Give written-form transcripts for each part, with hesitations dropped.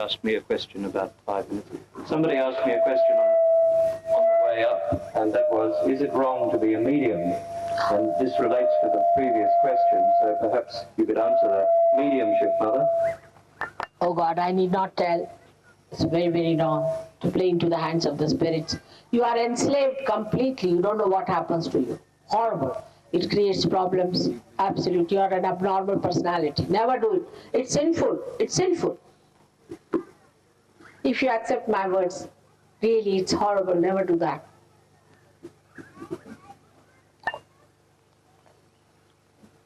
Asked me a question about 5 minutes. Somebody asked me a question on the way up, and that was, is it wrong to be a medium? And this relates to the previous question, so perhaps you could answer that. Mediumship, Mother? Oh God, I need not tell. It's very, very wrong to play into the hands of the spirits. You are enslaved completely. You don't know what happens to you. Horrible. It creates problems. Absolutely. You are an abnormal personality. Never do it. It's sinful. It's sinful. If you accept my words, really it's horrible. Never do that.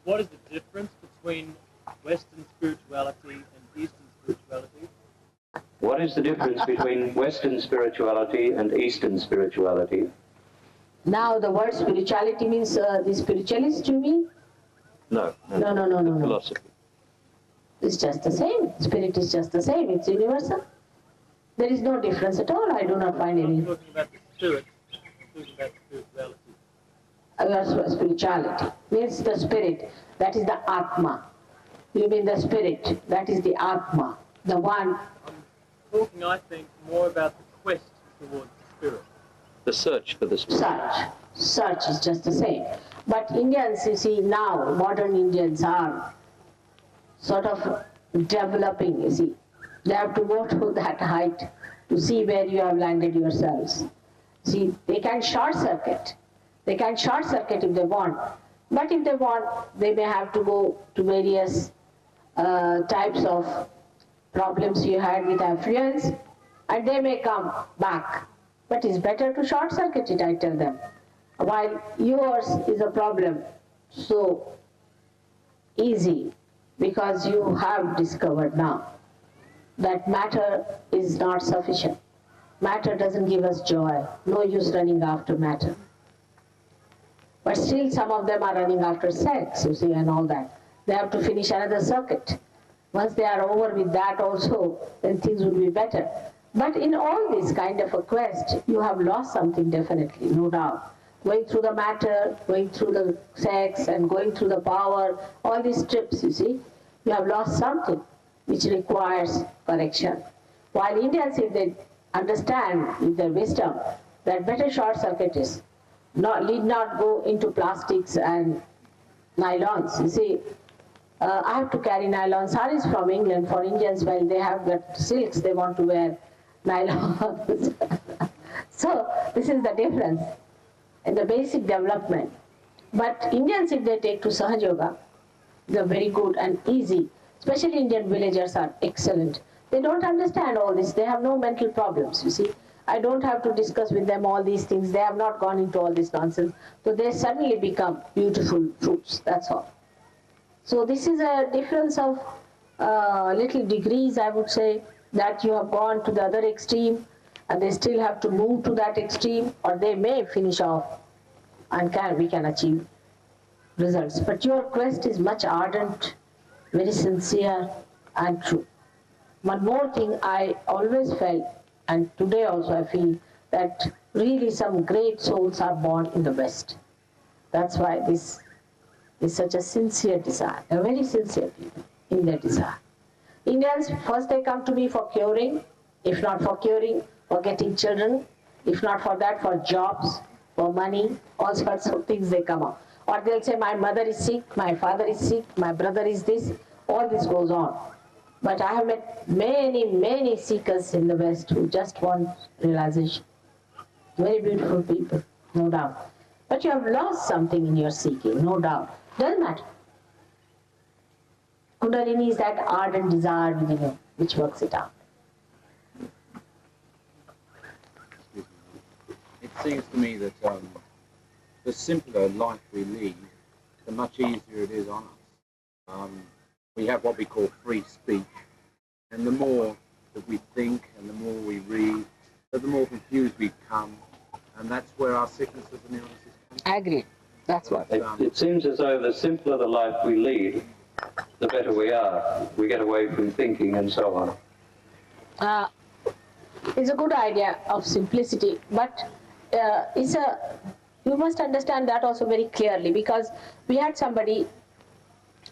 What is the difference between Western spirituality and Eastern spirituality? What is the difference between Western spirituality and Eastern spirituality? Now the word spirituality means the spiritualist, you mean? No. No. Philosophy. It's just the same. Spirit is just the same. It's universal. There is no difference at all. I do not find any. I'm talking about the spirit. I'm talking about spirituality. Spirituality means the spirit. That is the Atma. You mean the spirit. That is the Atma. The one. I'm talking, I think, more about the quest towards the spirit. The search for the spirit. Search is just the same. But Indians, you see, now, modern Indians are sort of developing, you see. They have to go to that height to see where you have landed yourselves. See, they can short circuit. They can short circuit if they want. But if they want, they may have to go to various types of problems you had with affluence, and they may come back. But it's better to short circuit it, I tell them. While yours is a problem so easy, because you have discovered now that matter is not sufficient. Matter doesn't give us joy. No use running after matter. But still some of them are running after sex, you see, and all that. They have to finish another circuit. Once they are over with that also, then things will be better. But in all this kind of a quest, you have lost something definitely, no doubt. Going through the matter, going through the sex, and going through the power, all these trips, you see, you have lost something which requires correction. While Indians, if they understand with their wisdom that better short circuit is, need not go into plastics and nylons. You see, I have to carry nylon saris from England for Indians. While they have got silks, they want to wear nylon. So this is the difference in the basic development. But Indians, if they take to Sahaja Yoga, they're very good and easy. Especially Indian villagers are excellent. They don't understand all this. They have no mental problems, you see. I don't have to discuss with them all these things. They have not gone into all this nonsense. So they suddenly become beautiful fruits, that's all. So this is a difference of little degrees, I would say, that you have gone to the other extreme and they still have to move to that extreme, or they may finish off and we can achieve results. But your quest is much ardent, very sincere and true. One more thing I always felt, and today also I feel, that really some great souls are born in the West. That's why this is such a sincere desire, a very sincere people in their desire. Indians, first they come to me for curing, if not for curing, for getting children, if not for that, for jobs, for money, all sorts of things they come up. Or they'll say, my mother is sick, my father is sick, my brother is this, all this goes on. But I have met many, many seekers in the West who just want realization. Very beautiful people, no doubt. But you have lost something in your seeking, no doubt. Doesn't matter. Kundalini is that ardent desire within you, which works it out. It seems to me that the simpler life we lead, the much easier it is on us. We have what we call free speech, and the more that we think and the more we read, the more confused we become, and that's where our sicknesses and illnesses come. I agree. That's what. It seems as though the simpler the life we lead, the better we are. We get away from thinking and so on. It's a good idea of simplicity, but you must understand that also very clearly, because we had somebody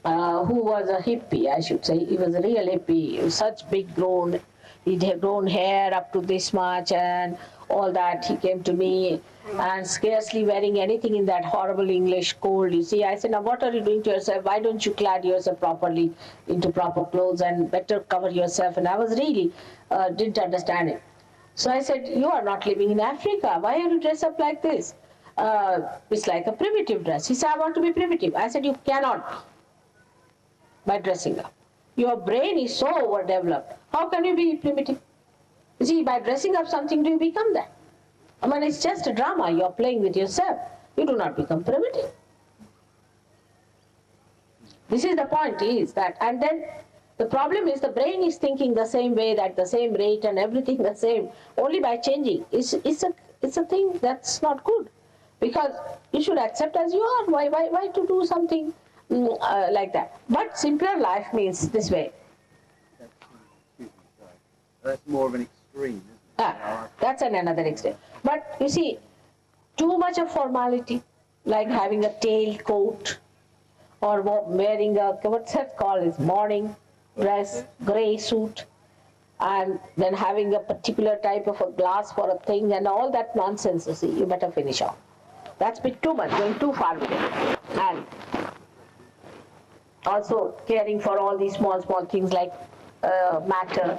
who was a hippie, I should say. He was a real hippie, such big grown He'd have grown hair up to this much and all that. He came to me and scarcely wearing anything in that horrible English cold. You see, I said, now what are you doing to yourself? Why don't you clad yourself properly into proper clothes and better cover yourself? And I was really, didn't understand it. So I said, you are not living in Africa. Why are you dressed up like this? It's like a primitive dress. He said, I want to be primitive. I said, you cannot by dressing up. Your brain is so overdeveloped. How can you be primitive? You see, by dressing up something, do you become that? I mean, it's just a drama. You're playing with yourself. You do not become primitive. This is the point, is that, and then the problem is the brain is thinking the same way, at the same rate and everything the same, only by changing. It's a thing that's not good. Because you should accept as you are. Why to do something like that? But simpler life means this way. That's more of an extreme, isn't it? That's another extreme. But you see, too much of formality, like having a tailcoat or wearing a, what's that called, is morning dress, grey suit, and then having a particular type of a glass for a thing and all that nonsense, you see, you better finish off. That's a bit too much, going too far with it. And also caring for all these small things like matter.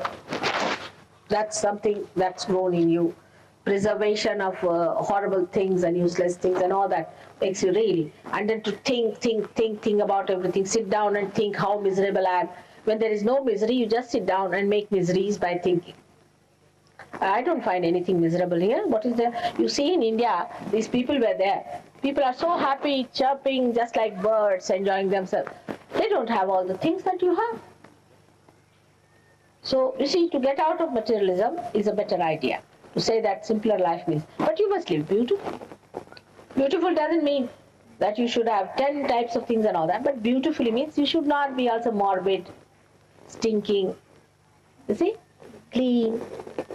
That's something that's grown in you. Preservation of horrible things and useless things and all that makes you really. And then to think about everything. Sit down and think how miserable I am. When there is no misery, you just sit down and make miseries by thinking. I don't find anything miserable here. What is there? You see, in India, these people were there. People are so happy, chirping, just like birds, enjoying themselves. They don't have all the things that you have. So, you see, to get out of materialism is a better idea. To say that simpler life means. But you must live beautiful. Beautiful doesn't mean that you should have 10 types of things and all that. But beautifully means you should not be also morbid, stinking, you see, clean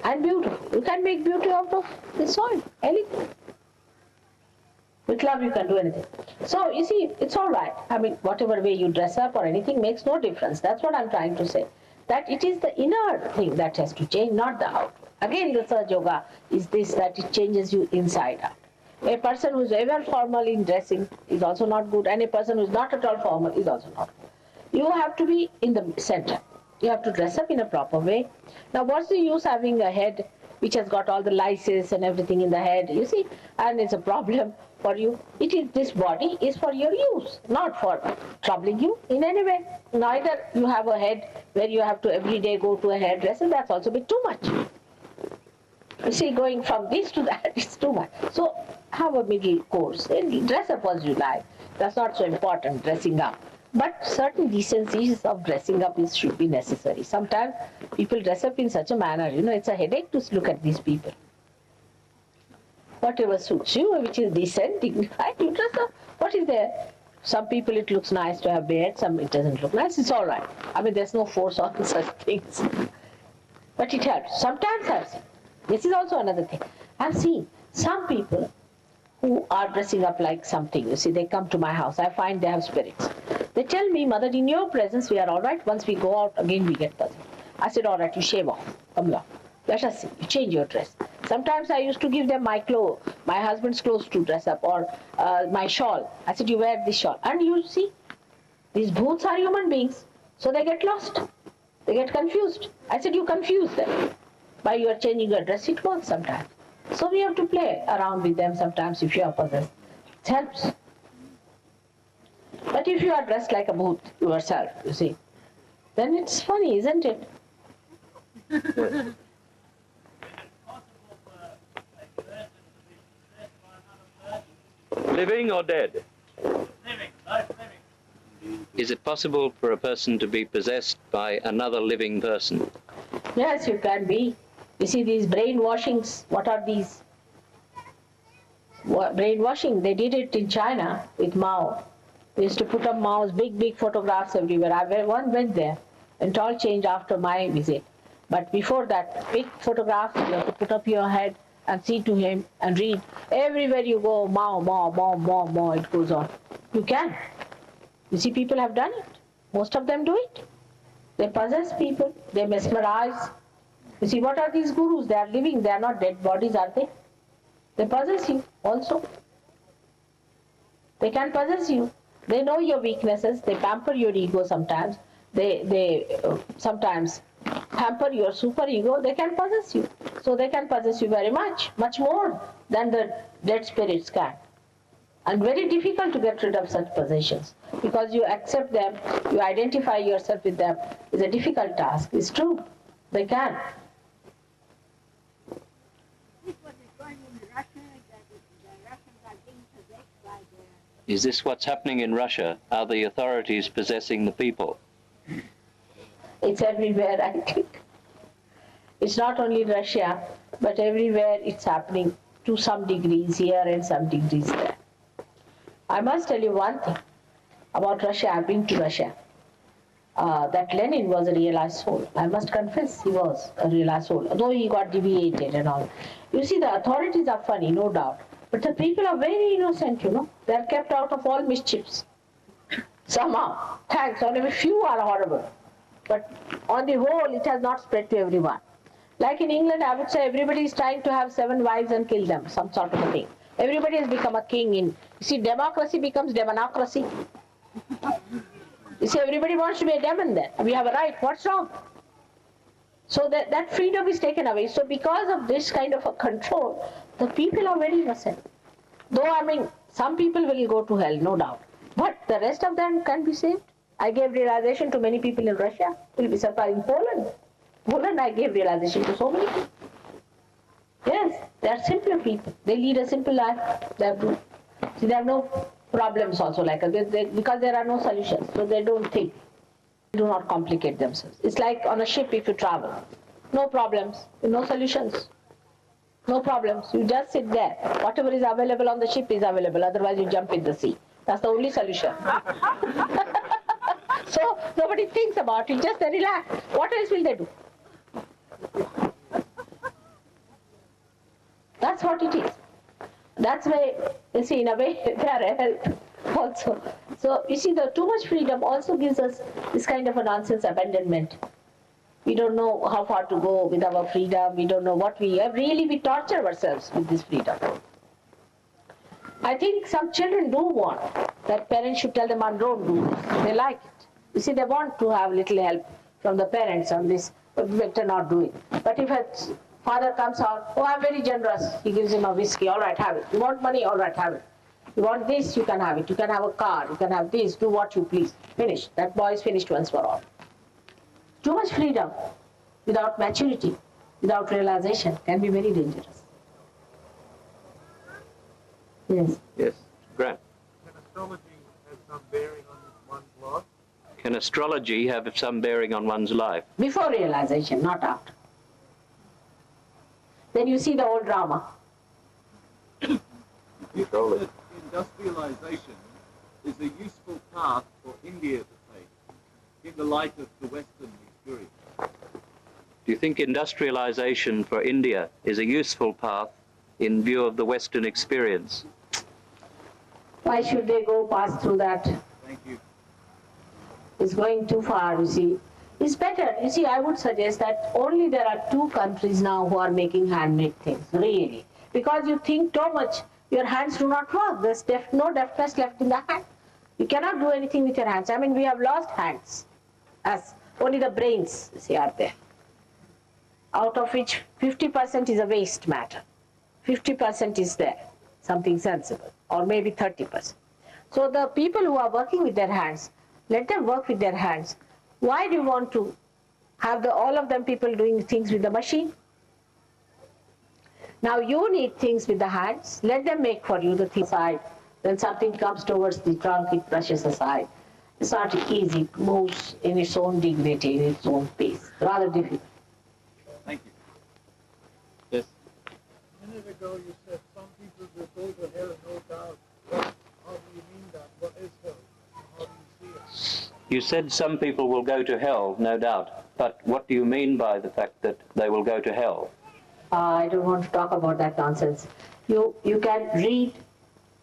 and beautiful. You can make beauty out of the soil, anything. With love you can do anything. So you see, it's all right. I mean, whatever way you dress up or anything makes no difference. That's what I'm trying to say. That it is the inner thing that has to change, not the outward. Again, the Satyug Yoga is this, that it changes you inside out. A person who is ever formal in dressing is also not good, and a person who is not at all formal is also not good. You have to be in the center. You have to dress up in a proper way. Now, what's the use having a head which has got all the lices and everything in the head, you see, and it's a problem for you. It is, this body is for your use, not for troubling you in any way. Neither you have a head where you have to every day go to a hairdresser, that's also a bit too much. You see, going from this to that is too much. So have a middle course. Dress up as you like. That's not so important, dressing up. But certain decencies of dressing up should be necessary. Sometimes people dress up in such a manner, you know, it's a headache to look at these people. Whatever suits you, which is decent, dignified, you dress up. What is there? Some people it looks nice to have beard, some it doesn't look nice. It's all right. I mean, there's no force on such things. But it helps. Sometimes I've seen. This is also another thing. I've seen some people who are dressing up like something. You see, they come to my house. I find they have spirits. They tell me, Mother, in your presence we are all right. Once we go out, again we get puzzled. I said, all right, you shave off. Come along. Let us see. You change your dress. Sometimes I used to give them my clothes, my husband's clothes to dress up, or my shawl. I said, you wear this shawl. And you see, these bhoots are human beings. So they get lost. They get confused. I said, you confuse them. By you are changing your dress, it works sometimes. So we have to play around with them sometimes if you are possessed. It helps. But if you are dressed like a bhoot yourself, you see, then it's funny, isn't it? Living or dead? Living, life living. Is it possible for a person to be possessed by another living person? Yes, you can be. You see these brainwashings, what are these? Brainwashing, they did it in China with Mao. They used to put up Mao's big photographs everywhere. I went there, and it all changed after my visit. But before that, big photographs, you have to put up your head and see to him and read. Everywhere you go, Mao, Mao, Mao, Mao, Mao, it goes on. You can. You see, people have done it. Most of them do it. They possess people, they mesmerize. You see, what are these gurus? They are living, they are not dead bodies, are they? They possess you also. They can possess you. They know your weaknesses, they pamper your ego sometimes. They sometimes hamper your superego, they can possess you. So they can possess you very much, much more than the dead spirits can. And very difficult to get rid of such possessions, because you accept them, you identify yourself with them. It's a difficult task. It's true, they can. Is this what's happening in Russia? Are the authorities possessing the people? It's everywhere, I think. It's not only Russia, but everywhere it's happening to some degrees here and some degrees there. I must tell you one thing about Russia. I've been to Russia. That Lenin was a realized soul. I must confess he was a realized soul, although he got deviated and all. You see, the authorities are funny, no doubt. But the people are very innocent, you know. They are kept out of all mischiefs. Somehow, thanks, only a few are horrible. But on the whole, it has not spread to everyone. Like in England, I would say everybody is trying to have 7 wives and kill them, some sort of a thing. Everybody has become a king in, you see, democracy becomes demonocracy. You see, everybody wants to be a demon then. We have a right, what's wrong? So that freedom is taken away. So because of this kind of a control, the people are very innocent. Though, I mean, some people will go to hell, no doubt. But the rest of them can be saved. I gave realization to many people in Russia. You'll be surprised in Poland. Poland, I gave realization to so many people. Yes, they are simpler people. They lead a simple life. They have no problems also, like because there are no solutions. So they don't think. They do not complicate themselves. It's like on a ship if you travel. No problems, no solutions. No problems. You just sit there. Whatever is available on the ship is available. Otherwise you jump in the sea. That's the only solution. So nobody thinks about it. Just they relax. What else will they do? That's what it is. That's why, you see, in a way, they are a help also. So, you see, the too much freedom also gives us this kind of a nonsense abandonment. We don't know how far to go with our freedom. We don't know what we have. Really, we torture ourselves with this freedom. I think some children do want that parents should tell them, don't do this. They like it. You see, they want to have little help from the parents on this, but better not do it. But if a father comes out, I'm very generous, he gives him a whiskey, all right, have it. You want money, all right, have it. You want this, you can have it. You can have a car, you can have this, do what you please. Finish. That boy is finished once for all. Too much freedom without maturity, without realization can be very dangerous. Yes. Yes, Grant. Can astrology have some bearing on one's life? Can astrology have some bearing on one's life? Before realization, not after. Then you see the whole drama. Do you think that industrialization is a useful path for India to take in the light of the Western experience? Do you think industrialization for India is a useful path in view of the Western experience? Why should they go pass through that? Thank you. It's going too far, you see. It's better, you see, I would suggest that only there are 2 countries now who are making handmade things, really. Because you think too much, your hands do not work. There's no deftness left in the hand. You cannot do anything with your hands. I mean, we have lost hands, as only the brains, you see, are there. Out of which 50% is a waste matter. 50% is there, something sensible, or maybe 30%. So the people who are working with their hands, let them work with their hands. Why do you want to have all of them people doing things with the machine? Now you need things with the hands. Let them make for you the thing aside. When something comes towards the trunk, it brushes aside. It's not easy. It moves in its own dignity, in its own pace. Rather difficult. Thank you. Yes. A minute ago you said some people will go to hell, no doubt. How do you mean that? What is hell? How do you see it? You said some people will go to hell, no doubt. But what do you mean by the fact that they will go to hell? I don't want to talk about that nonsense. You can read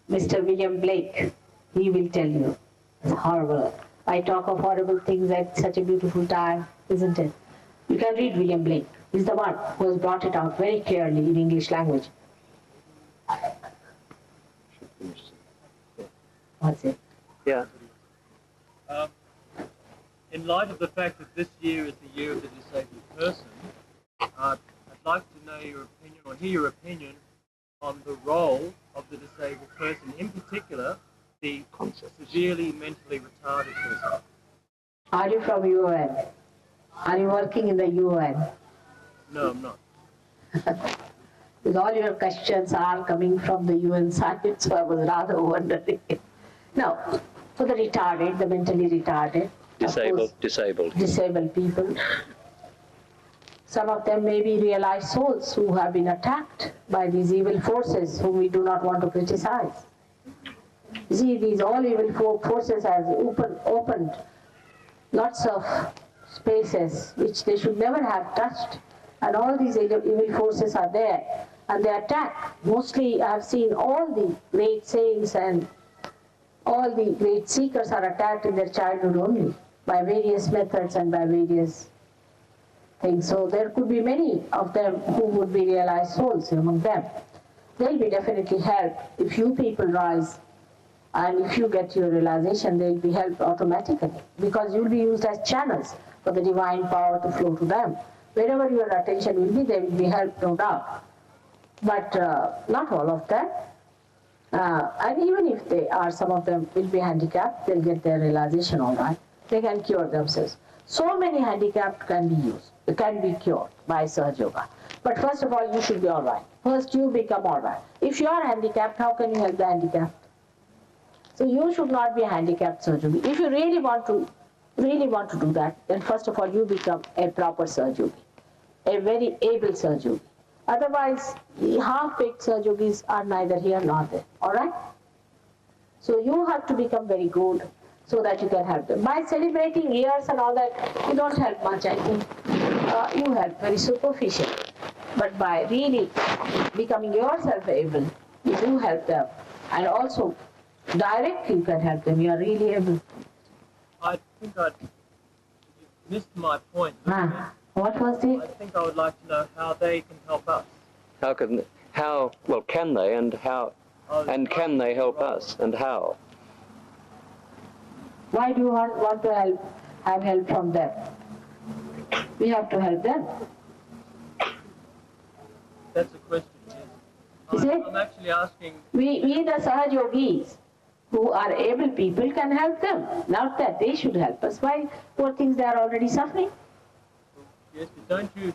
Mr. William Blake. He will tell you. It's horrible. I talk of horrible things at such a beautiful time, isn't it? You can read William Blake. is the one who has brought it out very clearly in English language. What's it? Yeah. In light of the fact that this year is the year of the disabled person, I'd like to know your opinion, or hear your opinion, on the role of the disabled person, in particular, the severely mentally retarded person. Are you from UN? Are you working in the UN? No, I'm not. Because all your questions are coming from the UN side, so I was rather wondering. No, for the retarded, the mentally retarded, disabled people, some of them may be realized souls who have been attacked by these evil forces whom we do not want to criticize. You see, these all evil forces have opened lots of spaces which they should never have touched, and all these evil forces are there and they attack. Mostly I have seen all the great saints and all the great seekers are attacked in their childhood only by various methods and by various things. So there could be many of them who would be realized souls among them. They'll be definitely helped if you people rise, and if you get your realization, they'll be helped automatically, because you'll be used as channels for the divine power to flow to them. Wherever your attention will be, they will be helped, no doubt. But not all of them. And even if they are, some of them will be handicapped, they'll get their realization all right. They can cure themselves. So many handicapped can be cured by Sahaja Yoga. But first of all, you should be all right. First you become all right. If you are handicapped, how can you help the handicapped? So you should not be a handicapped Sahaja Yogi. If you really want to do that, then first of all you become a proper Sahaja Yogi, a very able Sahaja Yogi. Otherwise, the half-baked Sahaja Yogis are neither here nor there. All right? So you have to become very good so that you can help them. By celebrating years and all that, you don't help much, I think. You help very superficial. But by really becoming yourself able, you do help them. And also, directly you can help them. You are really able. I think I missed my point. What was it? I think I would like to know how they can help us. Can they, and how, and can they help us, and how? Why do you want to have help from them? We have to help them. That's a question, yes. I'm actually asking... We the Sahaja Yogis, who are able people, can help them. Not that they should help us. Why? Poor things, they are already suffering. Yes, but don't you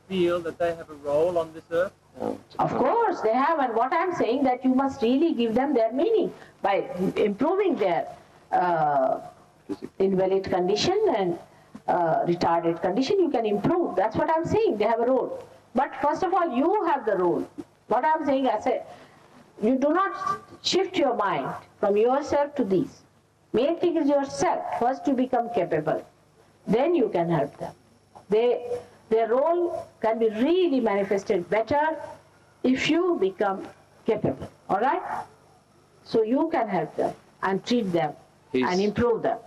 feel that they have a role on this earth? Of course they have, and what I'm saying that you must really give them their meaning by improving their invalid condition and retarded condition. You can improve. That's what I'm saying. They have a role. But first of all, you have the role. What I'm saying, I said, you do not shift your mind from yourself to these. Main thing is yourself. First you become capable. Then you can help them. Their role can be really manifested better if you become capable. All right? So you can help them and treat them and improve them.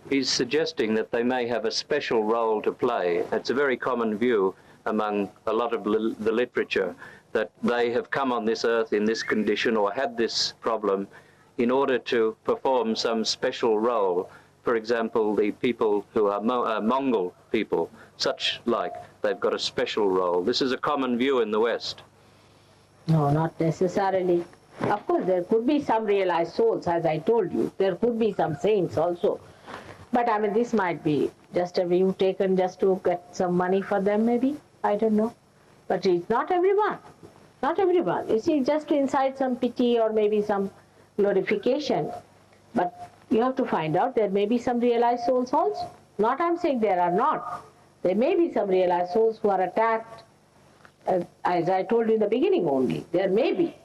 He's suggesting that they may have a special role to play. It's a very common view among a lot of the literature that they have come on this earth in this condition or had this problem in order to perform some special role. For example, the people who are Mongol people, such like, they've got a special role. This is a common view in the West. No, not necessarily. Of course, there could be some realized souls, as I told you. There could be some saints also. But I mean, this might be just a view taken just to get some money for them, maybe. I don't know. But it's not everyone. Not everyone. You see, just to incite some pity or maybe some glorification. But you have to find out there may be some realized souls also. Not I'm saying there are not. There may be some realized souls who are attacked, as I told you in the beginning only. There may be.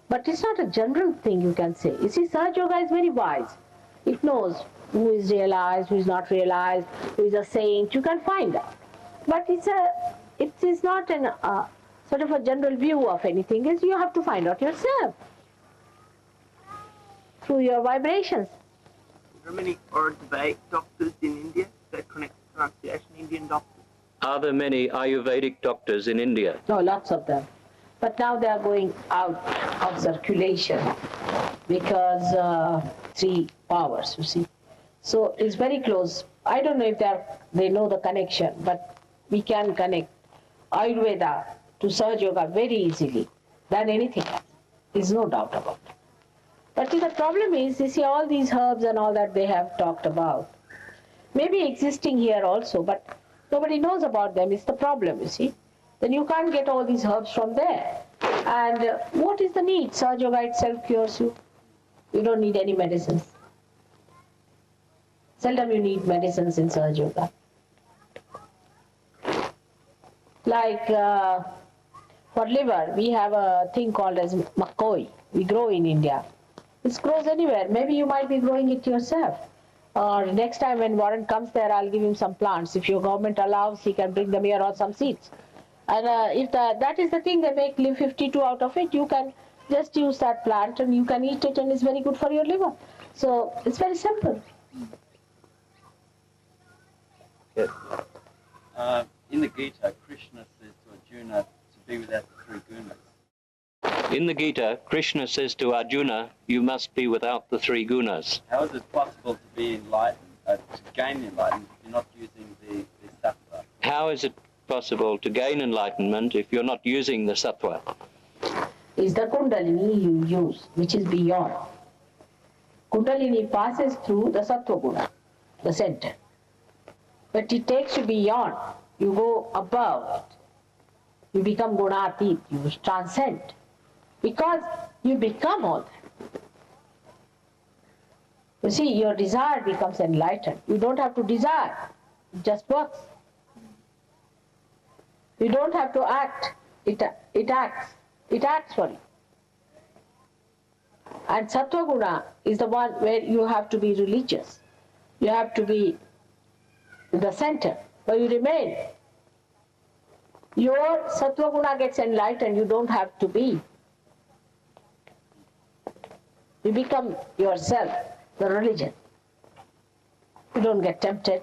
But it's not a general thing you can say. You see, Sahaja Yoga is very wise. It knows who is realized, who is not realized, who is a saint. You can find out. But it is not an sort of a general view of anything. You have to find out yourself through your vibrations. There are many Urdhva doctors in India that connect to pronunciation, Indian doctors. Are there many Ayurvedic doctors in India? No, lots of them. But now they are going out of circulation because 3 powers, you see. So it's very close. I don't know if they know the connection, but we can connect Ayurveda to Sahaja Yoga very easily than anything else. There's no doubt about it. But see, the problem is, you see, all these herbs and all that they have talked about may be existing here also, but nobody knows about them. It's the problem, you see. Then you can't get all these herbs from there. And what is the need? Sahaja Yoga itself cures you. You don't need any medicines. Seldom you need medicines in Sahaja Yoga. Like for liver, we have a thing called as makoi. We grow in India. It grows anywhere. Maybe you might be growing it yourself. Or next time when Warren comes there, I'll give him some plants. If your government allows, he can bring them here or some seeds. And if that is the thing, they make Live 52 out of it. You can just use that plant and you can eat it, and it's very good for your liver. So it's very simple. Yes. In the Gita, Krishna says to Arjuna to be without the 3 gunas. In the Gita, Krishna says to Arjuna, you must be without the 3 gunas. How is it possible to be enlightened, to gain enlightenment if you're not using the sattva? How is it possible to gain enlightenment if you're not using the sattva? Is the Kundalini you use, which is beyond. Kundalini passes through the Sattva Guna, the center. But it takes you beyond. You go above it. You become Gunatit, you transcend. Because you become all that. You see, your desire becomes enlightened. You don't have to desire. It just works. You don't have to act. It acts. It acts for you. And Sattva Guna is the one where you have to be religious. You have to be in the center, where you remain. Your Sattva Guna gets enlightened, you don't have to be. You become yourself, the religion. You don't get tempted.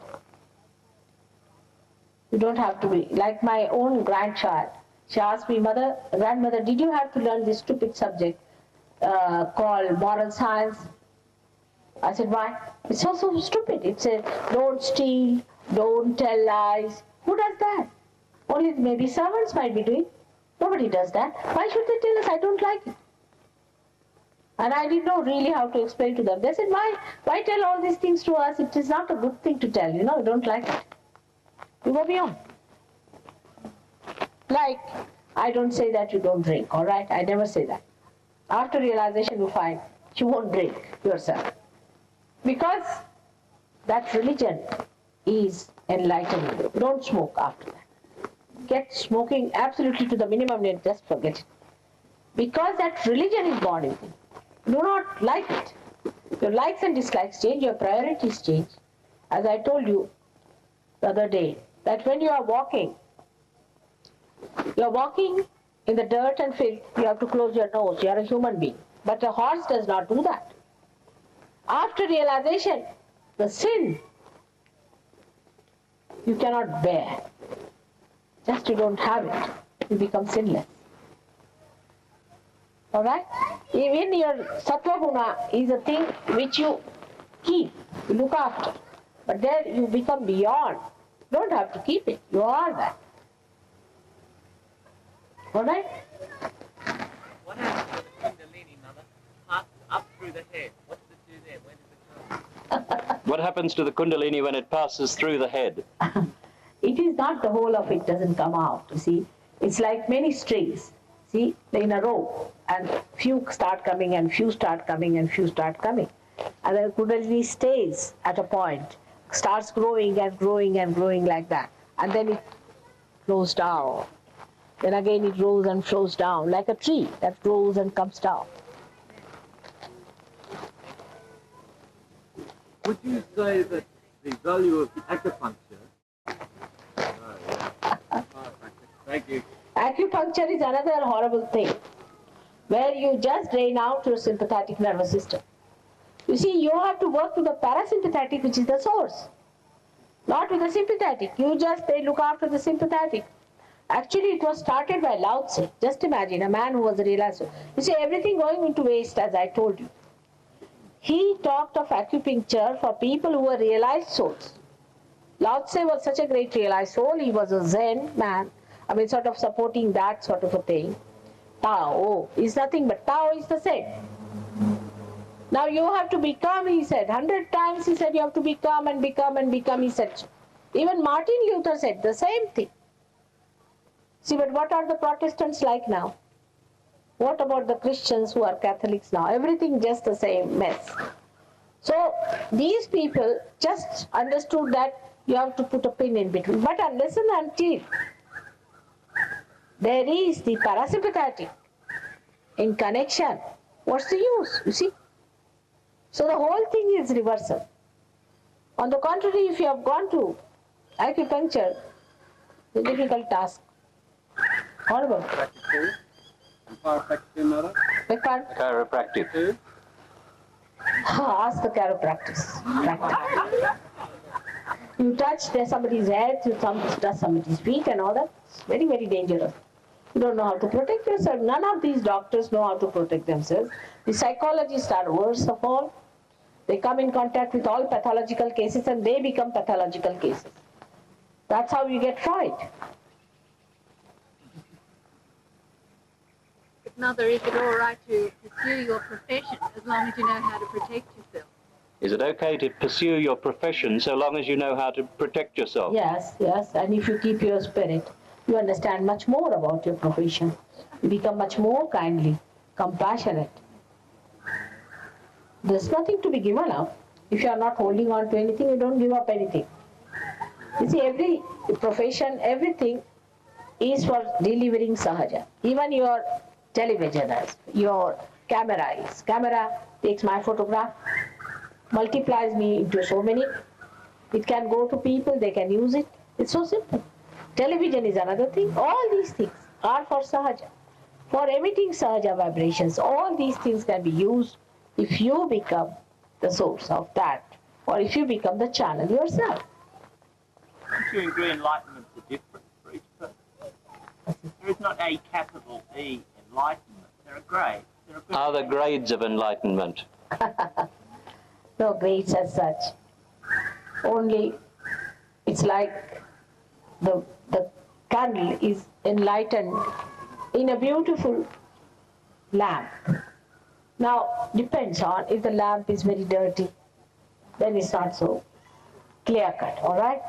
You don't have to be. Like my own grandchild, she asked me, grandmother, did you have to learn this stupid subject called moral science? I said, why? It's so stupid. It says, don't steal, don't tell lies. Who does that? Only maybe servants might be doing. Nobody does that. Why should they tell us? I don't like it. And I didn't know really how to explain to them. They said, why tell all these things to us? It is not a good thing to tell, you don't like it. You go beyond. Like, I don't say that you don't drink, all right? I never say that. After realization, you find you won't drink yourself. Because that religion is enlightening. Don't smoke after that. Get smoking absolutely to the minimum and just forget it. Because that religion is born in you. Do not like it. Your likes and dislikes change, your priorities change. As I told you the other day, that when you are walking in the dirt and filth, you have to close your nose. You are a human being. But a horse does not do that. After realization, the sin you cannot bear. Just you don't have it. You become sinless. Alright? Even your Sattva Guna is a thing which you keep, you look after. But there you become beyond. You don't have to keep it. You are that. Alright? What happens to the Kundalini, Mother? Passes up through the head. What does it do there? Where does it go? What happens to the Kundalini when it passes through the head? It is not the whole of it doesn't come out, you see. It's like many strings, see, in a row. And few start coming and few start coming and few start coming. And the Kundalini stays at a point, starts growing and growing and growing like that. And then it flows down. Then again it grows and flows down, like a tree that grows and comes down. Would you say that the value of acupuncture... Thank you. Acupuncture is another horrible thing, where you just drain out your sympathetic nervous system. You see, you have to work with the parasympathetic, which is the source. Not with the sympathetic. They look after the sympathetic. Actually, it was started by Lao Tse. Just imagine, a man who was a realized soul. You see, everything going into waste, as I told you. He talked of acupuncture for people who were realized souls. Lao Tse was such a great realized soul. He was a Zen man. I mean, sort of supporting that sort of a thing. Tao is nothing but Tao is the same. Now you have to become, he said, 100 times he said you have to become and become and become, he said. Even Martin Luther said the same thing. See, but what are the Protestants like now? What about the Christians who are Catholics now? Everything just the same mess. So these people just understood that you have to put a pin in between. But unless and until there is the parasympathetic in connection, what's the use, you see? So the whole thing is reversal. On the contrary, if you have gone to acupuncture, it's a difficult task. Horrible. And chiropractic matter? Chiropractic. Ask the chiropractic. You touch somebody's head, you touch somebody's feet and all that. It's very, very dangerous. You don't know how to protect yourself. None of these doctors know how to protect themselves. The psychologists are worst of all. They come in contact with all pathological cases and they become pathological cases. That's how you get Freud. But Mother, is it all right to pursue your profession as long as you know how to protect yourself? Is it okay to pursue your profession so long as you know how to protect yourself? Yes, yes. And if you keep your spirit, you understand much more about your profession. You become much more kindly, compassionate. There's nothing to be given up. If you are not holding on to anything, you don't give up anything. You see, every profession, everything is for delivering sahaja. Even your television, your camera takes my photograph, multiplies me into so many. It can go to people, they can use it. It's so simple. Television is another thing. All these things are for sahaja, for emitting sahaja vibrations. All these things can be used if you become the source of that, or if you become the channel yourself. Don't you agree enlightenments are different for each person? There is not a capital E enlightenment. There are grades. Are there grades of enlightenment? No grades as such. Only it's like the candle is enlightened in a beautiful lamp. Now, depends on if the lamp is very dirty, then it's not so clear cut, all right?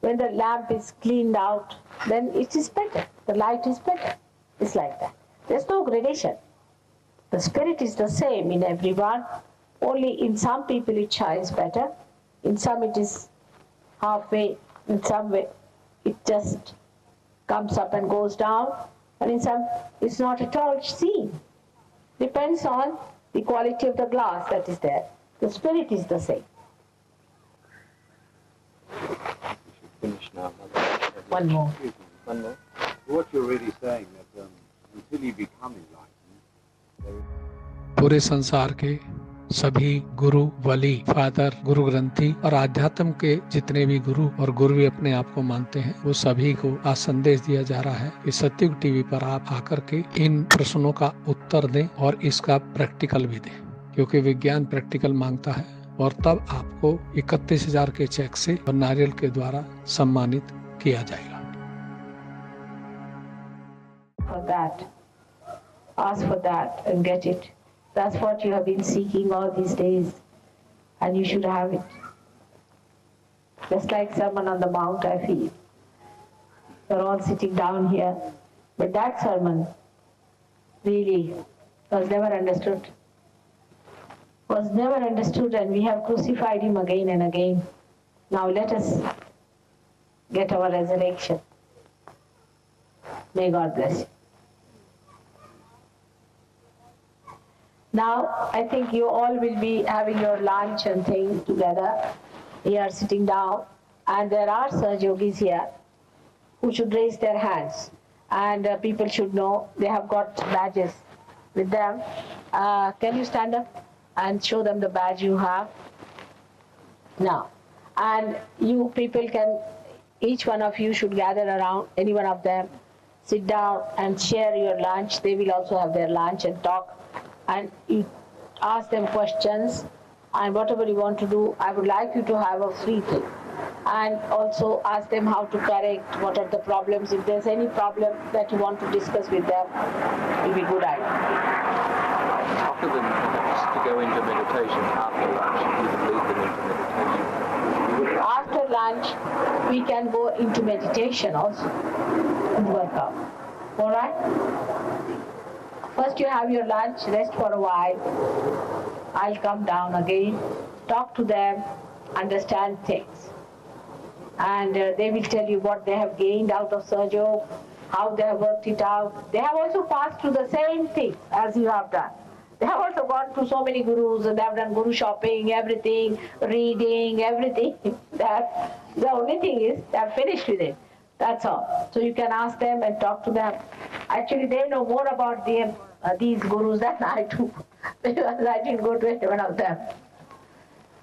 When the lamp is cleaned out, then it is better. The light is better. It's like that. There's no gradation. The spirit is the same in everyone. Only in some people it shines better. In some it is halfway. In some way it just comes up and goes down. And in some it's not at all seen. Depends on the quality of the glass that is there. The spirit is the same. Finish now. One more. Excuse me, one more. What you're really saying that until you become enlightened, पूरे संसार के सभी गुरु वली father गुरु ग्रंथी और आध्यात्म के जितने भी गुरु और गुरु भी अपने आप को मानते हैं, वो सभी को आज संदेश दिया जा रहा है कि सत्युग टीवी पर आप आकर के इन प्रश्नों का उत्तर दें और इसका प्रैक्टिकल भी दें, क्योंकि विज्ञान प्रैक्टिकल मांगता है। और तब आपको 31,000 के चेक से और नारियल के द्वारा सम्मानित किया जाएगा। For that, ask for that and get it. That's what you have been seeking all these days, and you should have it. Just like Sermon on the Mount, I feel. We're all sitting down here, but that sermon really was never understood. Was never understood, and we have crucified him again and again. Now let us get our resurrection. May God bless you. Now, I think you all will be having your lunch and things together. We are sitting down, and there are Saj Yogis here who should raise their hands. And people should know they have got badges with them. Can you stand up and show them the badge you have? Now, and you people can, each one of you should gather around, any one of them, sit down and share your lunch. They will also have their lunch and talk, and you ask them questions, and whatever you want to do, I would like you to have a free thing. And also ask them how to correct, what are the problems. If there's any problem that you want to discuss with them, it will be a good idea. After them, perhaps to go into meditation after lunch, you can lead them into meditation. After lunch, we can go into meditation also and work out. All right? First you have your lunch, rest for a while. I'll come down again, talk to them, understand things. And they will tell you what they have gained out of Satyug, how they have worked it out. They have also passed through the same thing as you have done. They have also gone to so many gurus, and they have done guru shopping, everything, reading, everything. That the only thing is they are finished with it. That's all. So you can ask them and talk to them. Actually, they know more about them, these gurus than I do, because I didn't go to any one of them.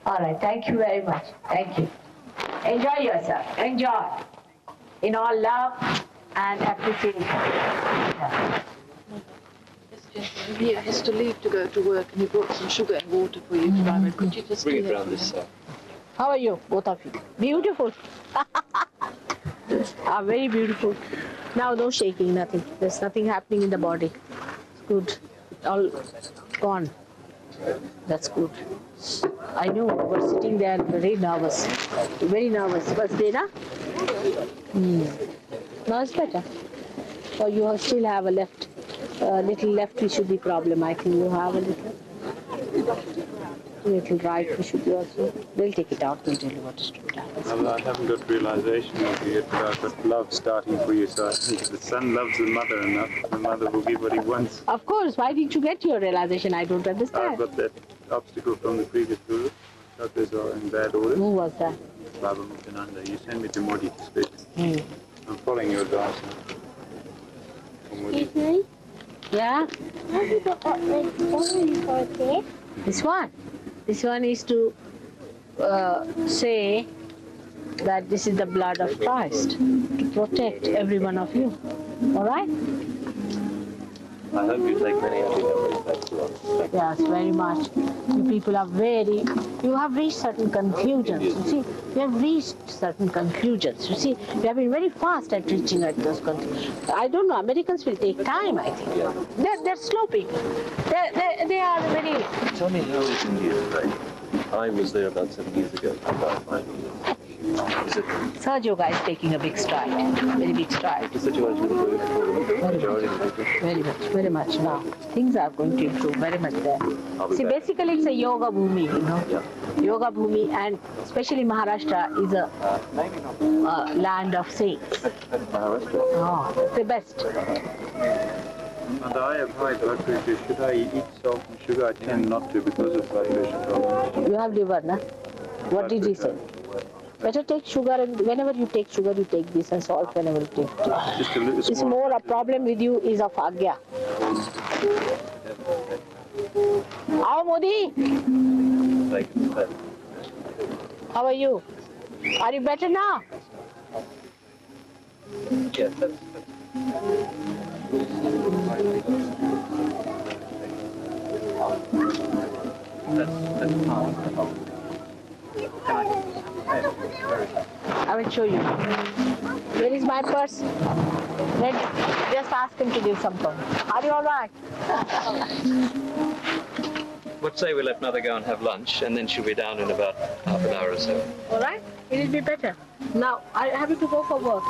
All right. Thank you very much. Thank you. Enjoy yourself. Enjoy. In all love and appreciation. Yeah. He has to leave to go to work, and he brought some sugar and water for you to buy. But could you just Bring do it that around for this him? side. How are you, both of you? Beautiful. Very beautiful. Now no shaking, nothing. There's nothing happening in the body. It's good. All gone. That's good. I know, we're sitting there very nervous. Very nervous. First day, na? Now it's better. Or you still have a little left tissue problem. I think you have a little right tissue also. They'll take it out. They'll tell you what is to be done. I haven't got realization of it, but I've got love starting for you. So I think if the son loves the mother enough, the mother will give what he wants. Of course. Why didn't you get your realization? I don't understand. I've got that obstacle from the previous guru. Chakras are in bad order. Who was that? Baba Muktananda. You send me to Modi to speak. I'm following your advice. Excuse me? Yeah? Have you got that red bone for this? This one. This one is to say that this is the blood of Christ to protect every one of you. All right? I hope you take many happy memories back to us. Yes, very much. You people are you have reached certain conclusions. You see, you have reached certain conclusions. You see, you have been very fast at reaching at those conclusions. I don't know, Americans will take time, I think. They're slow people. They are very... Tell me, how is India today? I was there about 7 years ago. About 5 years. Is it Satyug is taking a big stride, very big stride. the situation improved for the majority of the people? Very much now. Things are going to improve very much there. See, basically it's a yoga bhumi, you know. Yeah. Yoga bhumi, and especially Maharashtra is a land of saints. Maharashtra. Oh, it's the best. And I have high blood pressure. Should I eat salt and sugar? I tend not to because of blood pressure problems. You have liver, na? What did he say? Better take sugar, and whenever you take sugar, you take this, and salt whenever you take. Just a little It's more a problem with you is of Agya. How Modi? Take it back. How are you? Are you better now? Yes, that's part of the whole. I will show you. Where is my purse? Just ask him to give something. Are you all right? Let's say we let Mother go and have lunch, and then she'll be down in about half an hour or so. All right? It will be better. Now, I have to go for work.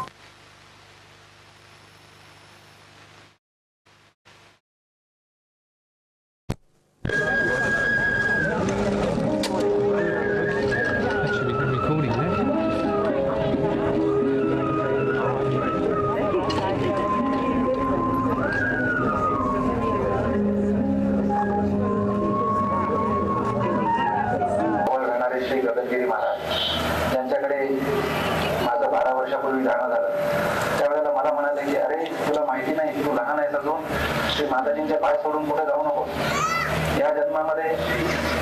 Shri Maharaj ज्यांच्याकडे माझं 12 वर्षापूर्वी जाणं झालं की तू लहान आहेस अजून, श्री माताजींचे पाय सोडून कुठे जाऊ नको. या जन्मामध्ये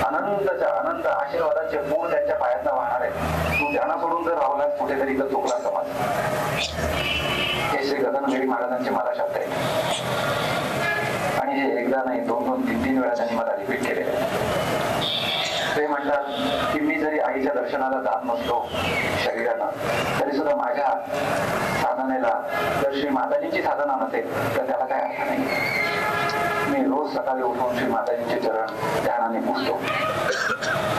अनंत आशीर्वादाचे पूर त्यांच्या पायातनं वाहणार आहे. तू त्यांना सोडून जर राहलास कुठेतरी तर चुकला समज. हे श्री गगनगिरी महाराजांचे मला शब्द आहेत आणि हे एकदा नाही 2-2, 3-3 वेळा त्यांनी मला रिपीट केलेले. ते म्हणतात की मी जरी आईच्या दर्शनाला जात नसतो शरीरानं, तरी सुद्धा माझ्या साधनेला जर श्री माताजींची साधना नसेल तर त्याला काय अर्थ नाही. मी रोज सकाळी उठून श्री माताजींचे चरण ध्यानाने पुजतो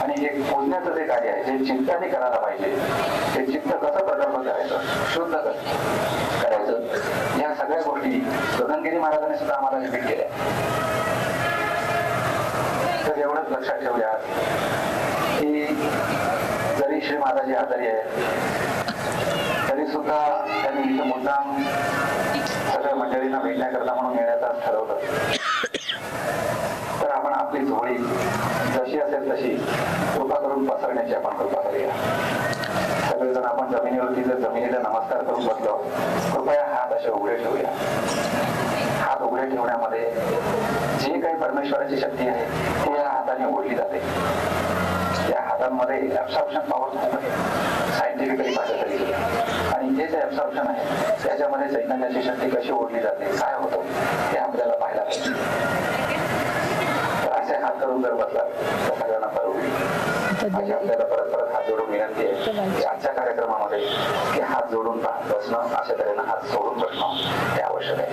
आणि हे पुजण्याचं जे कार्य आहे जे चित्ताने करायला पाहिजे, ते चित्त कसं प्रकल्प करायचं, शुद्ध करायचं, या सगळ्या गोष्टी गगनगिरी महाराजांनी सुद्धा आम्हाला रिपीट केल्या. तर एवढंच लक्षात ठेवूया की जरी श्री माताजी आजारी आहे तरी सुद्धा त्यांनी इथं मुद्दाम सगळ्या मंडळींना भेटण्याकरता म्हणून येण्याचं ठरवलं. तर आपण आपली झोळी जशी असेल तशी कृपा करून पसरण्याची आपण कृपा करूया. सगळेजण आपण जमिनीवरती जर जमिनीला नमस्कार करून बसलो, कृपया हात असे उघडे ठेवूया. हात उघडे ठेवण्यामध्ये जी काही परमेश्वराची शक्ती आहे ती या हाताने ओढली जाते. या हातांमध्ये ऍब्सॉर्प्शन पॉवर खूप आहे सायंटिफिकली पाहिलं तरी. आणि हे जे ऍब्सॉर्प्शन आहे त्याच्यामध्ये चैतन्याची शक्ती कशी ओढली जाते, काय होतं हे आपल्याला पाहायला पाहिजे. तर असे हात करून जर बसलात तर सगळ्यांना परवडली. अशी आपल्याला परत परत हात जोडून विनंती आहे की आजच्या कार्यक्रमामध्ये की हात जोडून बसणं, अशा तऱ्हेनं हात सोडून बसणं हे आवश्यक आहे.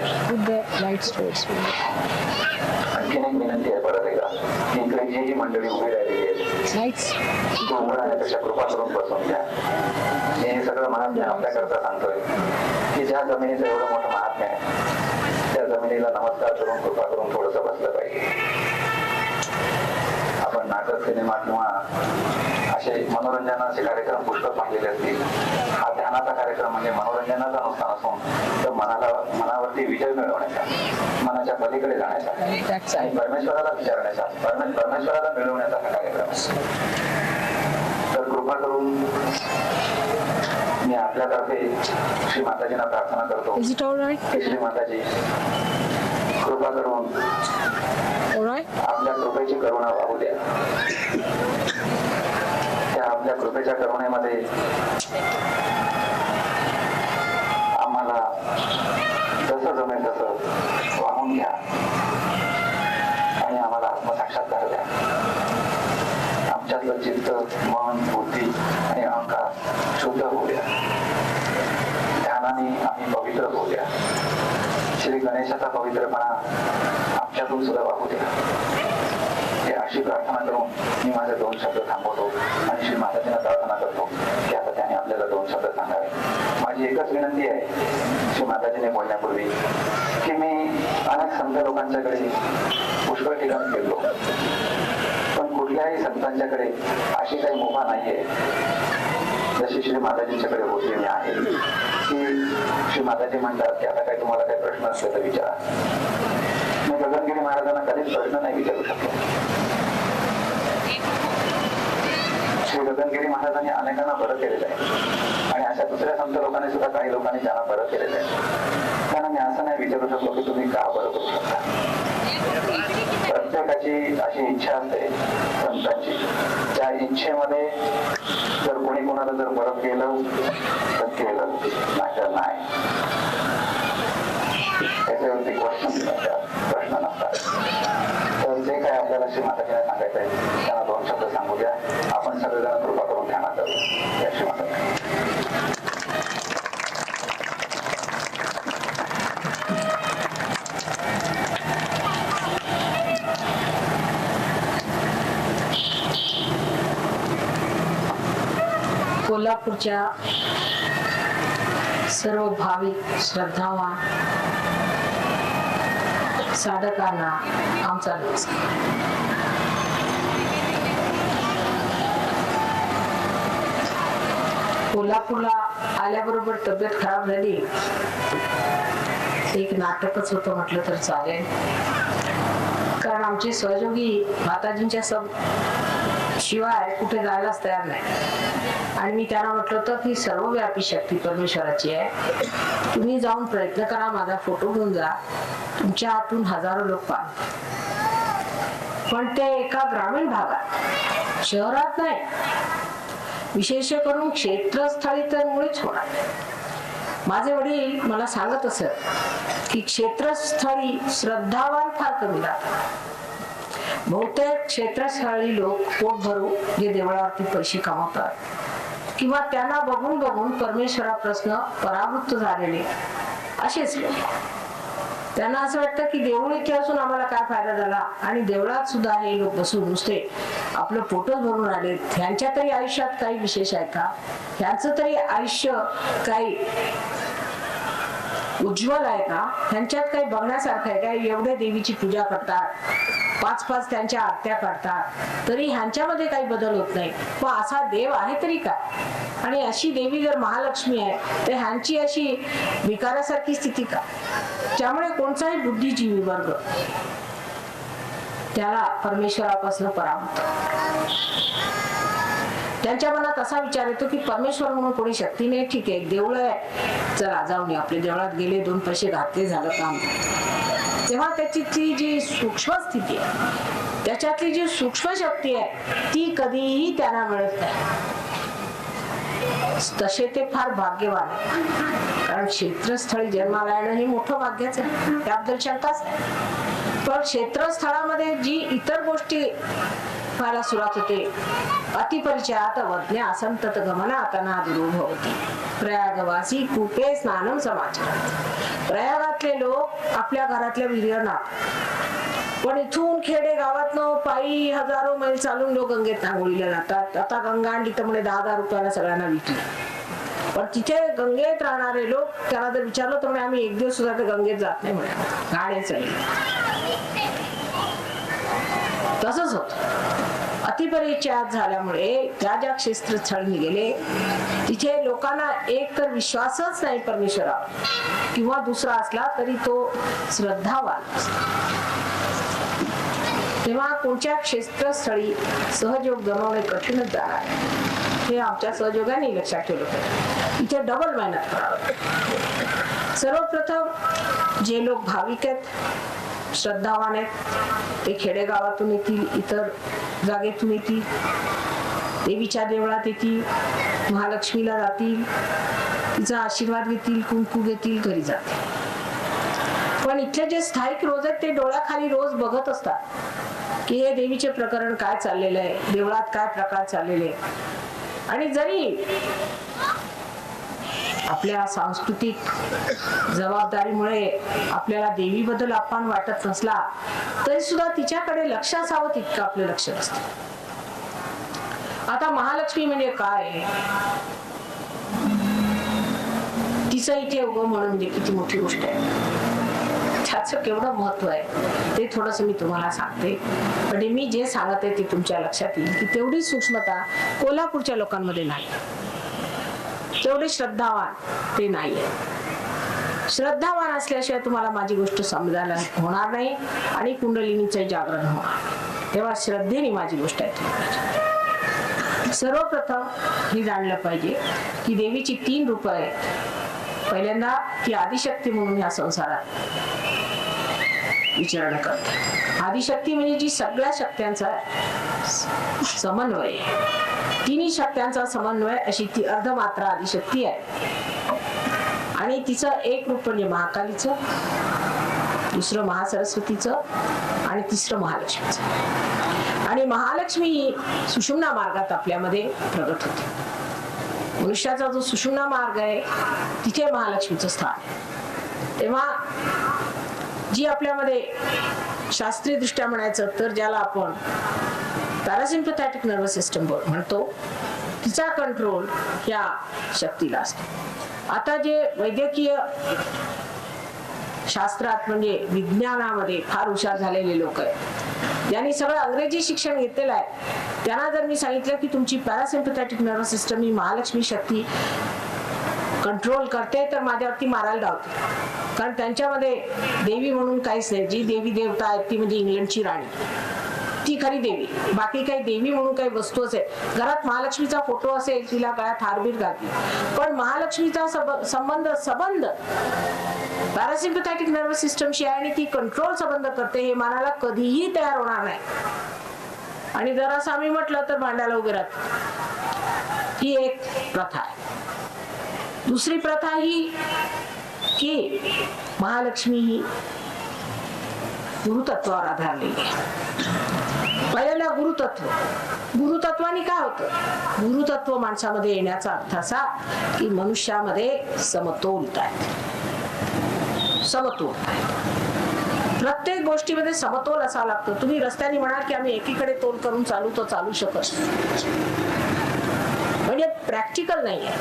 आणखीन एक विनंती आहे परत एकदा की इकडे जी मंडळी उभी राहिलेली आहे ती उभं राहण्यापेक्षा कृपा करून बसून घ्या. मी हे सगळं महात्म्य आपल्याकरता सांगतोय की ज्या जमिनीचं एवढं मोठं महात्म्य आहे त्या जमिनीला नमस्कार करून कृपा करून थोडंसं बसलं पाहिजे. आपण नाटक, सिनेमा किंवा असे मनोरंजनाचे कार्यक्रम पुष्कळ पाहिलेले असतील. हा ध्यानाचा कार्यक्रम म्हणजे मनोरंजनाचा नुसता नसून तर मनावरती विजय मिळवण्याचा, मनाच्या पलीकडे जाण्याचा आणि परमेश्वराला विचारण्याचा, परमेश्वराला मिळवण्याचा हा कार्यक्रम आहे. तर कृपा करून मी आपल्यातर्फे श्री माताजींना प्रार्थना करतो की श्री माताजी कृपा करून आपल्या कृपेची करुणा वाहू द्या. त्या आपल्या कृपेच्या करुणेमध्ये आम्हाला जसं जमेल तसं वाहून घ्या आणि आम्हाला आत्मसाक्षात्कार द्या. आमच्यातलं चित्त, मन, बुद्धी आणि अहंकार शुद्ध होऊ द्या. ध्यानाने आम्ही पवित्र होऊ द्या. श्री गणेशाचा पवित्रपणा आमच्यातून सुद्धा वाहू द्या. हे अशी प्रार्थना करून मी माझे 2 शब्द थांबवतो आणि श्री माताजींना प्रार्थना करतो की आता त्याने आपल्याला 2 शब्द सांगावे. माझी एकच विनंती आहे श्री माताजीने बोलण्यापूर्वी की मी अनेक संत लोकांच्याकडे पुष्कळ ठिकाणी गेलो, पण कुठल्याही संतांच्याकडे अशी काही मुभा नाहीये जशी श्री माताजींच्याकडे होती आहे की श्री माताजी म्हणतात की आता काही तुम्हाला काही प्रश्न असले तर विचारा. मी गगनगिरी महाराजांना कधीच प्रश्न नाही विचारू शकलो. श्री गगनगिरी महाराजांनी अनेकांना बरं केलेलं आहे आणि अशा दुसऱ्या संत लोकांनी सुद्धा काही लोकांनी त्यांना बरं केलेलं आहे. त्यांना मी असं नाही विचारू शकलो की तुम्ही का बरं करू शकता. प्रत्येकाची अशी इच्छा असते संतांची, त्या इच्छेमध्ये जर कोणी कोणाला जर बरं केलं तर केलं, नाहीतर नाही. त्याच्यावरती प्रश्न नसतात. तर जे काय आपल्याला श्री माताजीला सांगायचं आहे त्यांना 2 शब्द सांगू द्या. आपण सगळेजण कृपा करून ध्यानात करू. जय श्री माता. कोल्हापूरच्या सर्व भाविक श्रद्धावान साधकांना आमचा नमस्कार. कोल्हापूरला आल्याबरोबर तब्येत खराब झाली. एक नाटकच होतं म्हटलं तर चालेल, कारण आमचे सहयोगी माताजींच्या शिवाय कुठे जायलाच तयार नाही. आणि मी त्यांना म्हटलं होतं की सर्वव्यापी शक्ती परमेश्वराची आहे, तुम्ही जाऊन प्रयत्न करा, माझा फोटो घेऊन जा, तुमच्या हातून हजारो लोक पाहतील. पण ते एका ग्रामीण भागात, शहरात नाही, विशेष करून क्षेत्रस्थळी तर मुळेच होणार. माझे वडील मला सांगत असत की क्षेत्रस्थळी श्रद्धावान फार कमी राहतात. बहुतेक क्षेत्रस्थळी लोक पोट भरू जे देवळावरती पैसे कमवतात किंवा त्यांना बघून बघून परमेश्वराप्रश्न परावृत्त झालेले असेच लोक. त्यांना असं वाटतं की देऊळ इथे असून आम्हाला काय फायदा झाला, आणि देवळात सुद्धा हे लोक बसून नुसते आपलं पोटच भरून आले. ह्यांच्या तरी आयुष्यात काही विशेष आहे का? ह्यांचं तरी आयुष्य काही उज्ज्वल आहे का? ह्यांच्यात काही बघण्यासारखं आहे का? एवढे देवीची पूजा करतात, 5-5 त्यांच्या आरत्या काढतात, तरी ह्यांच्यामध्ये काही बदल होत नाही. मग असा देव आहे तरी का? आणि अशी देवी जर महालक्ष्मी आहे तर ह्यांची अशी विकारासारखी स्थिती का? त्यामुळे कोणताही बुद्धिजीवी वर्ग त्याला परमेश्वरापासून परावृत्त. त्यांच्या मनात असा विचार येतो की परमेश्वर म्हणून कोणी शक्ती नाही, ठीक आहे देऊळ आहे, चला जाऊन आपल्या देवळात गेले, 2 पैसे घातले, झालं काम. तेव्हा त्याची जी सूक्ष्म स्थिती आहे, त्याच्यातली जी सूक्ष्म शक्ती आहे ती कधीही त्यांना मिळत नाही. तसे ते फार भाग्यवान आहे, कारण क्षेत्रस्थळी जन्माला येणं हे मोठं भाग्यच आहे, त्याबद्दल शंकाच नाही. पण क्षेत्रस्थळामध्ये जी इतर गोष्टी व्हायला सुरुवात होते, अतिपरिचयात वज्ञ असंतत गमनातना दुर्भवती प्रयागवासी कूपे स्नानम समाचार. प्रयागातले लोक आपल्या घरातल्या विहिरीवर नाहतात, पण इथून खेडे गावातनं पायी हजारो मैल चालून लोक गंगेत आंघोळीला जातात. आता गंगा आणली तर म्हणे 10,000 रुपयाला सगळ्यांना विकली. पण तिथे गंगेत राहणारे लोक, त्यांना जर विचारलं तर म्हणे आम्ही एक दिवस सुद्धा गंगेत जात नाही, म्हणे गाड्या चालली. तसंच होत. अतिपरिचयात झाल्यामुळे ज्या क्षेत्रस्थळी गेले तिथे लोकांना एक तर विश्वासच नाही परमेश्वरावर, किंवा दुसरा असला तरी तो श्रद्धावान. तेव्हा कोणत्या क्षेत्रस्थळी सहयोग जमवणे कठीणच जाणार. हे आमच्या सहयोगाने लक्षात ठेवलं पाहिजे. इथे डबल मेहनत करावं. सर्वप्रथम जे लोक भाविक आहेत, श्रद्धावान आहेत, ते खेडेगावातून येतील, इतर जागेतून येतील, देवीच्या देवळात येतील, महालक्ष्मीला जातील, तिचा आशीर्वाद घेतील, कुंकू घेतील, घरी जातील. पण इथले जे स्थायिक रोज आहेत ते डोळ्याखाली रोज बघत असतात की हे देवीचे प्रकरण काय चाललेलं आहे, देवळात काय प्रकार चाललेले. आणि जरी आपल्या सांस्कृतिक जबाबदारीमुळे आपल्याला देवीबद्दल अपमान वाटत नसला तरी सुद्धा तिच्याकडे लक्ष असावं तितकं आपलं लक्ष असतं. आता महालक्ष्मी म्हणजे काय, तिचं इथे उभं म्हणून म्हणजे किती मोठी गोष्ट आहे, त्याचं केवढं महत्व आहे ते थोडस मी तुम्हाला सांगते. म्हणजे मी जे सांगत आहे ते तुमच्या लक्षात येईल की तेवढी सूक्ष्मता कोल्हापूरच्या लोकांमध्ये नाही, तेवढे श्रद्धावान ते नाहीये. श्रद्धावान असल्याशिवाय तुम्हाला माझी गोष्ट समजायला होणार नाही आणि कुंडलिनीचे जागरण होणार. तेव्हा श्रद्धेने माझी गोष्ट ऐकली. सर्वप्रथम हे जाणलं पाहिजे की देवीची 3 रूप आहेत. पहिल्यांदा ती आदिशक्ती म्हणून या संसारात विचारणा करते. आदिशक्ती म्हणजे जी सगळ्या शक्त्यांचा समन्वय, तिन्ही शक्त्यांचा समन्वय अशी ती अर्धमात्रा आदिशक्ती आहे. आणि तिचं एक रूप म्हणजे महाकालीचं, दुसरं महासरस्वतीचं आणि तिसरं महालक्ष्मीचं. आणि महालक्ष्मी ही सुषुम्ना मार्गात आपल्यामध्ये प्रगट होते. मनुष्याचा जो सुषुम्ना मार्ग आहे तिथे महालक्ष्मीचं स्थान आहे. तेव्हा जी आपल्यामध्ये शास्त्रीय दृष्ट्या म्हणायचं तर ज्याला आपण पॅरासिम्पॅथॅटिक नर्वस सिस्टम म्हणतो, तिचा कंट्रोल ह्या शक्तीला असतो. आता जे वैद्यकीय शास्त्रात म्हणजे विज्ञानामध्ये फार हुशार झालेले लोक आहेत, ज्यांनी सगळं अंग्रेजी शिक्षण घेतलेलं आहे, त्यांना जर मी सांगितलं की तुमची पॅरासिम्पॅथॅटिक नर्वस सिस्टम ही महालक्ष्मी शक्ती कंट्रोल करते तर माझ्यावरती मारायला धावते. कारण त्यांच्यामध्ये देवी म्हणून काहीच नाही. जी देवी देवता आहे ती म्हणजे इंग्लंडची राणी, ती खरी देवी. बाकी काही देवी म्हणून काही वस्तू असेल, घरात महालक्ष्मीचा फोटो असेल, तिला गळ्यात हारबीर घातली, पण महालक्ष्मीचा संबंध पॅरासिम्पॅथॅटिक नर्वस सिस्टमशी आहे आणि ती कंट्रोल संबंध करते हे मानायला कधीही तयार होणार नाही. आणि जरासं आम्ही म्हटलं तर भांडायला उभे राहतो. ही एक प्रथा आहे. दुसरी प्रथा ही की महालक्ष्मी ही गुरुतत्वावर आधारलेली आहे. पहिल्यांदा गुरुतत्वाने काय होतं? गुरुतत्व माणसामध्ये येण्याचा अर्थ असा की मनुष्यामध्ये समतोलता आहे. प्रत्येक गोष्टीमध्ये समतोल असावा लागतो. तुम्ही रस्त्याने म्हणाल की आम्ही एकीकडे तोल करून चालू तर चालू शकत, म्हणजे प्रॅक्टिकल नाही आहे,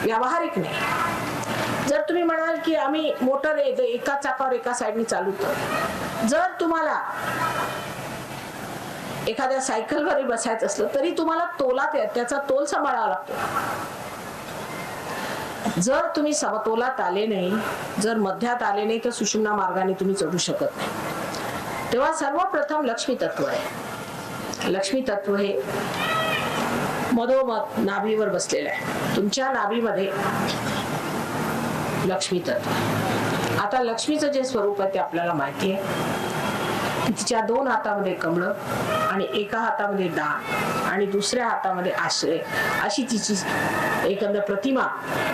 व्यावहारिक नाही. जर तुम्ही म्हणाल की आम्ही मोटर एका चाकावर एका साईडने चालवतो, जर तुम्हाला एखाद्या सायकलवर बसायचं असलं तरी तुम्हाला त्याचा तोल सांभाळावा लागतो. जर तुम्ही समतोलात आले नाही, जर मध्यात आले नाही, तर सुषुम्ना मार्गाने तुम्ही चढू शकत नाही. तेव्हा सर्वप्रथम लक्ष्मी तत्व आहे. लक्ष्मी तत्व हे मधोमध नाभीवर बसलेलं आहे. तुमच्या नाभीमध्ये लक्ष्मी तत्व. आता लक्ष्मीचं जे स्वरूप आहे ते आपल्याला माहिती आहे. तिच्या 2 हातामध्ये कमळ आणि एका हातामध्ये दान आणि दुसऱ्या हातामध्ये आश्रय, अशी तिची एकंदर प्रतिमा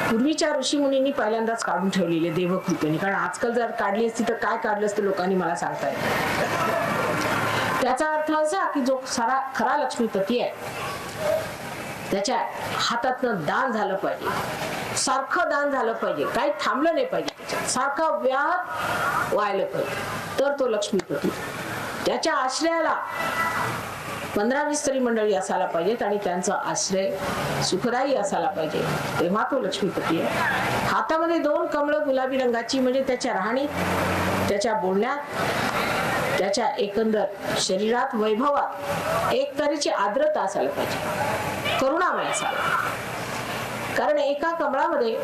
पूर्वीच्या ऋषीमुनींनी पहिल्यांदाच काढून ठेवलेली देवकृपेने. कारण आजकाल जर काढली असती तर काय काढलं असतं लोकांनी मला सांगता येईल. त्याचा अर्थ असा की जो खरा लक्ष्मीपती आहे त्याच्या हातातनं दान झालं पाहिजे, सारखं दान झालं पाहिजे, काही थांबलं नाही पाहिजे, त्याच्यात सारखं व्याहत व्हायला पाहिजे, तर तो लक्ष्मीपती. त्याच्या आश्रयाला 15-20 तरी मंडळी असायला पाहिजेत आणि त्यांचा आश्रय सुखदायी असायला पाहिजे, तेव्हा तो लक्ष्मीपती आहे. हातामध्ये 2 कमळ गुलाबी रंगाची, म्हणजे त्याच्या राहणीत, त्याच्या बोलण्यात, त्याच्या एकंदर शरीरात, वैभवात एक तऱ्हेची आर्द्रता असायला पाहिजे, करुणामय असायला. कारण एका कमळामध्ये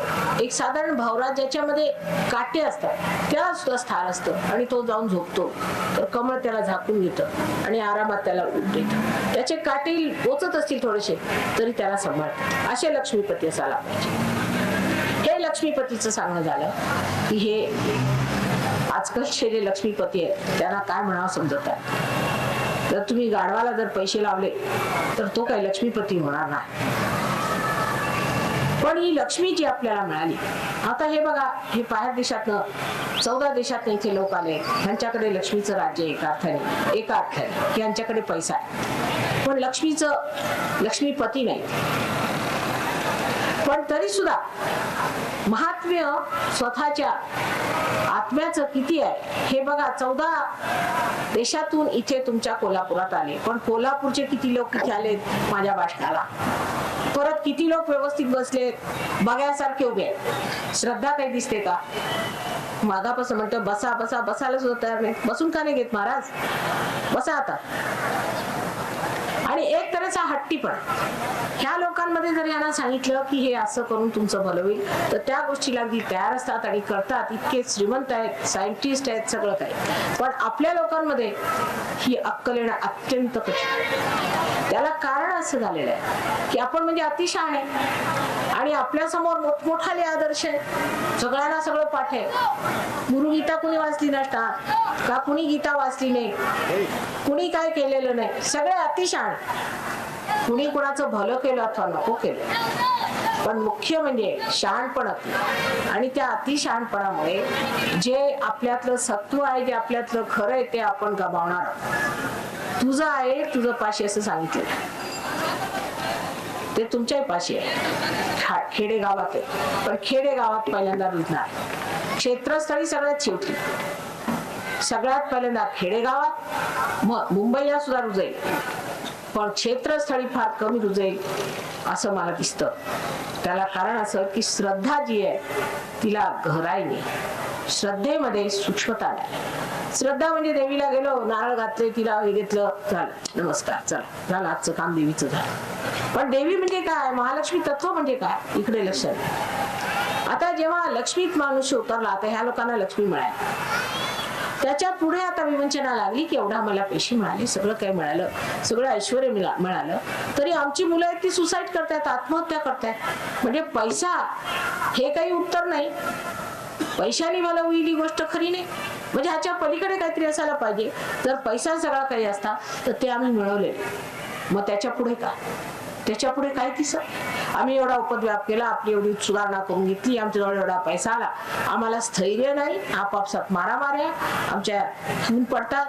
एक साधारण भावरा ज्याच्यामध्ये काटे असतात त्याला सुद्धा स्थान असतं आणि तो जाऊन झोपतो तर कमळ त्याला झाकून घेतं आणि आरामात त्याला उठ देतं. त्याचे काटे बोचत असतील थोडेसे तरी त्याला सांभाळतात. असे लक्ष्मीपती असायला पाहिजे. हे लक्ष्मीपतीचं सांगणं झालं की हे आजकालचे जे लक्ष्मीपती आहेत त्यांना काय म्हणावं समजत आहे. जर तुम्ही गाढवाला जर पैसे लावले तर तो काही लक्ष्मीपती होणार नाही. पण ही लक्ष्मी जी आपल्याला मिळाली, आता हे बघा, हे बाहेर देशातनं 14 देशातनं इथे लोक आले, ह्यांच्याकडे लक्ष्मीचं राज्य एका अर्थाने की ह्यांच्याकडे पैसा आहे, पण लक्ष्मीपती नाही. पण तरी सुद्धा महात्म्य स्वतःच्या आत्म्याचं किती आहे हे बघा. 14 देशातून इथे तुमच्या कोल्हापुरात आले, पण कोल्हापूरचे किती लोक इथे आलेत माझ्या भाषणाला, परत किती लोक व्यवस्थित बसले, बघायसारखे उभे. श्रद्धा काही दिसते का? मागापासून म्हणतो बसा बसा, बसायला सुद्धा तयार नाही. बसून का नाही घेत महाराज? बसा आता. आणि एक तऱ्हेचा हट्टीपणा. ह्या लोकांमध्ये जर यांना सांगितलं की हे असं करून तुमचं भलं होईल तर त्या गोष्टीला अगदी तयार असतात आणि करतात. इतके श्रीमंत आहेत, सायंटिस्ट आहेत, सगळं काही. पण आपल्या लोकांमध्ये ही अक्कल येणं अत्यंत कठीण. त्याला कारण असं झालेलं आहे की आपण म्हणजे अतिशहाणे आणि आपल्या समोर मोठमोठाले आदर्श आहे, सगळ्यांना सगळं पाठ आहे. गुरुगीता कुणी वाचली नसणार का, कुणी गीता वाचली नाही, कुणी काय केलेलं नाही, सगळे अतिशहाणे. कुणी कुणाचं भलं केलं अथवा नको केलं, पण मुख्य म्हणजे शहाणपण अति. आणि त्या अतिशहाणपणामुळे जे आपल्यातलं सत्व आहे, जे आपल्यातलं खरं आहे ते आपण गमावणार. तुझं आहे, तुझं पाशी असं सांगितलं, ते तुमच्याही पाशी आहे, खेडेगावात आहे. पण खेडेगावात पहिल्यांदा रुजणार. क्षेत्रस्थळी सगळ्यात शेवटी, सगळ्यात पहिल्यांदा खेडेगावात, मग मुंबईला सुद्धा रुजेल, पण क्षेत्रस्थळी फार कमी रुजेल असं मला दिसतं. त्याला कारण असं की श्रद्धा जी आहे तिला गहराई नाही, श्रद्धेमध्ये सूक्ष्मता नाही. श्रद्धा म्हणजे देवीला गेलो, नारळ घातले, तिला घेतलं, झालं, नमस्कार, चला, झालं, आजचं काम देवीचं झालं. पण देवी म्हणजे काय, महालक्ष्मी तत्व म्हणजे काय, इकडे लक्ष द्या. आता जेव्हा लक्ष्मीत माणूस उतरला, आता ह्या लोकांना लक्ष्मी मिळाली, त्याच्या पुढे आता विवंचना लागली की एवढा मला पैसे मिळाले, सगळं काही मिळालं, सगळं ऐश्वर्य मिळालं, तरी आमची मुलं आहेत ती सुसाईड करतात, आत्महत्या करतात. म्हणजे पैसा हे काही उत्तर नाही. पैशाने मला होईल ही गोष्ट खरी नाही. म्हणजे ह्याच्या पलीकडे काहीतरी असायला पाहिजे. जर पैसा सगळा काही असता तर ते आम्ही मिळवले, मग त्याच्या पुढे काय? त्याच्या पुढे काय दिसत? आम्ही एवढा उपद्व्याप केला, आपली एवढी सुधारणा करून घेतली, आमच्याजवळ एवढा पैसा आला, आम्हाला स्थैर्य नाही, आपापसात मारामाऱ्या आमच्या खून पडतात.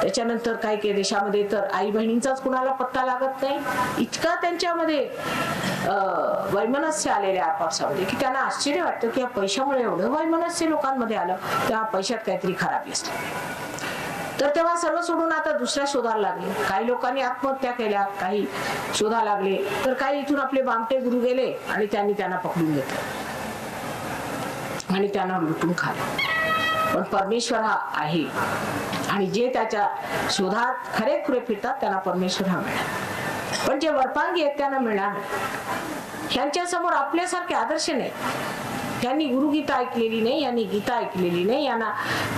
त्याच्यानंतर काही काही देशामध्ये तर आई बहिणींचाच कुणाला पत्ता लागत नाही. इतका त्यांच्यामध्ये वैमनस्य आलेले आपापसामध्ये की त्यांना आश्चर्य वाटतं की या पैशामुळे एवढं वैमनस्य लोकांमध्ये आलं, त्या पैशात काहीतरी खराबी असते. तर तेव्हा सर्व सोडून आता दुसऱ्या शोधाला लागले. काही लोकांनी आत्महत्या केल्या, काही शोधा लागले, तर काही इथून आपले बामटे गुरु गेले आणि त्यांना पकडून घेतलं आणि त्यांना लुटून खाल्लं. पण परमेश्वर हा आहे आणि जे त्याच्या शोधात खरेखुरे फिरतात त्यांना परमेश्वर हा मिळणार. पण जे वरपांगी आहेत त्यांना मिळणार नाही. ह्यांच्या समोर आपल्यासारखे आदर्श नाही. यांनी गुरुगीता ऐकलेली नाही, यांनी गीता ऐकलेली नाही, यांना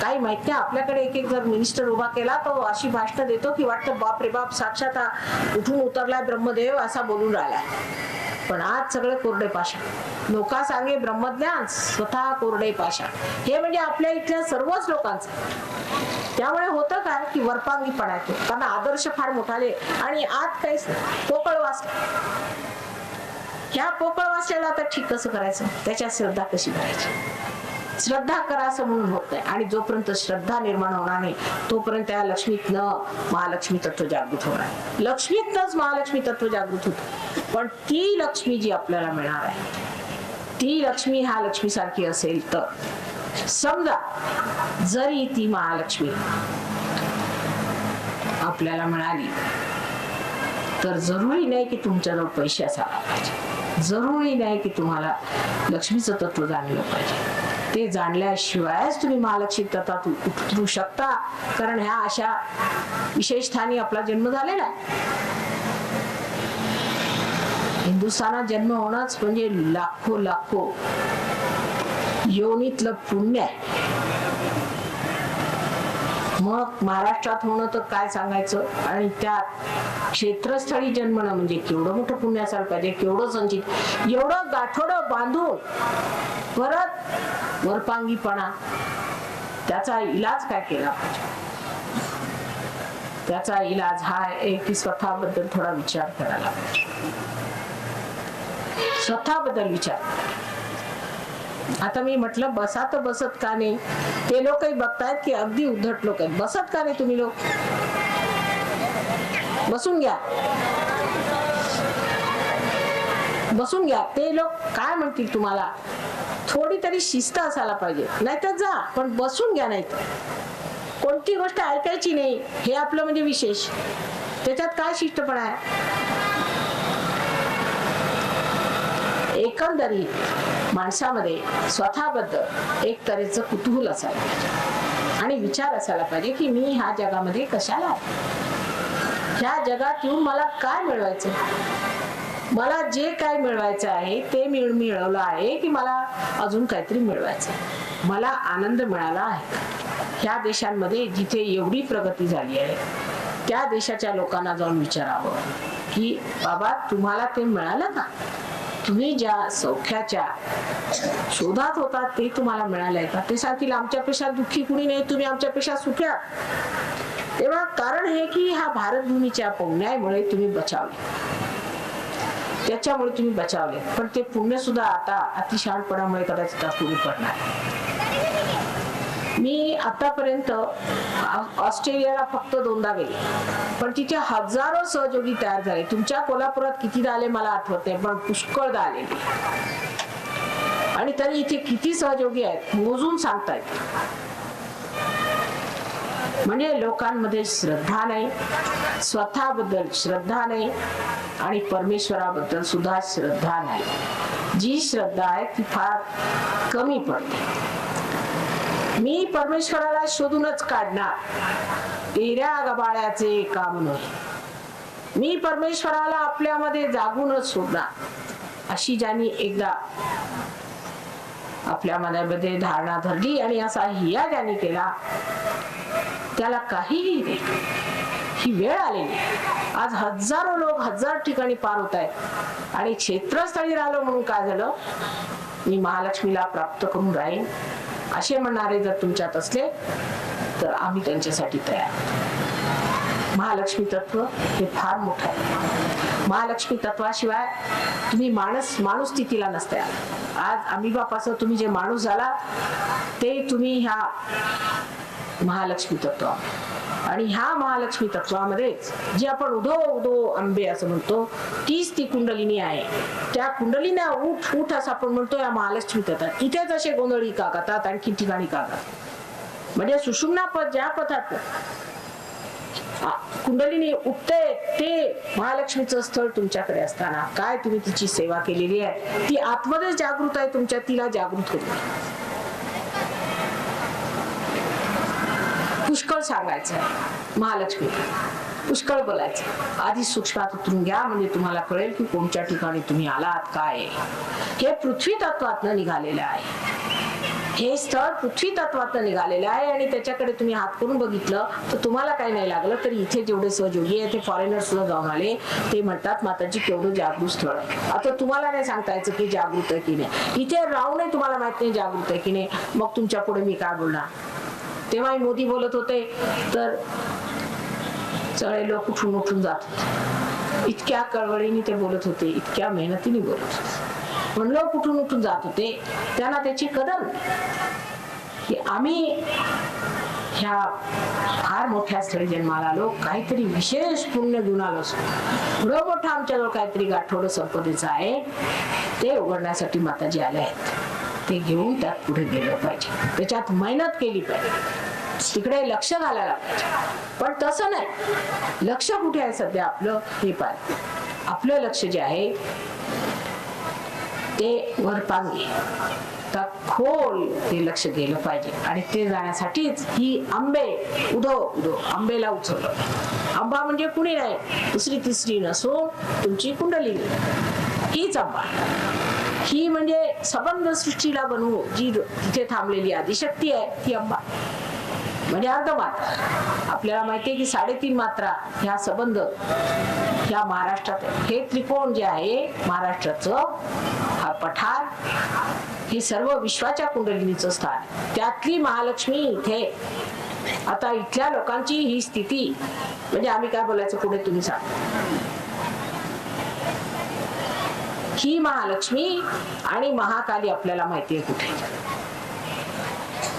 काही माहित नाही. आपल्याकडे एक एक जर मिनिस्टर उभा केला तो अशी भाषण देतो की वाटतं बाप रे बाप, साक्षात उठून उतरलाय ब्रह्मदेव असा बोलून राहिलाय. पण आज सगळे कोरडे पाषाण. लोका सांगे ब्रह्मज्ञान, स्वतः कोरडे पाषाण. हे म्हणजे आपल्या इथल्या सर्वच लोकांचं. त्यामुळे होतं काय की वरपांगीपणा येतो, कारण आदर्श फार मोठाले आणि आत काहीच पोकळ वाचलं. ह्या पोकळ वाचल्याला आता ठीक कसं करायचं, त्याच्यात श्रद्धा कशी करायची? श्रद्धा करा असं म्हणून होत नाही. आणि जोपर्यंत श्रद्धा निर्माण होणार नाही तोपर्यंत त्या लक्ष्मीतनं महालक्ष्मी तत्व जागृत होणार. लक्ष्मीतनंच महालक्ष्मी तत्व जागृत होत. पण ती लक्ष्मी जी आपल्याला मिळणार आहे, ती लक्ष्मी ह्या लक्ष्मी सारखी असेल तर, समजा जरी ती महालक्ष्मी आपल्याला मिळाली तर जरुरी नाही की तुमच्याजवळ पैसे असायला पाहिजे, जरुरी नाही की तुम्हाला लक्ष्मीचं तत्व जाणलं पाहिजे. ते जाणल्याशिवायच तुम्ही महालक्ष्मी तत्वात उतरू शकता. कारण ह्या अशा विशेष स्थानी आपला जन्म झालेला आहे. हिंदुस्थानात जन्म होणंच म्हणजे लाखो लाखो योनीतलं पुण्य आहे. मग महाराष्ट्रात होणं तर काय सांगायचं, आणि त्या क्षेत्रस्थळी जन्मणं म्हणजे केवढं मोठं पुण्य असायला पाहिजे, केवढं संचित, एवढं गाठोडं बांधून परत वरपांगीपणा. त्याचा इलाज काय केला पाहिजे? त्याचा इलाज हा आहे की स्वतःबद्दल थोडा विचार करायला पाहिजे. स्वतःबद्दल विचार. आता मी म्हटलं बसा तर बसत का नाही, ते लोकही बघतायत की अगदी उद्धट लोक आहेत. बसत का नाही तुम्ही लोक? बसून घ्या, बसून घ्या. ते लोक काय म्हणतील तुम्हाला? थोडी तरी शिस्त असायला पाहिजे. नाहीतर जा, पण बसून घ्या. नाही तर कोणती गोष्ट ऐकायची नाही, हे आपलं म्हणजे विशेष. त्याच्यात काय शिस्तपणा आहे? एकंदरीत माणसामध्ये स्वतःबद्दल एक तऱ्हेचं कुतूहल असायला पाहिजे आणि विचार असायला पाहिजे की मी ह्या जगामध्ये कशाला आहे, ह्या जगात येऊन मला काय मिळवायचं, मला जे काय मिळवायचं आहे ते मिळवलं आहे की मला अजून काहीतरी मिळवायचं, मला आनंद मिळाला आहे. ह्या देशांमध्ये जिथे एवढी प्रगती झाली आहे त्या देशाच्या लोकांना जाऊन विचारावं की बाबा तुम्हाला ते मिळालं का? तुम्ही ज्या सौख्याच्या शोधात होता ते तुम्हाला मिळालंय का? ते सांगतील आमच्यापेक्षा दुःखी कुणी नाही, तुम्ही आमच्यापेक्षा सुख्या. तेव्हा कारण हे की ह्या भारतभूमीच्या पुण्यामुळे तुम्ही बचावले, त्याच्यामुळे तुम्ही बचावले. पण ते पुण्य सुद्धा आता अतिशहाणपणामुळे कदाचित पुढे पडणार. मी आतापर्यंत ऑस्ट्रेलियाला फक्त 2दा गेले, पण तिथे हजारो सहयोगी तयार झाले. तुमच्या कोल्हापुरात कितीदा आले मला आठवत नाही, पण पुष्कळदा आले. आणि तरी इथे किती सहयोगी आहेत मोजून सांगतायत. म्हणजे लोकांमध्ये श्रद्धा नाही, स्वतःबद्दल श्रद्धा नाही आणि परमेश्वराबद्दल सुद्धा श्रद्धा नाही. जी श्रद्धा आहे ती फार कमी पडते. मी परमेश्वराला शोधूनच काढणार, तेऱ्या गबाळ्याचे काम नाही. मी परमेश्वराला आपल्यामध्ये जागूनच सोडणार. अशी ज्यांनी एकदा आपल्या मनामध्ये धारणा धरली आणि असा हिया ज्याने केला त्याला काहीही नाही. ही वेळ आलेली. आज हजारो लोक हजार ठिकाणी पार होत आहेत आणि क्षेत्रस्थळी राहिलो म्हणून काय झालं, मी महालक्ष्मीला प्राप्त करून राहीन असे म्हणणारे जर तुमच्यात असले तर आम्ही त्यांच्यासाठी तयार. महालक्ष्मी तत्व हे फार मोठं आहे. महालक्ष्मी तत्वाशिवाय तुम्ही माणूस स्थितीला नसता. आज अमिबापासून तुम्ही जे माणूस झाला ते तुम्ही ह्या महालक्ष्मी तत्व आणि ह्या महालक्ष्मी तत्वामध्येच जे आपण उधो उधो आंबे असं म्हणतो तीच ती कुंडलिनी आहे. त्या कुंडलीना उठ उठ असं आपण म्हणतो या महालक्ष्मी तत्वात. इथेच असे गोंधळी का करतात आणखी ठिकाणी का करतात. म्हणजे सुषुम्ना पद ज्या पदात कुंडलिनी उठते ते महालक्ष्मीचं स्थळ तुमच्याकडे असताना काय तुम्ही तिची सेवा केलेली आहे. ती आतमध्ये जागृत आहे तुमच्या, तिला जागृत करू. पुष्कळ सांगायचं महालक्ष्मी, पुष्कळ बोलायचं. आधी सूक्ष्मात उतरून घ्या म्हणजे तुम्हाला कळेल की कोणत्या ठिकाणी तुम्ही आलात. काय हे पृथ्वी तत्वातनं निघालेलं आहे. हे स्थळ पृथ्वी तत्वातनं निघालेलं आहे आणि त्याच्याकडे तुम्ही हात करून बघितलं तर तुम्हाला काही नाही लागलं तरी इथे जेवढे सहयोगी आहे ते फॉरेनर सुद्धा जाऊन आले. ते म्हणतात माताजी केवढं जागृत स्थळ आहे. आता तुम्हाला नाही सांगता यायचं की जागृत आहे की नाही. इथे राहूनही तुम्हाला माहित नाही जागृत आहे की नाही. मग तुमच्या पुढे मी काय बोलणार. तेव्हाही मोदी बोलत होते तर सगळे लोक उठून उठून जात होते. इतक्या कळवळीने ते बोलत होते, इतक्या मेहनतीने बोलत होते. पण लोक उठून उठून जात होते. त्यांना त्याची कदर की आम्ही ह्या फार मोठ्या स्थळी जन्माला आलो, काहीतरी विशेष पुण्य घेऊन आलो. एवढं मोठं आमच्याजवळ काहीतरी गाठोडं संपदेचं आहे ते उघडण्यासाठी माताजी आले आहेत. ते घेऊन त्यात पुढे गेलं पाहिजे, त्याच्यात मेहनत केली पाहिजे, तिकडे लक्ष घालायला पाहिजे. पण तसं नाही. लक्ष कुठे आहे सध्या आपलं हे पाहिजे. आपलं लक्ष जे आहे ते वरपांगी खोल ते लक्ष गेलं पाहिजे आणि ते जाण्यासाठीच ही आंबे उधो उधो आंबेला उचललं. आंबा म्हणजे कुणी नाही, दुसरी तिसरी नसून तुमची कुंडलिनी हीच आंबा. ही म्हणजे सबंध सृष्टीला बनवू जी तिथे थांबलेली आदिशक्ती आहे ती अंबा म्हणजे अर्धमात्रा. आपल्याला माहिती आहे की 3.5 मात्रा ह्या सबंध ह्या महाराष्ट्रात आहे. हे त्रिकोण जे आहे महाराष्ट्राचं हा पठार हे सर्व विश्वाच्या कुंडलिनीचं स्थान. त्यातली महालक्ष्मी इथे. आता इथल्या लोकांची ही स्थिती म्हणजे आम्ही काय बोलायचं पुढे तुम्ही सांगा. ही महालक्ष्मी आणि महाकाली आपल्याला माहिती आहे कुठे.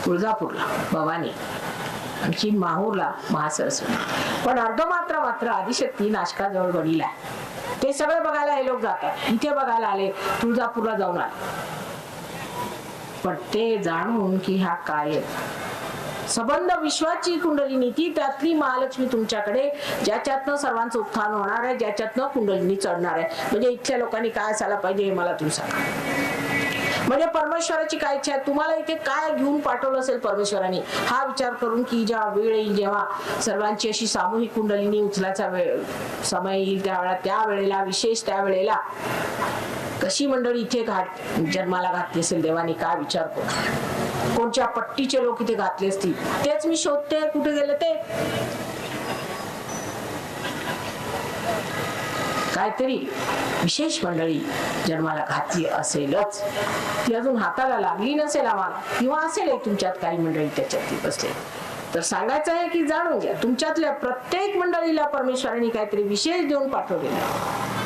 तुळजापूरला भवानी, आणखी माहूरला महासरस्वती. पण अर्धमात्र मात्र आदिशक्ती नाशकाजवळ गडीला आहे. ते सगळे बघायला हे लोक जातात. इथे बघायला आले, तुळजापूरला जाऊन आले. पण ते जाणून की हा काय सबंध विश्वाची कुंडलिनी ती त्यातली महालक्ष्मी तुमच्याकडे ज्याच्यातनं सर्वांचं उत्थान होणार आहे, ज्याच्यातनं कुंडलिनी चढणार आहे. म्हणजे इथल्या लोकांनी काय असायला पाहिजे हे मला तुम्ही सांगा. म्हणजे परमेश्वराची काय इच्छा आहे, तुम्हाला इथे काय घेऊन पाठवलं असेल परमेश्वराने हा विचार करून की जेव्हा वेळ येईल, जेव्हा सर्वांची अशी सामूहिक कुंडलिनी उचलायचा वेळ समय येईल त्या वेळेला विशेष त्या वेळेला कशी मंडळी इथे जन्माला घातली असेल देवाने काय विचार करू. कोणत्या पट्टीचे लोक इथे घातले असतील तेच मी शोधते कुठे गेले ते. काहीतरी विशेष मंडळी जन्माला घातली असेलच. ती अजून हाताला लागली नसेल आम्हाला किंवा असेल तुमच्यात काही मंडळी त्याच्यात बसले तर सांगायचं आहे की जाणून घ्या तुमच्यातल्या प्रत्येक मंडळीला परमेश्वराने काहीतरी विशेष देऊन पाठवलेलं.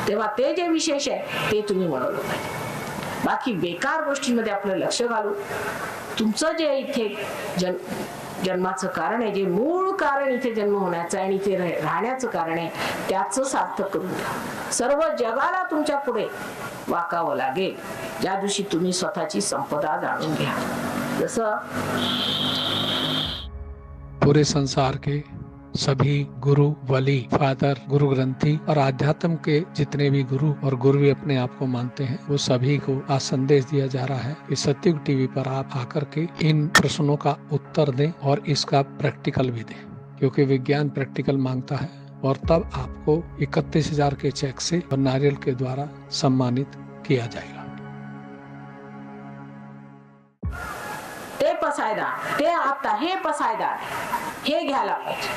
तेव्हा ते जे विशेष आहे ते तुम्ही मिळवलं पाहिजे. बाकी बेकार गोष्टींमध्ये आपलं लक्ष घालू तुमचं जे इथे जन्माचं कारण आहे, जे मूळ कारण इथे जन्म होण्याचं आणि इथे राहण्याचं कारण आहे त्याचं सार्थक करून घ्या. सर्व जगाला तुमच्या पुढे वाकावं लागेल ज्या दिवशी तुम्ही स्वतःची संपदा जाणून घ्या. जसं पूरे संसार के सभी गुरु वली फादर गुरु ग्रंथी और आध्यात्म के जितने भी गुरु और गुरु भी अपने आप को मानते हैं वो सभी को आज संदेश दिया जा रहा है कि सत्युग टीवी पर आप आकर के इन प्रश्नों का उत्तर दें और इसका प्रैक्टिकल भी दें क्योंकि विज्ञान प्रैक्टिकल मांगता है. और तब आपको 31,000 के चेक से और नारियल के द्वारा सम्मानित किया जाएगा. पसायदा, ते आता हे पसायदा, हे घ्यायला पाहिजे.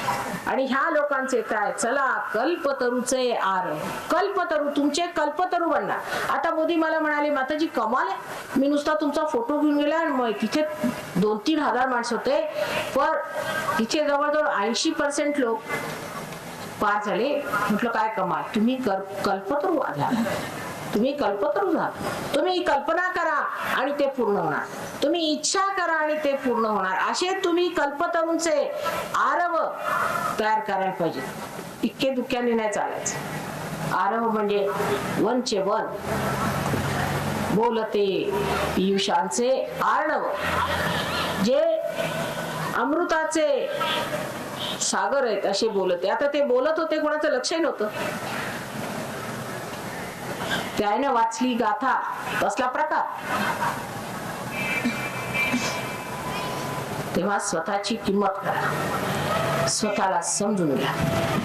आणि ह्या लोकांचे काय, चला कल्पतरूचे आर, कल्पतरू तुमचे कल्पतरू बनणार. आता मोदी मला म्हणाले माताजी कमाल आहे, मी नुसता तुमचा फोटो घेऊन गेला आणि मग तिथे 2-3 हजार माणसं होते, पण तिथे जवळजवळ 80% लोक पार झाले. म्हटलं काय कमाल, तुम्ही कल्पतरू आला, तुम्ही कल्पतरू झाला. तुम्ही कल्पना करा आणि ते पूर्ण होणार, तुम्ही इच्छा करा आणि ते पूर्ण होणार. असे तुम्ही कल्पतरूंचे आरव तयार करायला पाहिजे. इतके दुःख्याने नाही चालायचं. आरव म्हणजे वनचे वन, बोलते पियुषांचे आर्णव, जे अमृताचे सागर आहेत असे बोलते. आता ते बोलत होते, कोणाचं लक्षही नव्हतं. त्याने वाचली गाथा, कसला प्रकार. तेव्हा स्वतःची किंमत करा, स्वतःला समजून घ्या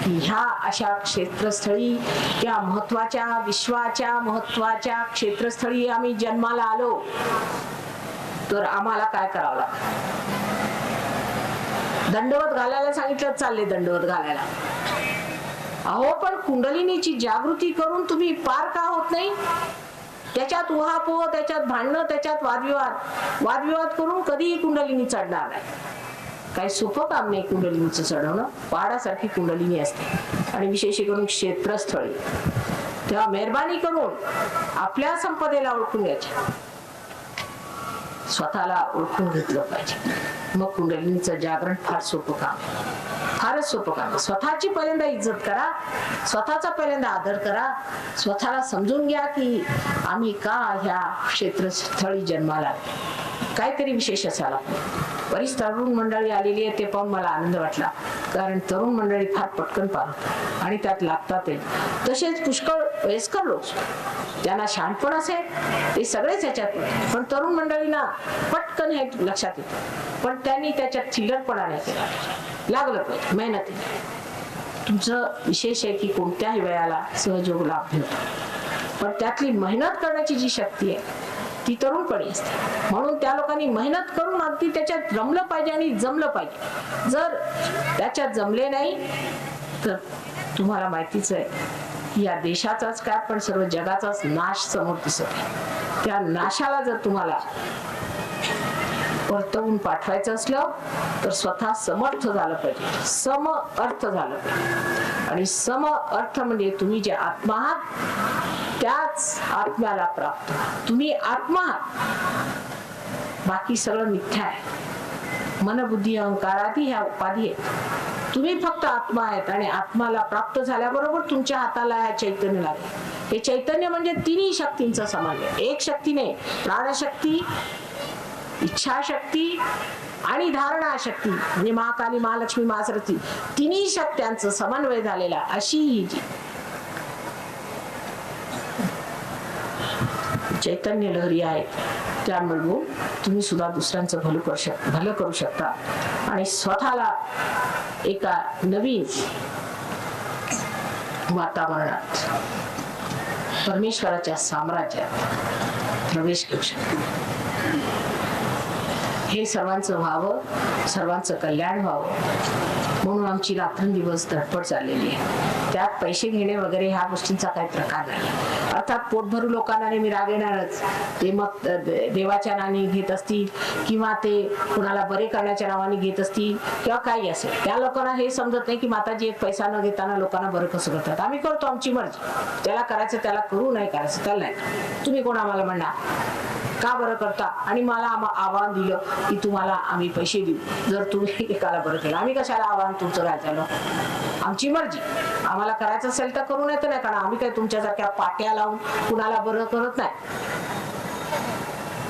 की ह्या अशा क्षेत्रस्थळी, त्या महत्वाच्या, विश्वाच्या महत्वाच्या क्षेत्रस्थळी आम्ही जन्माला आलो, तर आम्हाला काय करावं लागतं. दंडवत घालायला सांगितलं, चालले दंडवत घालायला. अहो पण कुंडलिनीची जागृती करून तुम्ही पार का होत नाही. त्याच्यात उहापोह, त्याच्यात भांडणं, त्याच्यात वादविवाद करून कधीही कुंडलिनी चढणार नाही. काही सोपं काम नाही कुंडलिनीचं चढवणं. पहाडासारखी कुंडलिनी असते आणि विशेष करून क्षेत्रस्थळी. तेव्हा मेहरबानी करून आपल्या संपदेला ओळखून घ्यायच्या, स्वतःला ओळखून घेतलं पाहिजे. मग कुंडलिनीचं जागरण फार सोपं काम, फारच सोपं काम. स्वतःची पहिल्यांदा इज्जत करा, स्वतःचा पहिल्यांदा आदर करा, स्वतःला समजून घ्या की आम्ही का ह्या क्षेत्रस्थळी जन्माला, काहीतरी विशेष असायला. बरीच तरुण मंडळी आलेली आहे, ते पाहून मला आनंद वाटला, कारण तरुण मंडळी फार पटकन पार होतात आणि त्यात लागतात. तसेच पुष्कळ वयस्कर लोक, त्यांना शहाणपण असेल ते सगळेच याच्यात, पण तरुण मंडळींना पटकन हे लक्षात येतं. पण त्यांनी त्याच्यात चिल्लरपणा नाही केला, लागलं पाहिजे मेहनती. तुमचं विशेष आहे की कोणत्याही वयाला सहयोग लाभ मिळतो, पण त्यातली मेहनत करण्याची जी शक्ती आहे ती तरुणपणी असते. म्हणून त्या लोकांनी मेहनत करून अगदी त्याच्यात रमलं पाहिजे आणि जमलं पाहिजे. जर त्याच्यात जमले नाही तर तुम्हाला माहितीच आहे या देशाचाच काय पण सर्व जगाचाच नाश समोर दिसत आहे. त्या नाशाला जर तुम्हाला परतवून पाठवायचं असलं तर स्वतः समर्थ झालं पाहिजे, सम अर्थ झालं पाहिजे. आणि सम अर्थ म्हणजे तुम्ही जे आत्मा आहात त्याच आत्म्याला प्राप्त. तुम्ही आत्मा आहात, बाकी सगळं मिथ्या आहे. मन बुद्धी अहंकारादी ह्या उपाधी आहेत. तुम्ही फक्त आत्मा आहेत आणि आत्माला प्राप्त झाल्याबरोबर तुमच्या हाताला ह्या चैतन्य लागेल. हे चैतन्य म्हणजे तिन्ही शक्तींचा समन्वय. एक शक्तीने प्राणशक्ती, इच्छाशक्ती आणि धारणा शक्ती म्हणजे महाकाली, महालक्ष्मी, महासरस्वती, तिन्ही शक्त्यांचं समन्वय झालेला अशी ही जी चैतन्य लहरी आहे, त्यामुळे तुम्ही सुद्धा दुसऱ्यांचं भलं करू शकता आणि स्वतःला एका नवीन वातावरणात परमेश्वराच्या साम्राज्यात प्रवेश करू शकता. हे सर्वांचं व्हावं, सर्वांचं कल्याण व्हावं म्हणून आमची रात्रंदिवस धडपड चाललेली आहे. त्यात पैसे घेणे वगैरे ह्या गोष्टींचा काही प्रकार नाही. अर्थात पोटभरू लोकांना मी राग येणारच, ते मग देवाच्या नावाने घेत असतील किंवा ते कुणाला बरे करण्याच्या नावाने घेत असतील किंवा काही असेल. त्या लोकांना हे समजत नाही की माताजी एक पैसा न घेताना लोकांना बरं कसं करतात. आम्ही करतो आमची मर्जी, त्याला करायचं त्याला करू, नाही करायचं त्याला नाही. तुम्ही कोण आम्हाला म्हणणार का बरं करता आणि मला आव्हान दिलं की तुम्हाला आम्ही पैसे देऊ जर तुम्ही एकाला बरं केलं. आम्ही कशाला आव्हान तुमचं घ्यायचं? आमची मर्जी, आम्हाला करायचं असेल तर करू, नाही तर नाही. कारण आम्ही काय तुमच्यासारख्या पाट्या लावून कुणाला बरं करत नाही.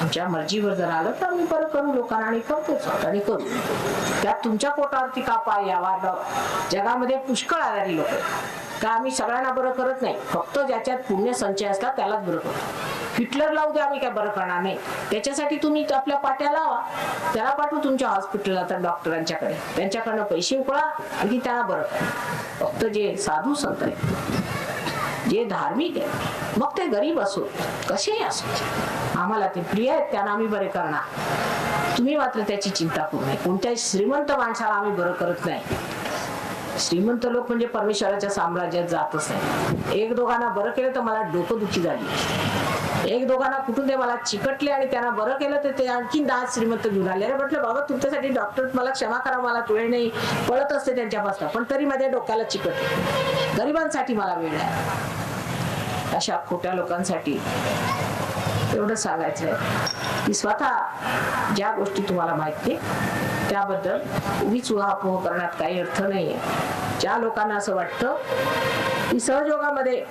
आमच्या मर्जीवर जर आलं तर आम्ही बरं करू लोकांना आणि करतोच आणि करू. त्यात तुमच्या पोटावरती का पाय यावा. जगामध्ये पुष्कळ आजारी लोक का आम्ही सगळ्यांना बरं करत नाही, फक्त ज्याच्यात पुण्य संचय असतात त्यालाच बरं करतो. हिटलरला उद्या आम्ही काय बरं करणार नाही, त्याच्यासाठी तुम्ही आपल्या पाट्या लावा, त्याला पाठवू तुमच्या हॉस्पिटलला तर डॉक्टरांच्याकडे, त्यांच्याकडनं पैसे उकळा आणि त्याला बरं करा. फक्त जे साधू संत आहेत, जे धार्मिक आहेत, मग ते गरीब असो कसेही असो, आम्हाला ते प्रिय आहेत, त्यांना आम्ही बरे करणार. तुम्ही मात्र त्याची चिंता करू नये. कोणत्याही श्रीमंत माणसाला आम्ही बरं करत नाही. श्रीमंत लोक म्हणजे परमेश्वराच्या साम्राज्यात जातच नाही. एक दोघांना बरं केलं तर मला डोकं दुखी झाली. एक दोघांना कुठून ते मला चिकटले आणि त्यांना बरं केलं तर ते आणखीन 10 श्रीमंत घेऊन आले. अरे म्हटलं बाबा तुमच्यासाठी डॉक्टर, मला क्षमा करा, मला वेळ नाही, पळत असते त्यांच्यापासून, पण तरी माझ्या डोक्याला चिकटले. गरिबांसाठी मला वेळ आहे. अशा खोट्या लोकांसाठी एवढं सांगायचंय की स्वतः ज्या गोष्टी तुम्हाला माहिती त्याबद्दल उगीच उहापोह करण्यात काही अर्थ नाहीये. ज्या लोकांना असं वाटतं की सहयोगामध्ये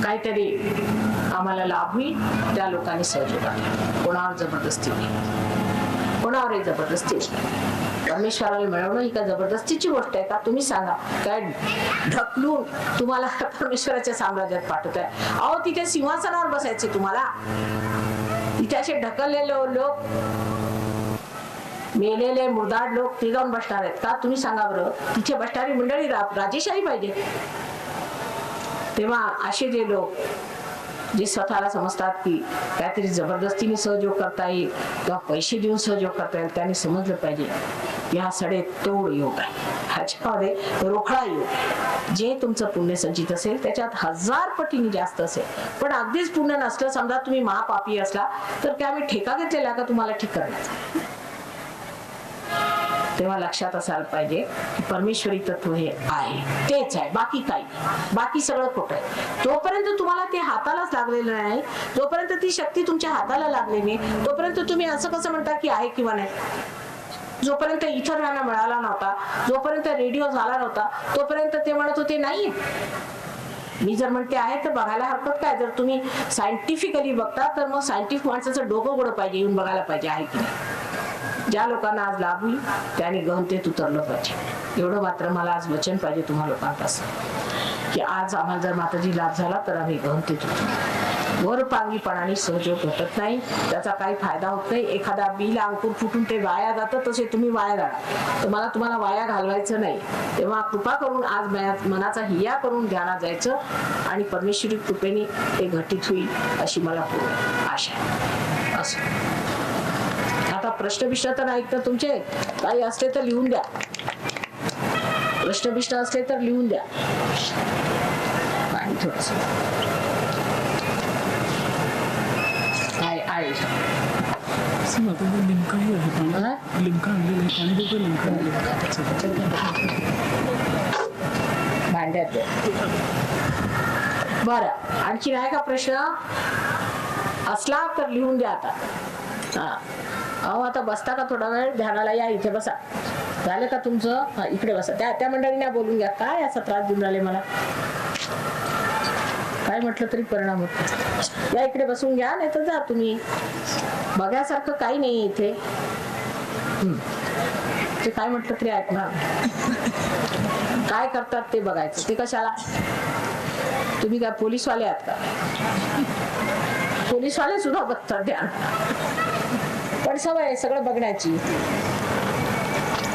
काहीतरी आम्हाला लाभ होईल त्या लोकांनी सहयोग केला. कोणावर जबरदस्ती नाही, कोणावरही जबरदस्ती नाही. परमेश्वराला मिळवणं ही का जबरदस्तीची गोष्ट आहे का? तुम्ही सांगा, काय ढकलून तुम्हाला परमेश्वराच्या साम्राज्यात पाठवत आहे? अहो तिथे सिंहासनावर बसायचे तुम्हाला, तिथे असे ढकललेले लोक, मेलेले मुर्दाड लोक ते जाऊन बसणार आहेत का? तुम्ही सांगा बरं. तिथे बसणारी मंडळी राजेशाही पाहिजे. तेव्हा असे जे लोक जे स्वतःला समजतात की काहीतरी जबरदस्तीने सहयोग करता येईल किंवा पैसे देऊन सहयोग करता येईल, त्यांनी समजलं पाहिजे या सडे तोड योग आहे. ह्याच्यामध्ये रोखडा योग. जे तुमचं पुण्य संचित असेल त्याच्यात 1000 पटीने जास्त असेल, पण अगदीच पुण्य नसलं, समजा तुम्ही महापापी असला तर काय आम्ही ठेका घेतलेला का तुम्हाला ठीक करण्याचा? तेव्हा लक्षात असायला पाहिजे की परमेश्वरी तत्व हे आहे, तेच आहे, बाकी काही, बाकी सगळं खोटं आहे. जोपर्यंत तुम्हाला ते हातालाच लागलेलं नाही, जोपर्यंत ती शक्ती तुमच्या हाताला लागली नाही, तोपर्यंत तुम्ही असं कसं म्हणता की आहे किंवा नाही? जोपर्यंत इथर यांना मिळाला नव्हता, जोपर्यंत रेडिओ झाला नव्हता, तोपर्यंत ते म्हणत होते नाही. मी जर म्हणते आहे तर बघायला हरकत काय? जर तुम्ही सायंटिफिकली बघता तर मग सायंटिफिक माणसाचं डोकं उघडं पाहिजे, येऊन बघायला पाहिजे आहे की नाही. ज्या लोकांना आज लाभ होईल त्याने गहनतेत उतरलं पाहिजे. एवढं मात्र मला आज वचन पाहिजे तुम्हा लोकांपासून की आज आम्हाला जर माताजी लाभ झाला तर आम्ही गहनतेत उतरू. वरपांगीपणाने सहयोग घटत नाही, त्याचा काही फायदा होत नाही. एखादा बिल अंकुर फुटून ते वाया जातं, तसे तुम्ही वाया जाणार. तर मला तुम्हाला वाया घालवायचं नाही. तेव्हा कृपा करून आज मनाचा हिया करून ध्यानात जायचं आणि परमेश्वरी कृपेने ते घटित होईल अशी मला पूर्ण आशा आहे. असं आता प्रश्न तर नाही तर तुमचे काही असले तर लिहून द्या. प्रश्न असले तर लिहून द्या. आणि थोडस काय आहे भांड्यात द्या. बरं, आणखी आहे का प्रश्न? असला तर लिहून द्या. आता हा, अहो आता बसता का? थोडा वेळ ध्यानाला या, इथे बसा. झालं का तुमचं? हा, इकडे बसा. त्या मंडळींना बोलून घ्या. काय असा त्रास देऊन राहिले मला? काय म्हटलं तरी परिणाम होतो. या इकडे बसून घ्या, नाही तर जा तुम्ही. बघायसारखं काही नाही इथे. ते काय म्हटलं तरी ऐकणार. काय करतात ते बघायचं. ते कशाला? तुम्ही काय पोलीसवाले आहात का? पोलीसवाले सुद्धा बघतात ध्यान. पण सवय आहे सगळं बघण्याची.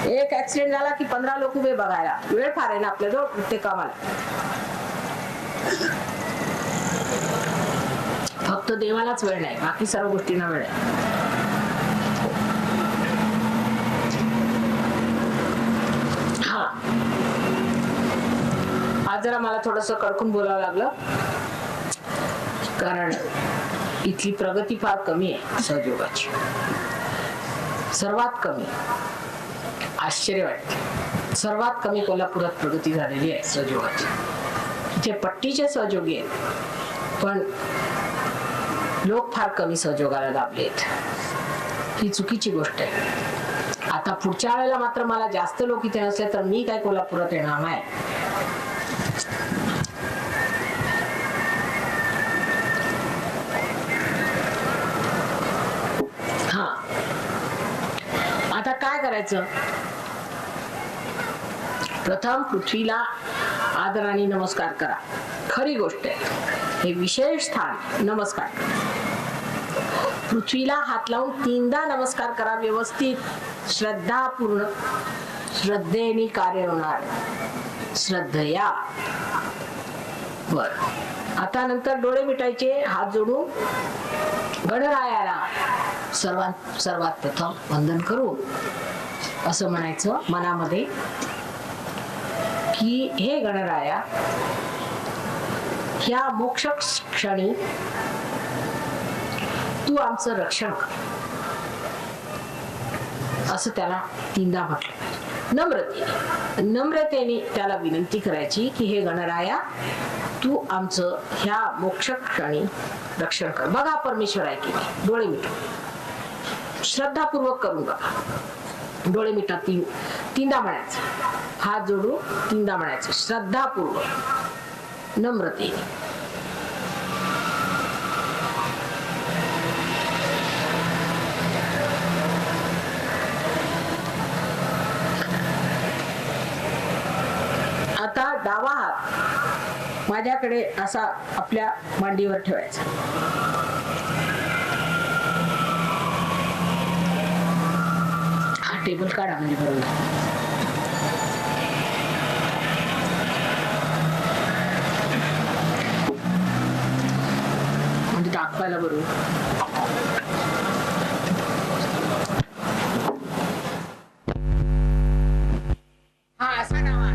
एक ऍक्सिडेंट झाला की 15 लोक उभे बघायला. वेळ फार आहे ना आपल्याजवळ प्रत्येक कामाला. फक्त देवालाच वेळ नाही, बाकी सर्व गोष्टींना वेळ आहे. हा, आज जरा मला थोडस कडकून बोलावं लागलं, कारण इथली प्रगती फार कमी आहे सहयोगाची. सर्वात कमी. आश्चर्य वाटते. सर्वात कमी कोल्हापुरात प्रगती झालेली आहे सहयोगाची. इथे पट्टीचे सहयोगी आहेत, पण लोक फार कमी सहयोगाला लाभले आहेत. ही चुकीची गोष्ट आहे. आता पुढच्या वेळेला मात्र मला जास्त लोक इथे नसले तर मी काय कोल्हापुरात येणार नाही. हा, आता काय करायचं? प्रथम पृथ्वीला आदराने नमस्कार करा. खरी गोष्ट आहे, हे विशेष स्थान नमस्कार. पृथ्वीला हात लावून 3दा नमस्कार करा व्यवस्थित, श्रद्धापूर्ण. श्रद्धेने कार्य होणार. श्रद्धया. बर, आता नंतर डोळे मिटायचे, हात जोडून गणरायाला सर्वात प्रथम वंदन करू असं म्हणायचं मनामध्ये की हे गणराया, ह्या मोक्ष क्षणी तू आमचं रक्षण कर, असं त्याला 3दा म्हटलं. नम्रतेने त्याला विनंती करायची की हे गणराया, तू आमचं ह्या मोक्ष क्षणी रक्षण कर. बघा परमेश्वर आहे की नाही, डोळे मिटून श्रद्धापूर्वक करून बघा. डोळे मिटा, 3दा म्हणायचं, हात जोडून 3दा म्हणायचं, श्रद्धापूर्वक नम्रतेने. आता डावा हात माझ्याकडे असा आपल्या मांडीवर ठेवायचा. हा टेबल काढा म्हणजे बरोबर. म्हणजे दाखवायला बरोबर. हा असा डावा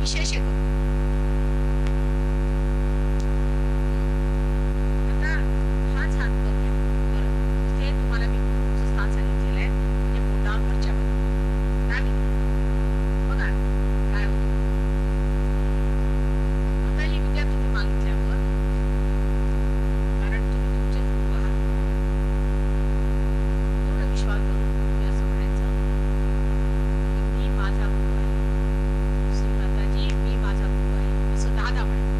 विशेष आहे. आता हाच हात करूया. बरं, इथे तुम्हाला मी गुरुचं स्थान सांगितलेलं आहे, म्हणजे बोटावर वरच्या बाजूला. बघा काय होतं. आता ही विद्या तुम्ही मागितल्यावर, कारण तुम्ही तुमचे गुरु आहात, पूर्ण विश्वास करून तुम्ही असं म्हणायचं की मी माझा गुरु आहे. श्री माताजी, मी माझा गुरु आहे, असं 10 म्हणायचं.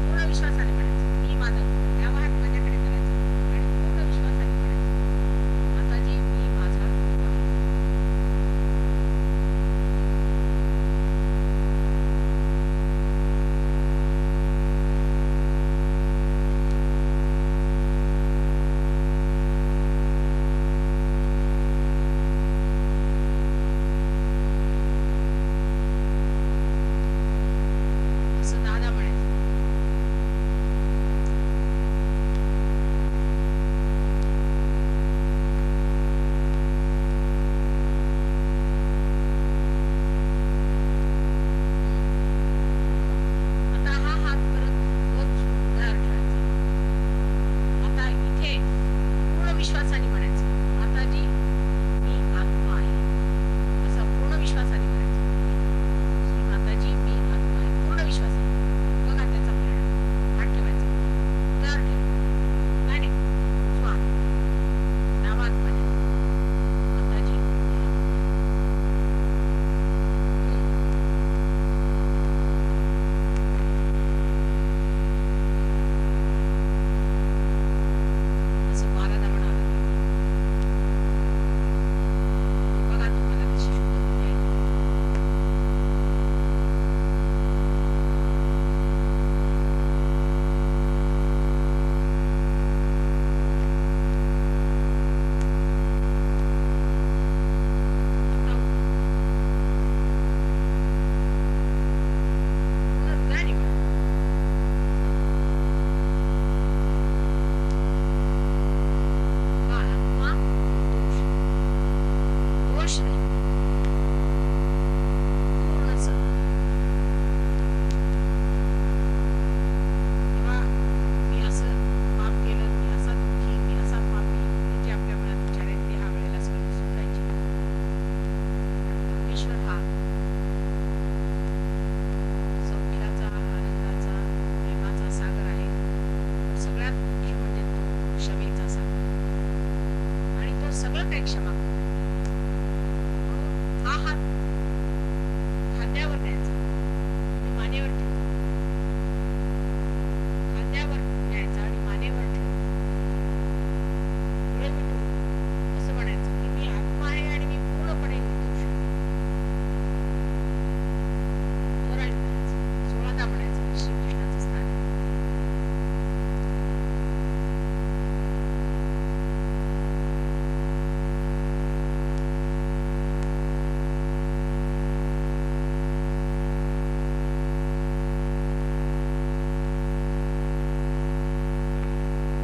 पूर्ण विश्वासाने म्हणायचं मी माझा गुरु आहे. डावा हात माझ्याकडे करायचा आणि पूर्ण विश्वासाने म्हणायचं माताजी, मी माझा गुरु आहे. असं 10 म्हणायचं. आता हा हात परत वर उघड्यावर ठेवायचा. आता इथे पूर्ण विश्वासाने म्हणायचं माताजी, मी आत्मा आहे, असं पूर्ण विश्वासाने म्हणायचं. श्री माताजी, मी आत्मा आहे, पूर्ण विश्वासाने. बघा त्याचा परिणाम. हात ठेवायचा, उघड्यावर ठेवायचा. नाही नाही, उजवा हात, डावा हात माझ्या. माताजी, असं 12दा म्हणावं लागेल. बघा तुम्हाला कशी शुभ होते आहे. आता पूर्ण हृदयाने म्हणा. हा आत्मा दोष दोष नाही, पूर्ण सत. तेव्हा मी असं पाप केलं, मी असा दुःखी, मी असा पापी, हे जे आपल्या मनात विचार आहेत ते ह्या वेळेला सगळे विसरून जायचे. कारण परमेश्वर हा सौख्याचा, आनंदाचा, प्रेमाचा सागर आहे. सगळ्यात मुख्य म्हणजे तो क्षमेचा सागर, आणि तो सगळं काही क्षमा करतो. म्हणून हा हात खांद्यावर न्यायचा, तुम्ही मानेवर ठेवा. खांद्यावर न्यायचा आणि मानेवर ठेवा. डोळे मिटून असं म्हणायचं की मी आत्मा आहे आणि मी पूर्णपणे निर्दोष आहे. जोराने म्हणायचं. 16दा म्हणायचं. श्रीकृष्णाचं स्थान आहे.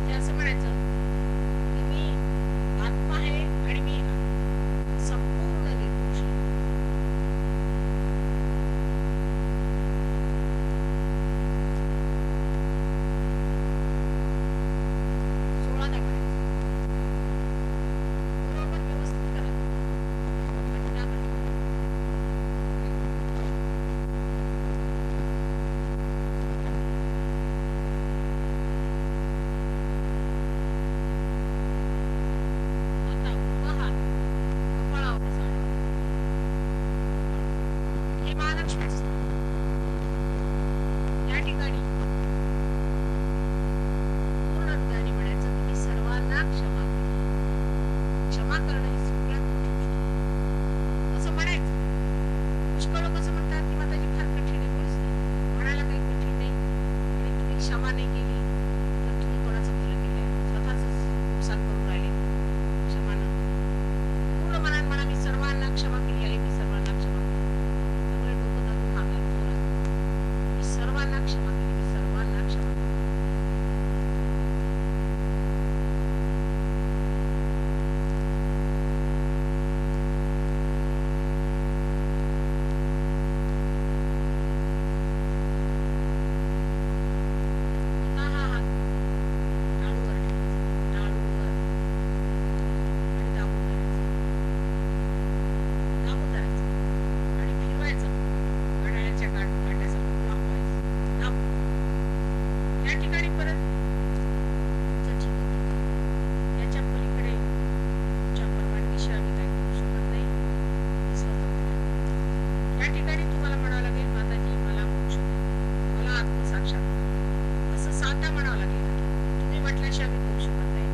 ते असं म्हणायचं की मी आत्मा आहे आणि मी संपूर्ण निर्दोष आहे. सोळादा म्हणायचं. बरोबर व्यवस्थित करा. घटना म्हणा. आता उभा हात कपाळावर असा आडवा. हे महालक्ष्मीचं स्थान. या ठिकाणी पूर्ण हृदयाने म्हणायचं की मी सर्वांना क्षमा करतो. क्षमा करणं ही सगळ्यात मोठी गोष्ट आहे. असं म्हणायचं. पुष्कळ लोक असं म्हणतात की माताजी फार कठीण आहे. मुळीच नाही, म्हणायला काही कठीण नाही. आणि तुम्ही क्षमा नाही केली तर तुम्ही कोणाचं भलं केलंय, स्वतःच नुकसान करून राहिले. क्षमा न पूर्ण मनात म्हणा मी सर्वांना क्षमा केली आहे, मी सर्वांना क्षमा केली. सगळे डोकं धरून मागा जोरात. मी सर्वांना क्षमा केली, मी सर्वांना क्षमा केली. कशा मी देऊ शकत नाही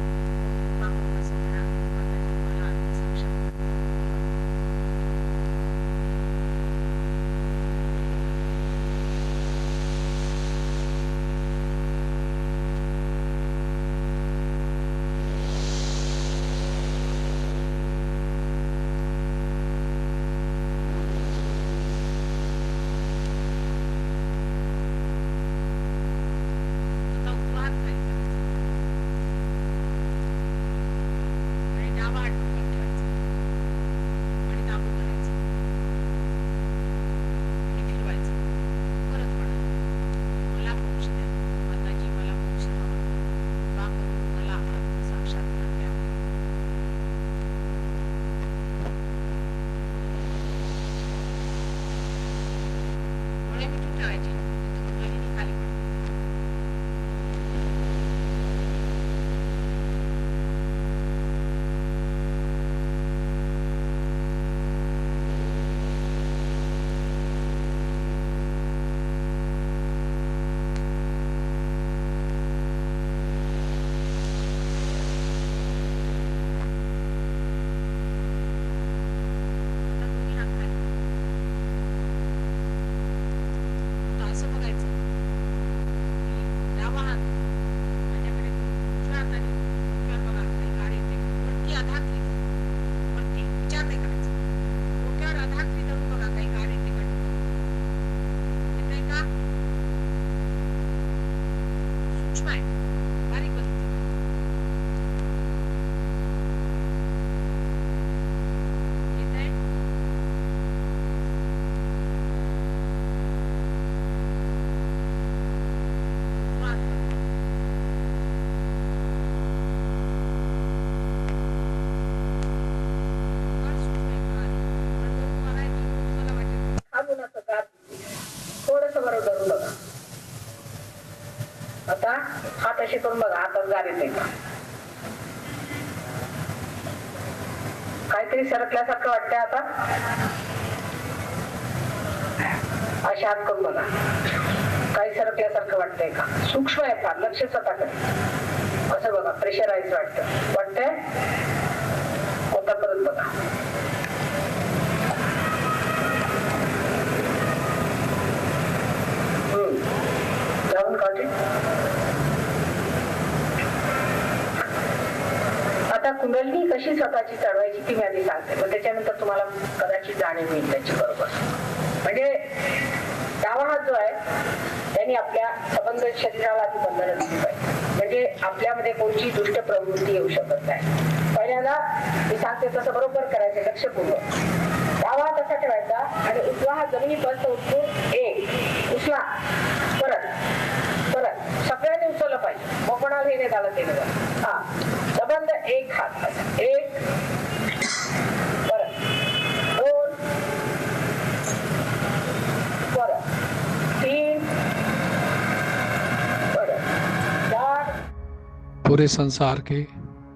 कृपा करून असं म्हणा माताजी मला साक्षात आता हात असे करून बघा हातात गार येते का काहीतरी सरकल्यासारखं वाटतंय आता असे हात करून बघा काही सरकल्यासारखं वाटतंय का सूक्ष्म आहे फार लक्ष स्वतःकडे असं बघा प्रेशराईज वाटतंय आता परत बघा आता कुंडलिनी कशी स्वतःची चढवायची ती मी आधी सांगते मग त्याच्यानंतर तुम्हाला कदाचित जाणीव येईल त्याची बरोबर म्हणजे डावा हात जो आहे त्यांनी आपल्या संबंध शरीराला आधी बंधनं दिली पाहिजे म्हणजे आपल्यामध्ये कोणती दुष्ट प्रवृत्ती येऊ शकत नाही पहिल्यांदा मी सांगते तसं बरोबर करायचं लक्षपूर्वक डावा हात असा ठेवायचा आणि उजवा हात जमिनीपर्यंत उचलून एक उचला परत सगळ्यांनी उचललं पाहिजे मग कोणाला हे नाही झालं ते नाही हा संबंध एक हात एक परत दोन परत तीन परत चार पूरे संसार के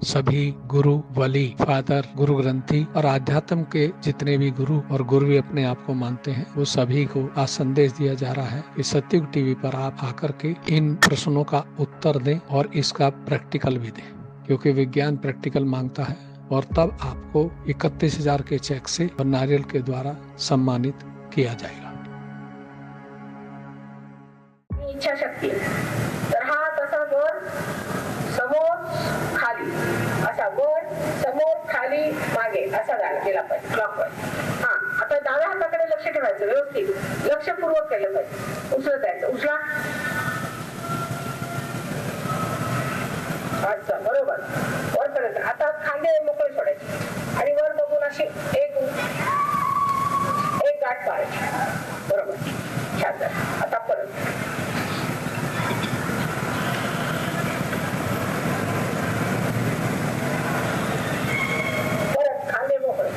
सभी गुरु वली फादर गुरु ग्रंथी और आध्यात्म के जितने भी गुरु और गुरु भी अपने आप को मानते हैं वो सभी को आज संदेश दिया जा रहा है कि सत्युग टीवी पर आप आकर के इन प्रश्नों का उत्तर दें और इसका प्रैक्टिकल भी दें क्योंकि विज्ञान प्रैक्टिकल मांगता है और तब आपको 31,000 के चेक से और नारियल के द्वारा सम्मानित किया जाएगा। इच्छा शक्ती तर हा तसा वर समोर खाली असा वर समोर खाली मागे असा गेला पाहिजे क्लॉकवाईज हा आता डाव्या हाताकडे लक्ष ठेवायचं व्यवस्थित लक्षपूर्वक केलं पाहिजे उचलत जायचं उचला अच्छा बरोबर वरपर्यंत आता खांदे मोकळे सोडायचे आणि वर बघून अशी एक गाठ मारायची बरोबर छान आता परत खांदे मोकळे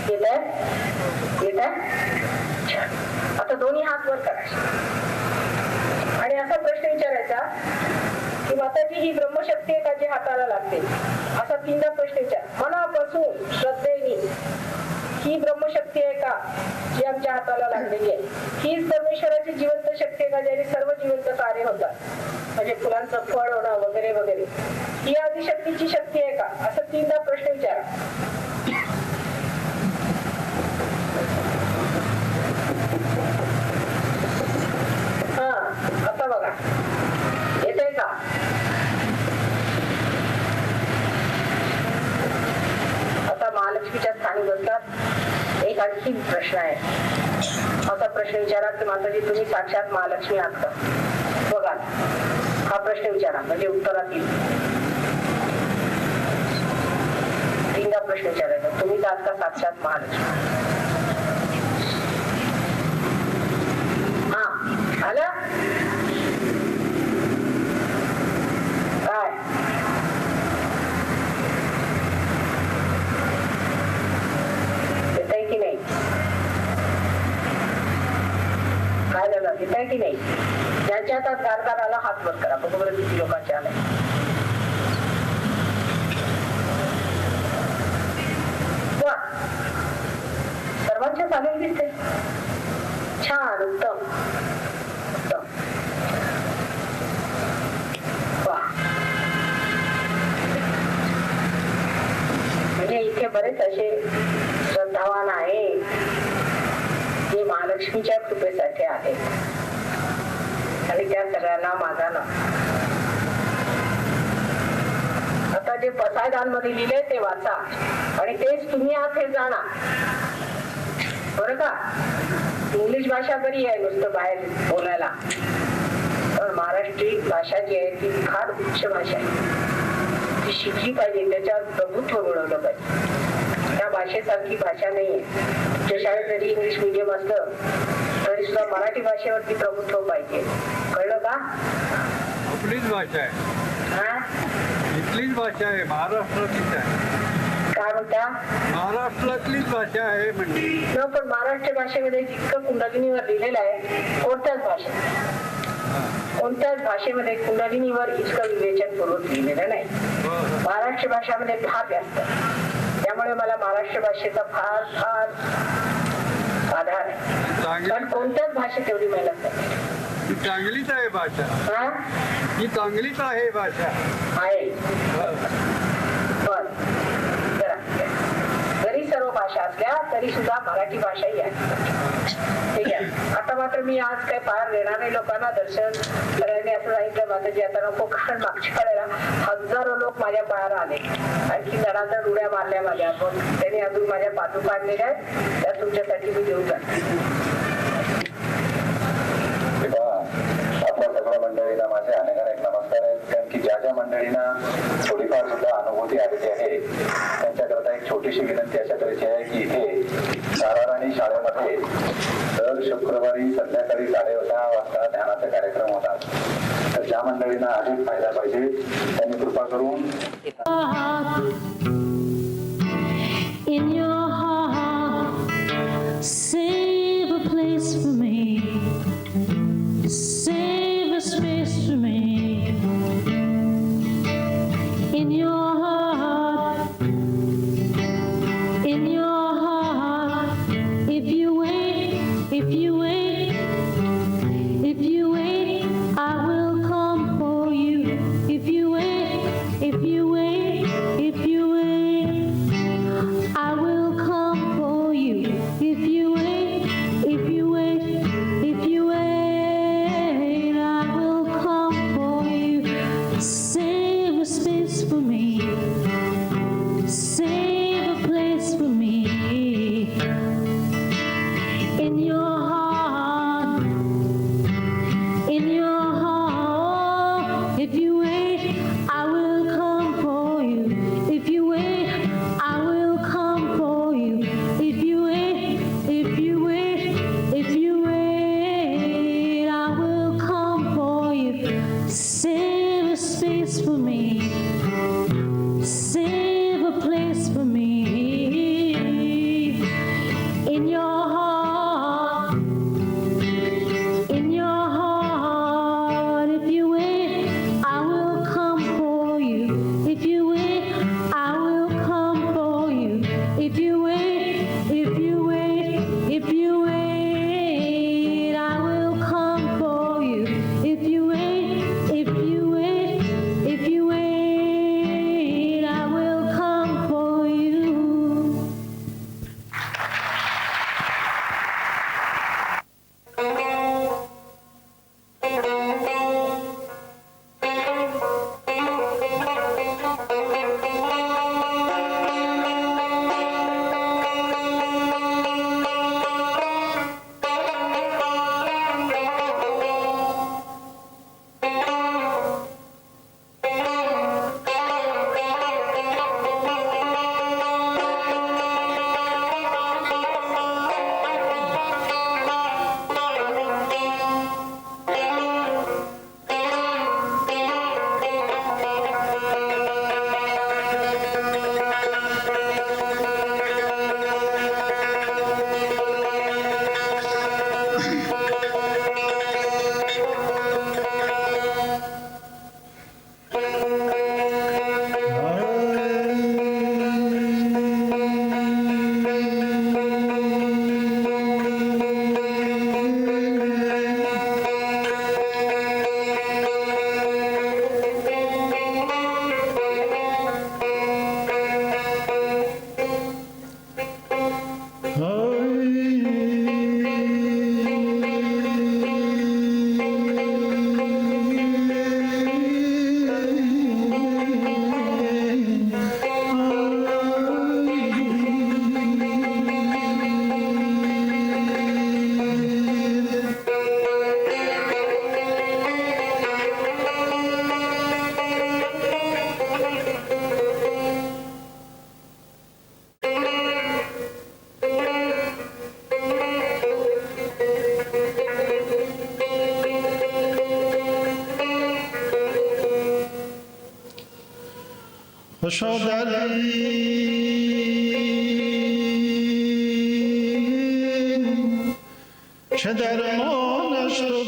येत आहे येत आहे. आता दोन्ही हात वर करायचे आणि असा प्रश्न विचारायचा की माताजी ही ब्रह्मशक्ती आहे का जी हाताला लागते. असा 3दा प्रश्न विचार मनापासून श्रद्धेने. ही ब्रह्मशक्ती आहे का जी आमच्या हाताला लागलेली आहे. हीच परमेश्वराची जिवंत शक्ती आहे का ज्याने सर्व जिवंत कार्य होतात, म्हणजे फुलांचं फळ होणं वगैरे वगैरे. ही आदिशक्तीची शक्ती आहे का, असं 3दा प्रश्न विचारा. हा आता बघा येतंय का. आता महालक्ष्मीच्या स्थानी बसतात. एक आणखी प्रश्न आहे. असा प्रश्न विचारा की माताजी तुम्ही साक्षात महालक्ष्मी आहात का. बघा हा प्रश्न विचारा म्हणजे उत्तरात येईल. 3दा प्रश्न विचारायचा तुम्ही आहात का साक्षात महालक्ष्मी. हा आला काय. येतंय की नाही. काय झालं येतंय की नाही. ज्यांच्या हातात गारदार आला हात वर करा. बघा बरं किती लोकांचे आले. सर्वांच्या चालेल दिसते. छान उत्तम उत्तम. वा म्हणजे इथे बरेच असे श्रद्धावान आहे जे महालक्ष्मीच्या कृपेसाठी आहेत आणि त्या सगळ्यांना माझा ना. आता जे पसायदांमध्ये लिहिले ते वाचा आणि तेच तुम्ही आहात हे जाणा. बरं का. इंग्लिश भाषा बरी आहे नुसतं बाहेर बोलायला, पण महाराष्ट्रीय भाषा जी आहे ती फार उच्च भाषा आहे. ती शिकली पाहिजे, त्याच्यावर प्रभुत्व मिळवलं पाहिजे. त्या भाषेसारखी भाषा नाहीये. तुमच्या शाळेत जरी इंग्लिश मीडियम असलं तरी सुद्धा मराठी भाषेवरती प्रभुत्व पाहिजे. कळलं का. आपलीच भाषा आहे. हा इथलीच भाषा आहे. महाराष्ट्रातलीच आहे. काय म्हणता. महाराष्ट्रातलीच भाषा आहे म्हणजे. पण महाराष्ट्र भाषेमध्ये जितकं कुंडलिनीवर लिहिलेलं आहे कोणत्याच भाषेमध्ये कुंडलिनीवर इतकं विवेचनपूर्वक लिहिलेलं नाही. महाराष्ट्र भाषामध्ये फार जास्त. त्यामुळे मला महाराष्ट्र भाषेचा फार फार आधार आहे. पण कोणत्याच भाषेत एवढी मेहनत नाही. ही चांगलीच आहे भाषा. ही चांगलीच आहे भाषा आहे. बर जरी सर्व भाषा असल्या तरी सुद्धा मराठी भाषा ही आहे. ठीक आहे. आता मात्र मी आज काही पार देणार नाही लोकांना. दर्शन सगळ्यांनी असं सांगितलं माताजी आता नको, कारण मागच्या वेळेला हजारो लोक माझ्या पायाला आले. आणखी जणांना उड्या मारल्या माझ्या. पण त्यांनी अजून माझ्या पादुका आणलेल्या आहेत, त्या तुमच्यासाठी मी देऊन जाते. आपल्या सगळ्या मंडळींना माझे अनेक नमस्कार आहेत. कारण की ज्या ज्या मंडळींना थोडीफार सुद्धा अनुभूती आलेली आहे त्यांच्याकरता एक छोटीशी विनंती अशा तऱ्हेची आहे की इथे नारायणी शाळेमध्ये दर शुक्रवारी संध्याकाळी 10:30 वाजता ध्यानाचे कार्यक्रम होतात. तर ज्या मंडळींना अधिक फायदा पाहिजे त्यांनी कृपा करून In your heart, save a place for me, save a space for me. In your heart, if you wait, if you wait, if you wait, I will come for you. If you wait, if you wait, if you wait, I will come for you. If you wait, if you wait, if you wait, I will come for you. Save a space for me, save a place for me. In your heart. خوشا دردین چه درمانش تو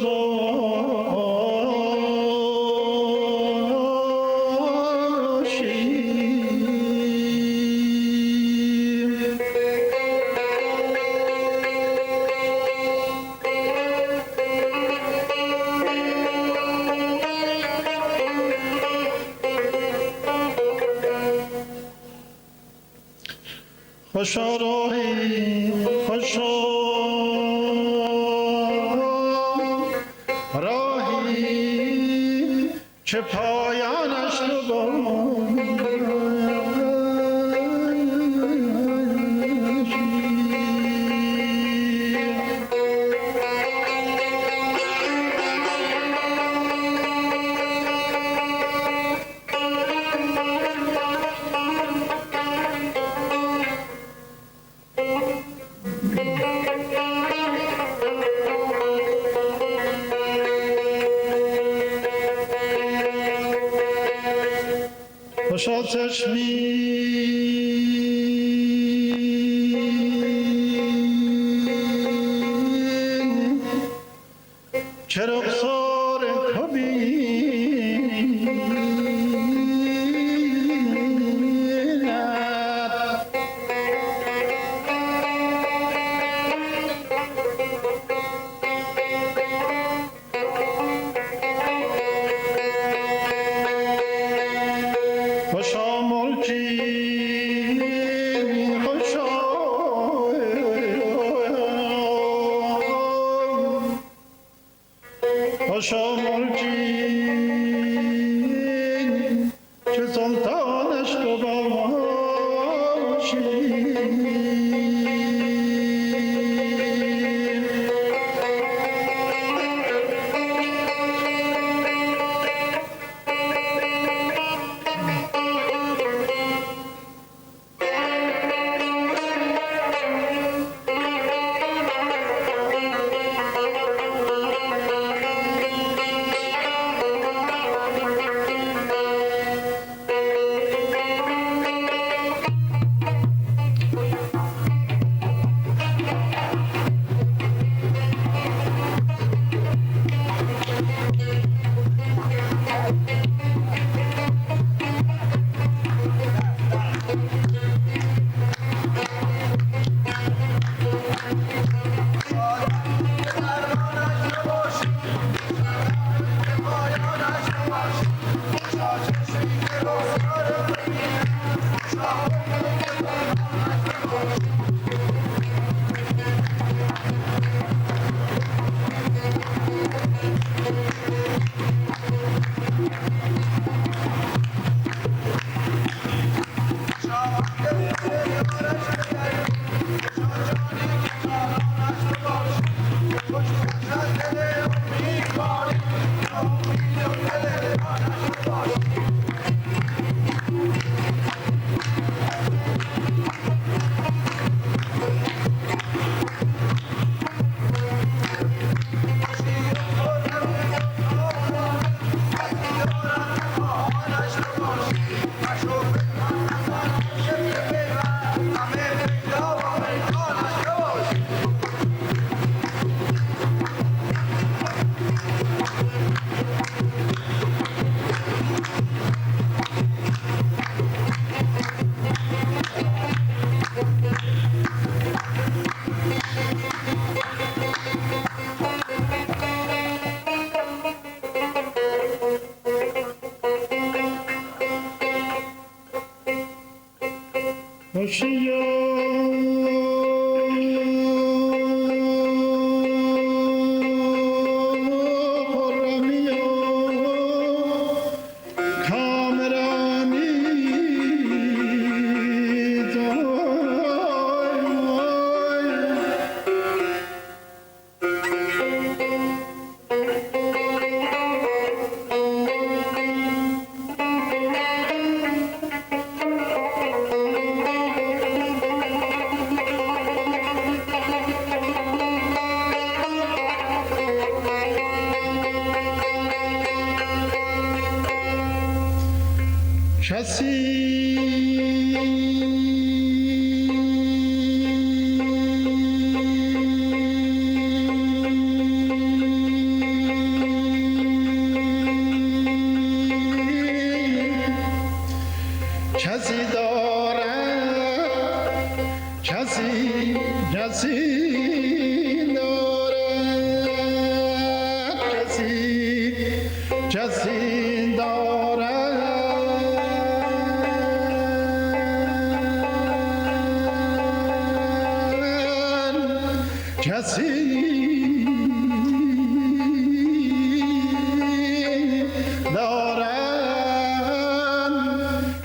باشی. خوشا راهی خوشا راهی چه پایانش تو خوشا چشمی چه رخسار تو بیند خوشا ملکی خوشا خوشا ملکی چه سلطانش تو باشی. کسی کسی دارد کسی دارد کسی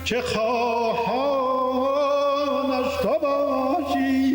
که خواهانش تو باشی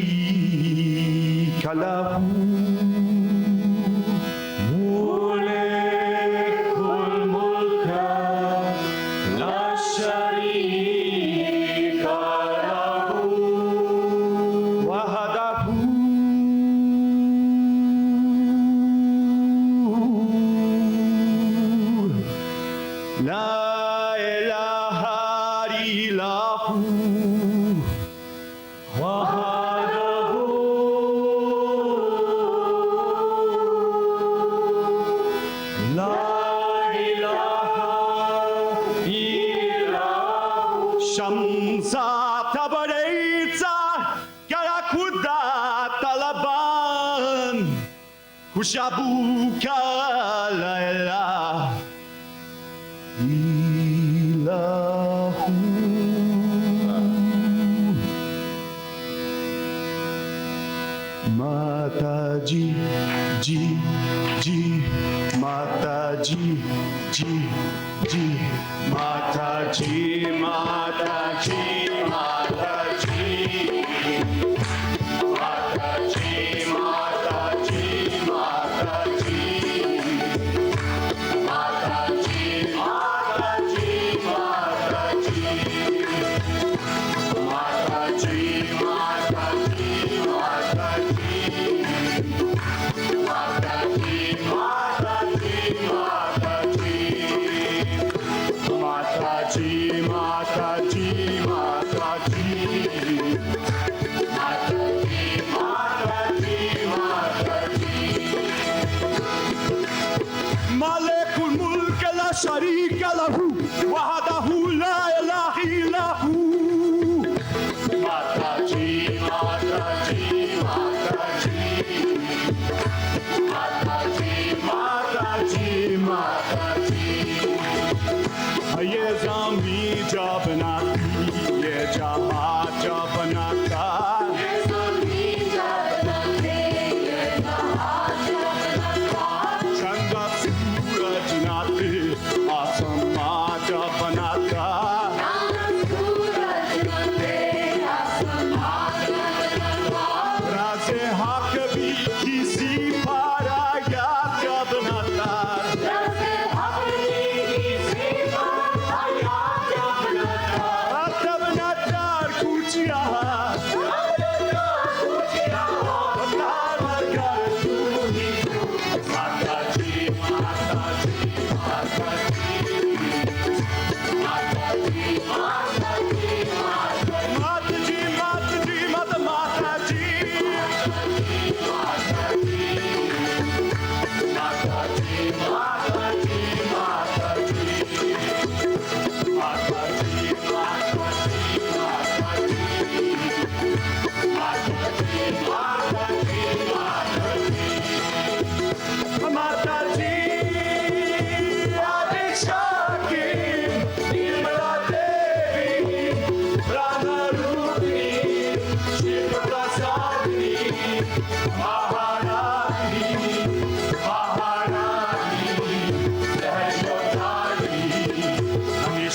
sharika lahu mulkul mulka la sharika lahu wahdahu la ilaha illahu Shamsa tabareitza karakuda talaban kushabuka la ilahu Mataji ji ji Mataji ji ji Mataji Mataji Mataji Mataji Mataji Mataji Mataji Mataji Mataji Mataji Mataji Malekul mulk la sharika lahu wahdahu la ilaha illahu Mataji Mataji Mataji Mataji Mataji Mataji Ye zami jab naati ye jahan jab naata ye zami jab naate ye jahan jab naata chanda suraj naate aasaman jab naata chanda suraj naate aasaman jab naata raze haq bhi kisi paraya jab naata raze haq bhi kisi paraya jab naata tab naata kuchiya Mataji, Mataji, Mataji, Mataji.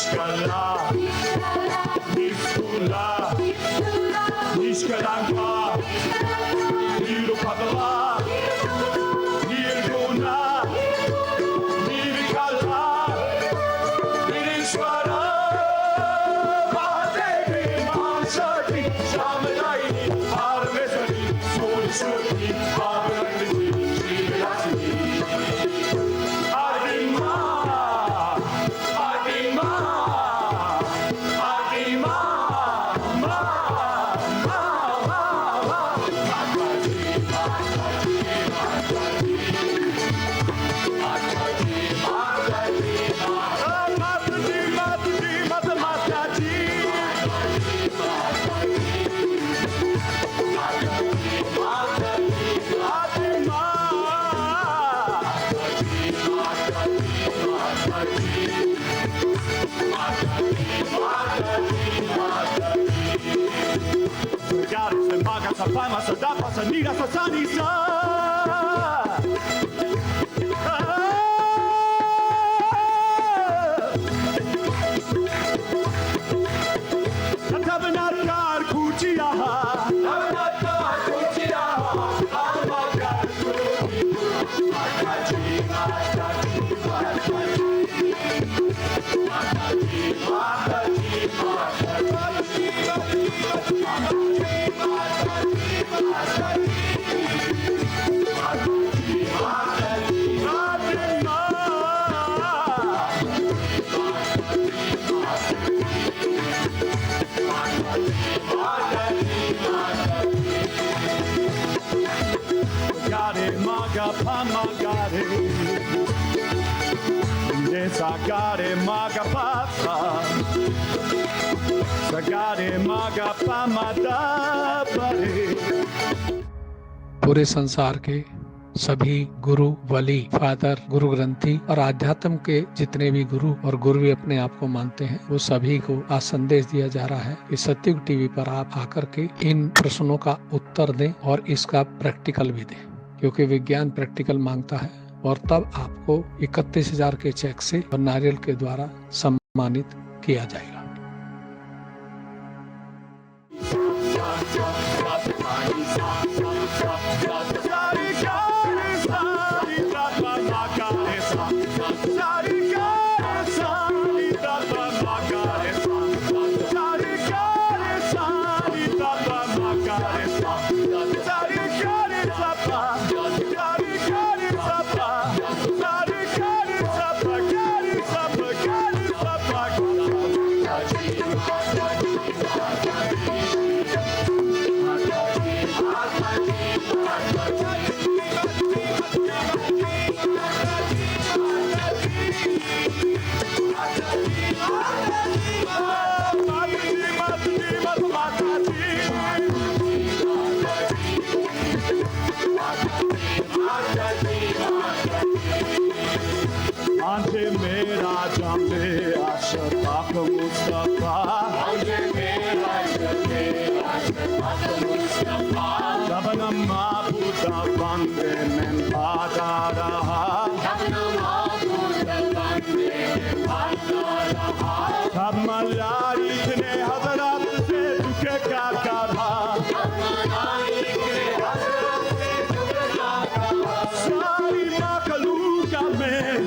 Nishkala, Nishkula, Nishkalanka, Nirupagala, Nirguna, Nirkala, Nirishwara, Mahadevi, Mahashakti, Shamadayini, Parameswari, Surishwari, Bhavanandini, Shree Lakshmi. Adima, Adima, Adima, Ma, Ma, Ma, Ma, Mataji, Mataji, Mataji, Mataji, Mataji, Mataji, Mataji, Mataji, Sapama, Sadapa, Sanida, Sasani, Tabanakar Kuchiaha, Tabanakar Kuchiaha, Tabanakar Kuchiaha, Mataji, Mataji, Mataji, Mataji, Pamagare, Nesagare Magapasa, Sagare Magapamadapare. पूरे संसार के सभी गुरु वली father गुरु ग्रंथी और आध्यात्म के जितने भी गुरु और गुरु भी अपने आप को मानते हैं वो सभी को आज संदेश दिया जा रहा है कि सत्युग टीवी पर आप आकर के इन प्रश्नों का उत्तर दें और इसका प्रैक्टिकल भी दें, क्योंकि विज्ञान प्रैक्टिकल मांगता है। और तब आपको 31,000 के चेक से और नारियल के द्वारा सम्मानित किया जाएगा। Ante mera jambe ashfaq Mustafa, Ante mera jambe ashfaq Mustafa, Jabanam Buddha bande men padaraha, Jabanam Buddha bande men padaraha, Sab malari itne hazrat se dukh ka karha, Sab malari itne hazrat se dukh ka karha, Sari makhluka mein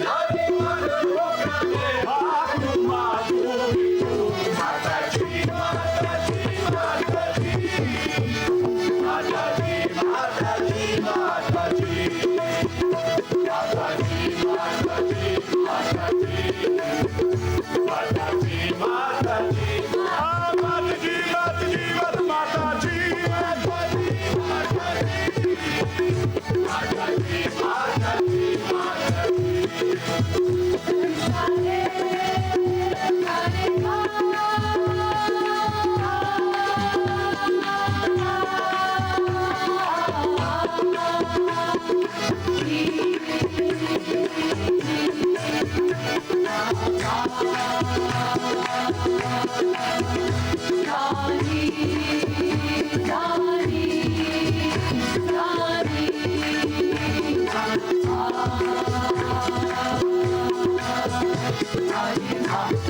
Hare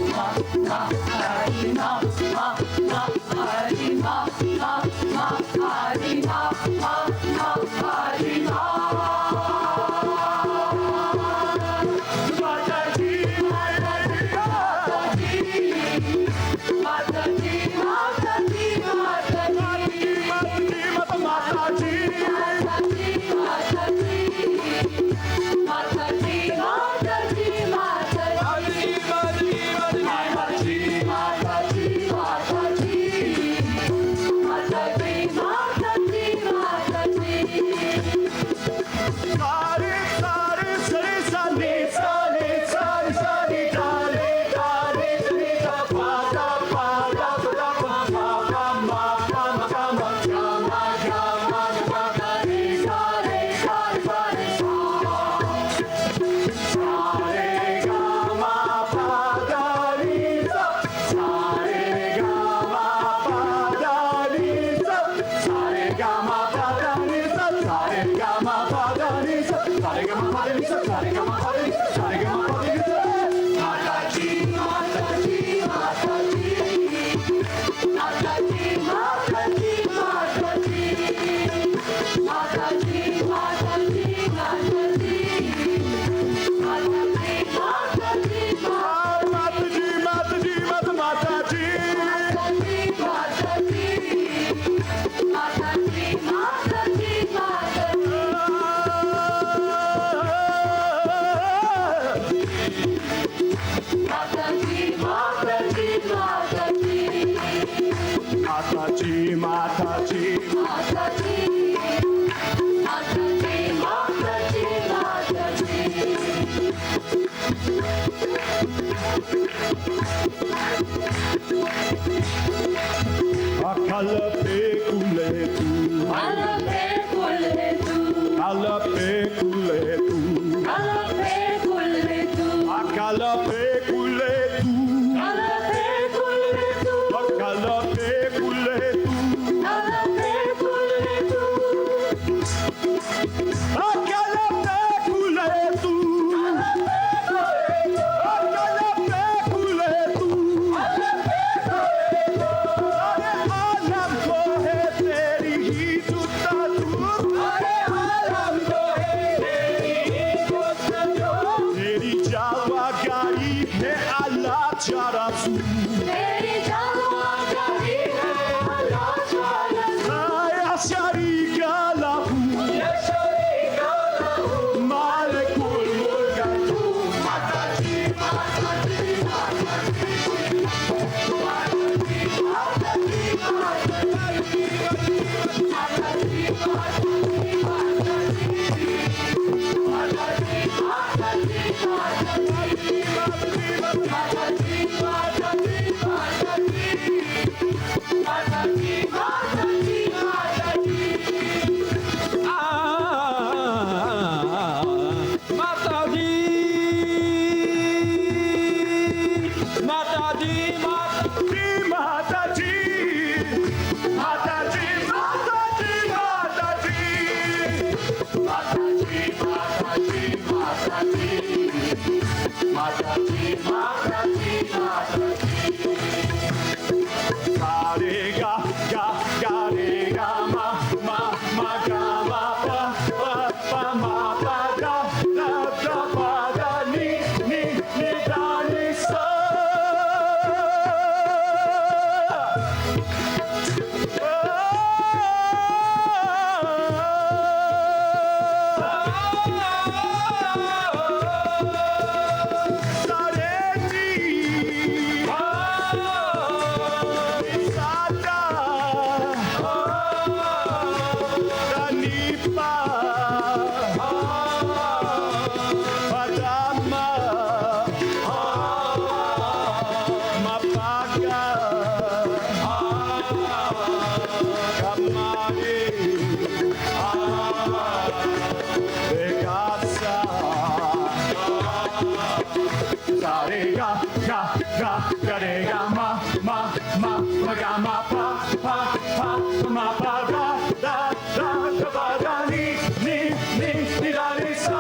Sa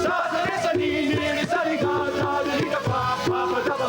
sa sa ni ni sa ni ga ga ni ga pa pa pa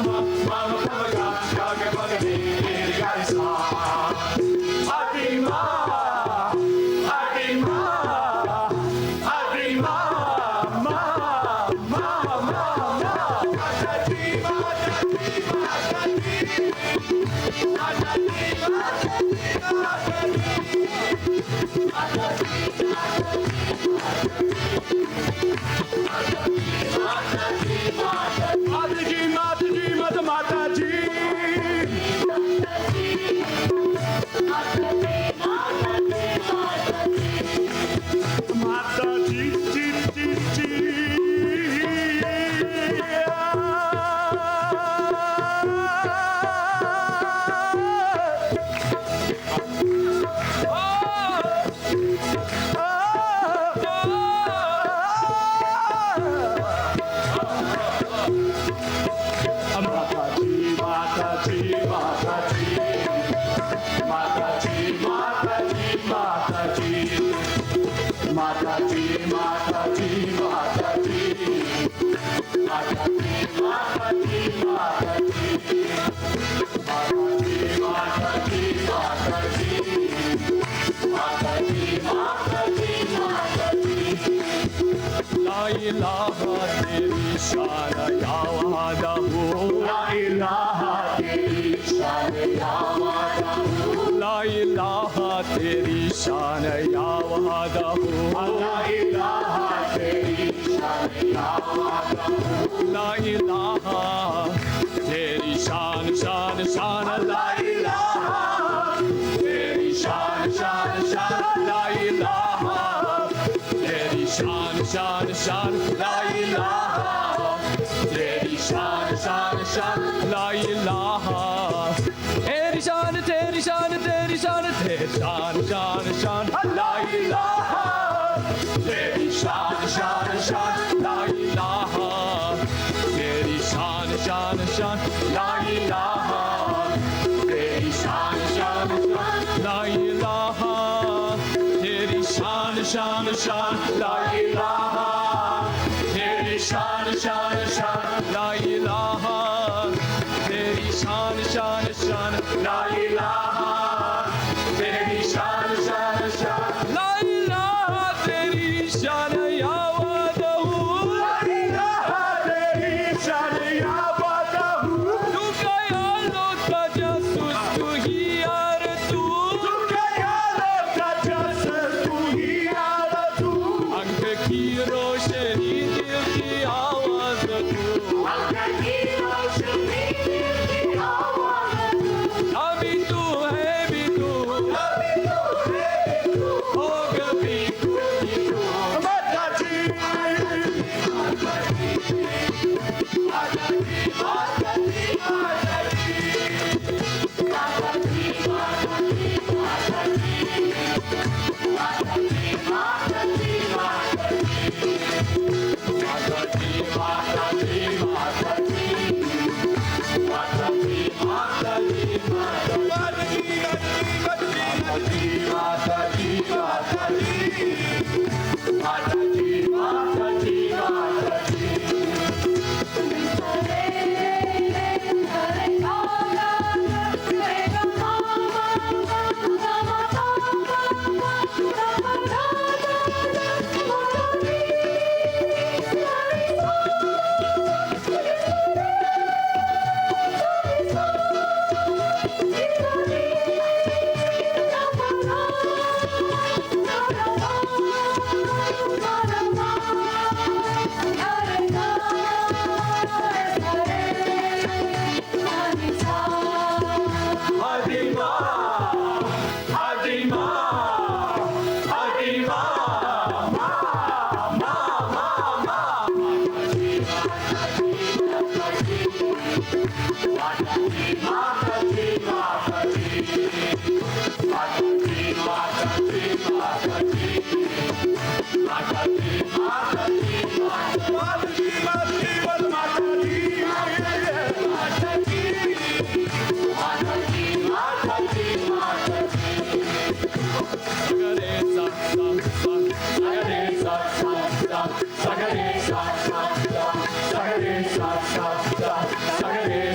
Sagare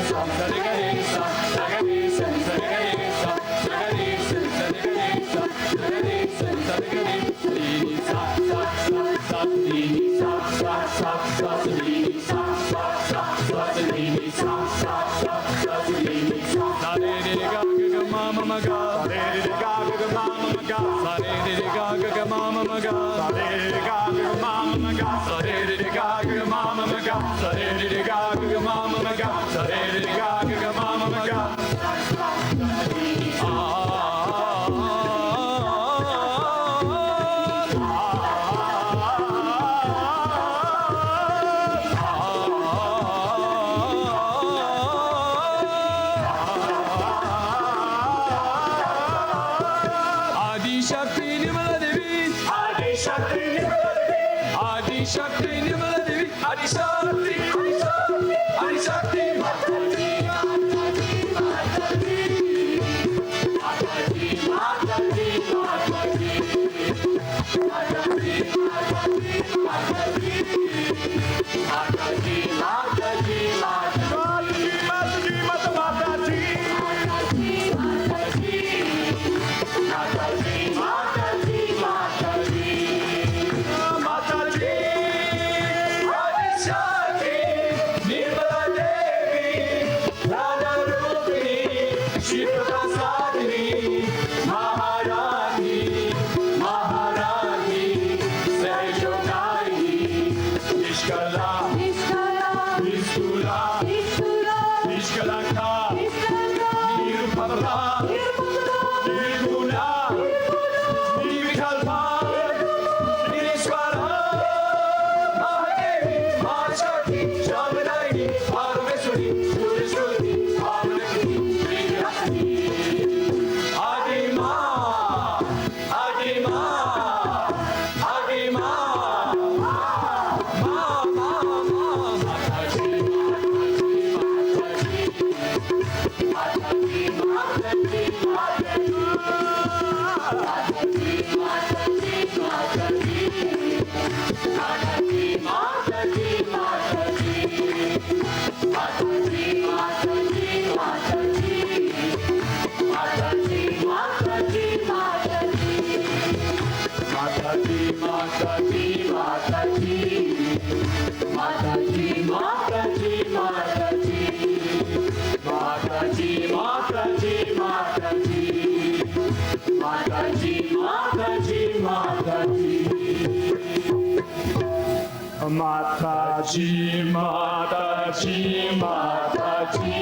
Mataji, Mataji, Mataji,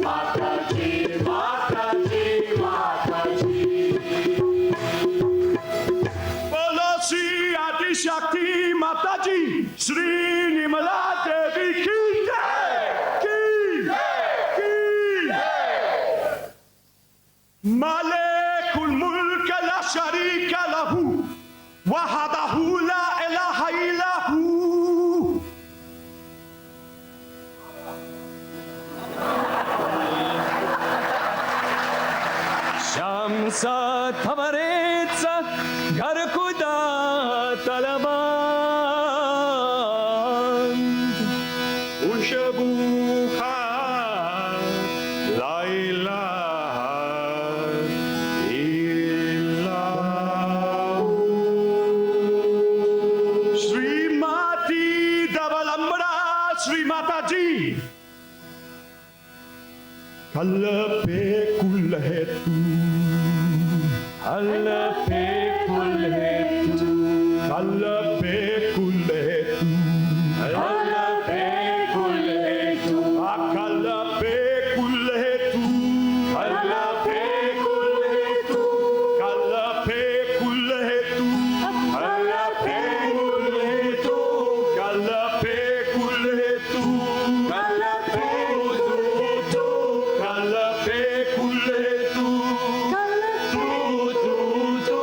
Mataji, Mataji, Mataji. Bolo Sri Adi Shakti Mataji, Shree Nirmala Devi ki jai, ki jai. Malekul Mulk la sharika lahu, wahdahu la ilaha illahu. Shamsa Tavaretsa Garkuda Talaman Unshabuha La ilaha illahu. Srimati Davalambara Sri Mataji. कल पे कुल है तू, कल पे कुल है तू, कल पे कुल है तू, कल पे कुल है तू, कल पे कुल है तू, कल पे कुल है तू, कल पे कुल है तू, कल पे कुल है तू, कल पे कुल है तू, कल पे कल पे कुल है तू, तू तू तू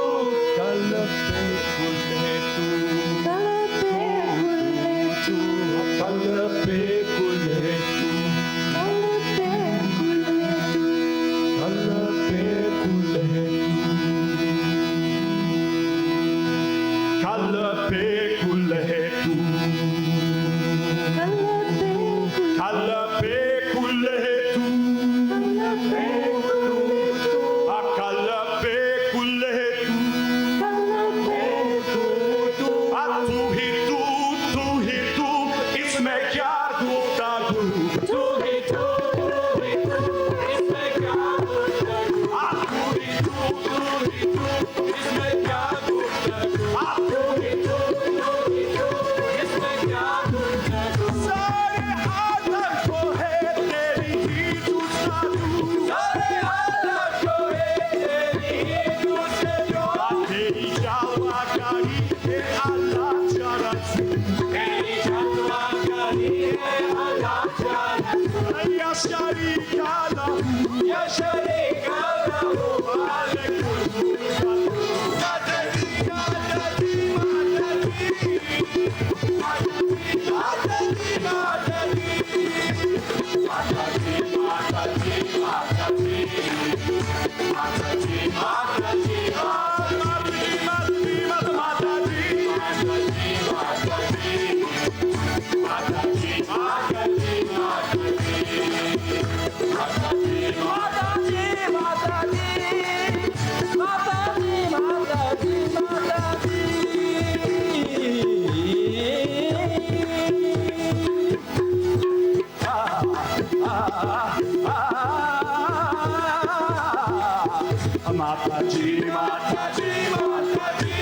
Mataji, Mataji, Mataji,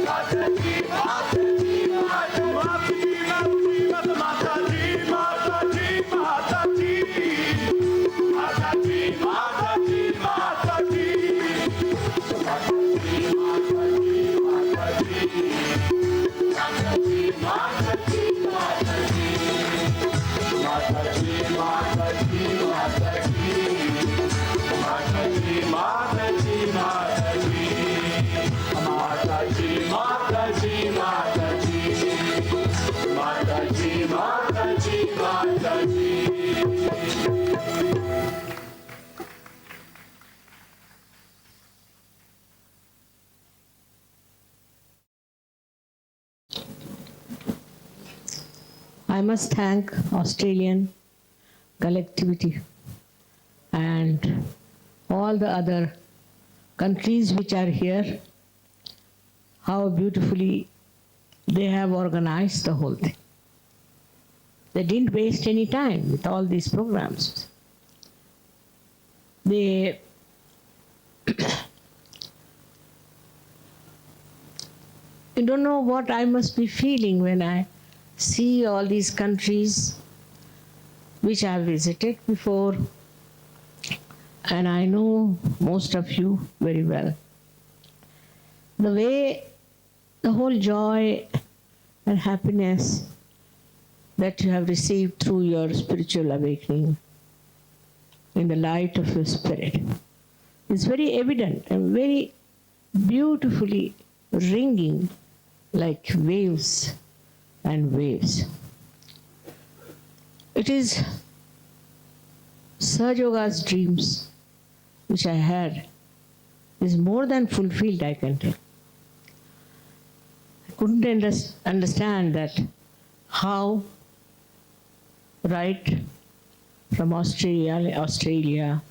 Mataji, Mataji, Mataji, Mataji, Mataji, Mataji, Mataji, Mataji, Mataji, I must thank Australian collectivity and all the other countries which are here, how beautifully they have organized the whole thing. They didn't waste any time with all these programs. They you don't know what I must be feeling when I see all these countries which I have visited before, and I know most of you very well. The way the whole joy and happiness that you have received through your spiritual awakening in the light of your spirit is very evident and very beautifully ringing like waves and waves. It is Satyug's dreams which I had is more than fulfilled, I can tell. I couldn't understand that how right from Australia,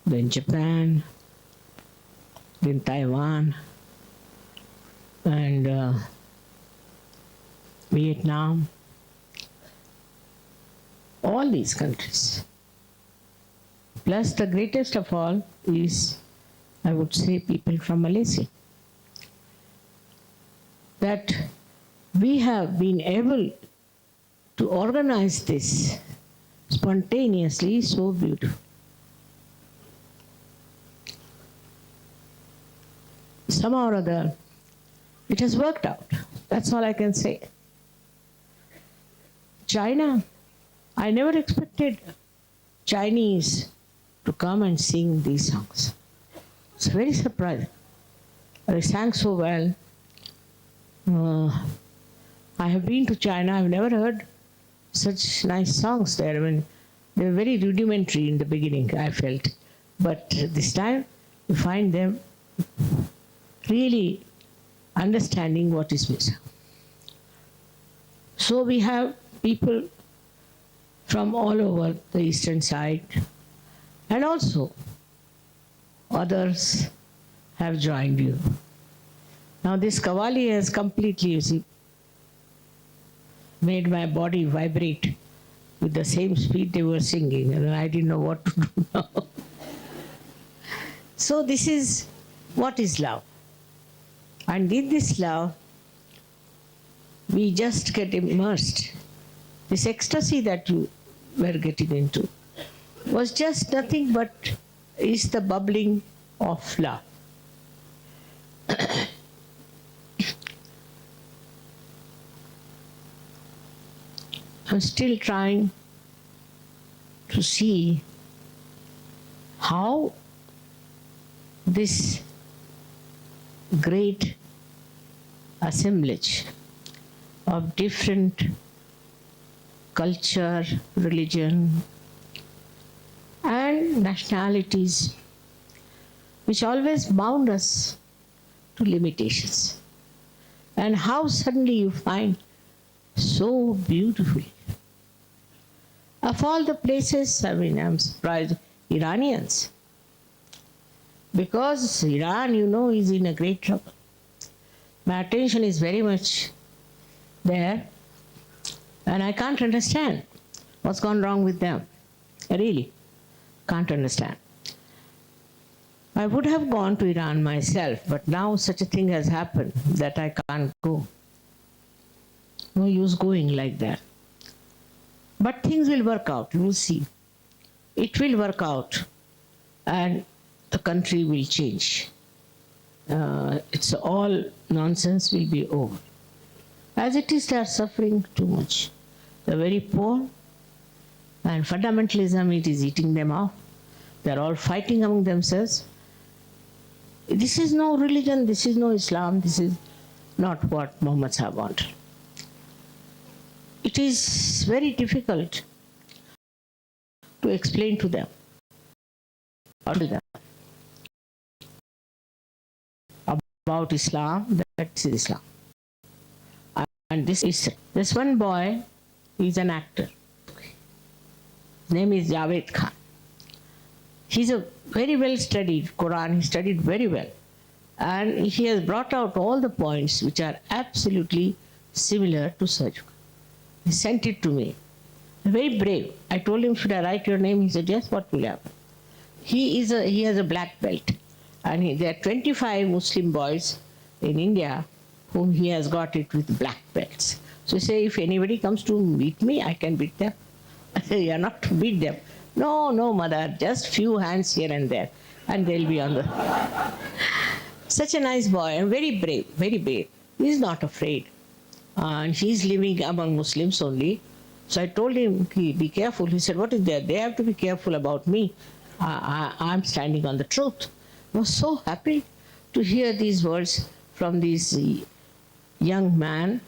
then Japan, then Taiwan, and Vietnam, all these countries. Plus the greatest of all is, I would say, people from Malaysia. That we have been able to organize this spontaneously, so beautiful. Somehow or other, it has worked out. That's all I can say. China, I never expected Chinese to come and sing these songs. It's very surprising. They sang so well. I have been to China, I've never heard such nice songs there. I mean, they were very rudimentary in the beginning, I felt. But this time, you find them really understanding what is missing. So we have people from all over the eastern side, and also others have joined you. Now this Qawwali has completely, you see, made my body vibrate with the same speed they were singing, and I didn't know what to do now. So this is what is love. And in this love, we just get immersed. This ecstasy that you were getting into was just nothing but is the bubbling of love. I'm still trying to see how this great assemblage of different culture, religion, and nationalities, which always bound us to limitations, and how suddenly you find so beautifully. Of all the places, I mean, I'm surprised, Iranians, because Iran, you know, is in a great trouble. My attention is very much there, and I can't understand what's gone wrong with them. I really can't understand. I would have gone to Iran myself, but now such a thing has happened that I can't go. No use going like that. But things will work out, you will see. It will work out, and the country will change. It's all nonsense will be over. As it is, they are suffering too much. They're very poor, and fundamentalism, it is eating them up. They're all fighting among themselves. This is no religion, this is no Islam, this is not what Muhammad Sahib wanted. It is very difficult to explain to them, about Islam, that is Islam. And this one boy, he's an actor. His name is Javed Khan. He's a very well studied Quran, he studied very well. And he has brought out all the points which are absolutely similar to Sajjad. He sent it to me. Very brave. I told him, should I write your name? He said, yes, what will happen? He has a black belt. And there are 25 Muslim boys in India whom he has got it with black belts. So he said, if anybody comes to beat me, I can beat them. I said, you are not to beat them. No, no, mother, just few hands here and there, and they'll be on the... Such a nice boy, and very brave, very brave. He's not afraid. And he's living among Muslims only. So I told him, be careful. He said, what is there? They have to be careful about me. I'm standing on the truth. I was so happy to hear these words from this young man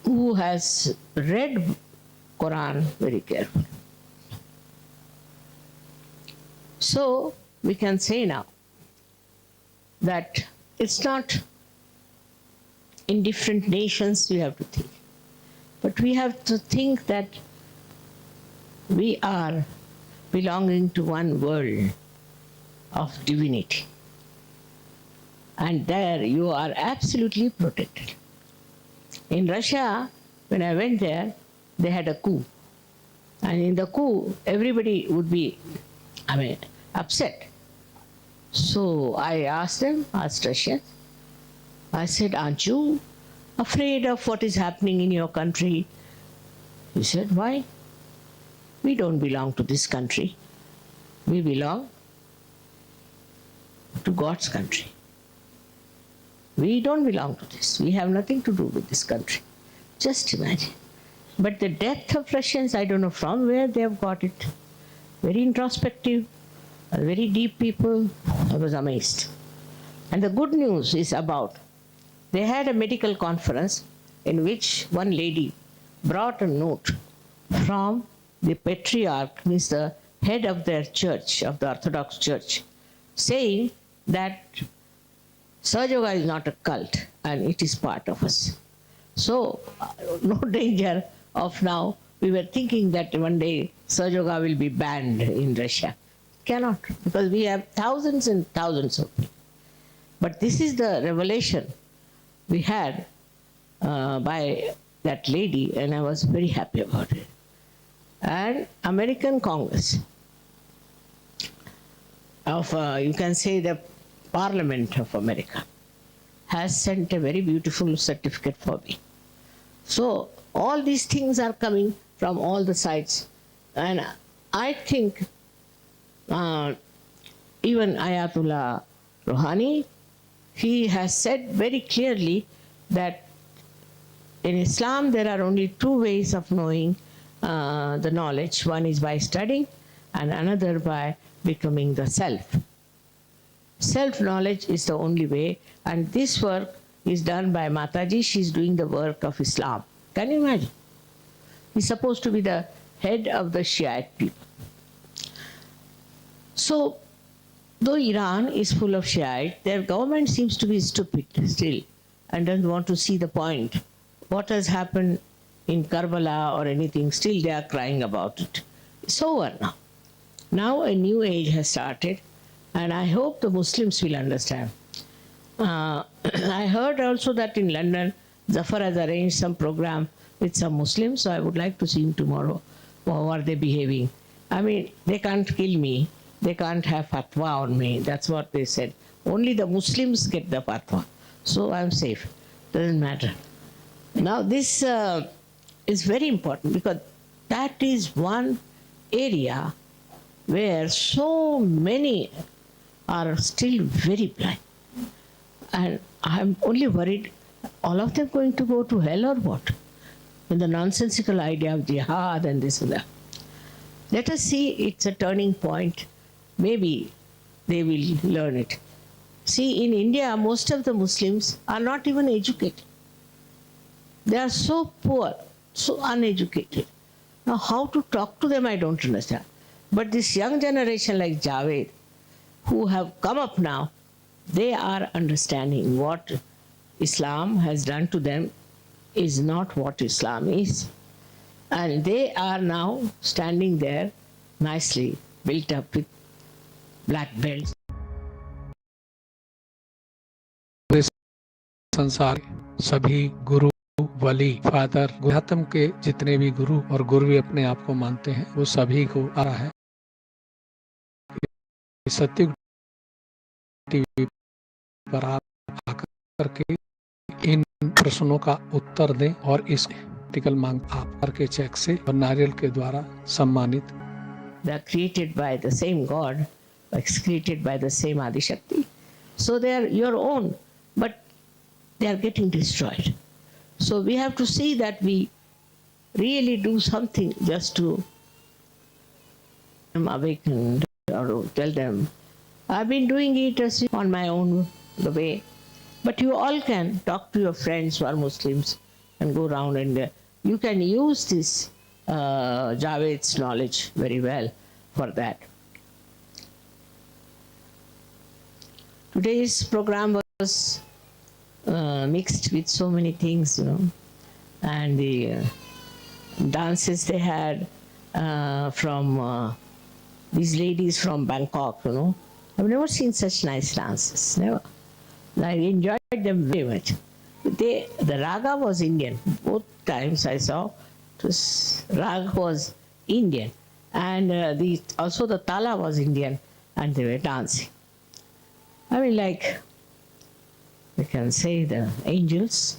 who has read Quran very carefully. So we can say now that it's not in different nations we have to think, but we have to think that we are belonging to one world of divinity. And there you are absolutely protected. In Russia, when I went there, they had a coup. And in the coup, everybody would be, upset. So I asked Russians, I said, aren't you afraid of what is happening in your country? He said, why? We don't belong to this country. We belong to God's country. We don't belong to this. We have nothing to do with this country. Just imagine. But the depth of Russians, I don't know from where they have got it. Very introspective, very deep people. I was amazed. And the good news is about, they had a medical conference in which one lady brought a note from the patriarch, means the head of their church, of the Orthodox Church, saying that Satyug is not a cult and it is part of us. So no danger of now we were thinking that one day Satyug will be banned in Russia. Cannot, because we have thousands and thousands of people. But this is the revelation we had by that lady, and I was very happy about it. And American Congress of, you can say, the Parliament of America has sent a very beautiful certificate for me. So all these things are coming from all the sides, and I think even Ayatollah Rouhani, he has said very clearly that in Islam there are only two ways of knowing the knowledge. One is by studying and another by becoming the self. Self-knowledge is the only way, and this work is done by Mataji. She's doing the work of Islam. Can you imagine? He's supposed to be the head of the Shiite people. So, though Iran is full of Shiite, their government seems to be stupid still and doesn't want to see the point. What has happened in Karbala or anything, still they are crying about it. It's over now. Now a new age has started, and I hope the Muslims will understand. I heard also that in London, Zafar has arranged some program with some Muslims, so I would like to see him tomorrow. How are they behaving? I mean, they can't kill me. They can't have fatwa on me. That's what they said. Only the Muslims get the fatwa. So I'm safe. Doesn't matter. Now this is very important, because that is one area where so many are still very blind. And I'm only worried, all of them going to go to hell or what? And the nonsensical idea of jihad and this and that. Let us see, it's a turning point. Maybe they will learn it. See, in India, most of the Muslims are not even educated. They are so poor, so uneducated. Now, how to talk to them, I don't understand. But this young generation like Javed, who have come up now, they are understanding what Islam has done to them is not what Islam is. And they are now standing there nicely, built up with black belts. संसार सभी गुरु वली father अध्यात्म के जितने भी गुरु और गुरु भी अपने आप को मानते हैं, वो सभी को आ रहा है सत्युग टीवी पर आप आकर के इन प्रश्नों का उत्तर दें और इस टिकल मांग आप करके चेक से और नारियल के द्वारा सम्मानित. They are created by the same God, created by the same Adi Shakti. So they are your own, but they are getting destroyed. So we have to see that we really do something just to awaken or tell them. I've been doing it on my own way, but you all can talk to your friends who are Muslims and go around, and you can use this Javed's knowledge very well for that. Today's program was mixed with so many things, you know, and the dances they had from these ladies from Bangkok, you know. I've never seen such nice dances, never. I enjoyed them very much. The raga was Indian. Both times I saw, raga was Indian, and also the tala was Indian, and they were dancing. I mean, like, we can say the angels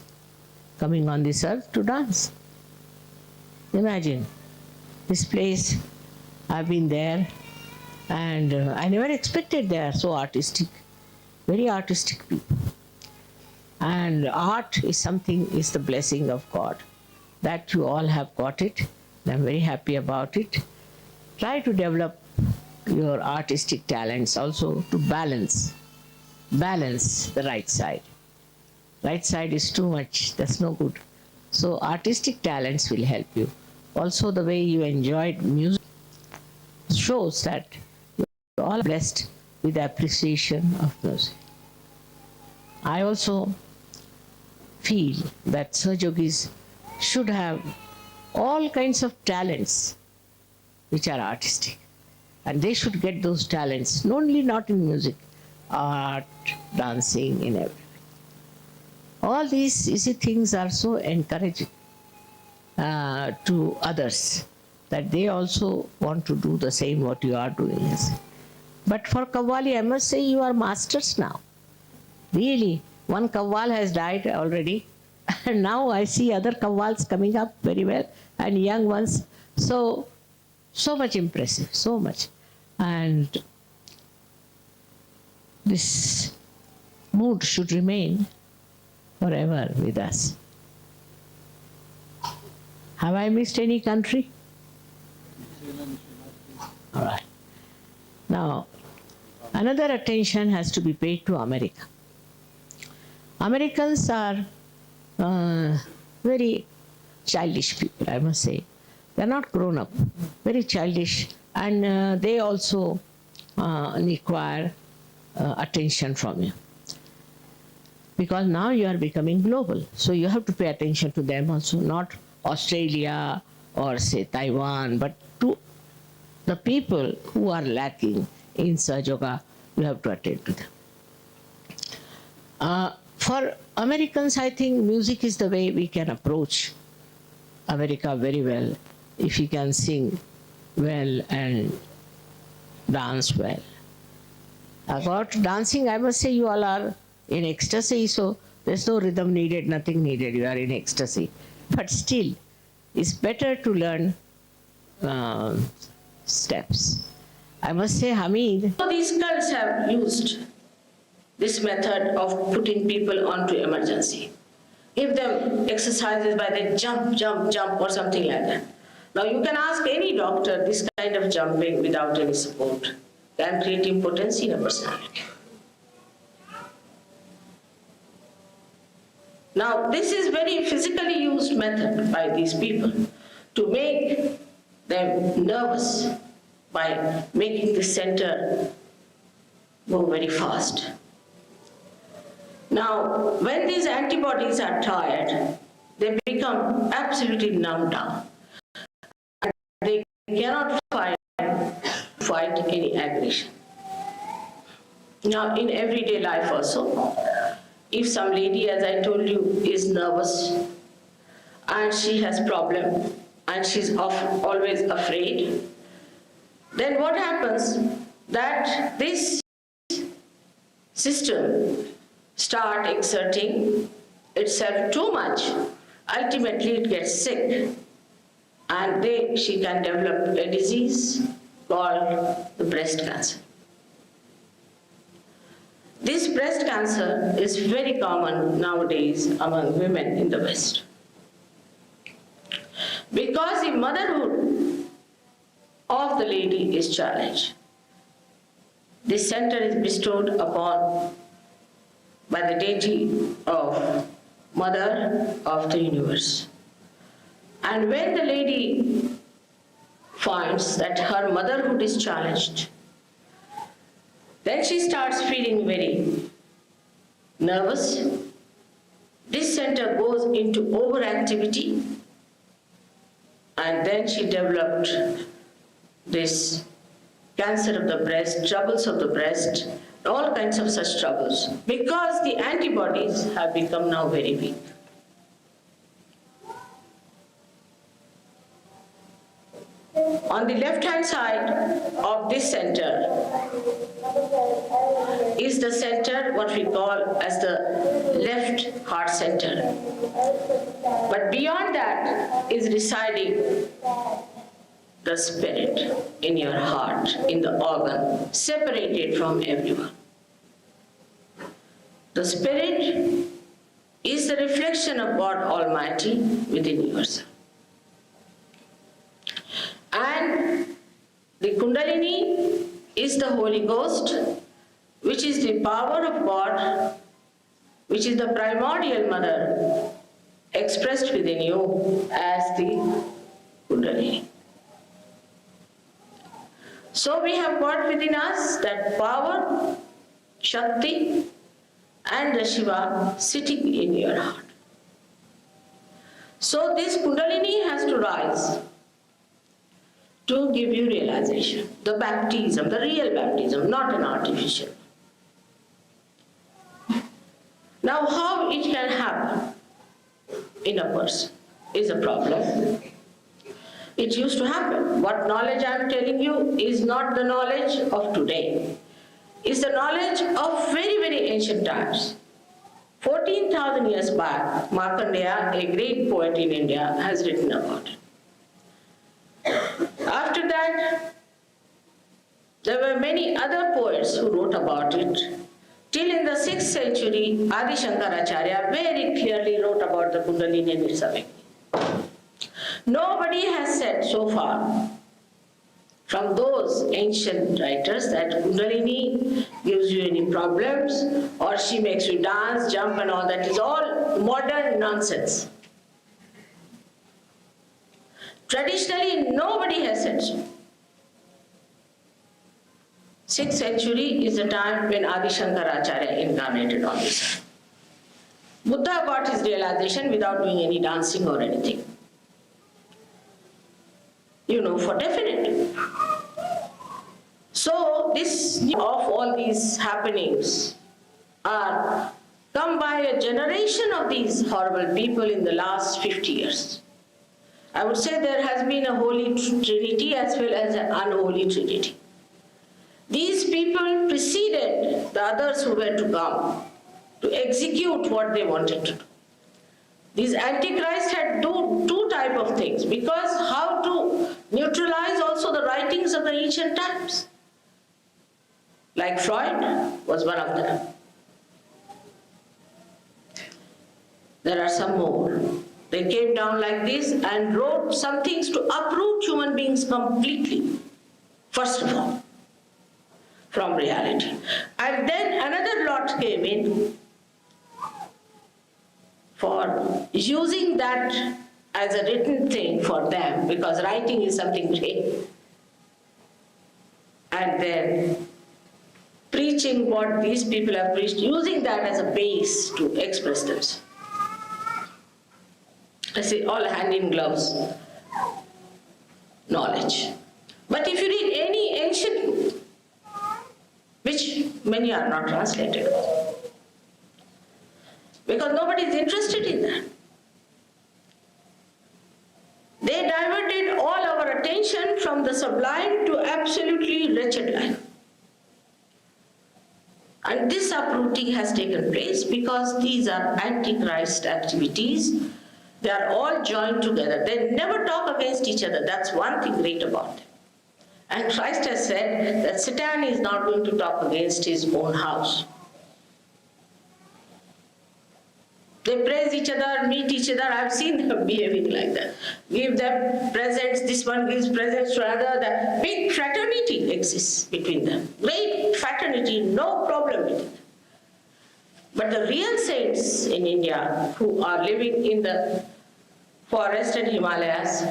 coming on this earth to dance. Imagine this place. I've been there, and I never expected they are so artistic, very artistic people. And art is something, is the blessing of God. That you all have got it, and I'm very happy about it. Try to develop your artistic talents also to balance the right side. Right side is too much, that's no good. So artistic talents will help you. Also the way you enjoyed music shows that you're all blessed with the appreciation of music. I also feel that Satyugis should have all kinds of talents which are artistic. And they should get those talents, not in music, art, dancing, in everything. All these easy things are so encouraging to others that they also want to do the same what you are doing. But for Qawwali, I must say you are masters now. Really, one Qawwal has died already, and now I see other Qawwals coming up very well, and young ones. So much impressive, so much. And this mood should remain forever with us. Have I missed any country? All right. Now, another attention has to be paid to America. Americans are very childish people, I must say. They are not grown up, very childish, and they also require attention from you. Because now you are becoming global, so you have to pay attention to them also, not Australia or say Taiwan, but to the people who are lacking in Sahaja Yoga, you have to attend to them. For Americans, I think music is the way we can approach America very well, if we can sing well and dance well. About dancing, I must say you all are in ecstasy, so there's no rhythm needed, nothing needed, you are in ecstasy. But still, it's better to learn steps. I must say, Hamid. So these cults have used this method of putting people onto emergency. Give them exercises by the jump, jump, jump or something like that. Now you can ask any doctor, this kind of jumping without any support can create impotency in a personality. Now this is very physically used method by these people to make them nervous by making the center go very fast. Now, when these antibodies are tired, they become absolutely numbed down. And they cannot fight any aggression. Now, in everyday life also, if some lady, as I told you, is nervous and she has problem and she's always afraid, then what happens that this system start exerting itself too much, ultimately it gets sick and she can develop a disease called the breast cancer. This breast cancer is very common nowadays among women in the West. Because the motherhood of the lady is challenged. This center is bestowed upon by the deity of Mother of the Universe. And when the lady finds that her motherhood is challenged, then she starts feeling very nervous. This center goes into overactivity, and then she developed this cancer of the breast, troubles of the breast, all kinds of such troubles, because the antibodies have become now very weak. On the left-hand side of this center is the center, what we call as the left heart center. But beyond that is residing the spirit in your heart, in the organ, separated from everyone. The spirit is the reflection of God Almighty within yourself. And the Kundalini is the Holy Ghost, which is the power of God, which is the primordial mother expressed within you as the Kundalini. So we have got within us that power, Shakti, and the Shiva sitting in your heart. So this Kundalini has to rise to give you realization. The baptism, the real baptism, not an artificial. Now how it can happen in a person is a problem. It used to happen. What knowledge I am telling you is not the knowledge of today. It's the knowledge of very, very ancient times. 14,000 years back, Markandeya, a great poet in India, has written about it. After that, there were many other poets who wrote about it. Till in the 6th century, Adi Shankaracharya very clearly wrote about the Kundalini and its awakening. Nobody has said so far from those ancient writers that Kundalini gives you any problems or she makes you dance, jump and all that is all modern nonsense. Traditionally, nobody has said so. 6th century is the time when Adi Shankaracharya incarnated on this earth. Buddha got his realization without doing any dancing or anything. You know for definite. So this of all these happenings are come by a generation of these horrible people in the last 50 years. I would say there has been a holy trinity as well as an unholy trinity. These people preceded the others who were to come to execute what they wanted to do. These antichrists had two types of things, because how to neutralize also the writings of the ancient times. Like Freud was one of them. There are some more. They came down like this and wrote some things to uproot human beings completely, first of all, from reality. And then another lot came in for using that as a written thing for them, because writing is something great. And then preaching what these people have preached, using that as a base to express themselves. I say all hand in gloves knowledge. But if you read any ancient book, which many are not translated, because nobody is interested in that. They diverted all our attention from the sublime to absolutely wretched life. And this uprooting has taken place because these are antichrist activities. They are all joined together. They never talk against each other. That's one thing great about them. And Christ has said that Satan is not going to talk against his own house. They praise each other, meet each other. I've seen them behaving like that. Give them presents, this one gives presents to another. The big fraternity exists between them. Great fraternity, no problem with it. But the real saints in India who are living in the forest and Himalayas,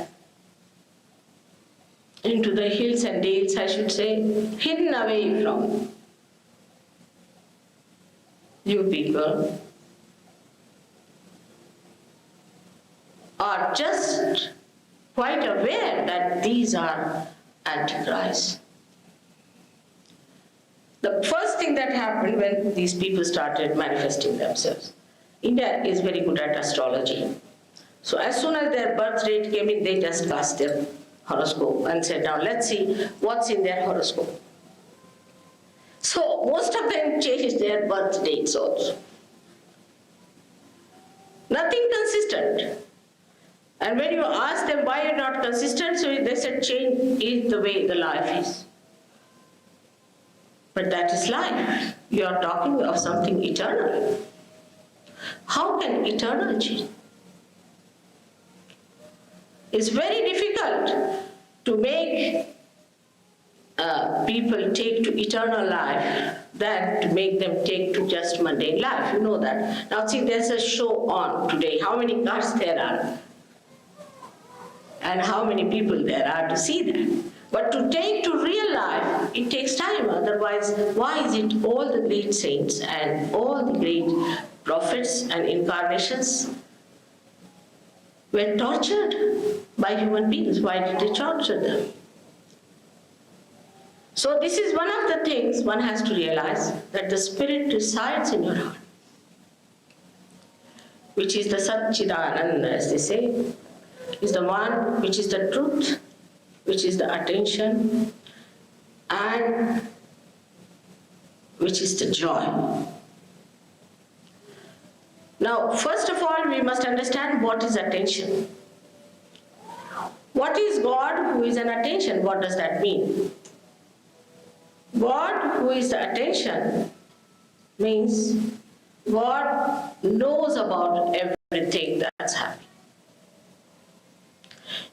into the hills and dales, I should say, hidden away from you people, are just quite aware that these are antichrists. The first thing that happened when these people started manifesting themselves, India is very good at astrology. So as soon as their birth date came in, they just cast their horoscope and said, now let's see what's in their horoscope. So most of them changed their birth dates also. Nothing consistent. And when you ask them why you're not consistent, so they said change is the way the life is. But that is life. You are talking of something eternal. How can eternal change? It's very difficult to make people take to eternal life than to make them take to just mundane life. You know that. Now see, there's a show on today. How many cars there are? And how many people there are to see that. But to take to real life, it takes time. Otherwise, why is it all the great saints and all the great prophets and incarnations were tortured by human beings. Why did they torture them? So this is one of the things one has to realize, that the spirit resides in your heart, which is the Satchidananda, as they say, is the one which is the truth, which is the attention, and which is the joy. Now, first of all, we must understand what is attention. What is God who is an attention? What does that mean? God who is the attention means God knows about everything that's happening.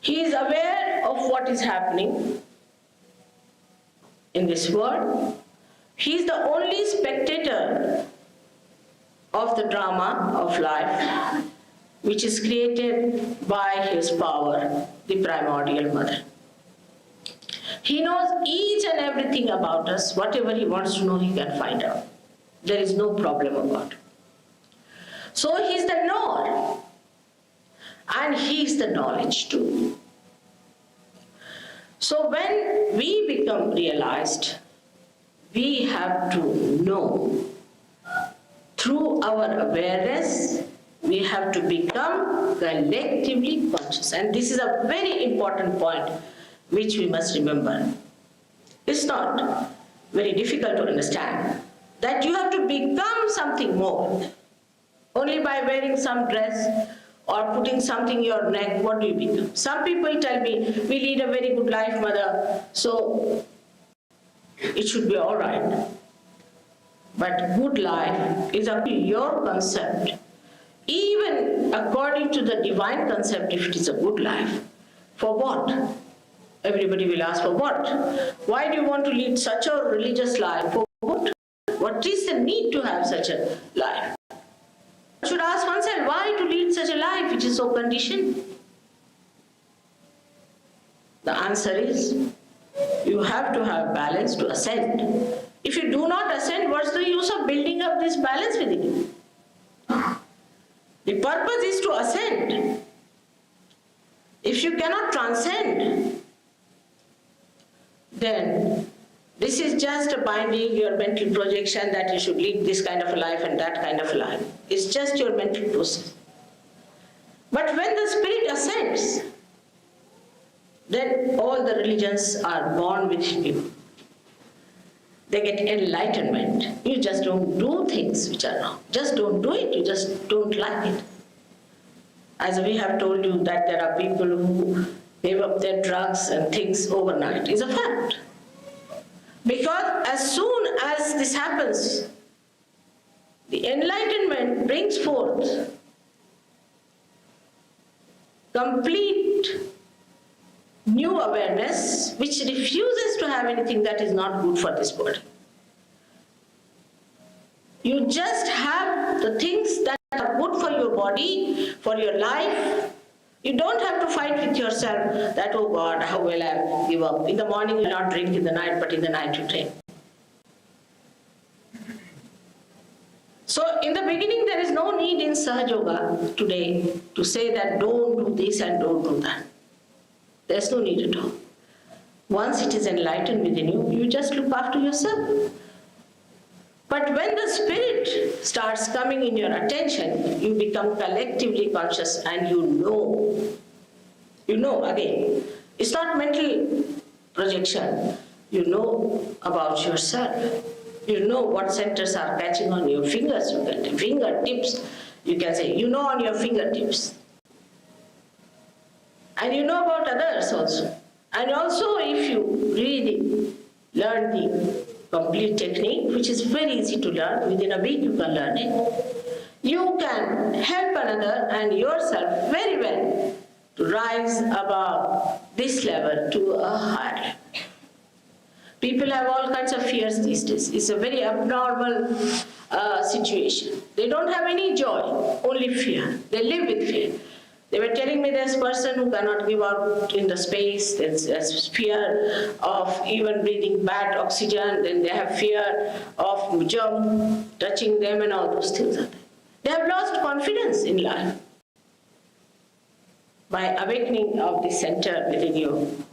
He is aware of what is happening in this world. He is the only spectator of the drama of life, which is created by His power, the primordial mother. He knows each and everything about us. Whatever He wants to know, He can find out. There is no problem about it. So He is the knower, and He is the knowledge too. So when we become realized, we have to know. Through our awareness, we have to become collectively conscious. And this is a very important point which we must remember. It's not very difficult to understand that you have to become something more. Only by wearing some dress or putting something in your neck, what do you become? Some people tell me, we lead a very good life, mother, so it should be all right. But good life is up to your concept. Even according to the divine concept, if it is a good life, for what? Everybody will ask, for what? Why do you want to lead such a religious life? For what? What is the need to have such a life? One should ask oneself, why to lead such a life which is so conditioned? The answer is, you have to have balance to ascend. If you do not ascend, what's the use of building up this balance within you? The purpose is to ascend. If you cannot transcend, then this is just a binding your mental projection that you should lead this kind of a life and that kind of a life. It's just your mental process. But when the spirit ascends, then all the religions are born within you. They get enlightenment. You just don't do things which are wrong. Just don't do it. You just don't like it. As we have told you that there are people who give up their drugs and things overnight. It's a fact. Because as soon as this happens, the enlightenment brings forth complete new awareness which refuses to have anything that is not good for this body. You just have the things that are good for your body, for your life. You don't have to fight with yourself that, oh God, how will I give up? In the morning you not drink, in the night, but in the night you drink. So in the beginning there is no need in Sahaja Yoga today to say that don't do this and don't do that. There's no need at all. Once it is enlightened within you, you just look after yourself. But when the spirit starts coming in your attention, you become collectively conscious and you know again. It's not mental projection. You know about yourself. You know what centers are catching on your fingers. You can fingertips. You can say, you know on your fingertips. And you know about others also. And also if you really learn the complete technique, which is very easy to learn, within a week you can learn it, you can help another and yourself very well to rise above this level to a higher level. People have all kinds of fears these days. It's a very abnormal situation. They don't have any joy, only fear. They live with fear. They were telling me there's a person who cannot give out in the space, there's fear of even breathing bad oxygen, then they have fear of germ touching them and all those things are there. They have lost confidence in life. by awakening of the center within you,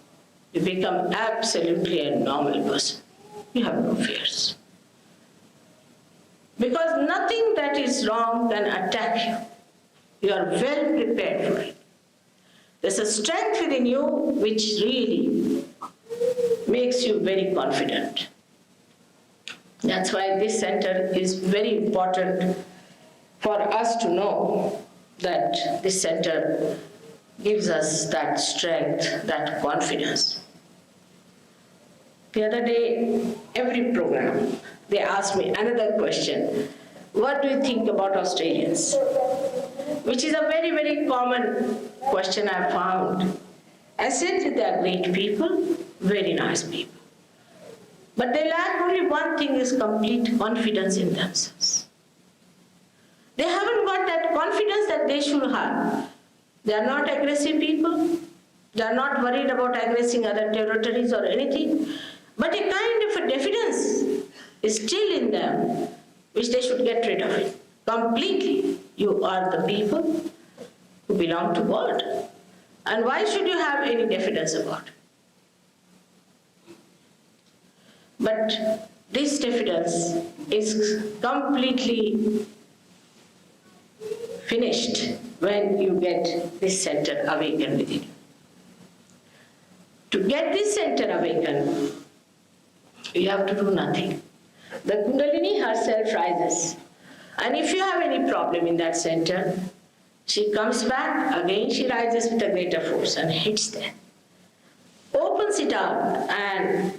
you become absolutely a normal person. You have no fears. Because nothing that is wrong can attack you. You are well prepared for it. There's a strength within you which really makes you very confident. That's why this center is very important for us to know that this center gives us that strength, that confidence. The other day, every program, they asked me another question. What do you think about Australians? Which is a very, very common question I found. I said they are great people, very nice people. But they lack only one thing, is complete confidence in themselves. They haven't got that confidence that they should have. They are not aggressive people. They are not worried about aggressing other territories or anything. But a kind of a diffidence is still in them, which they should get rid of it completely. You are the people who belong to God. And why should you have any diffidence about it? But this diffidence is completely finished when you get this center awakened within you. To get this center awakened, you have to do nothing. The Kundalini herself rises. And if you have any problem in that center, she comes back, again she rises with a greater force and hits there. Opens it up and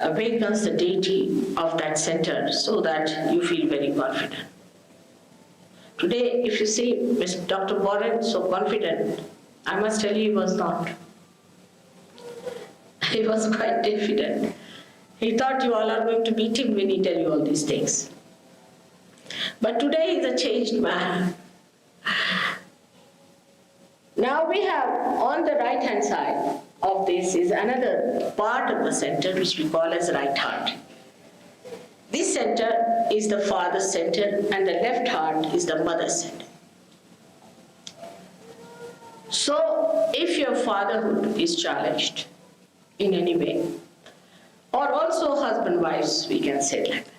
awakens the deity of that center so that you feel very confident. Today, if you see Mr. Dr. Warren so confident, I must tell you he was not. He was quite diffident. He thought you all are going to beat him when he tells you all these things. But today he's a changed man. Now we have on the right hand side of this is another part of the center which we call as right heart. This center is the father's center and the left heart is the mother's center. So if your fatherhood is challenged in any way, or also husband-wives, we can say like that.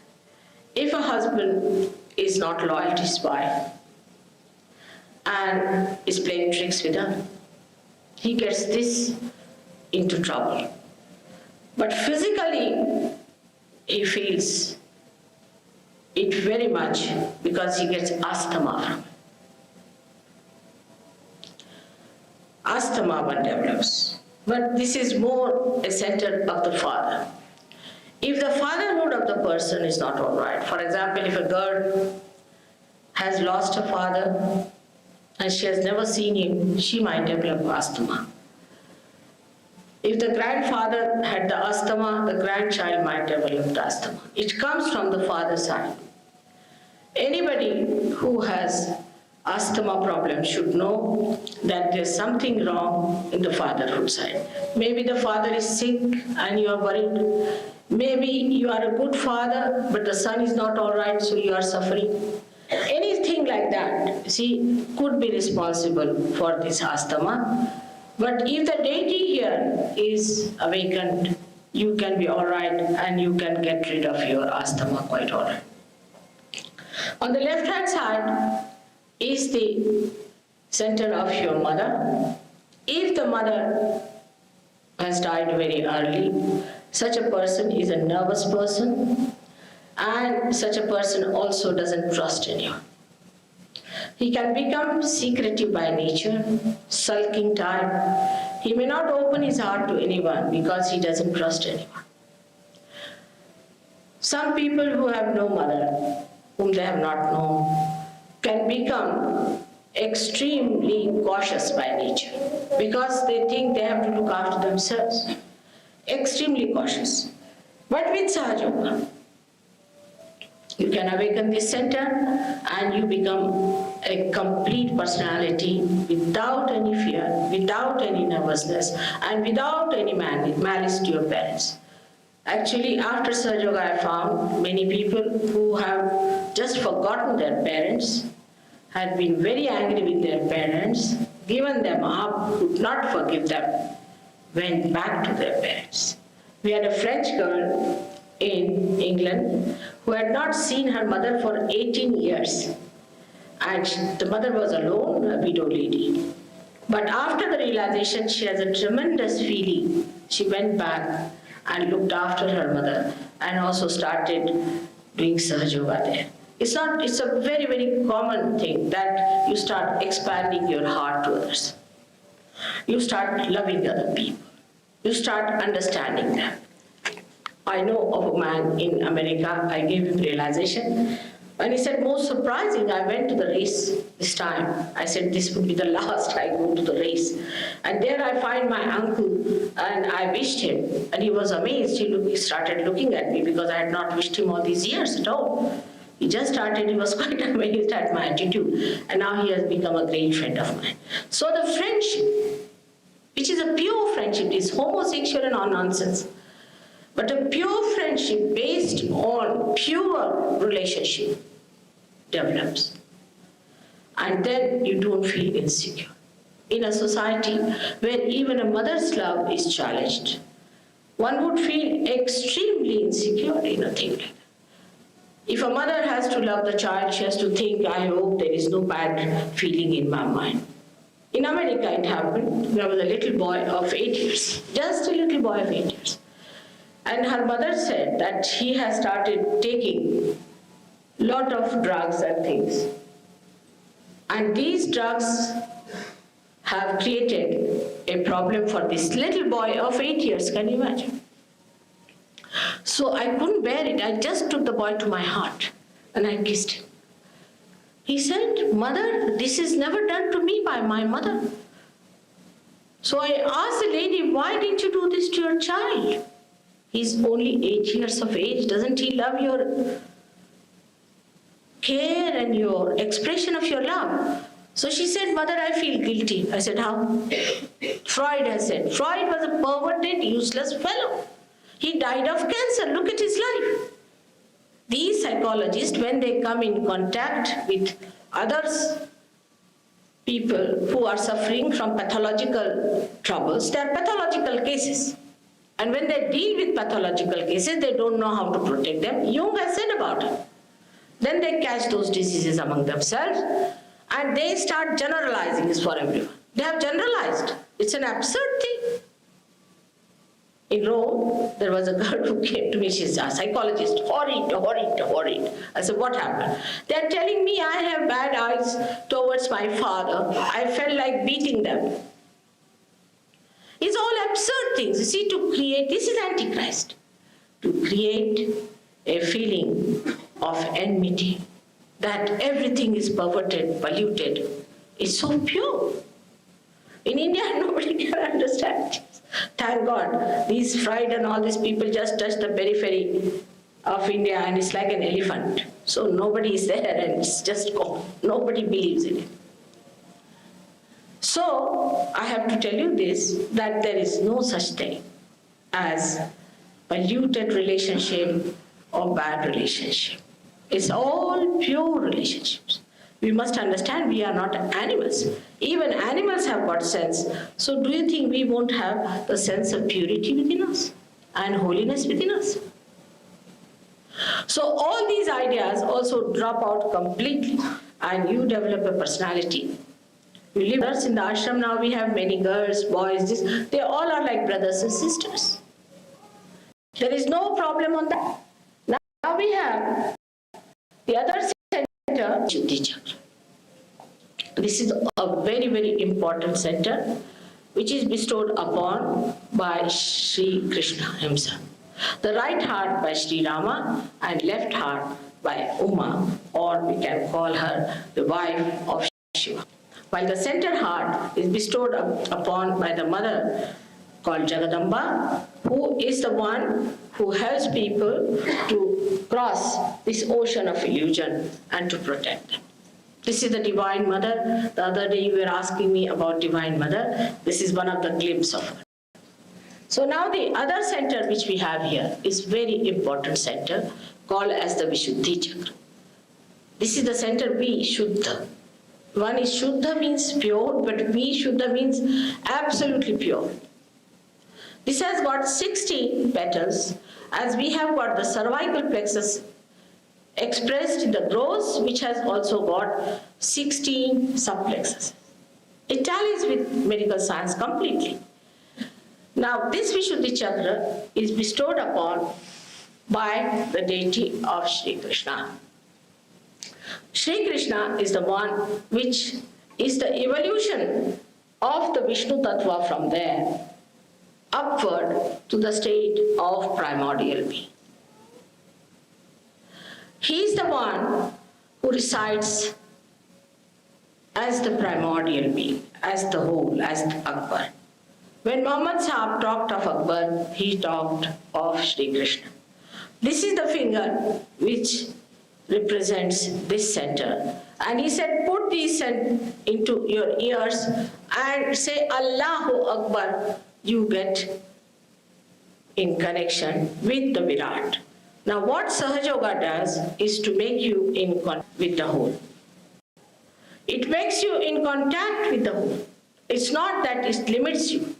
If a husband is not loyal to his wife and is playing tricks with her, he gets this into trouble. But physically, he feels it very much because he gets asthma from it. Asthma one develops. But this is more a center of the father. If the fatherhood of the person is not all right, for example, if a girl has lost her father and she has never seen him, she might develop asthma. If the grandfather had the asthma, the grandchild might develop the asthma. It comes from the father's side. Anybody who has asthma problem should know that there's something wrong in the fatherhood side. Maybe the father is sick and you are worried. Maybe you are a good father, but the son is not all right, so you are suffering. Anything like that, see, could be responsible for this asthma. But if the deity here is awakened, you can be all right and you can get rid of your asthma quite all right. On the left-hand side is the center of your mother. If the mother has died very early, such a person is a nervous person, and such a person also doesn't trust anyone. He can become secretive by nature, sulking type. He may not open his heart to anyone because he doesn't trust anyone. Some people who have no mother, whom they have not known, can become extremely cautious by nature because they think they have to look after themselves. Extremely cautious. But with Sahaja Yoga, you can awaken this center and you become a complete personality without any fear, without any nervousness, and without any malice to your parents. Actually, after Sahaja Yoga, I found many people who have just forgotten their parents, had been very angry with their parents, given them up, could not forgive them, went back to their parents. We had a French girl in England who had not seen her mother for 18 years. And the mother was alone, a widow lady. But after the realization, she has a tremendous feeling. She went back and looked after her mother and also started doing सहजय there. It's a very, very common thing that you start expanding your heart to others. You start loving other people. You start understanding them. I know of a man in America, I gave him realization, and he said, most surprising, I went to the race this time. I said, this would be the last I go to the race. And there I find my uncle, and I wished him, and he was amazed. He started looking at me because I had not wished him all these years at all. He just started, he was quite amazed at my attitude, and now he has become a great friend of mine. So the friendship, which is a pure friendship, is homosexual and all nonsense. But a pure friendship based on pure relationship develops. And then you don't feel insecure. In a society where even a mother's love is challenged, one would feel extremely insecure in a thing like that. If a mother has to love the child, she has to think, I hope there is no bad feeling in my mind. In America it happened. There was a little boy of 8 years, just a little boy of 8 years. And her mother said that he has started taking a lot of drugs and things. And these drugs have created a problem for this little boy of 8 years, can you imagine? So I couldn't bear it. I just took the boy to my heart and I kissed him. He said, Mother, this is never done to me by my mother. So I asked the lady, why didn't you do this to your child? He's only 8 years of age. Doesn't he love your care and your expression of your love? So she said, Mother, I feel guilty. I said, how? Freud has said. Freud was a perverted, useless fellow. He died of cancer. Look at his life. These psychologists, when they come in contact with others, people who are suffering from pathological troubles, they are pathological cases. And when they deal with pathological cases, they don't know how to protect them. Jung has said about it. Then they catch those diseases among themselves and they start generalizing this for everyone. They have generalized. It's an absurd thing. In Rome, there was a girl who came to me, she's a psychologist, horrid. I said, what happened? They're telling me I have bad eyes towards my father. I felt like beating them. It's all absurd things. You see, to create, this is Antichrist, to create a feeling of enmity, that everything is perverted, polluted. It's so pure. In India, nobody can understand this. Thank God, these Freud and all these people just touch the periphery of India and it's like an elephant. So nobody is there and it's just gone. Nobody believes in it. So I have to tell you this, that there is no such thing as polluted relationship or bad relationship. It's all pure relationships. We must understand we are not animals. Even animals have got sense. So do you think we won't have the sense of purity within us and holiness within us? So all these ideas also drop out completely and you develop a personality. We live in the ashram now, we have many girls, boys, they all are like brothers and sisters. There is no problem on that. Now we have the other center, Shuddhi Chakra. This is a very, very important center which is bestowed upon by Sri Krishna himself. The right heart by Sri Rama and left heart by Uma, or we can call her the wife of Shiva. While the center heart is bestowed upon by the mother called Jagadamba, who is the one who helps people to cross this ocean of illusion and to protect them. This is the Divine Mother. The other day you were asking me about Divine Mother. This is one of the glimpses of her. So now the other center which we have here is very important center called as the Vishuddhi Chakra. This is the center Vishuddha. One is Shuddha means pure, but Vishuddha means absolutely pure. This has got 16 petals, as we have got the cervical plexus expressed in the gross, which has also got 16 subplexuses. It tallies with medical science completely. Now, this Vishuddhi Chakra is bestowed upon by the deity of Sri Krishna. Sri Krishna is the one which is the evolution of the Vishnu Tattva from there upward to the state of primordial being. He is the one who resides as the primordial being, as the whole, as the Akbar. When Muhammad Sahib talked of Akbar, he talked of Sri Krishna. This is the finger which represents this center. And he said, put these into your ears and say Allahu Akbar. You get in connection with the Virat. Now what Sahaja Yoga does is to make you in contact with the whole. It makes you in contact with the whole. It's not that it limits you,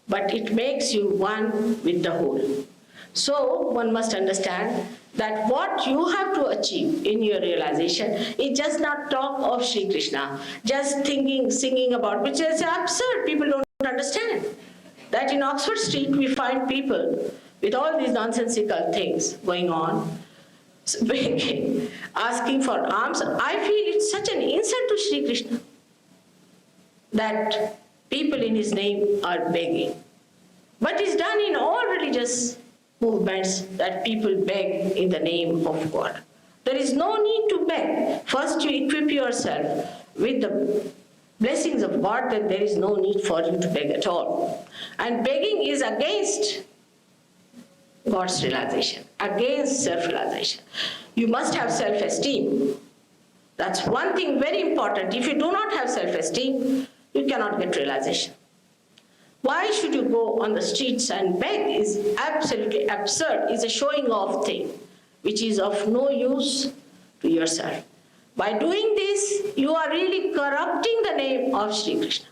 but it makes you one with the whole. So one must understand that what you have to achieve in your realization is just not talk of Sri Krishna, just thinking, singing about, which is absurd. People don't understand that in Oxford Street we find people with all these nonsensical things going on, begging, asking for alms. I feel it's such an insult to Sri Krishna that people in his name are begging. But it's done in all religious movements that people beg in the name of God. There is no need to beg. First you equip yourself with the blessings of God, then there is no need for you to beg at all. And begging is against God's realization, against self-realization. You must have self-esteem. That's one thing very important. If you do not have self-esteem, you cannot get realization. Why should you go on the streets and beg is absolutely absurd. It's a showing off thing, which is of no use to yourself. By doing this, you are really corrupting the name of Sri Krishna.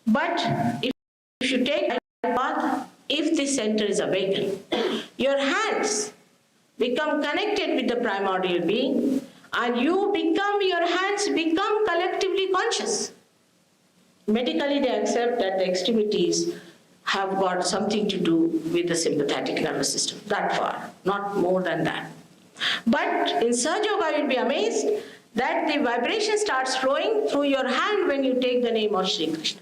But if you take the path, if this center is awakened, your hands become connected with the primordial being, and your hands become collectively conscious. Medically, they accept that the extremities have got something to do with the sympathetic nervous system, that far, not more than that. But in Sahaja Yoga, you'll be amazed that the vibration starts flowing through your hand when you take the name of Sri Krishna.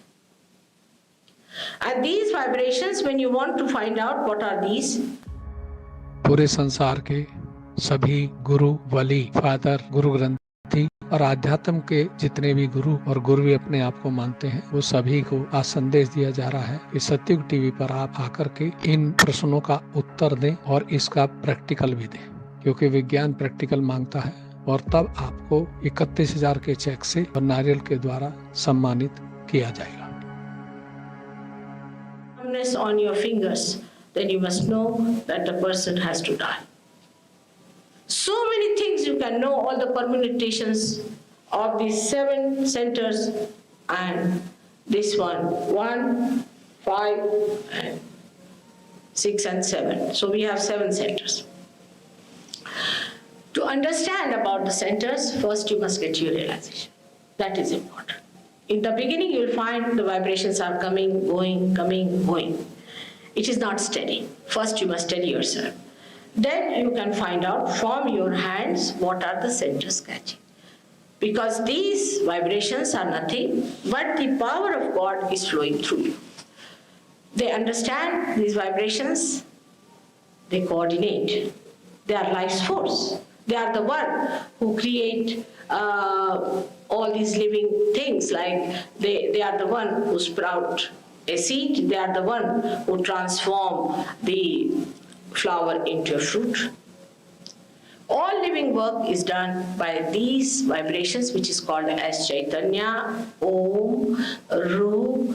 And these vibrations, when you want to find out what are these, पूरे संसार के सभी गुरु वली father गुरु ग्रंथी और आध्यात्म के जितने भी गुरु और गुरु भी अपने आप को मानते हैं, वो सभी को आज संदेश दिया जा रहा है कि सत्युग टीवी पर आप आकर के इन प्रश्नों का उत्तर दें और इसका प्रैक्टिकल भी दें, क्योंकि विज्ञान प्रैक्टिकल मांगता है। और तब आपको 31,000 के चेक से और नारियल के द्वारा सम्मानित किया जाएगा। on your fingers, then you must know that the person has to die. So many things you can know, all the permutations of these 7 centers and this one, 1, 5, and 6 and 7. So we have 7 centers. To understand about the centers, first you must get your realization. That is important. In the beginning, you will find the vibrations are coming, going, coming, going. It is not steady. First, you must steady yourself. Then you can find out from your hands what are the centers catching. Because these vibrations are nothing but the power of God is flowing through you. They understand these vibrations, they coordinate. They are life's force. They are the one who create all these living things, like they are the one who sprout a seed, they are the one who transform the flower into a fruit. All living work is done by these vibrations, which is called as Chaitanya, Om, Ru,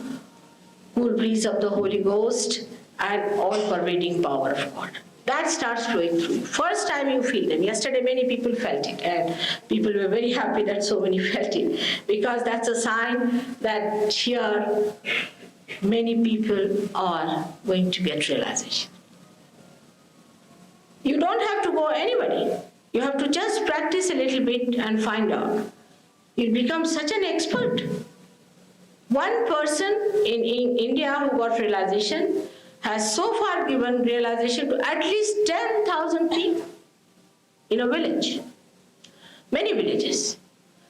cool breeze of the Holy Ghost, and all-pervading power of God. that starts flowing through you. First time you feel them. Yesterday many people felt it, and people were very happy that so many felt it, because that's a sign that here many people are going to get realization. You don't have to go anybody. You have to just practice a little bit and find out. You become such an expert. One person in India who got realization has so far given realization to at least 10,000 people in a village, many villages.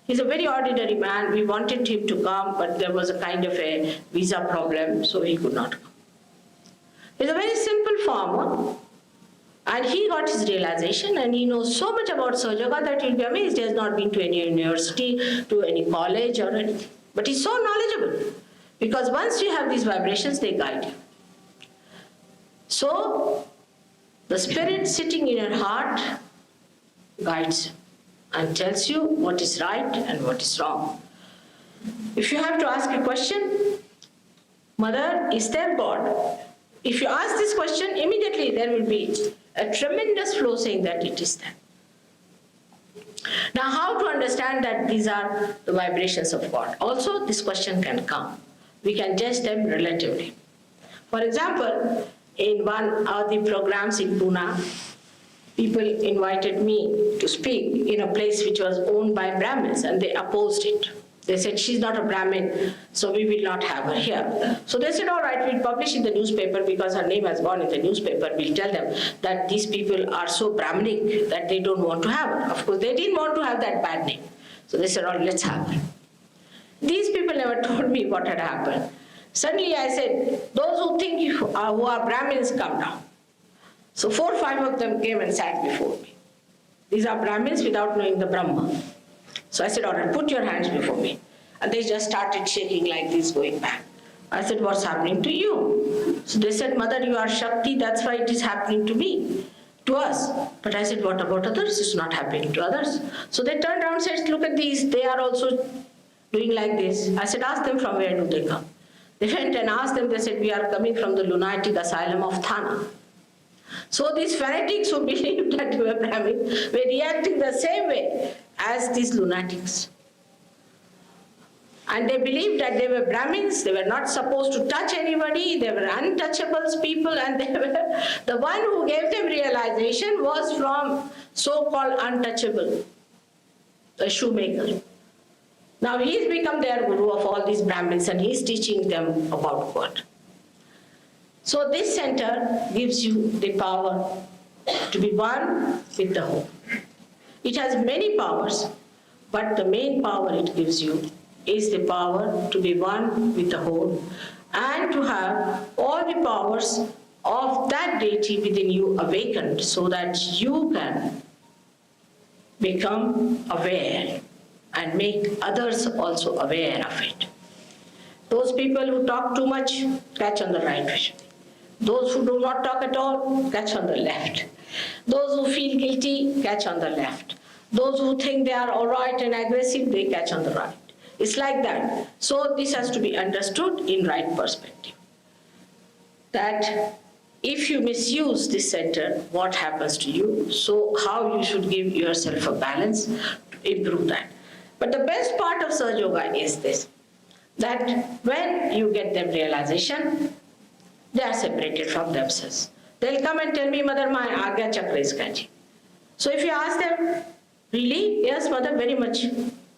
He's a very ordinary man. We wanted him to come, but there was a kind of a visa problem, so he could not come. He's a very simple farmer, and he got his realization, and he knows so much about Satyug that you'll be amazed. He has not been to any university, to any college or anything. But he's so knowledgeable, because once you have these vibrations, they guide you. So, the spirit sitting in your heart guides you and tells you what is right and what is wrong. If you have to ask a question, Mother, is there God? If you ask this question, immediately there will be a tremendous flow saying that it is there. Now, how to understand that these are the vibrations of God? Also, this question can come. We can judge them relatively. For example, in one of the programs in Pune, people invited me to speak in a place which was owned by Brahmins, and they opposed it. They said, she's not a Brahmin, so we will not have her here. So they said, all right, we'll publish in the newspaper because her name has gone in the newspaper. We'll tell them that these people are so Brahminic that they don't want to have her. Of course, they didn't want to have that bad name. So they said, all right, let's have her. These people never told me what had happened. Suddenly I said, those who think who are Brahmins, come down. So 4 or 5 of them came and sat before me. These are Brahmins without knowing the Brahma. So I said, all right, put your hands before me. And they just started shaking like this, going back. I said, what's happening to you? So they said, Mother, you are Shakti, that's why it is happening to me, to us. But I said, what about others? It's not happening to others. So they turned around and said, look at these, they are also doing like this. I said, ask them from where do they come. They went and asked them, they said, we are coming from the lunatic asylum of Thana. So these fanatics who believed that they were Brahmin were reacting the same way as these lunatics. And they believed that they were Brahmins, they were not supposed to touch anybody, they were untouchables people, and they were the one who gave them realization was from so-called untouchable, the shoemaker. Now he's become their guru of all these Brahmins, and he's teaching them about God. So this center gives you the power to be one with the whole. It has many powers, but the main power it gives you is the power to be one with the whole and to have all the powers of that deity within you awakened so that you can become aware and make others also aware of it. Those people who talk too much, catch on the right vision. Those who do not talk at all, catch on the left. Those who feel guilty, catch on the left. Those who think they are all right and aggressive, they catch on the right. It's like that. So this has to be understood in right perspective. That if you misuse this center, what happens to you? So how you should give yourself a balance to improve that. But the best part of Sahaja Yoga is this, that when you get them realization, they are separated from themselves. They'll come and tell me, Mother, my Agya Chakra is catching. So if you ask them, really? Yes, Mother, very much.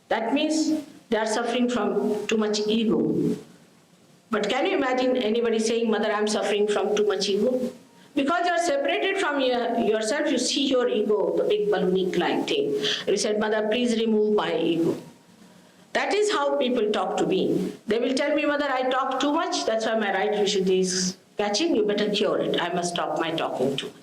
That means they are suffering from too much ego. But can you imagine anybody saying, Mother, I'm suffering from too much ego? Because you are separated from yourself, you see your ego, the big balloonic-like thing. You said, Mother, please remove my ego. That is how people talk to me. They will tell me, Mother, I talk too much, that's why my right Vishuddhi is catching, you better cure it. I must stop my talking too much.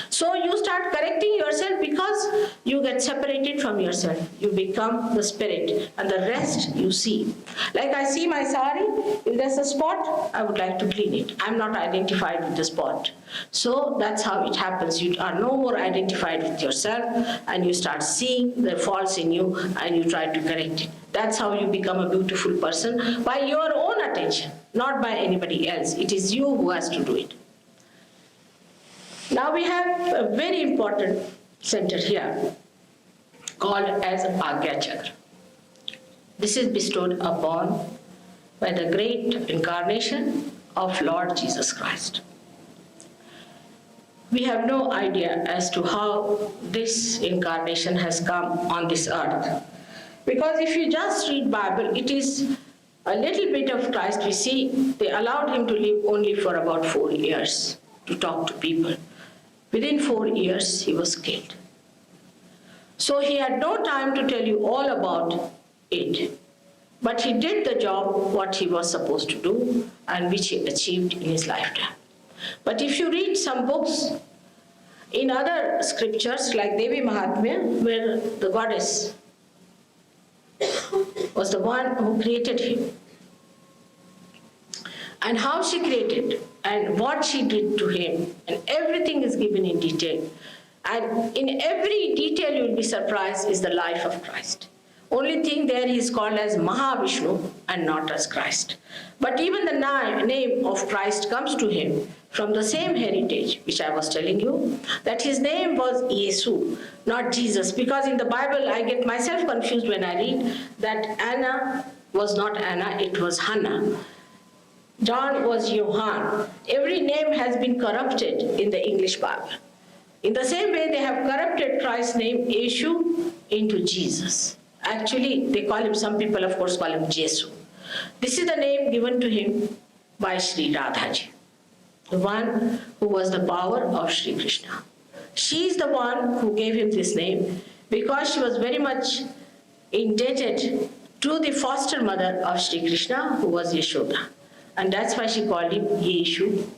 So you start correcting yourself because you get separated from yourself. You become the spirit and the rest you see. Like I see my sari, if there's a spot, I would like to clean it. I'm not identified with the spot. So that's how it happens. You are no more identified with yourself and you start seeing the faults in you and you try to correct it. That's how you become a beautiful person, by your own attention, not by anybody else. It is you who has to do it. Now we have a very important center here called as Agya Chakra. This is bestowed upon by the great incarnation of Lord Jesus Christ. We have no idea as to how this incarnation has come on this earth. Because if you just read Bible, it is a little bit of Christ. We see they allowed him to live only for about 4 years to talk to people. Within 4 years, he was killed. So he had no time to tell you all about it. But he did the job, what he was supposed to do, and which he achieved in his lifetime. But if you read some books in other scriptures, like Devi Mahatmya, where the goddess was the one who created him, and how she created, and what she did to him, and everything is given in detail. And in every detail you will be surprised is the life of Christ. Only thing there he is called as Mahavishnu and not as Christ. But even the name of Christ comes to him from the same heritage, which I was telling you, that his name was Yesu, not Jesus. Because in the Bible I get myself confused when I read that Anna was not Anna, it was Hannah. John was Johann. Every name has been corrupted in the English Bible. In the same way they have corrupted Christ's name Yeshu into Jesus. Actually, they call him, some people of course call him Jesu. This is the name given to him by Shree Radhaji, the one who was the power of Sri Krishna. She is the one who gave him this name because she was very much indebted to the foster mother of Sri Krishna, who was Yashoda. And that's why she called him Yeshu.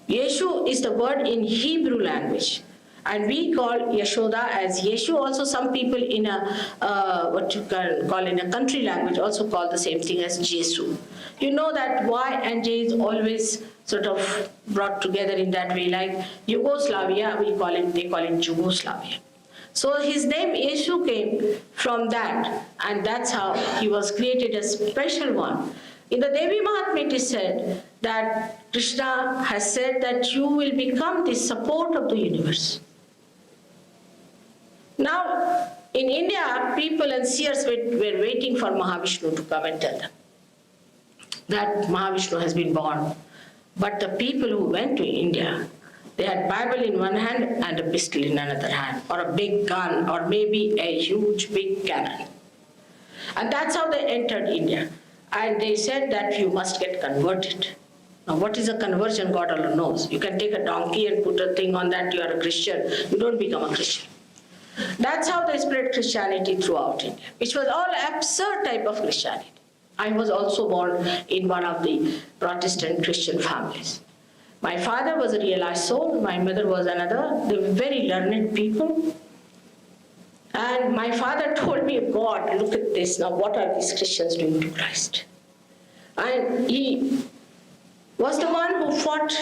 Yeshu is the word in Hebrew language. And we call Yashoda as Yeshu. Also, some people in a what you can call in a country language also call the same thing as Jesu. You know that Y and J is always sort of brought together in that way. Like Yugoslavia, they call it Yugoslavia. So his name Yeshu came from that, and that's how he was created a special one. In the Devi Mahatmya it is said that Krishna has said that you will become the support of the universe. Now, in India, people and seers were waiting for Mahavishnu to come and tell them that Mahavishnu has been born. But the people who went to India, they had Bible in one hand and a pistol in another hand, or a big gun, or maybe a huge big cannon. And that's how they entered India. And they said that you must get converted. Now, what is a conversion? God alone knows. You can take a donkey and put a thing on that, you are a Christian. You don't become a Christian. That's how they spread Christianity throughout India, which was all absurd type of Christianity. I was also born in one of the Protestant Christian families. My father was a realized soul, my mother was another. They were very learned people. And my father told me, God, look at this, now what are these Christians doing to Christ? And he was the one who fought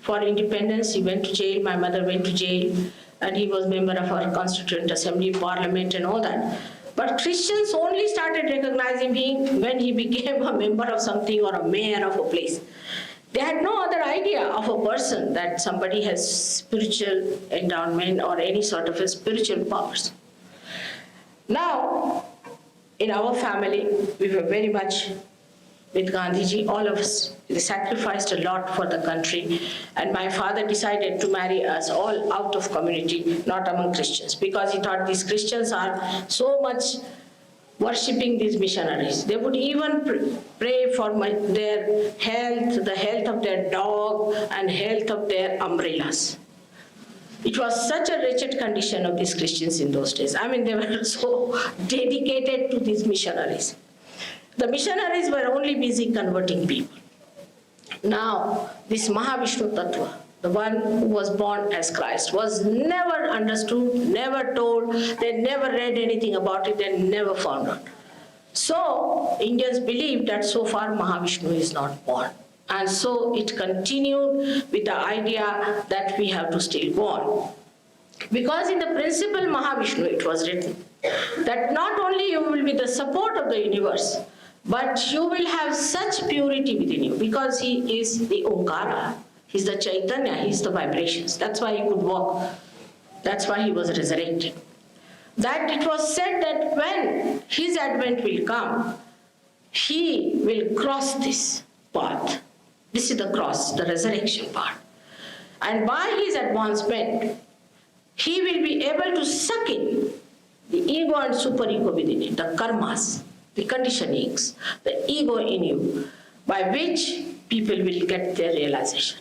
for independence. He went to jail, my mother went to jail, and he was member of our Constituent Assembly, Parliament and all that. But Christians only started recognizing him when he became a member of something or a mayor of a place. They had no other idea of a person that somebody has spiritual endowment or any sort of a spiritual powers. Now, in our family, we were very much with Gandhiji, all of us. They sacrificed a lot for the country, and my father decided to marry us all out of community, not among Christians, because he thought these Christians are so much worshipping these missionaries. They would even pray for their health, the health of their dog, and health of their umbrellas. It was such a wretched condition of these Christians in those days. I mean, they were so dedicated to these missionaries. The missionaries were only busy converting people. Now, this Mahavishnu Tattva, the one who was born as Christ, was never understood, never told, they never read anything about it, they never found out. So, Indians believed that so far Mahavishnu is not born. And so it continued with the idea that we have to still go on. Because in the principle Mahavishnu it was written that not only you will be the support of the universe, but you will have such purity within you, because he is the Omkara. He's the Chaitanya, he's the vibrations. That's why he could walk. That's why he was resurrected. That it was said that when his advent will come, he will cross this path. This is the cross, the resurrection part. And by his advancement, he will be able to suck in the ego and superego within it, the karmas, the conditionings, the ego in you, by which people will get their realization.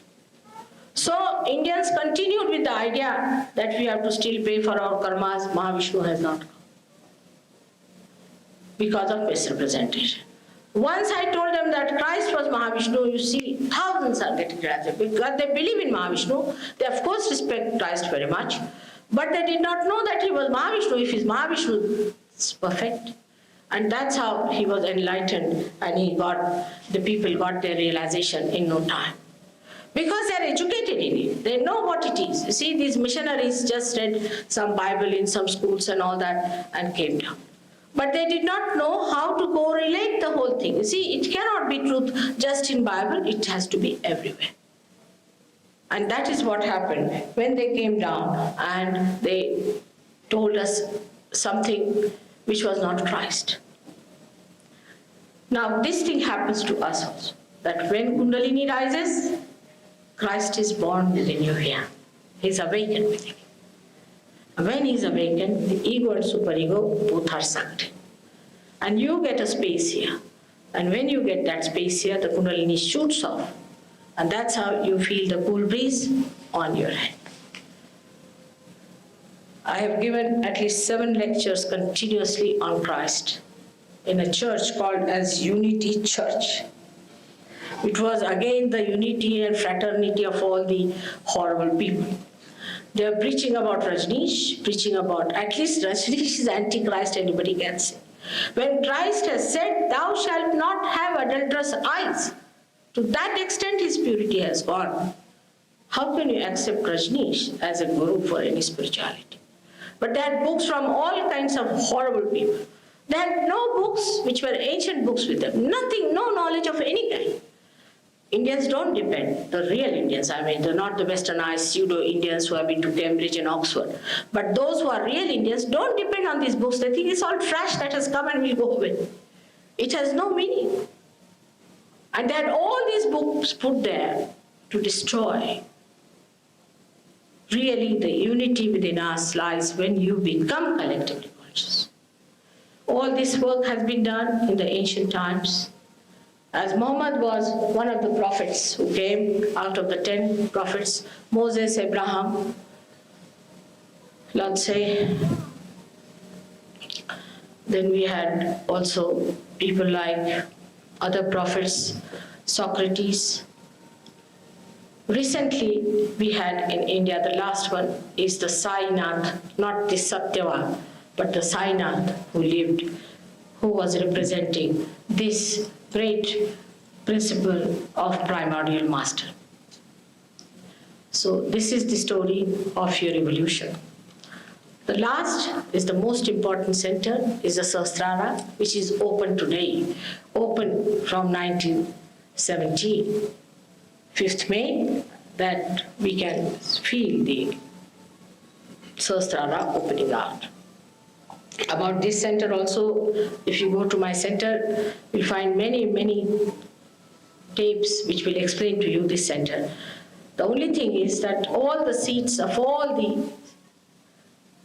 So Indians continued with the idea that we have to still pay for our karmas. Mahavishnu has not come because of misrepresentation. Once I told them that Christ was Mahavishnu, you see, thousands are getting realized. Because they believe in Mahavishnu, they of course respect Christ very much, but they did not know that he was Mahavishnu. If he's Mahavishnu, it's perfect. And that's how he was enlightened, and the people got their realization in no time. Because they are educated in it. They know what it is. You see, these missionaries just read some Bible in some schools and all that and came down. But they did not know how to correlate the whole thing. You see, it cannot be truth just in Bible. It has to be everywhere. And that is what happened when they came down and they told us something which was not Christ. Now, this thing happens to us also. That when Kundalini rises, Christ is born within you here. He is awakened within you. And when he is awakened, the ego and superego both are sucked in. And you get a space here. And when you get that space here, the Kundalini shoots off. And that's how you feel the cool breeze on your head. I have given at least 7 lectures continuously on Christ in a church called as Unity Church. It was again the unity and fraternity of all the horrible people. They are preaching about Rajneesh, preaching about, at least Rajneesh is antichrist, anybody can say. When Christ has said, thou shalt not have adulterous eyes, to that extent his purity has gone. How can you accept Rajneesh as a guru for any spirituality? But they had books from all kinds of horrible people. They had no books which were ancient books with them. Nothing, no knowledge of any kind. Indians don't depend, the real Indians, I mean, they're not the westernized pseudo-Indians who have been to Cambridge and Oxford. But those who are real Indians don't depend on these books. They think it's all trash that has come and will go away. It has no meaning. And they had all these books put there to destroy. Really, the unity within us lies when you become collectively conscious. All this work has been done in the ancient times. As Muhammad was one of the prophets who came out of the 10 prophets, Moses, Abraham, let's say. Then we had also people like other prophets, Socrates. Recently, we had in India, the last one is the Sainath, not the Satyava, but the Sainath who lived, who was representing this great principle of primordial master. So this is the story of your evolution. The last is the most important center, is the Sahasrara, which is open today, open from 1917, 5th May, that we can feel the Sahasrara opening out. About this center also, if you go to my center, you'll find many, many tapes which will explain to you this center. The only thing is that all the seats of all the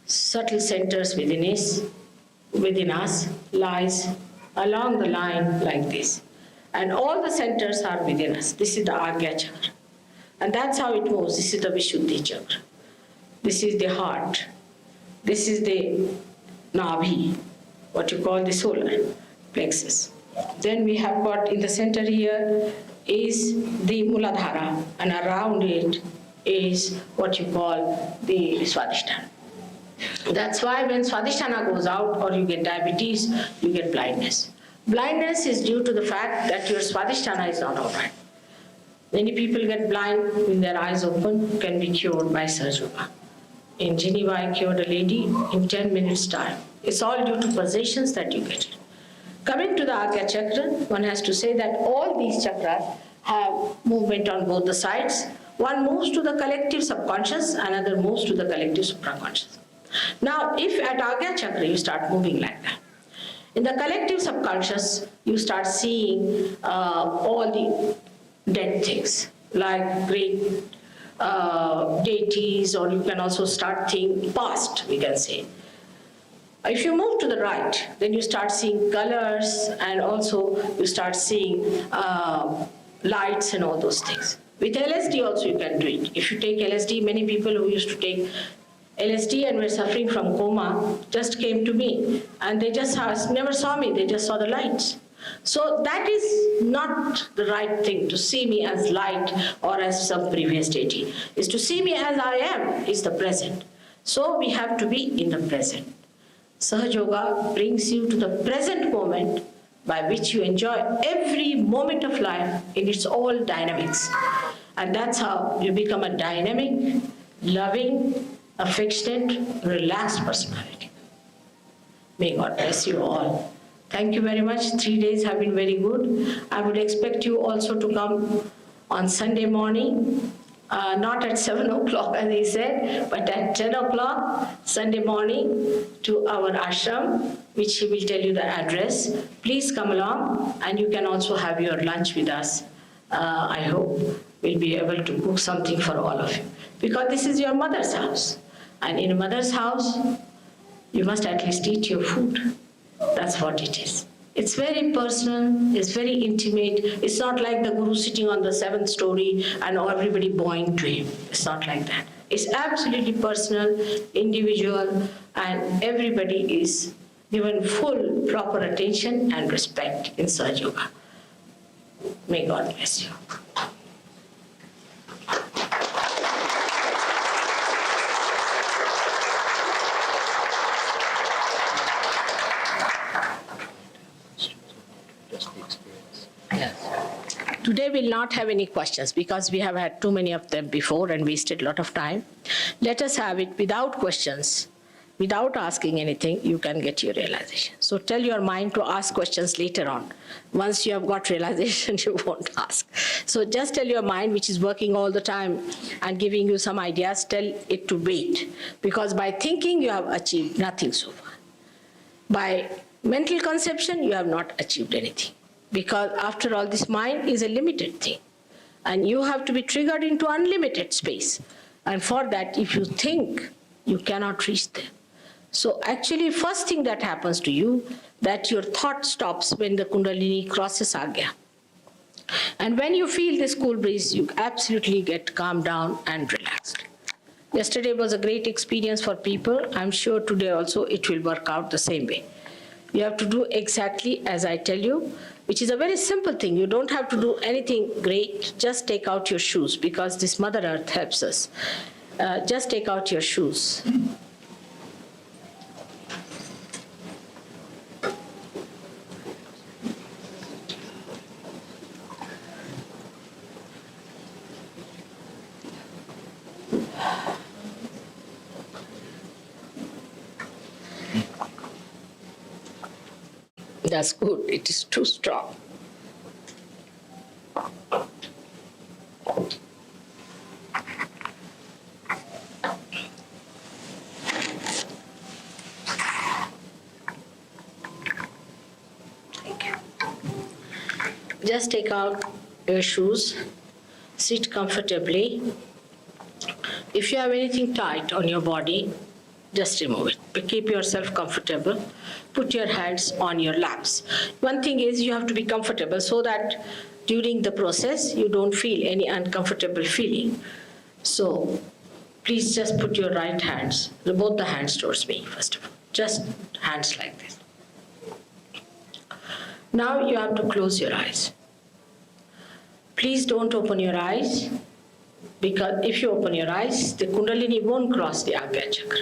subtle centers within us lies along the line like this. And all the centers are within us. This is the Agya Chakra. And that's how it moves. This is the Vishuddhi Chakra. This is the heart. This is the Nabhi, what you call the solar plexus. Then we have got in the center here is the Muladhara, and around it is what you call the Swadhisthana. That's why when Swadhisthana goes out or you get diabetes, you get blindness. Blindness is due to the fact that your Swadhisthana is not all right. Many people get blind when their eyes open, can be cured by Sarjuma. In Geneva, I cured a lady in 10 minutes time. It's all due to possessions that you get. Coming to the Agya Chakra, one has to say that all these chakras have movement on both the sides. One moves to the collective subconscious, another moves to the collective supraconscious. Now, if at Agya Chakra you start moving like that, in the collective subconscious, you start seeing all the dead things, like great deities, or you can also start thinking past, we can say. If you move to the right, then you start seeing colors, and also you start seeing lights and all those things. With LSD also you can do it. If you take LSD, many people who used to take LSD and were suffering from coma just came to me, and they just never saw me, they just saw the lights. So that is not the right thing, to see me as light or as some previous deity. Is to see me as I am, is the present. So we have to be in the present. Sahaja Yoga brings you to the present moment, by which you enjoy every moment of life in its all dynamics. And that's how you become a dynamic, loving, affectionate, relaxed personality. May God bless you all. Thank you very much. 3 days have been very good. I would expect you also to come on Sunday morning, not at 7 o'clock as he said, but at 10 o'clock Sunday morning to our ashram, which he will tell you the address. Please come along, and you can also have your lunch with us. I hope we'll be able to cook something for all of you, because this is your mother's house. And in a mother's house, you must at least eat your food. That's what it is. It's very personal, it's very intimate. It's not like the Guru sitting on the 7th story and everybody bowing to him. It's not like that. It's absolutely personal, individual, and everybody is given full, proper attention and respect in Sahaja Yoga. May God bless you. Today we'll not have any questions because we have had too many of them before and wasted a lot of time. Let us have it without questions, without asking anything. You can get your realization. So tell your mind to ask questions later on. Once you have got realization, you won't ask. So just tell your mind, which is working all the time and giving you some ideas, tell it to wait. Because by thinking, you have achieved nothing so far. By mental conception, you have not achieved anything. Because after all, this mind is a limited thing. And you have to be triggered into unlimited space. And for that, if you think, you cannot reach there. So actually, first thing that happens to you, that your thought stops when the Kundalini crosses Agya. And when you feel this cool breeze, you absolutely get calmed down and relaxed. Yesterday was a great experience for people. I'm sure today also it will work out the same way. You have to do exactly as I tell you, which is a very simple thing. You don't have to do anything great. Just take out your shoes, because this Mother Earth helps us. Just take out your shoes. That's good. It is too strong. Thank you. Just take out your shoes. Sit comfortably. If you have anything tight on your body, just remove it. But keep yourself comfortable. Put your hands on your laps. One thing is you have to be comfortable so that during the process you don't feel any uncomfortable feeling. So please just put your right hands, both the hands towards me first of all. Just hands like this. Now you have to close your eyes. Please don't open your eyes, because if you open your eyes, the Kundalini won't cross the Agya Chakra.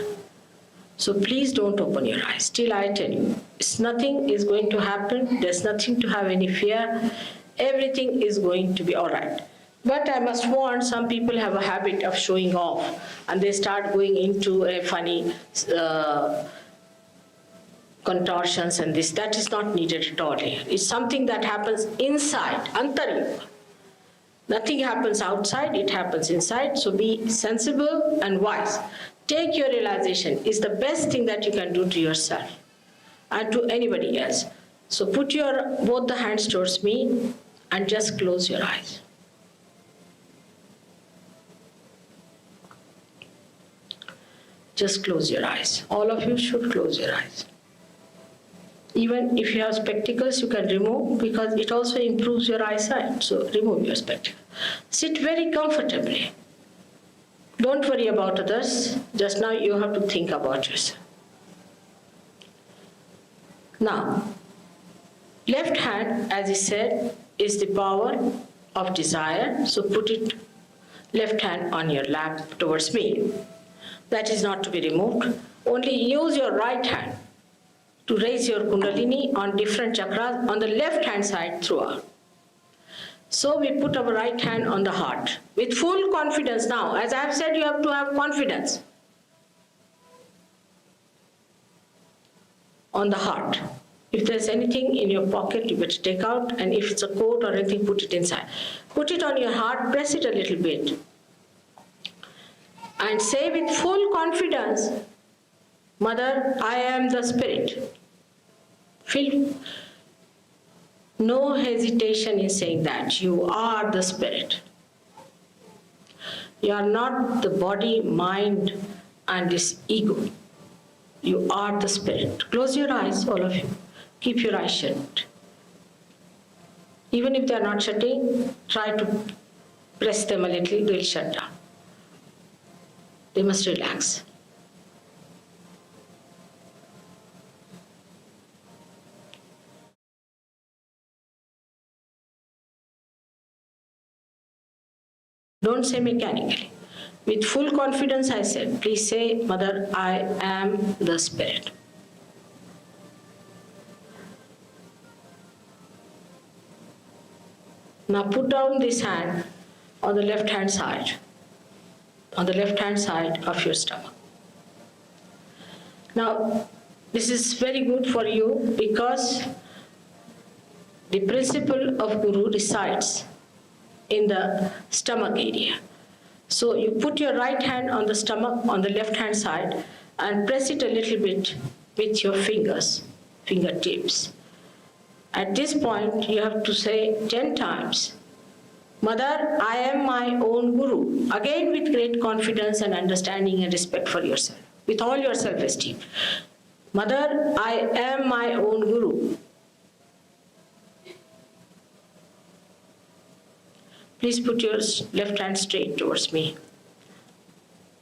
So please don't open your eyes. Till I tell you, nothing is going to happen. There's nothing to have any fear. Everything is going to be all right. But I must warn, some people have a habit of showing off, and they start going into a funny contortions and this. That is not needed at all here. It's something that happens inside, Antar Yoga. Nothing happens outside, it happens inside. So be sensible and wise. Take your realization. It's the best thing that you can do to yourself and to anybody else. So put your both the hands towards me and just close your eyes. Just close your eyes. All of you should close your eyes. Even if you have spectacles, you can remove because it also improves your eyesight. So remove your spectacles. Sit very comfortably. Don't worry about others. Just now you have to think about yourself. Now, left hand, as I said, is the power of desire. So put it left hand on your lap towards me. That is not to be removed. Only use your right hand to raise your kundalini on different chakras on the left hand side throughout. So we put our right hand on the heart with full confidence. Now, as I have said, you have to have confidence on the heart. If there's anything in your pocket, you better take out, and if it's a coat or anything, put it inside. Put it on your heart, press it a little bit, and say with full confidence, Mother, I am the spirit. Feel no hesitation in saying that. You are the spirit. You are not the body, mind, and this ego. You are the spirit. Close your eyes, all of you. Keep your eyes shut. Even if they are not shutting, try to press them a little, they will shut down. They must relax. Don't say mechanically. With full confidence I said, please say, Mother, I am the spirit. Now put down this hand on the left hand side of your stomach. Now this is very good for you because the principle of Guru resides in the stomach area. So you put your right hand on the stomach on the left hand side and press it a little bit with your fingertips. At this point you have to say 10 times, Mother, I am my own Guru. Again with great confidence and understanding and respect for yourself, with all your self-esteem. Mother, I am my own Guru. Please put your left hand straight towards me.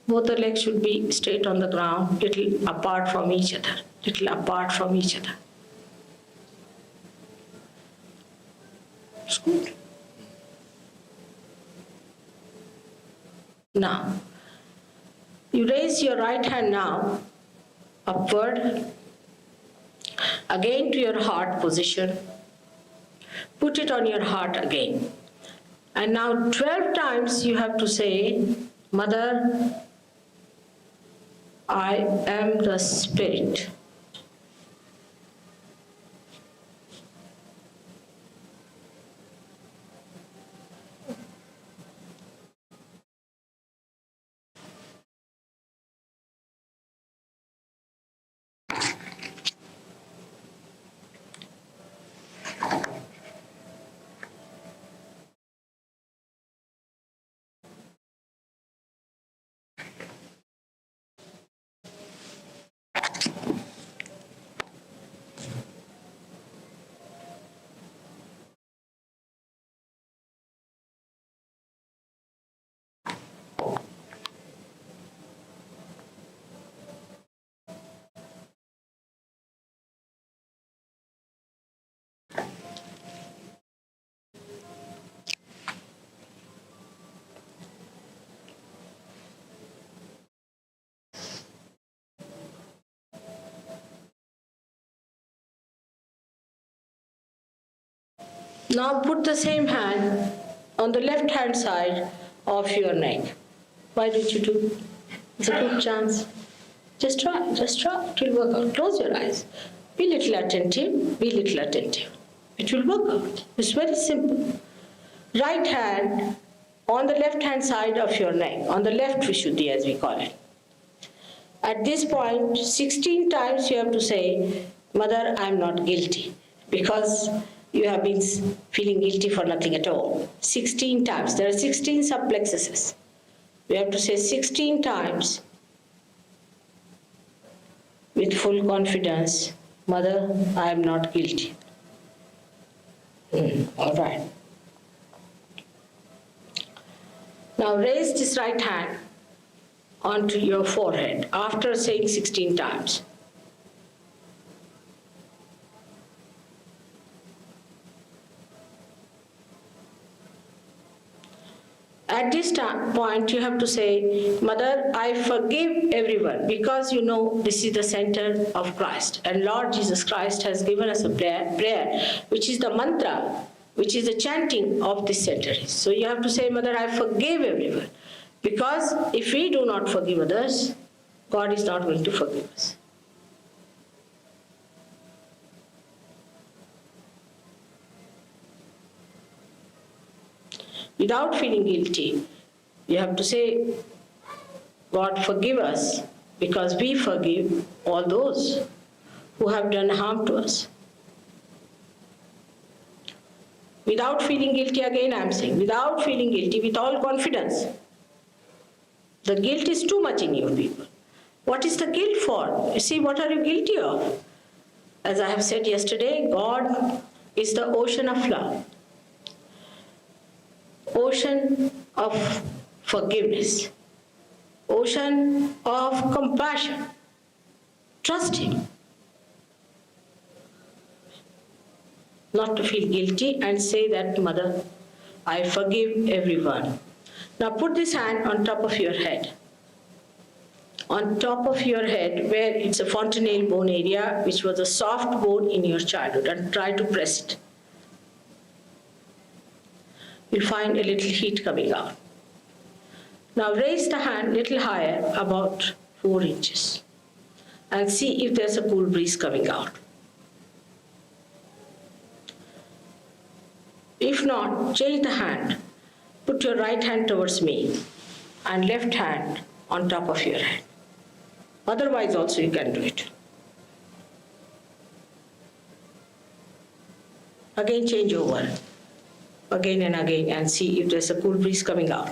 Both the legs should be straight on the ground, little apart from each other, little apart from each other. It's good. Now, you raise your right hand now upward, again to your heart position. Put it on your heart again. And now 12 times you have to say, Mother, I am the spirit. Now put the same hand on the left hand side of your neck. Why don't you do? It's a good chance. Just try, it will work out. Close your eyes. Be little attentive, It will work out. It's very simple. right hand on the left hand side of your neck, on the left Vishuddhi as we call it. At this point, 16 times you have to say, Mother, I am not guilty, because you have been feeling guilty for nothing at all. 16 times. There are 16 subplexuses. We have to say 16 times with full confidence, Mother, I am not guilty. All right. Now raise this right hand onto your forehead after saying 16 times. At this point, you have to say, Mother, I forgive everyone, because you know this is the center of Christ. And Lord Jesus Christ has given us a prayer, which is the mantra, which is the chanting of this center. So you have to say, Mother, I forgive everyone. Because if we do not forgive others, God is not going to forgive us. Without feeling guilty, you have to say, God, forgive us, because we forgive all those who have done harm to us. Without feeling guilty, again I am saying, without feeling guilty, with all confidence. The guilt is too much in you people. What is the guilt for? You see, what are you guilty of? As I have said yesterday, God is the ocean of love. Ocean of forgiveness, ocean of compassion. Trust Him. Not to feel guilty and say that, Mother, I forgive everyone. Now put this hand on top of your head. On top of your head, where it's a fontanelle bone area, which was a soft bone in your childhood, and try to press it. You'll find a little heat coming out. Now raise the hand a little higher, about 4 inches, and see if there's a cool breeze coming out. If not, change the hand. Put your right hand towards me and left hand on top of your head. Otherwise also you can do it. Again change over. Again and again, and see if there's a cool breeze coming out.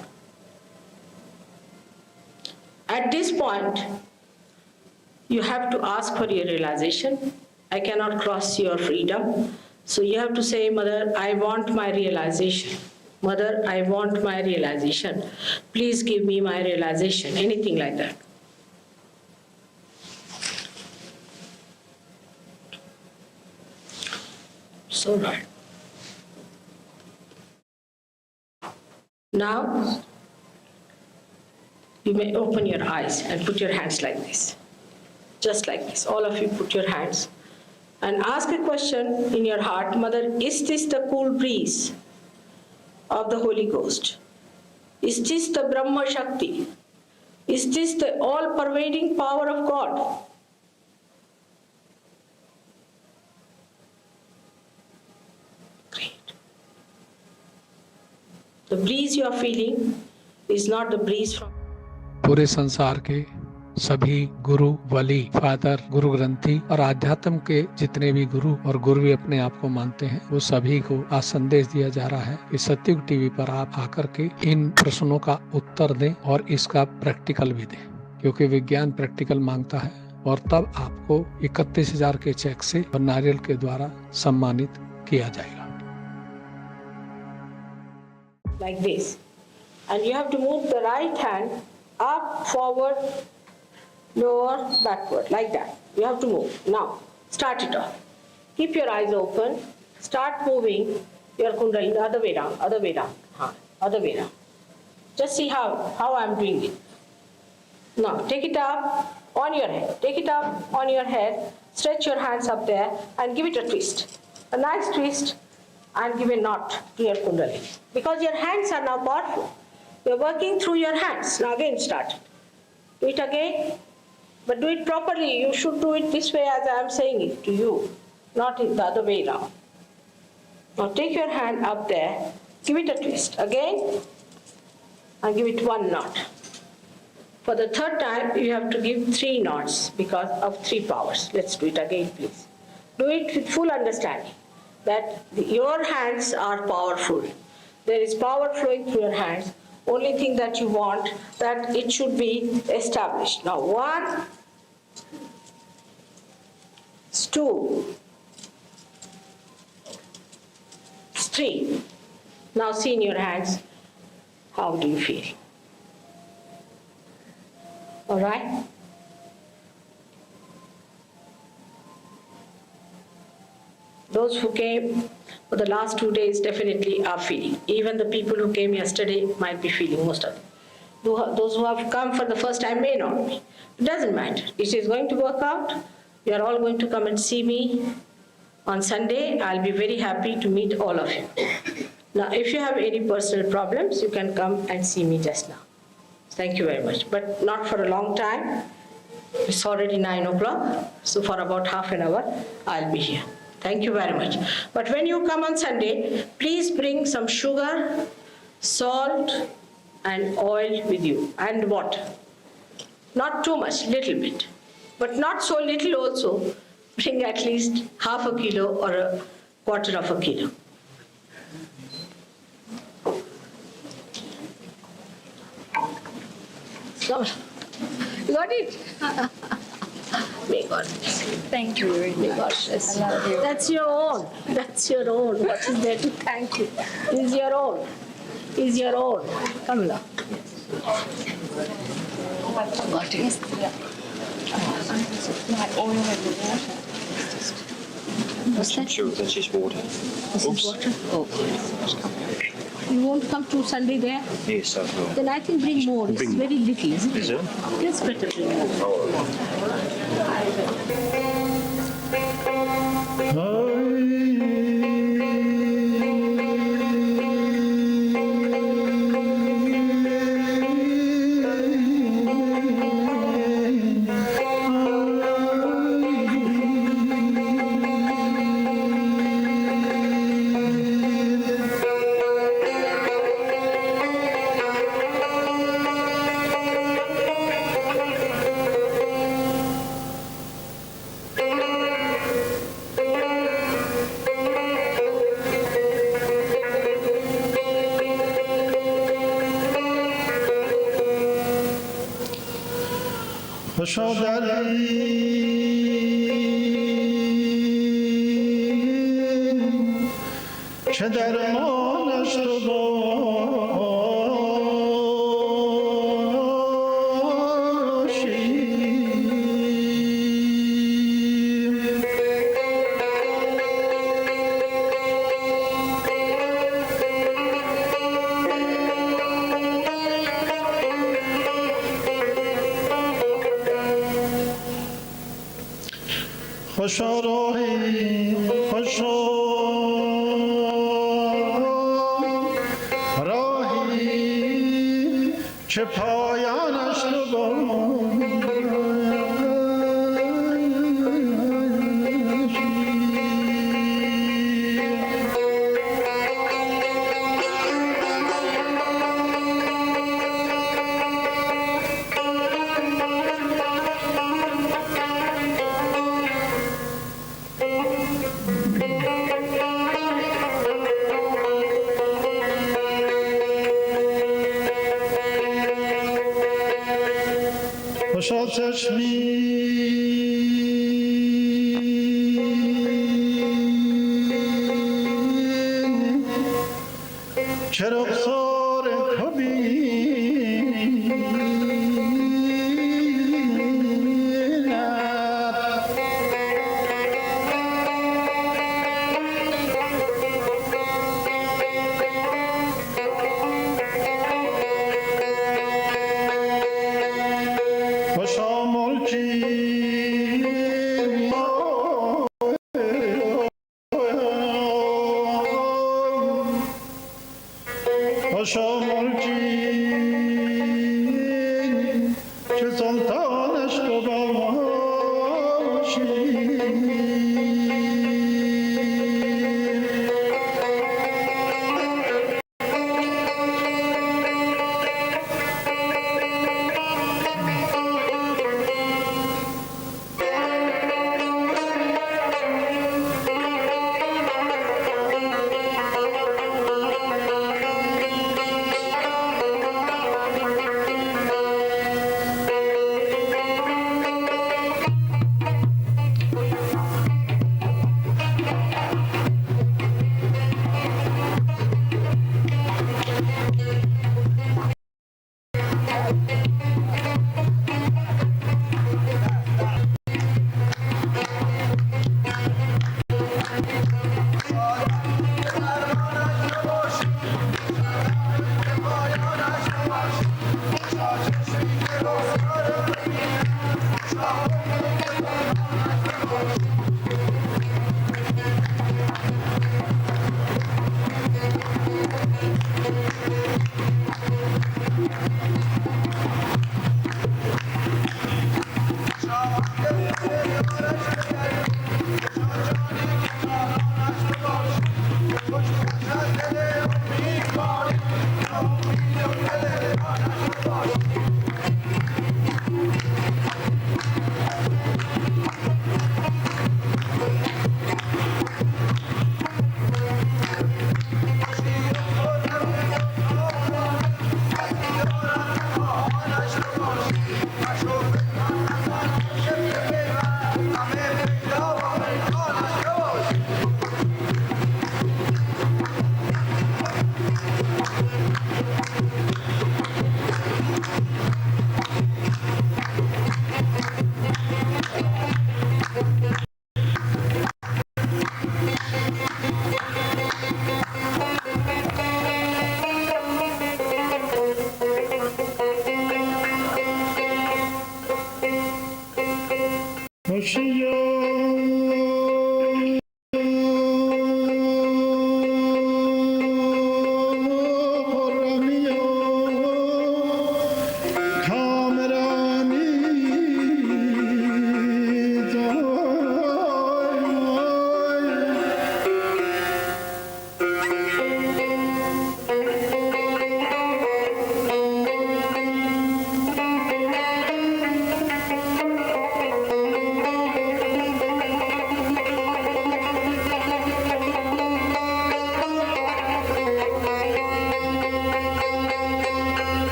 At this point, you have to ask for your realization. I cannot cross your freedom. So you have to say, Mother, I want my realization. Mother, I want my realization. Please give me my realization. Anything like that. So right. Now, you may open your eyes and put your hands like this. Just like this. All of you put your hands. And ask a question in your heart, Mother, is this the cool breeze of the Holy Ghost? Is this the Brahma Shakti? Is this the all-pervading power of God? The breeze you are feeling is not the breeze from. पूरे संसार के सभी गुरु, वली, father, गुरु ग्रंथी और आध्यात्म के जितने भी गुरु और गुरु भी अपने आप को मानते हैं, वो सभी को आज संदेश दिया जा रहा है कि सत्युग टीवी पर आप आकर के इन प्रश्नों का उत्तर दें और इसका प्रैक्टिकल भी दें, क्योंकि विज्ञान प्रैक्टिकल मांगता है। और तब आपको 31,000 के चेक से और नारियल के द्वारा सम्मानित किया जाएगा। Like this, and you have to move the right hand up, forward, lower, backward, like that. You have to move. Now, start it off. Keep your eyes open. Start moving your kundalini the other way down, other way down, other way down. Just see how I'm doing it. Now, take it up on your head. Take it up on your head. Stretch your hands up there and give it a twist. A nice twist. And give a knot to your kundalini. Because your hands are now powerful. You're working through your hands. Now again start. Do it again. But do it properly. You should do it this way as I am saying it to you. Not the other way around. Now take your hand up there Give it a twist. Again, and give it 1 knot. For the third time, you have to give 3 knots because of 3 powers. Let's do it again, please. Do it with full understanding that your hands are powerful. There is power flowing through your hands. Only thing that you want, that it should be established. Now 1, 2, 3. Now see in your hands, how do you feel? All right? Those who came for the last 2 days definitely are feeling. Even the people who came yesterday might be feeling, most of them. Those who have come for the first time may not be. It doesn't matter. It is going to work out. You are all going to come and see me on Sunday. I'll be very happy to meet all of you. Now, if you have any personal problems, you can come and see me just now. Thank you very much. But not for a long time. It's already 9 o'clock. So for about half an hour, I'll be here. Thank you very much. But when you come on Sunday, please bring some sugar, salt, and oil with you, and water. Not too much, little bit. But not so little also. Bring at least half a kilo or a quarter of a kilo. So, you got it? May God bless you. Thank you very May much. God bless you. I love you. That's your own. That's your own. What is there to thank you? Is your own. Is your own. Come now. Got it. Like oil in the water. What's that? Sure, that's just water. This is water? Oh. You won't come to Sunday there? Yes, I will. Then I think bring more. It's very little, isn't it? Is it? Yes, better bring more. چه درمانش تو خوشا راهی خوشا راهی چه پایانش خوشا چشمی چه رخسار تو خوشا ملکی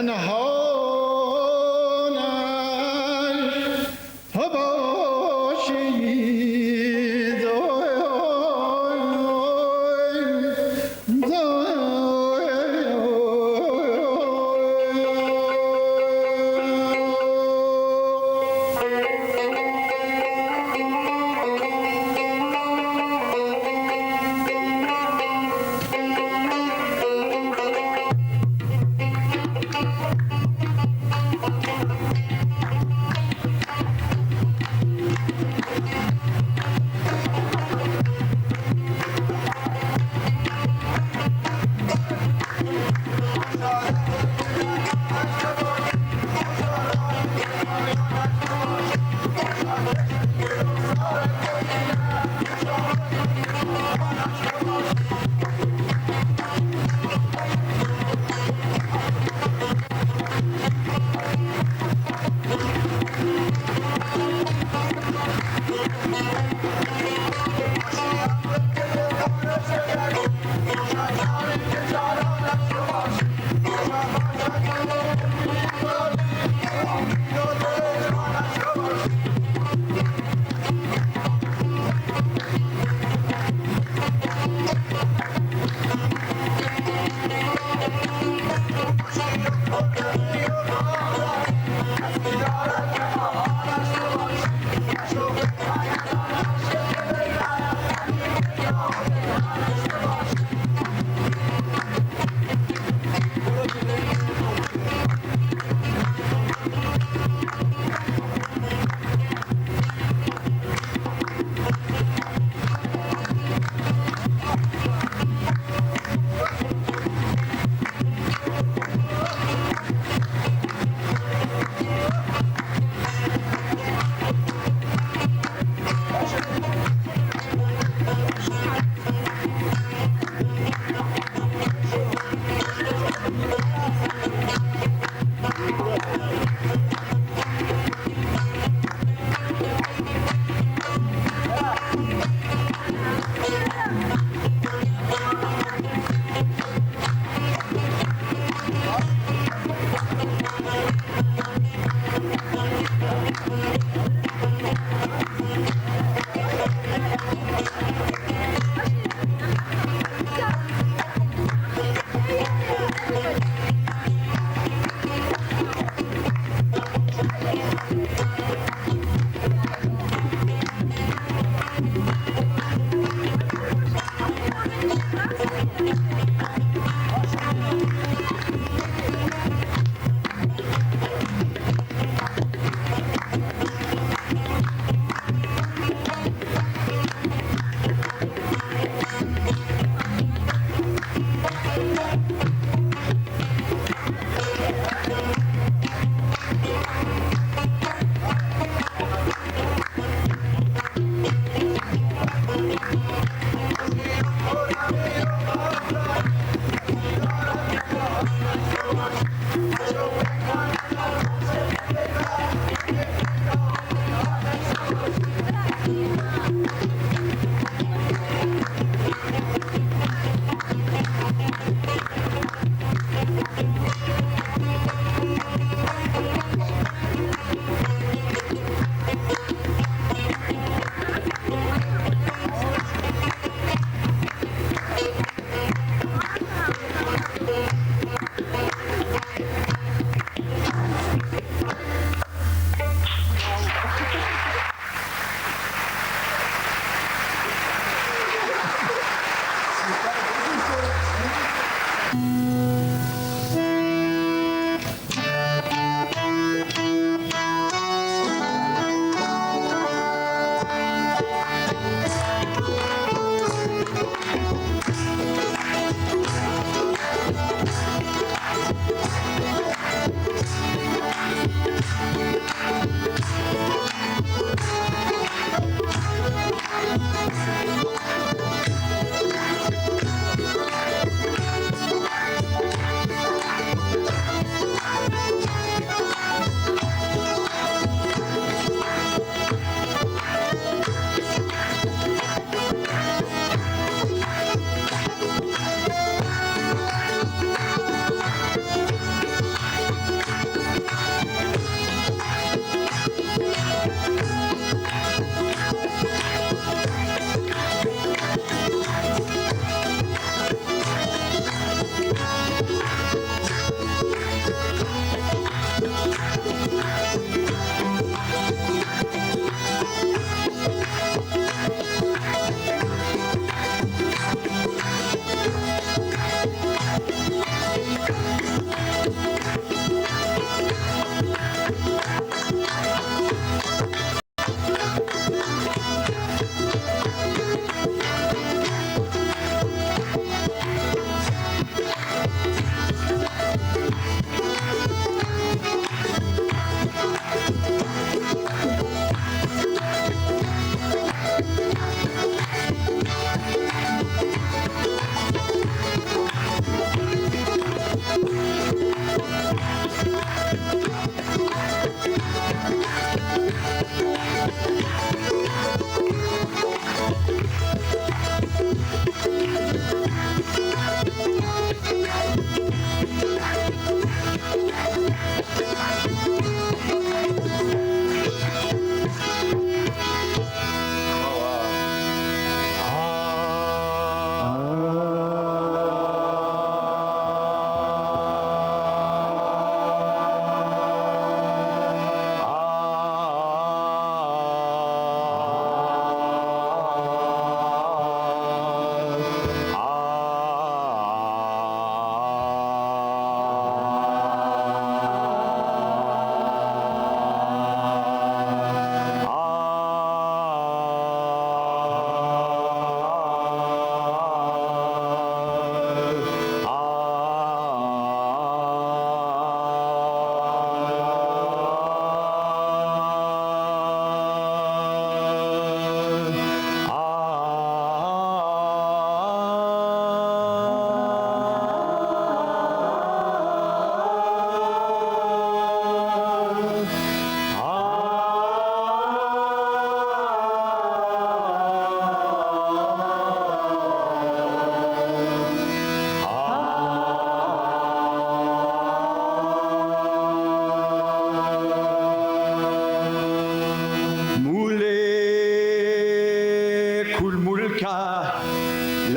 and honor,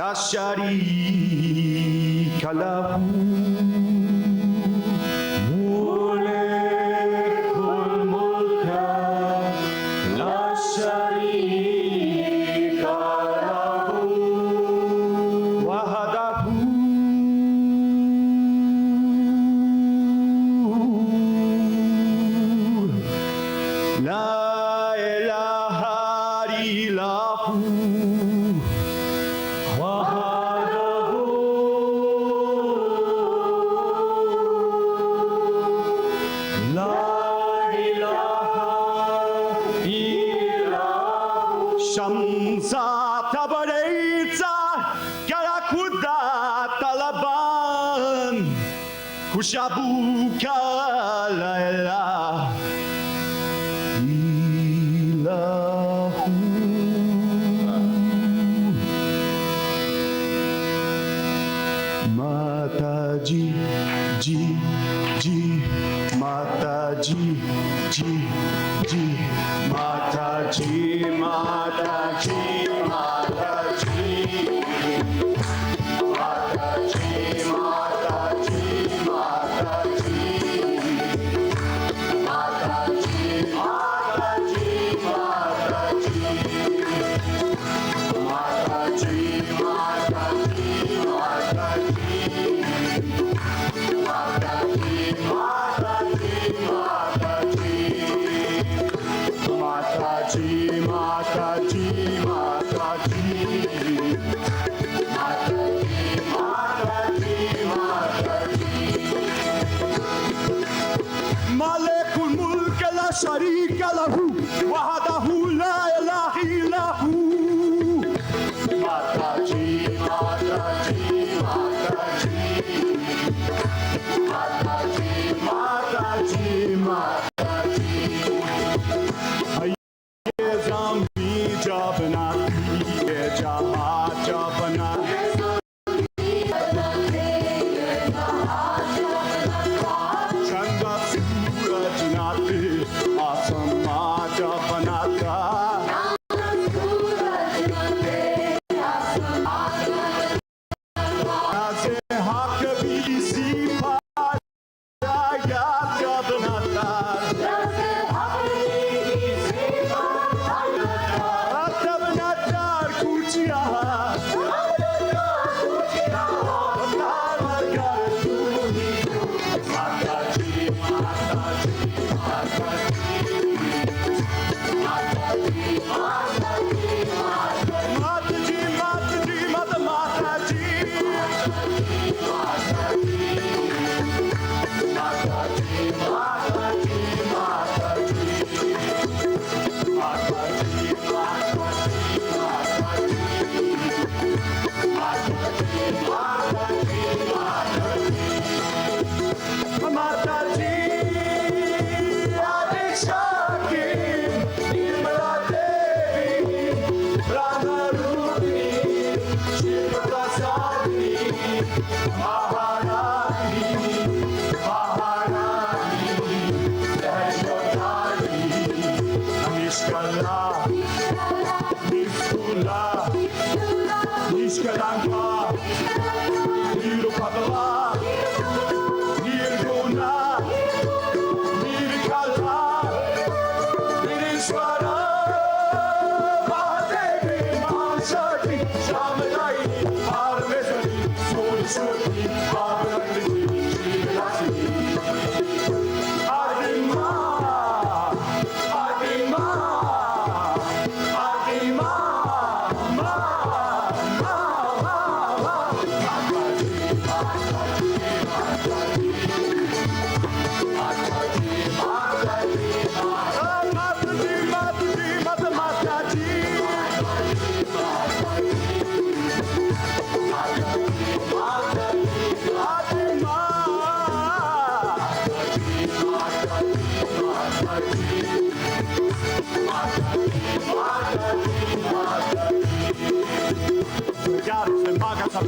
La sharika lahu mulkul mulka la sharika lahu wahdahu la ilaha illahu Shamsa tabareitza karakuda talaban kushabuka laila ilahu Mataji ji ji Mataji ji ji Mataji Mataji Mataji Mataji Mataji Mataji Mataji Mataji Mataji Mataji Mataji Mataji Malikul mulk la sharika lahu wahdahu la ilaha illahu Mataji Mataji Mataji Mataji Mataji Mataji Zambi jabna ye jaha jabna Chanda suraj nate asama jabna ka Aze hak bi sifa ya jabna ka Mataji, Adishaki, Nirmala Devi, Brahmarupi, Shivasadi, Maharani, Maharani, Dashotari, Nishkala, Nishkula, Nishkalanka, Nirupatala.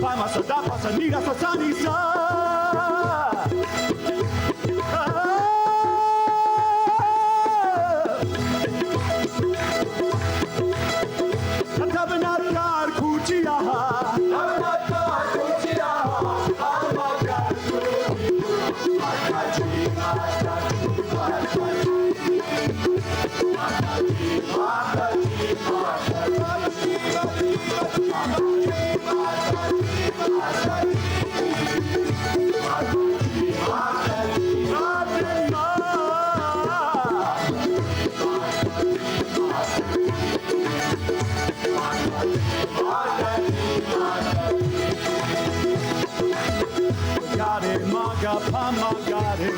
Palmas, dapas, amigas, sanisa. Tabernacle, kuchiya. Gare maga pama gare,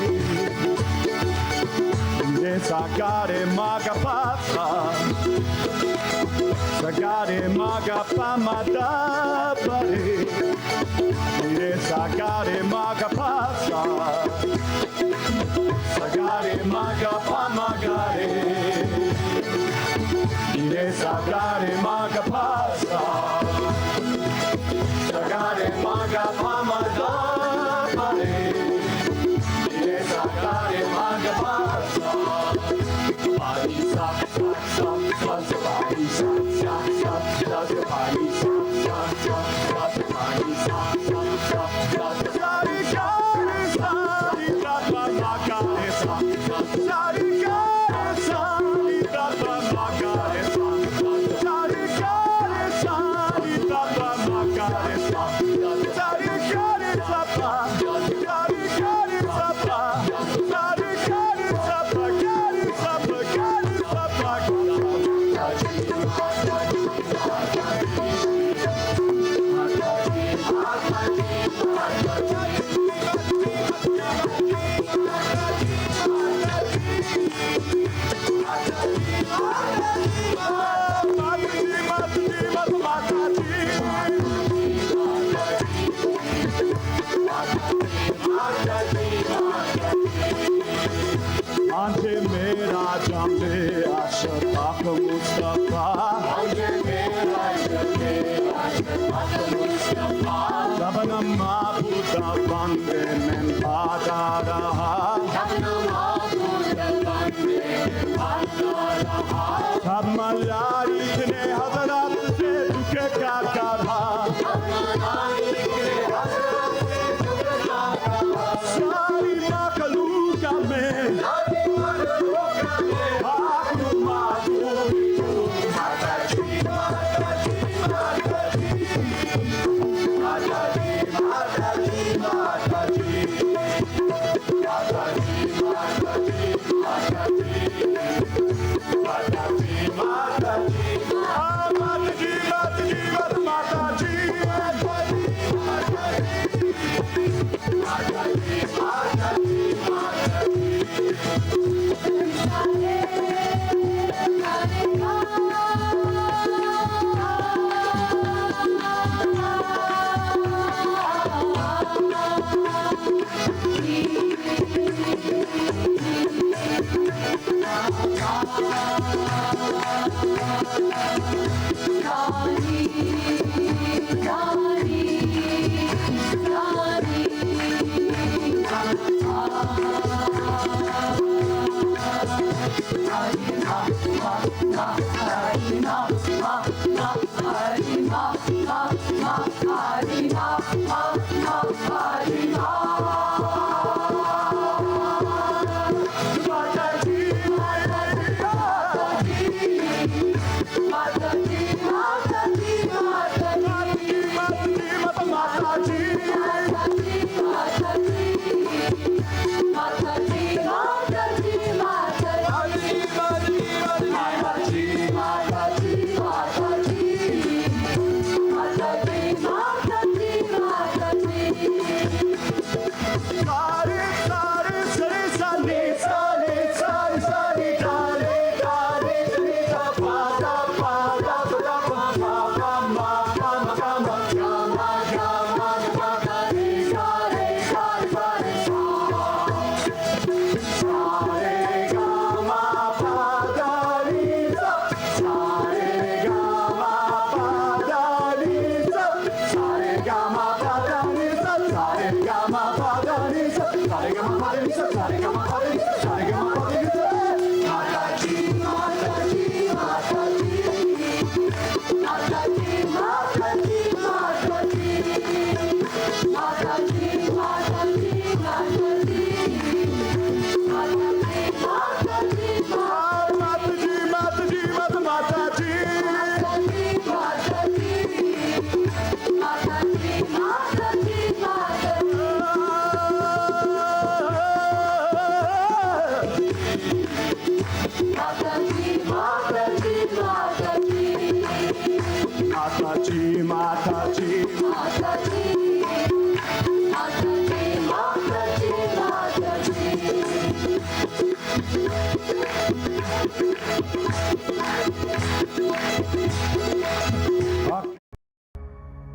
desagare maga pasa, sagare maga pama da pare, desagare maga pasa, sagare maga pama gare, desagare maga pasa, sagare maga pama da.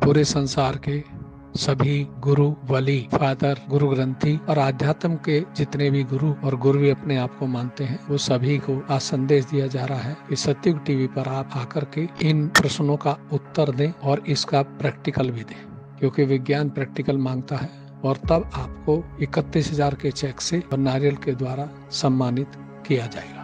पूरे संसार के सभी गुरु वली father गुरु ग्रंथी और आध्यात्म के जितने भी गुरु और गुरु भी अपने आप को मानते हैं वो सभी को आज संदेश दिया जा रहा है कि सत्युग टीवी पर आप आकर के इन प्रश्नों का उत्तर दें और इसका प्रैक्टिकल भी दें, क्योंकि विज्ञान प्रैक्टिकल मांगता है। और तब आपको 31,000 के चेक से और नारियल के द्वारा सम्मानित किया जाएगा।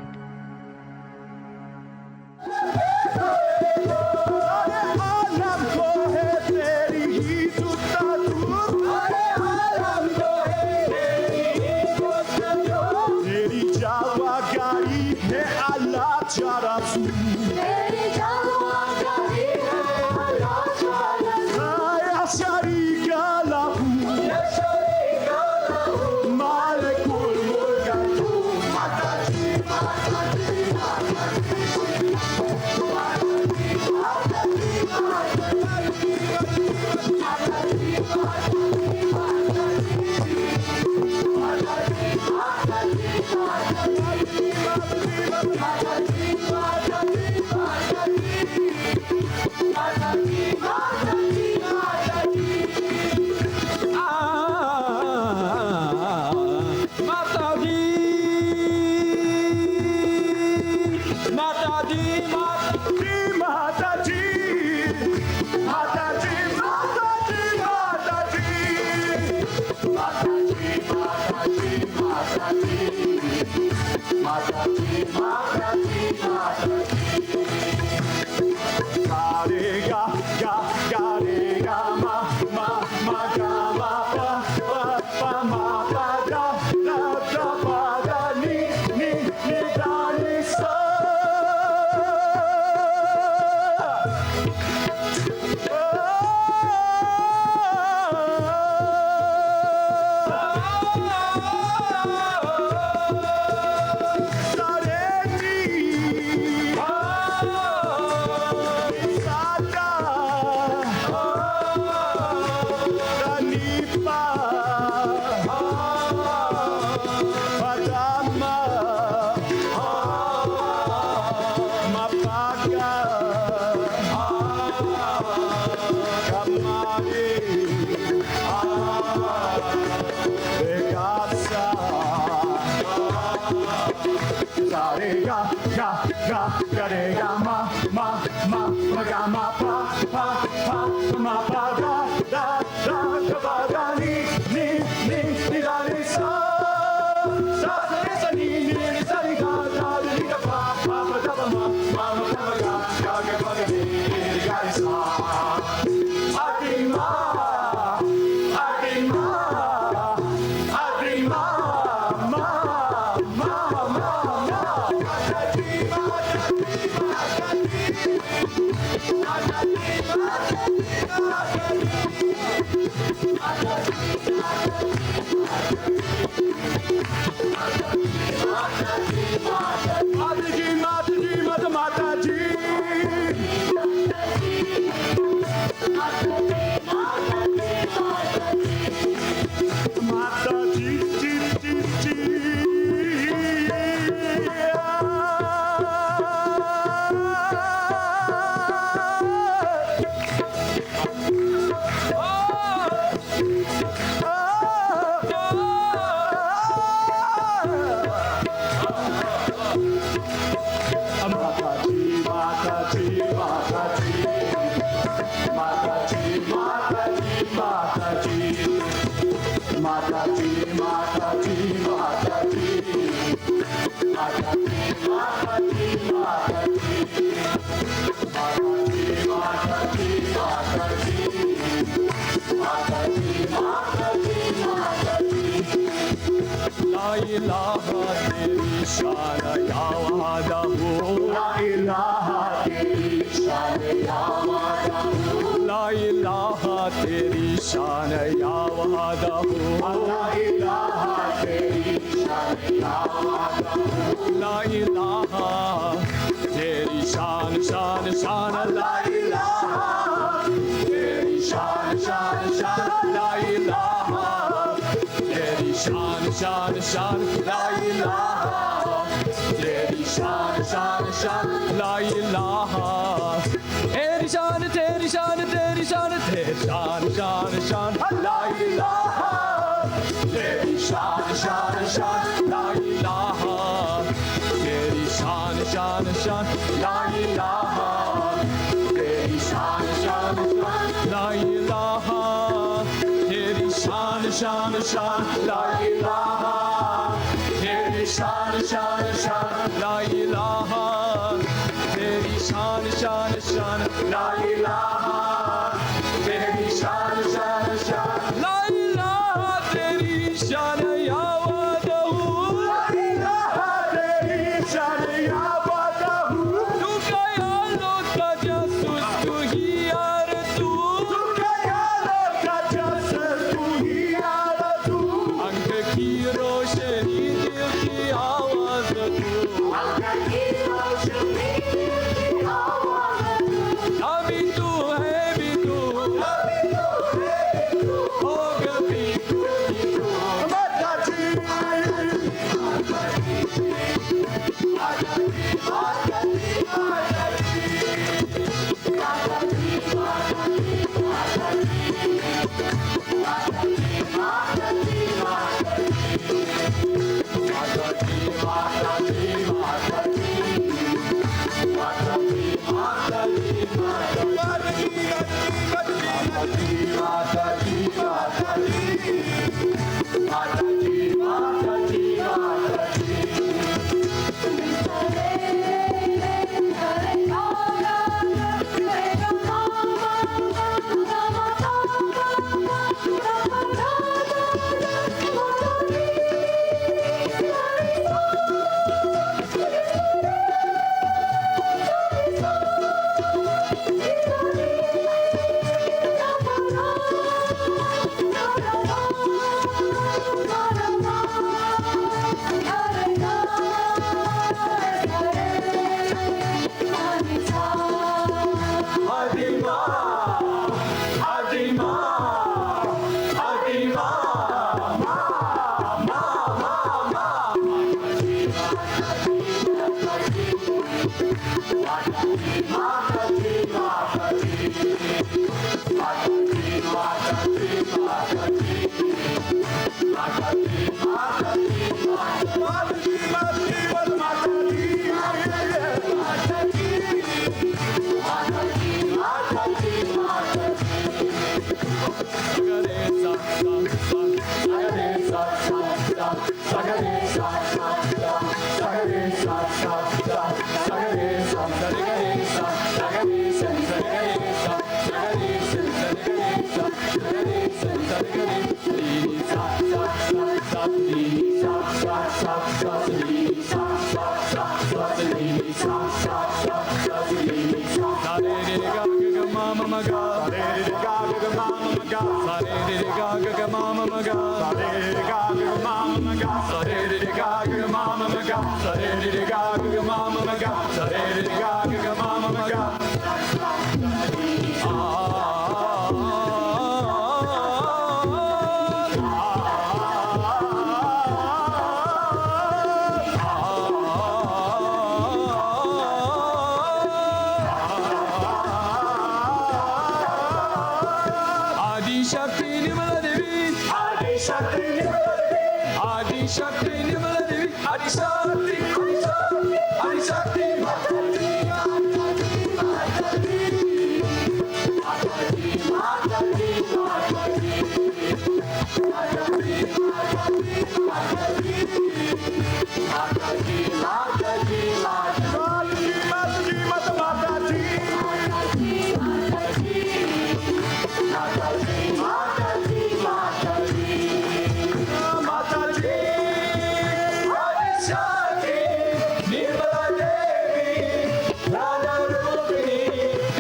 शान शान शान ला इलाहा, तेरी शान शान शान ला इलाहा, तेरी शान शान शान ला इलाहा, तेरी शान तेरी शान तेरी शान तेरी शान शान शान ला इलाहा, तेरी शान शान शान ला इलाहा, तेरी शान शान शान ला इलाहा, तेरी शान शान शान ला इलाहा, तेरी शान शान शान ला इलाहा, तेरी शान शान शान ला इलाहा, तेरी शान शान शान ला इलाहा, तेरी शान शान शान ला इलाहा, तेरी शान यावदहू, ला इलाहा, तेरी शान यावदहू, तू कयालो का जासूस तू ही यार तू कयालो का जासूस तू ही यार तू, अंक की रोशनी दिल की आवाज तू, अंक की रोशनी दिल की आवाज तू, अभी तू है भी तू, अभी तू है भी तू, हो कभी तू ही तू, माताजी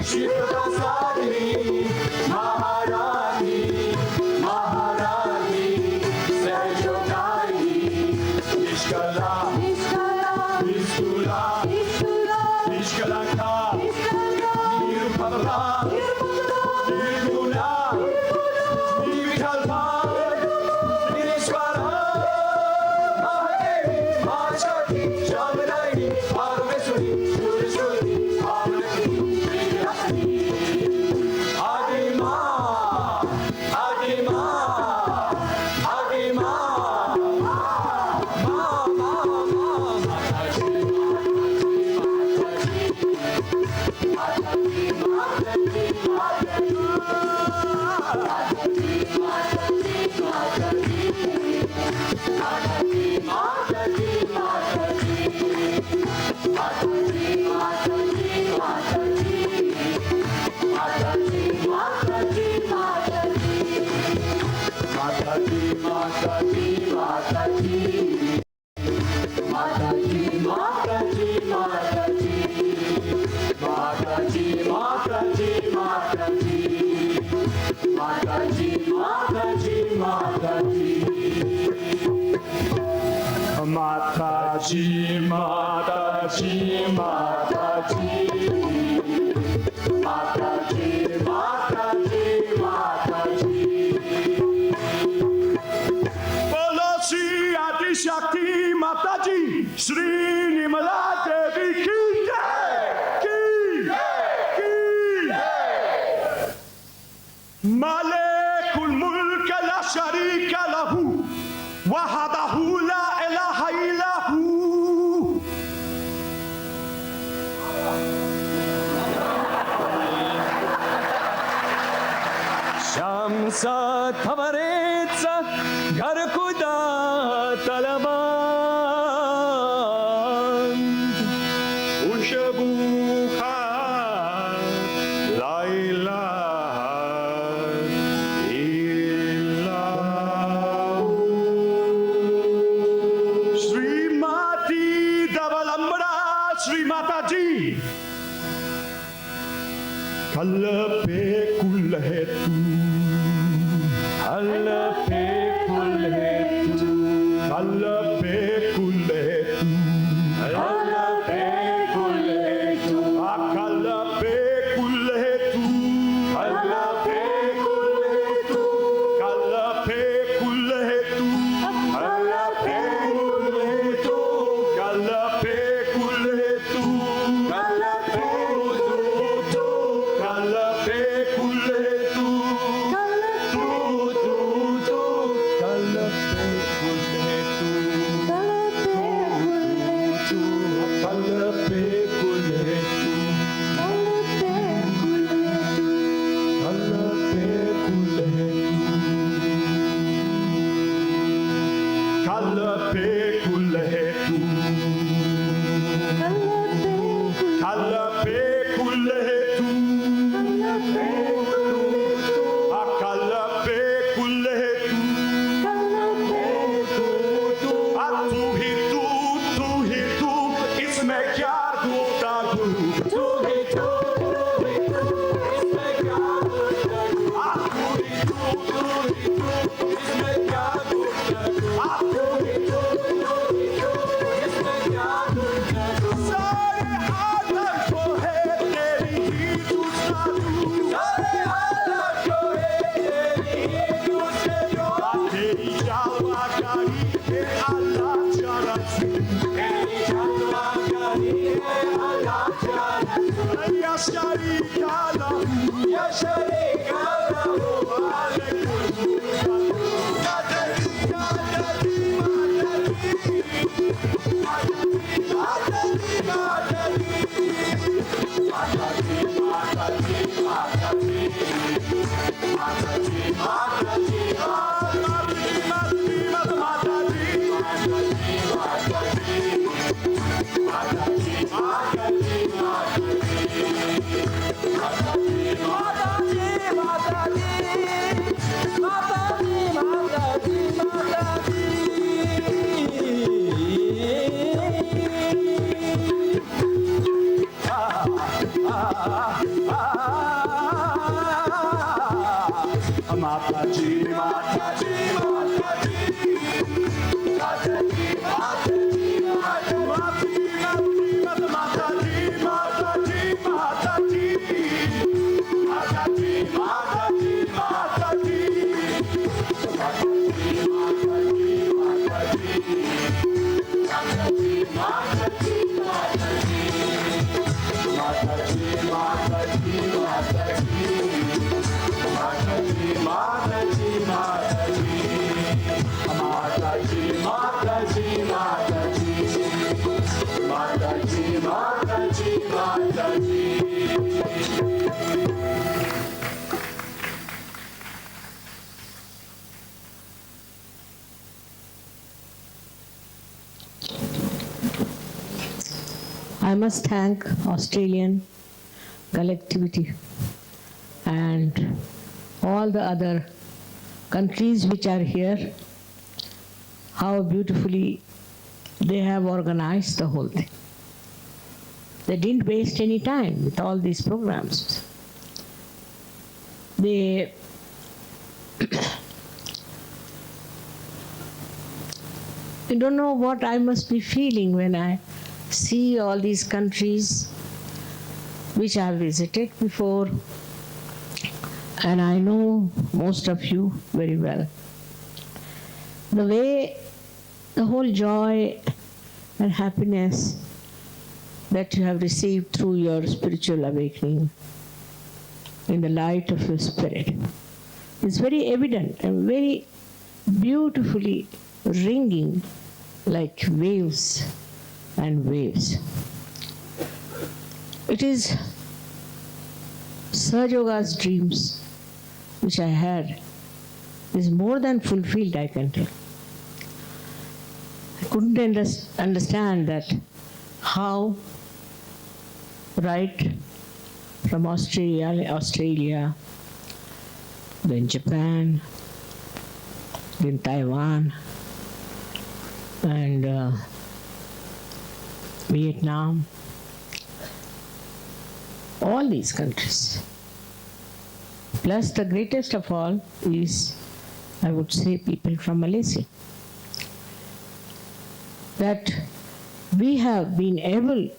Shri Mataji, Mataji, Mataji, Mataji, Mataji, Mataji. Bolo Shri Adi Shakti Mataji, Shree Nirmala Devi ki jai, ki jai. Malekul Mulk la sharika lahu, wahdahu la ilaha illahu. Shamsa Tavaretsa Garkuda Talaban Ushabuka La ilaha illahu Srimati Davalambra Sri Mataji Kal pe kul hai tu Kal pe kul hai tu Kal pe kul hai tu Kal pe kul hai tu Kal pe kul hai tu Kal pe kul hai tu Kal pe kul hai tu Kal pe kul hai tu Kal pe kul hai tu Kal pe Mataji, Mataji, Mataji, Mataji, Mataji, Mataji, Mataji, Mataji, Mataji, Mataji, Mataji, Mataji, Mataji, Mataji, Mataji, Mataji, I must thank Australian collectivity and all the other countries which are here, how beautifully they have organized the whole thing. They didn't waste any time with all these programs. They I don't know what I must be feeling when I see all these countries which I have visited before, and I know most of you very well. The way, the whole joy and happiness that you have received through your spiritual awakening in the light of your spirit is very evident and very beautifully ringing like waves and waves. It is Satyug's dreams which I had is more than fulfilled, I can tell. I couldn't understand that how right from Australia, then Japan, then Taiwan, and Vietnam, all these countries. Plus the greatest of all is, I would say, people from Malaysia. That we have been able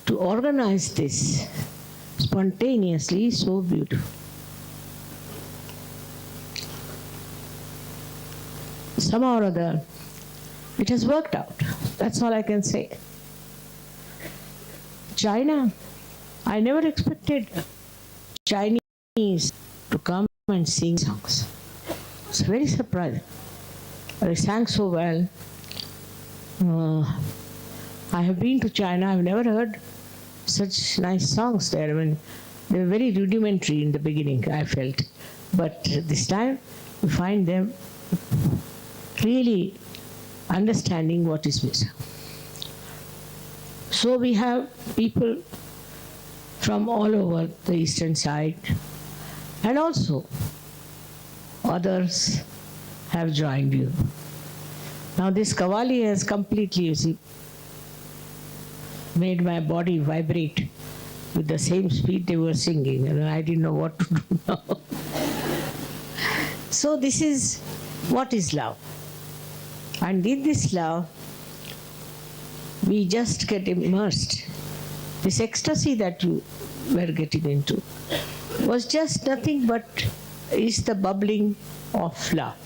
to organize this spontaneously so beautiful. Somehow or other, it has worked out. That's all I can say. China, I never expected Chinese to come and sing songs. It's very surprising. They sang so well. I have been to China. I've never heard such nice songs there. I mean, they were very rudimentary in the beginning, I felt. But this time, we find them really understanding what is missing. So we have people from all over the eastern side, and also others have joined you. Now this Qawwali has completely, you see, made my body vibrate with the same speed they were singing, and I didn't know what to do now. So this is what is love. And in this love, we just get immersed. This ecstasy that you were getting into was just nothing but is the bubbling of love.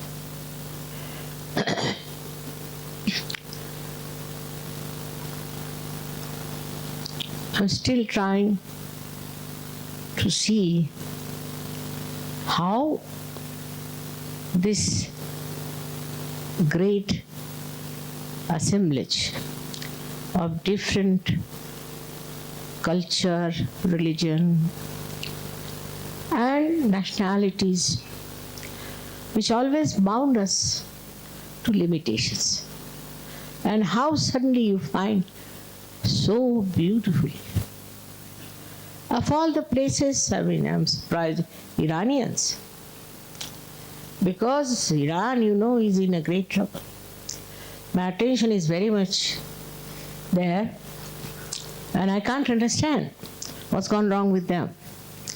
I'm still trying to see how this great assemblage of different culture, religion, and nationalities, which always bound us to limitations, and how suddenly you find so beautifully. Of all the places, I mean, I'm surprised, Iranians, because Iran, you know, is in a great trouble. My attention is very much there, and I can't understand what's gone wrong with them.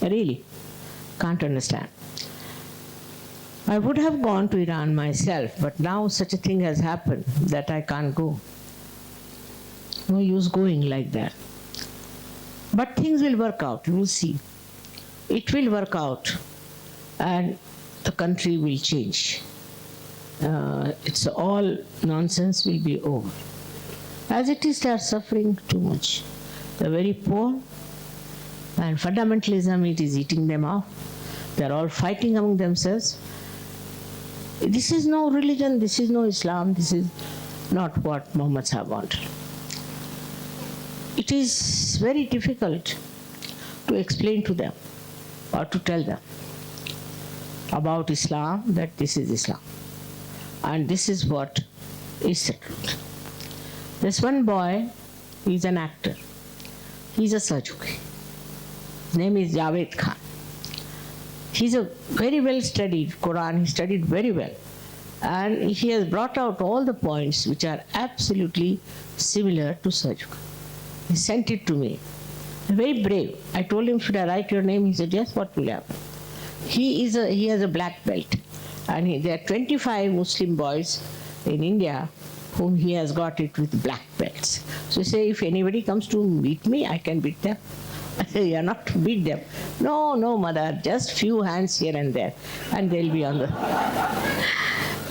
I really can't understand. I would have gone to Iran myself, but now such a thing has happened that I can't go. No use going like that. But things will work out, you will see. It will work out, and the country will change. It's all nonsense will be over. As it is, they are suffering too much. They are very poor, and fundamentalism, it is eating them up. They are all fighting among themselves. This is no religion, this is no Islam, this is not what Muhammad Sahib wanted. It is very difficult to explain to them or to tell them about Islam, that this is Islam and this is what is the truth. There's one boy He's an actor. He's a Satyug. His name is Javed Khan. He's a very well studied Quran. He studied very well. And he has brought out all the points which are absolutely similar to Satyug. He sent it to me. Very brave. I told him, should I write your name? He said, yes, what will happen? He has a black belt. And there are 25 Muslim boys in India whom he has got it with black belts. So he said, if anybody comes to beat me, I can beat them. I said, you are not to beat them. No, no, mother, just few hands here and there, and they'll be on the...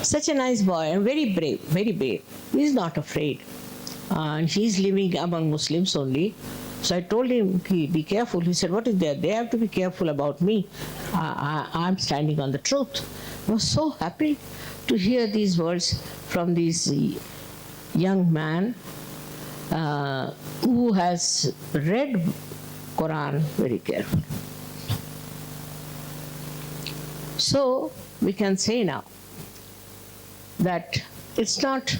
Such a nice boy, and very brave, very brave. He's not afraid. And he's living among Muslims only. So I told him, be careful. He said, what is there? They have to be careful about me. I'm standing on the truth. I was so happy to hear these words from this young man who has read Quran very carefully. So we can say now that it's not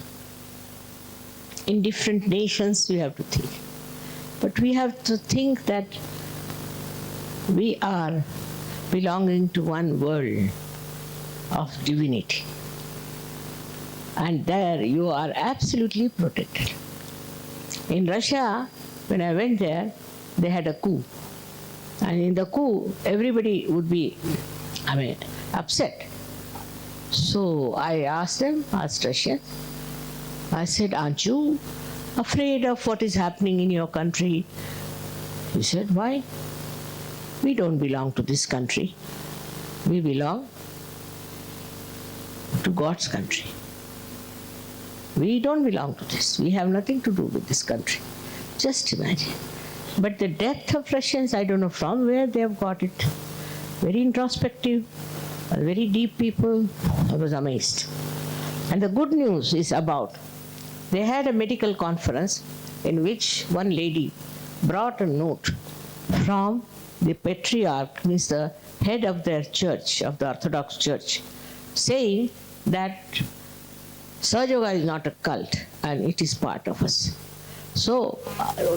in different nations we have to think, but we have to think that we are belonging to one world of divinity. And there you are absolutely protected. In Russia, when I went there, they had a coup. And in the coup, everybody would be, upset. So I asked Russians, I said, aren't you afraid of what is happening in your country? He said, why? We don't belong to this country. We belong to God's country. We don't belong to this. We have nothing to do with this country. Just imagine. But the depth of Russians, I don't know from where they have got it. Very introspective, very deep people. I was amazed. And the good news is about, they had a medical conference in which one lady brought a note from the patriarch, means the head of their church, of the Orthodox Church, saying that Sahaja Yoga is not a cult and it is part of us. So,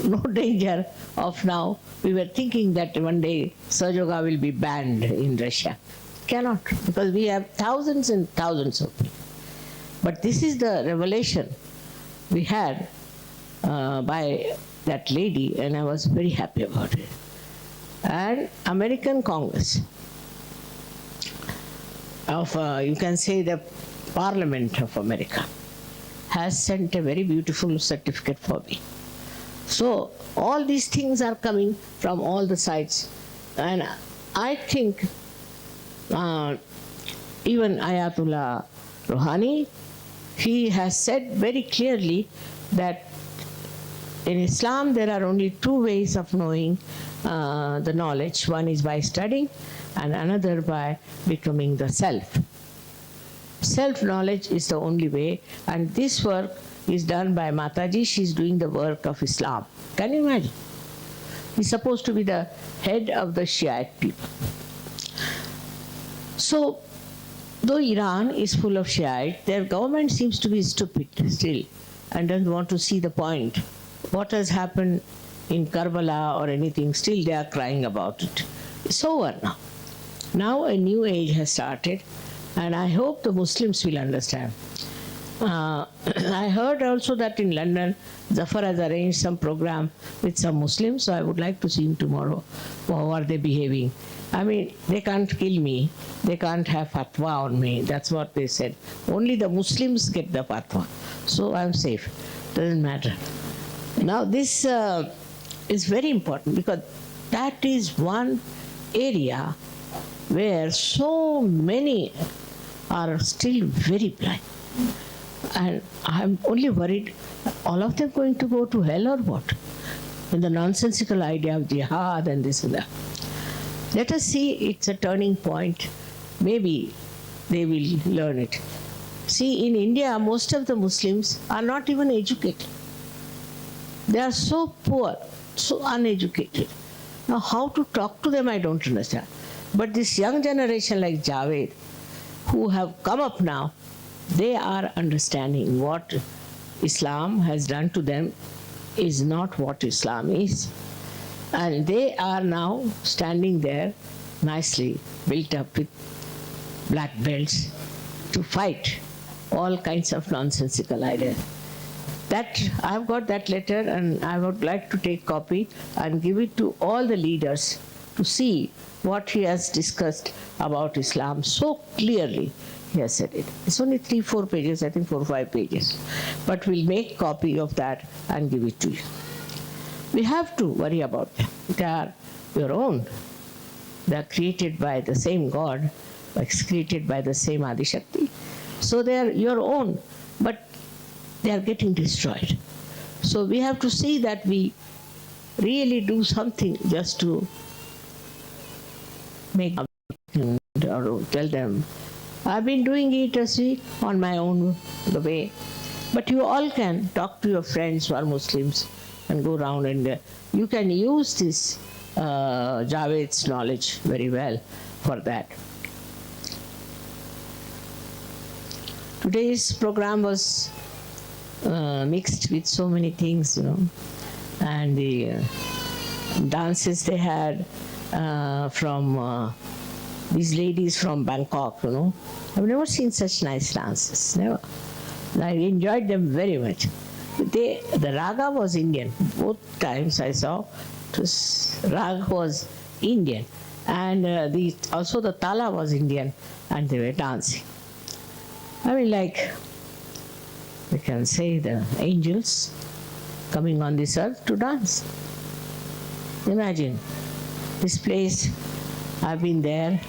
no danger of now. We were thinking that one day Sahaja Yoga will be banned in Russia. Cannot, because we have thousands and thousands of people. But this is the revelation we had by that lady, and I was very happy about it. And American Congress of, you can say, the Parliament of America has sent a very beautiful certificate for me. So all these things are coming from all the sides, and I think even Ayatollah Rouhani, he has said very clearly that in Islam there are only two ways of knowing the knowledge. One is by studying and another by becoming the self. Self-knowledge is the only way, and this work is done by Mataji. She's doing the work of Islam. Can you imagine? He's supposed to be the head of the Shiite people. So, though Iran is full of Shiite, their government seems to be stupid still and doesn't want to see the point. What has happened in Karbala or anything, still they are crying about it. It's over now. Now a new age has started, and I hope the Muslims will understand. I heard also that in London, Zafar has arranged some program with some Muslims, so I would like to see him tomorrow. How are they behaving? I mean, they can't kill me, they can't have fatwa on me, that's what they said. Only the Muslims get the fatwa, so I'm safe, doesn't matter. Now this is very important, because that is one area where so many are still very blind. And I'm only worried, all of them going to go to hell or what? And the nonsensical idea of jihad and this and that. Let us see, it's a turning point. Maybe they will learn it. See, in India, most of the Muslims are not even educated. They are so poor, so uneducated. Now, how to talk to them, I don't understand. But this young generation like Javed, who have come up now, they are understanding what Islam has done to them is not what Islam is. And they are now standing there nicely built up with black belts to fight all kinds of nonsensical ideas. That I've got that letter, and I would like to take copy and give it to all the leaders to see what he has discussed about Islam so clearly. He has said it. It's only 3-4 pages, I think 4 or 5 pages. But we'll make copy of that and give it to you. We have to worry about them. They are your own. They are created by the same God, created by the same Adishakti. So they are your own, but they are getting destroyed. So we have to see that we really do something just to make or tell them. I've been doing it on my own the way. But you all can talk to your friends who are Muslims and go around, and you can use this Javed's knowledge very well for that. Today's program was mixed with so many things, and the dances they had from these ladies from Bangkok, I've never seen such nice dances, never. I enjoyed them very much. The raga was Indian. Both times I saw, raga was Indian, and also the tala was Indian, and they were dancing. I mean, like, we can say the angels coming on this earth to dance. Imagine this place. I've been there,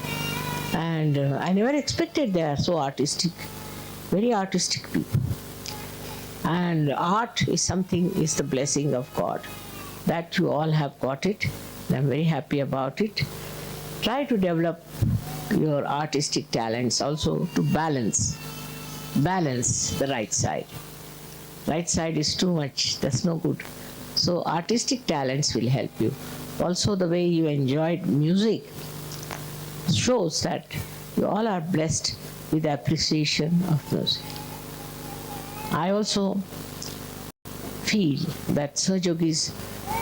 and I never expected they are so artistic, very artistic people. And art is the blessing of God. That you all have got it. I'm very happy about it. Try to develop your artistic talents also to balance the right side. Right side is too much, that's no good. So artistic talents will help you. Also the way you enjoyed music shows that you all are blessed with the appreciation of music. I also feel that Sahajogis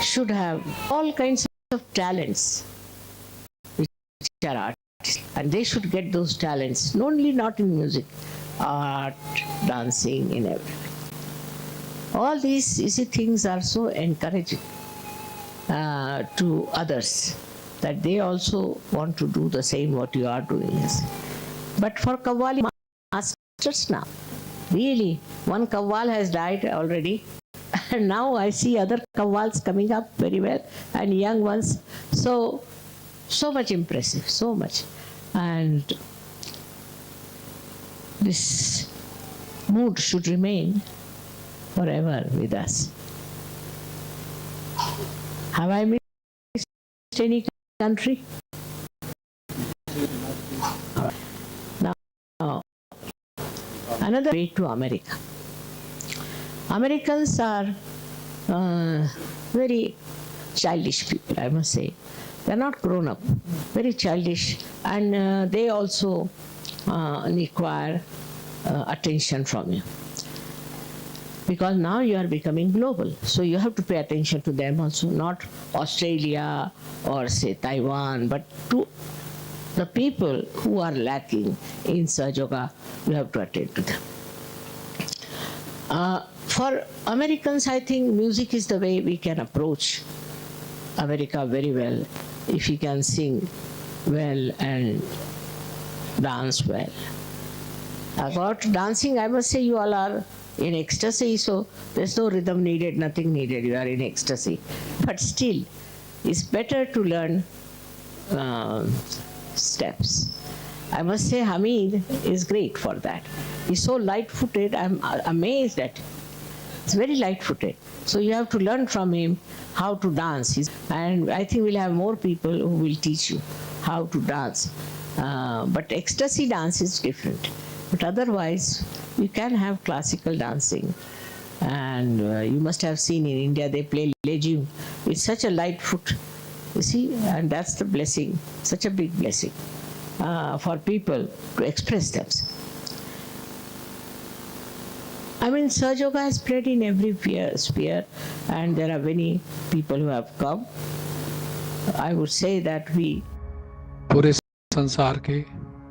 should have all kinds of talents which are artists, and they should get those talents, not in music, art, dancing, in everything. All these things are so encouraging to others, that they also want to do the same what you are doing. But for Qawwali masters now, really, one Qawwal has died already, and now I see other Qawwals coming up very well, and young ones. So much impressive, so much. And this mood should remain forever with us. Have I missed any country? Now, another way to America. Americans are very childish people, I must say. They're not grown up, very childish, and they also require attention from you. Because now you are becoming global, so you have to pay attention to them also, not Australia or say Taiwan, but to the people who are lacking in Sahaja Yoga, you have to attend to them. For Americans, I think music is the way we can approach America very well, if you can sing well and dance well. About dancing, I must say you all are in ecstasy, so there's no rhythm needed, nothing needed, you are in ecstasy. But still, it's better to learn steps. I must say Hamid is great for that. He's so light-footed, I'm amazed at him. It's very light-footed. So you have to learn from him how to dance. And I think we'll have more people who will teach you how to dance. But ecstasy dance is different. But otherwise, you can have classical dancing. And you must have seen in India, they play legume with such a light foot. You see, and that's the blessing, such a big blessing for people to express themselves. I mean, Sahaja Yoga has spread in every sphere, and there are many people who have come. I would say that we पूरे संसार के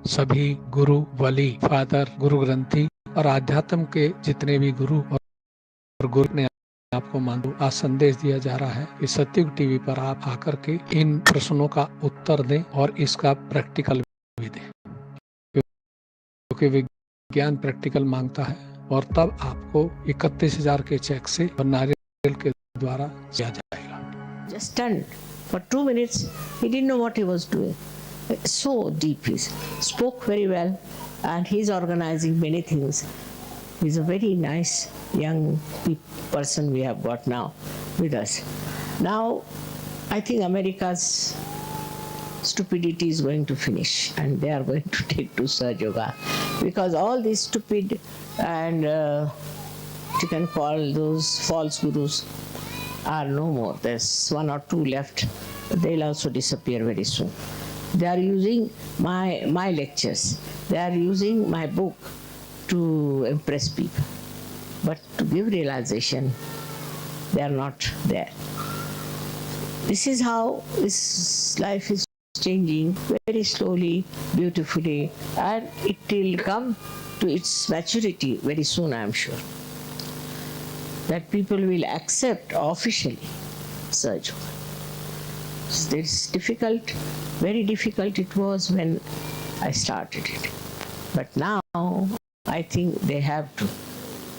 सभी गुरु वली father गुरु ग्रंथी और आध्यात्म के जितने भी गुरु और गुरु ने आपको मानो आज संदेश दिया जा रहा है कि सत्युग टीवी पर आप आकर के इन प्रश्नों का उत्तर दें और इसका प्रैक्टिकल भी दें, क्योंकि विज्ञान प्रैक्टिकल मांगता है। और तब आपको 31,000 के चेक से और नारियल के द्वारा दिया जाएगा। Just stunned for 2 minutes. He didn't know what he was doing. So deep. He spoke very well, and he's organizing many things. He's a very nice young person we have got now with us. Now, I think America's stupidity is going to finish, and they are going to take to Sahaja Yoga, because all these stupid and you can call those false gurus are no more. There's 1 or 2 left. They'll also disappear very soon. They are using my lectures. They are using my book to impress people. But to give realization, they are not there. This is how this life is changing very slowly, beautifully, and it will come to its maturity very soon, I am sure. That people will accept officially Sahaja Yoga. It's difficult, very difficult it was when I started it. But now, I think they have to.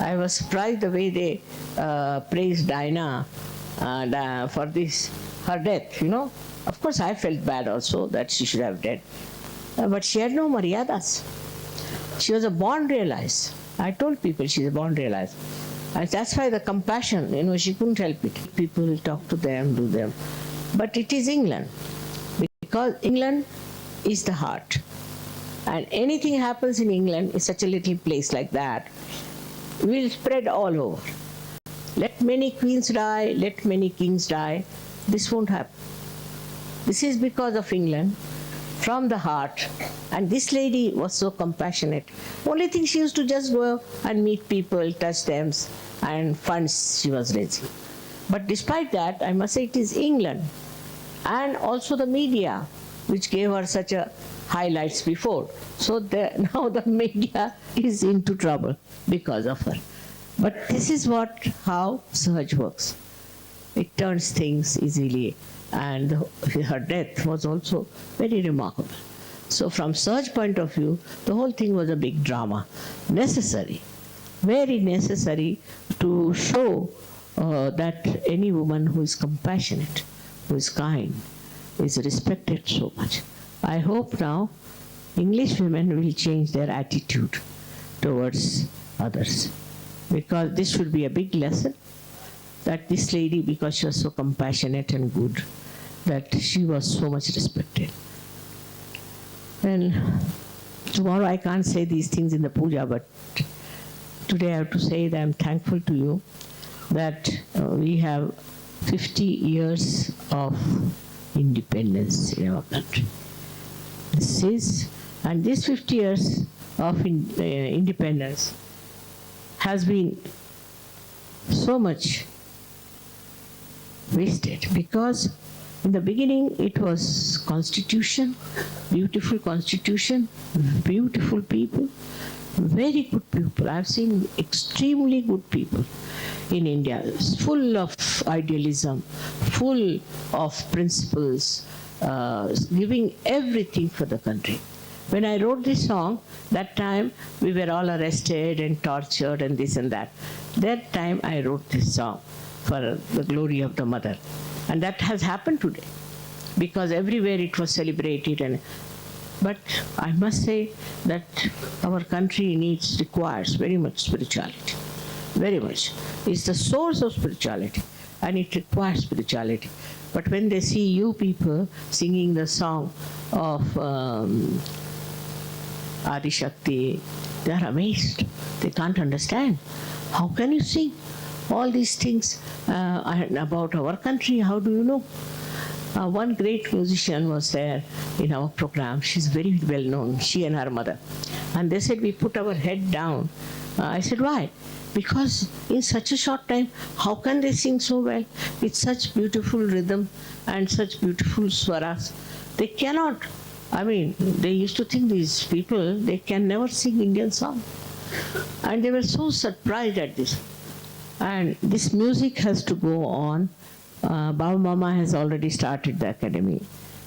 I was surprised the way they praised Dinah for this, her death, you know. Of course, I felt bad also that she should have died. But she had no maryadas. She was a born realized. I told people she's a born realized. And that's why the compassion, you know, she couldn't help it. People talk to them, do them. But it is England. Because England is the heart. And anything happens in England, in such a little place like that, will spread all over. Let many queens die, let many kings die. This won't happen. This is because of England, from the heart. And this lady was so compassionate. Only thing, she used to just go and meet people, touch them, and funds she was raising. But despite that, I must say it is England and also the media which gave her such a highlights before. So now the media is into trouble because of her. But this is how Sahaja works. It turns things easily, and her death was also very remarkable. So from Sahaja point of view, the whole thing was a big drama. Necessary, very necessary to show that any woman who is compassionate, who is kind, is respected so much. I hope now English women will change their attitude towards others, because this should be a big lesson, that this lady, because she was so compassionate and good, that she was so much respected. And tomorrow I can't say these things in the puja, but today I have to say that I'm thankful to you that we have 50 years of independence in our country. And this 50 years of independence has been so much wasted, because in the beginning it was constitution, beautiful people, very good people. I've seen extremely good people in India, full of idealism, full of principles, giving everything for the country. When I wrote this song, that time we were all arrested and tortured and this and that. That time I wrote this song for the glory of the mother. And that has happened today, because everywhere it was celebrated. But I must say that our country requires very much spirituality, very much. It's the source of spirituality, and it requires spirituality. But when they see you people singing the song of Adi Shakti, they are amazed. They can't understand. How can you sing all these things about our country? How do you know? One great musician was there in our program. She's very well known, she and her mother. And they said we put our head down I said, why? Because in such a short time, how can they sing so well with such beautiful rhythm and such beautiful swaras? They cannot. I mean, they used to think these people, they can never sing Indian song. And they were so surprised at this. And this music has to go on. Baba Mama has already started the academy.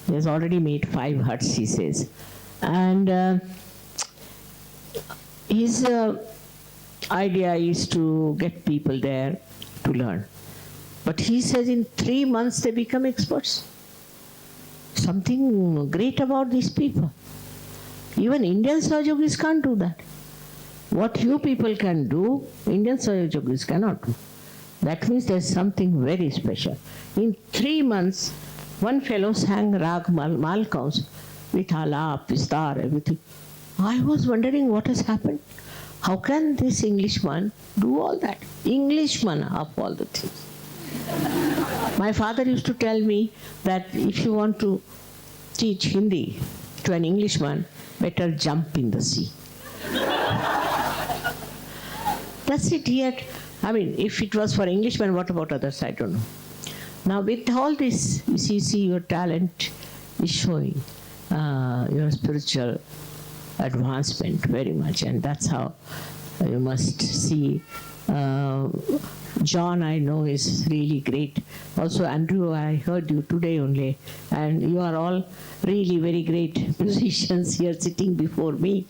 He has already made 5 huts, he says. And his idea is to get people there to learn. But he says in 3 months they become experts. Something great about these people. Even Indian Sahajogis can't do that. What you people can do, Indian Sahajogis cannot do. That means there's something very special. In 3 months, one fellow sang Rag Malkauns with Alap, Vistar, everything. I was wondering what has happened. How can this Englishman do all that? Englishman of all the things. My father used to tell me that if you want to teach Hindi to an Englishman, better jump in the sea. That's it. Yet, I mean, if it was for Englishmen, what about others? I don't know. Now, with all this, you see your talent is showing your spiritual advancement very much, and that's how you must see. John, I know, is really great. Also, Andrew, I heard you today only, and you are all really very great musicians here sitting before me,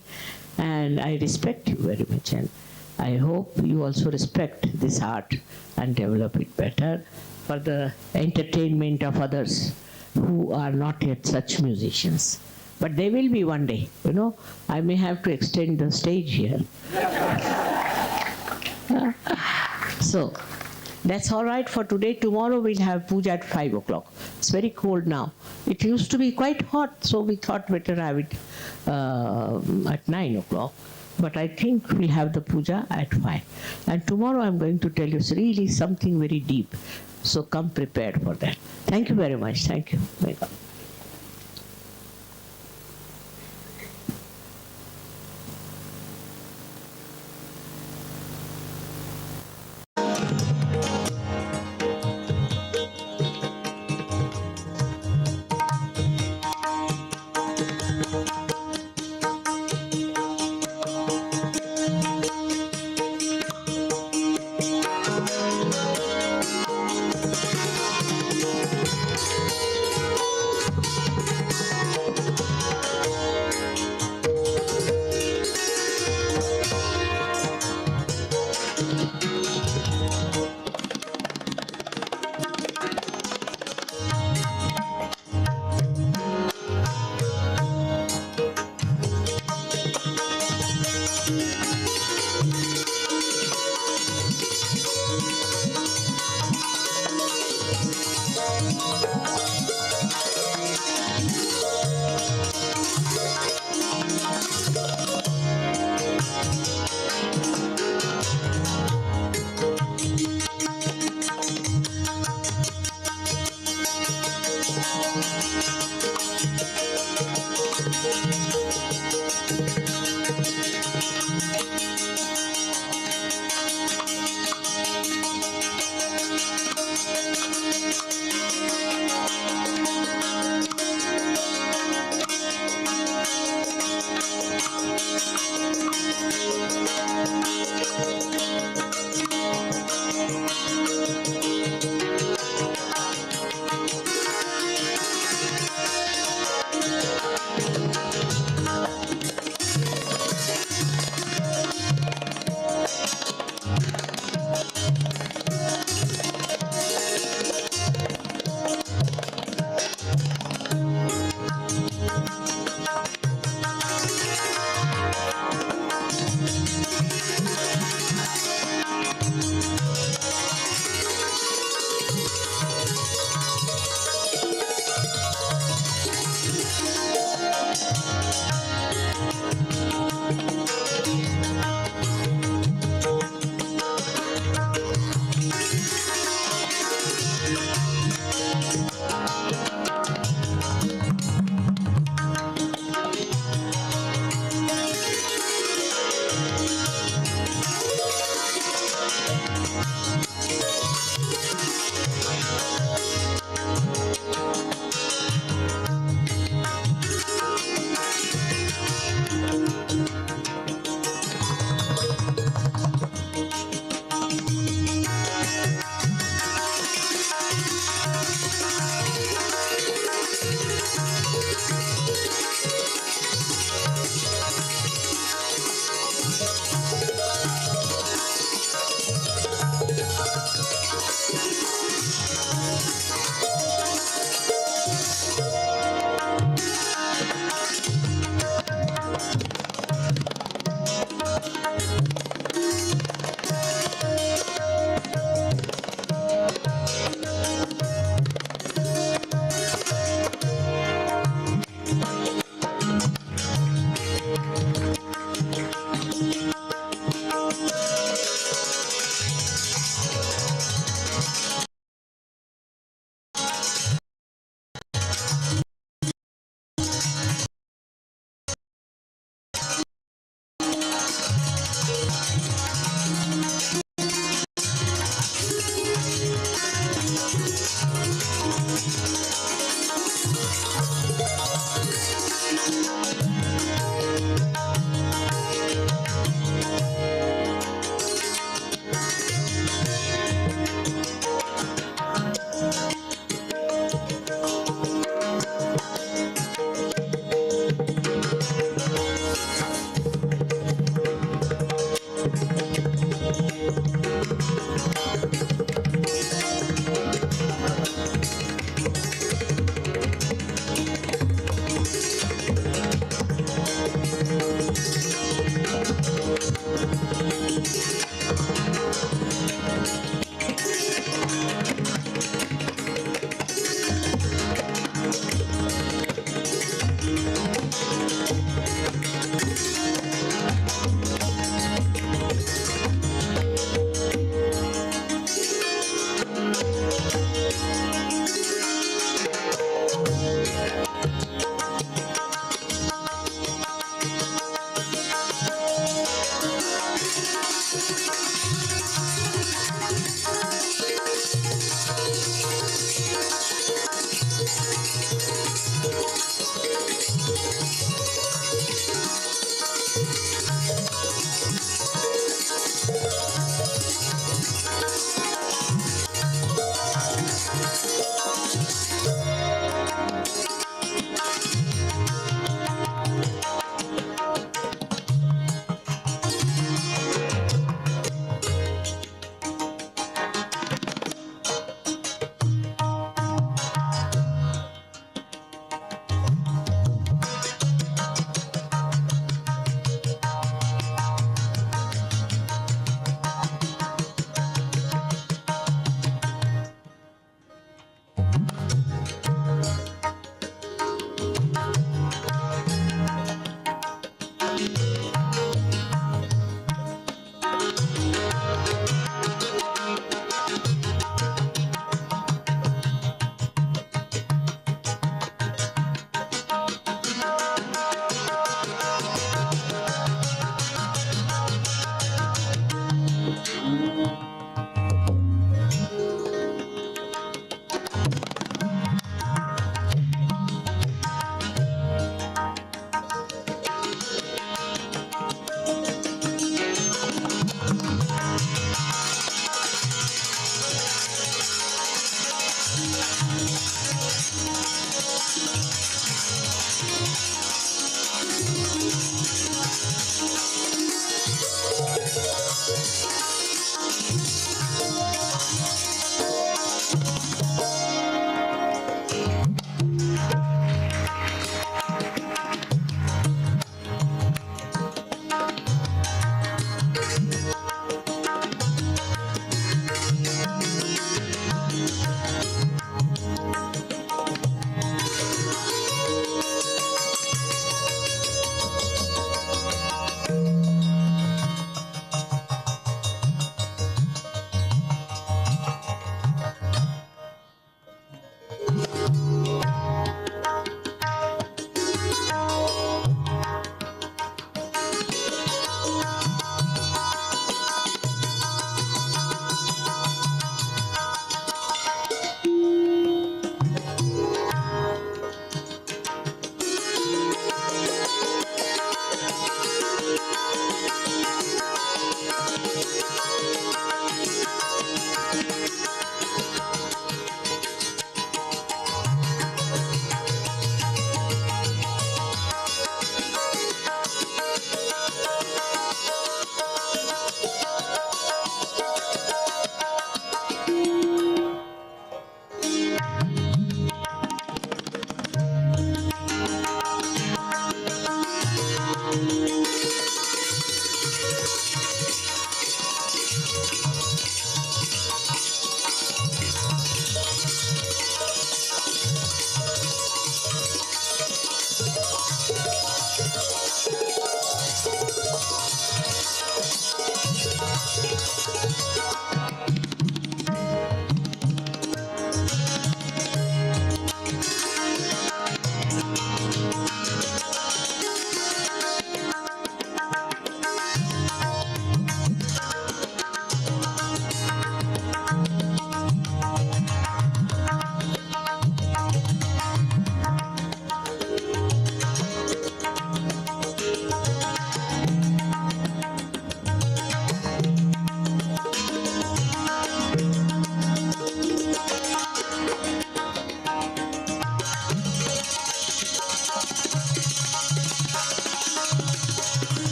and I respect you very much, and I hope you also respect this art and develop it better for the entertainment of others who are not yet such musicians. But they will be one day, you know. I may have to extend the stage here. So, that's all right for today. Tomorrow we'll have puja at 5 o'clock. It's very cold now. It used to be quite hot, so we thought better have it at 9 o'clock. But I think we'll have the puja at 5. And tomorrow I'm going to tell you really something very deep. So come prepared for that. Thank you very much. Thank you. May God.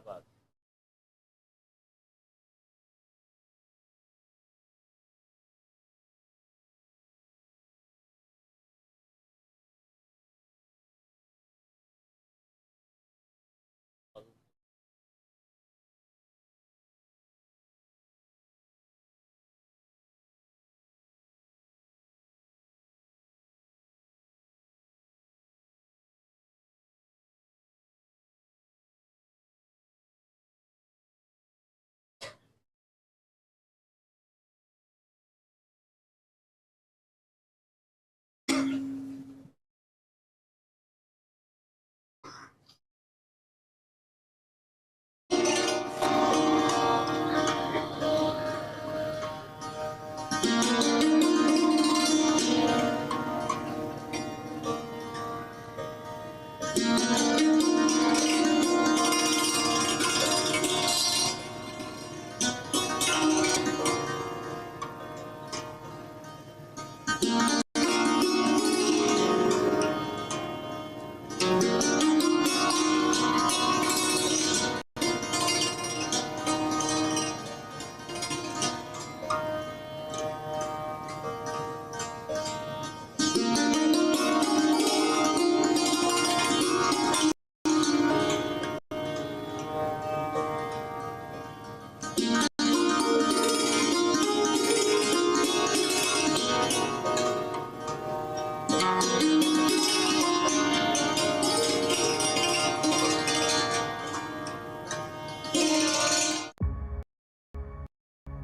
बात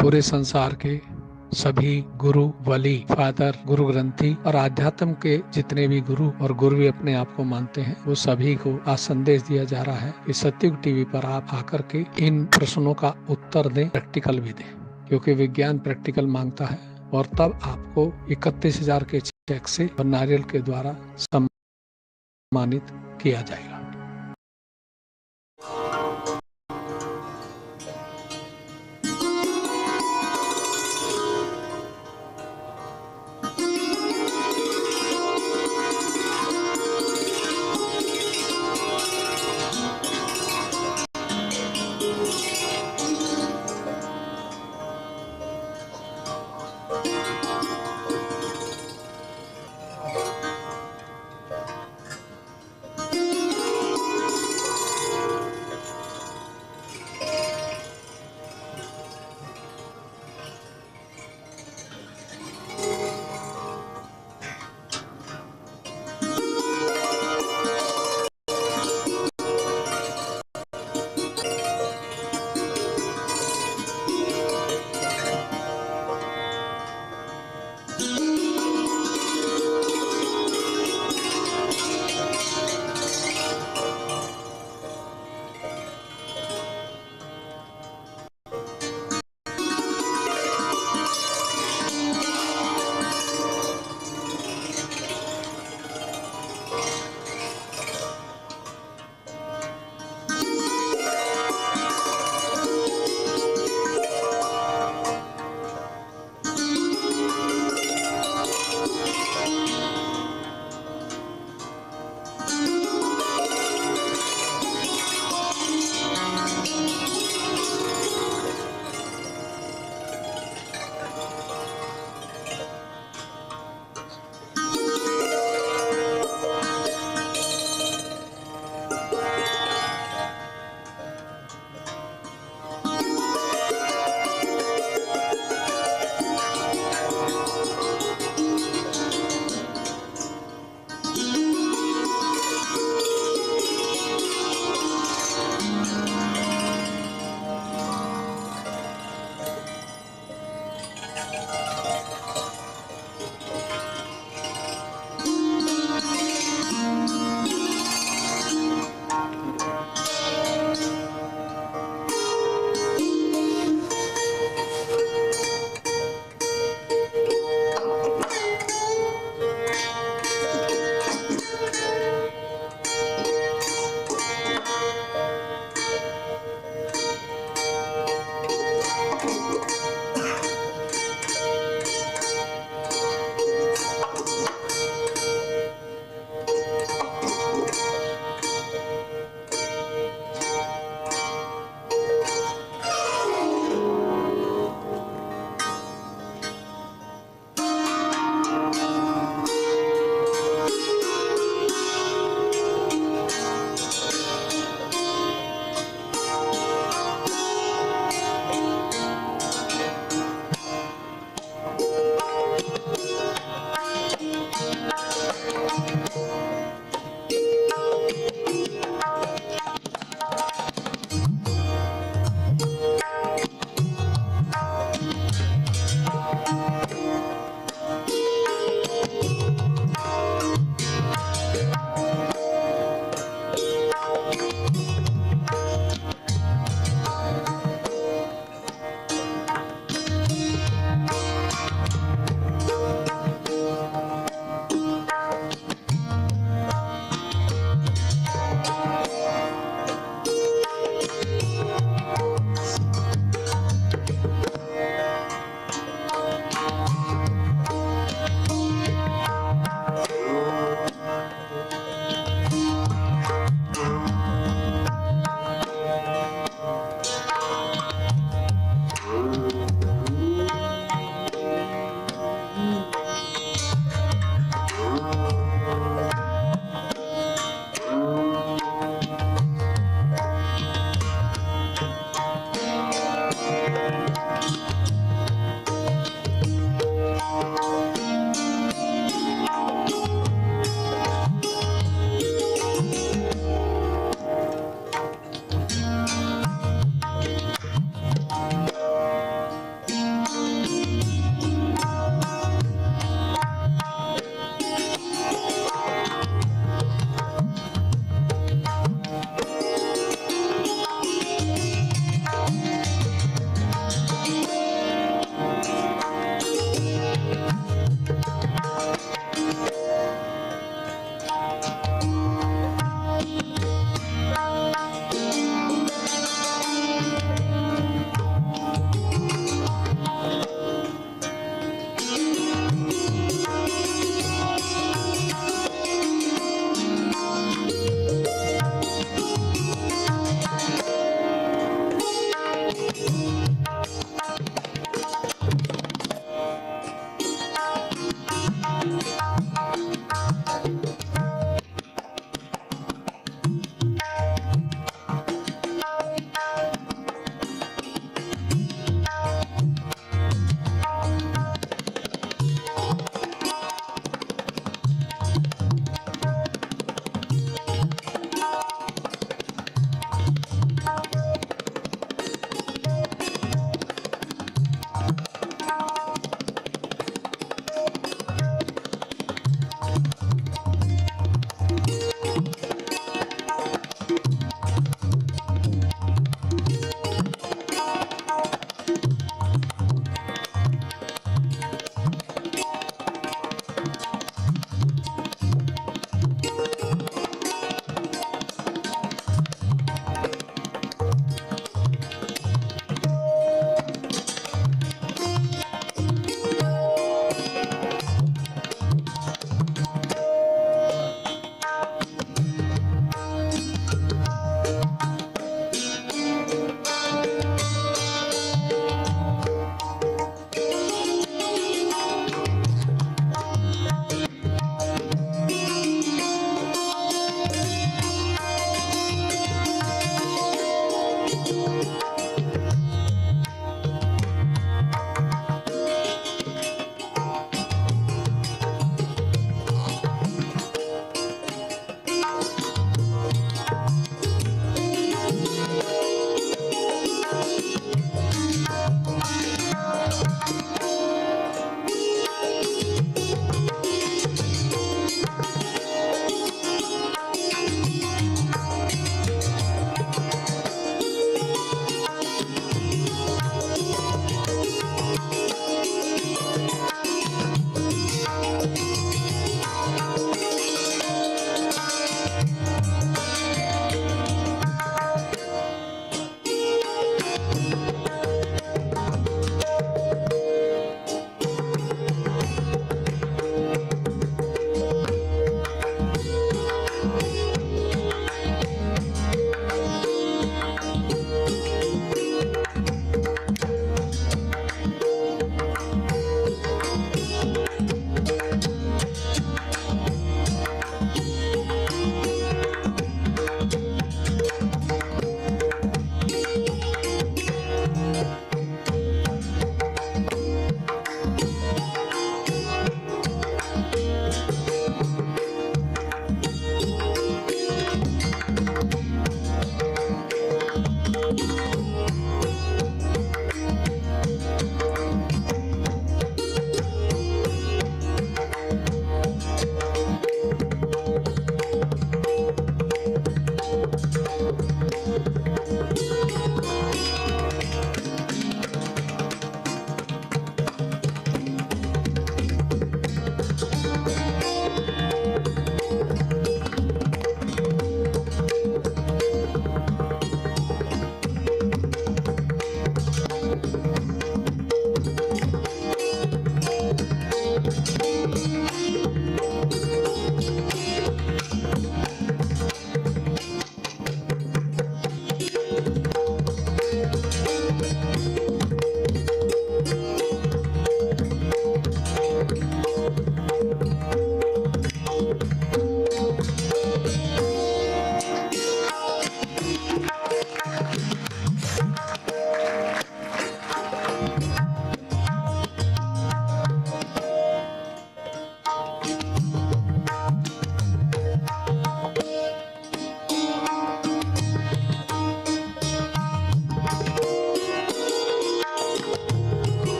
पूरे संसार के सभी गुरु वली father गुरु ग्रंथी और आध्यात्म के जितने भी गुरु और गुरु अपने आप को मानते हैं वो सभी को आज संदेश दिया जा रहा है कि सत्युग टीवी पर आप आकर के इन प्रश्नों का उत्तर दें, प्रैक्टिकल भी दें, क्योंकि विज्ञान प्रैक्टिकल मांगता है। और तब आपको 31,000 के चेक से और नारियल के द्वारा सम्मानित किया जाएगा।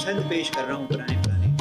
छंद पेश कर रहा हूँ पुराने पुराने।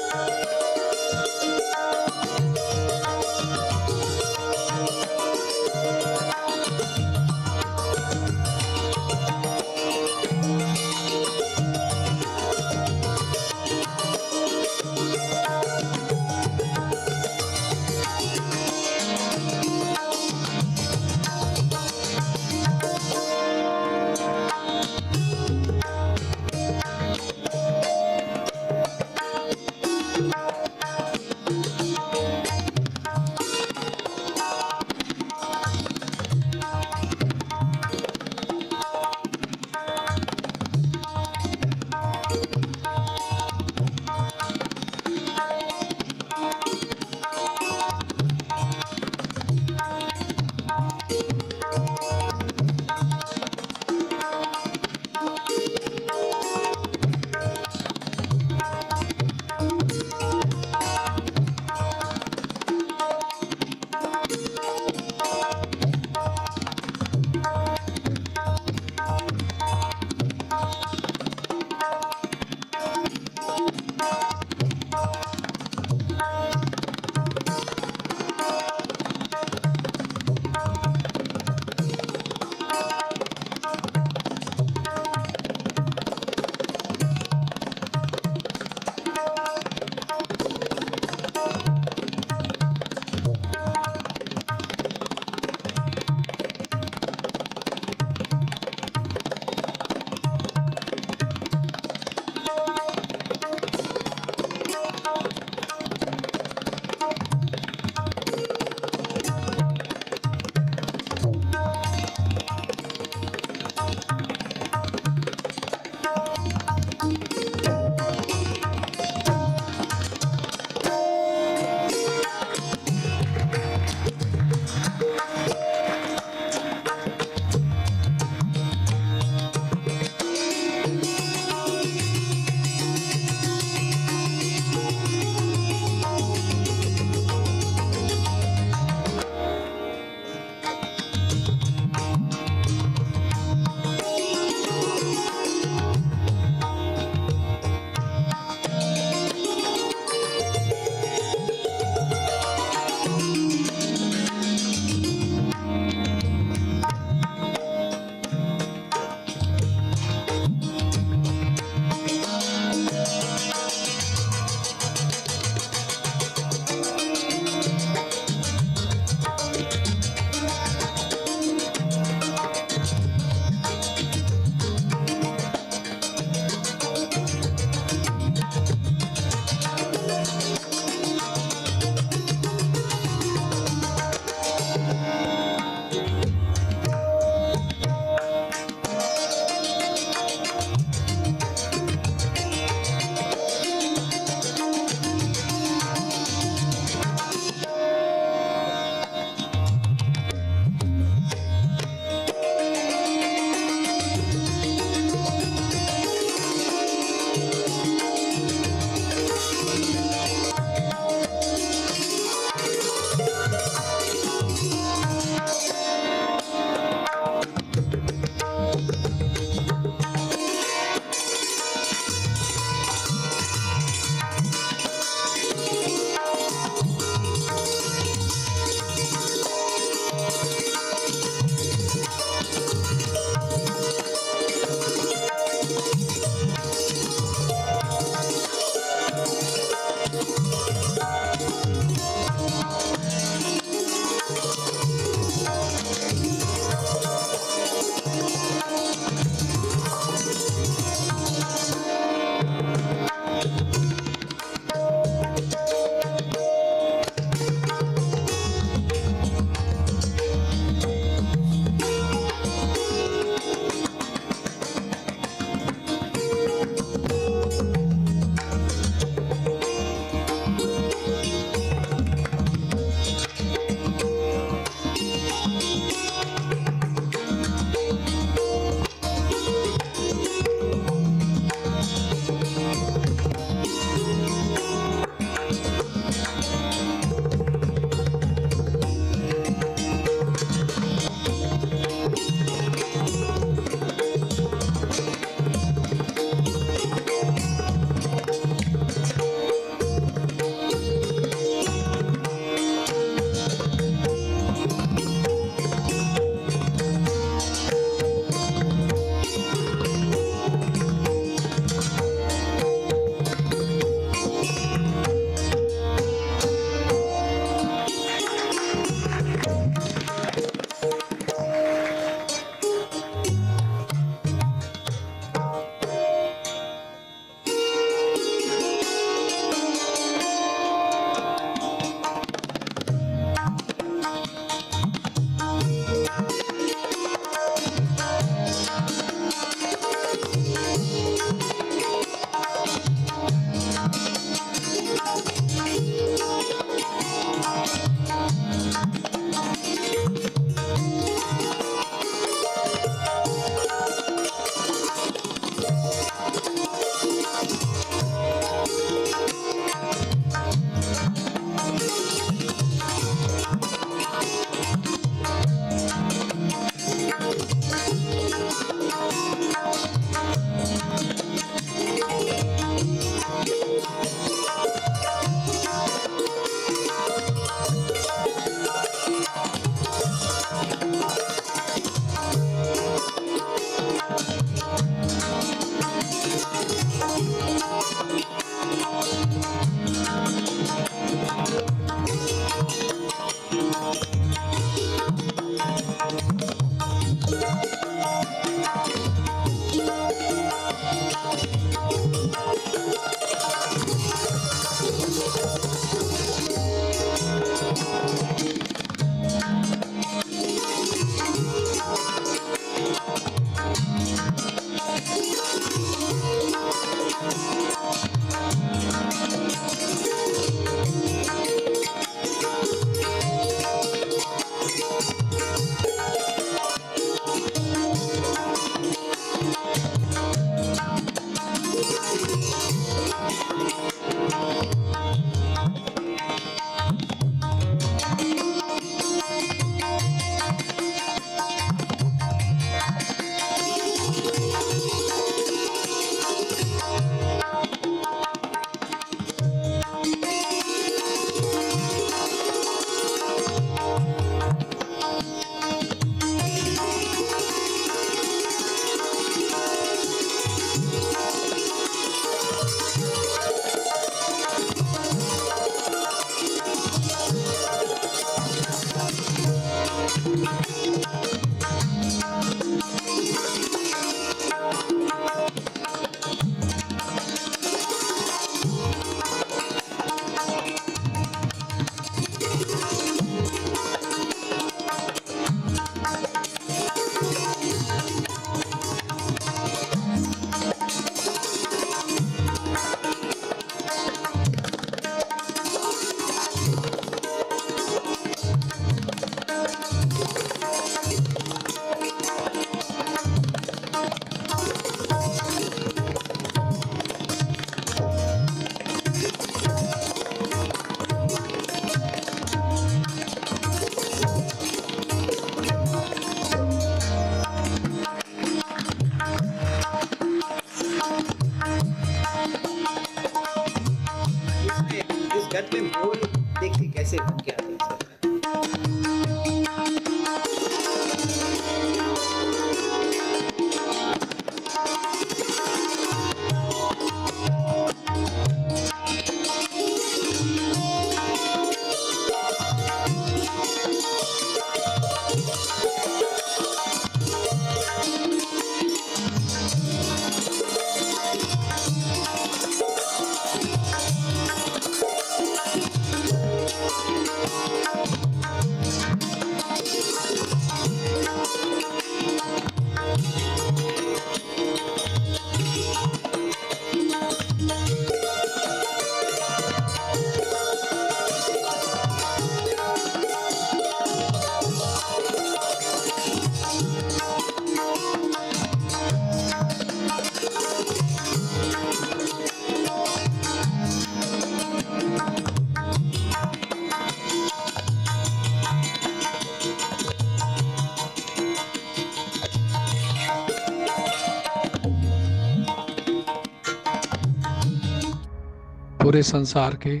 पूरे संसार के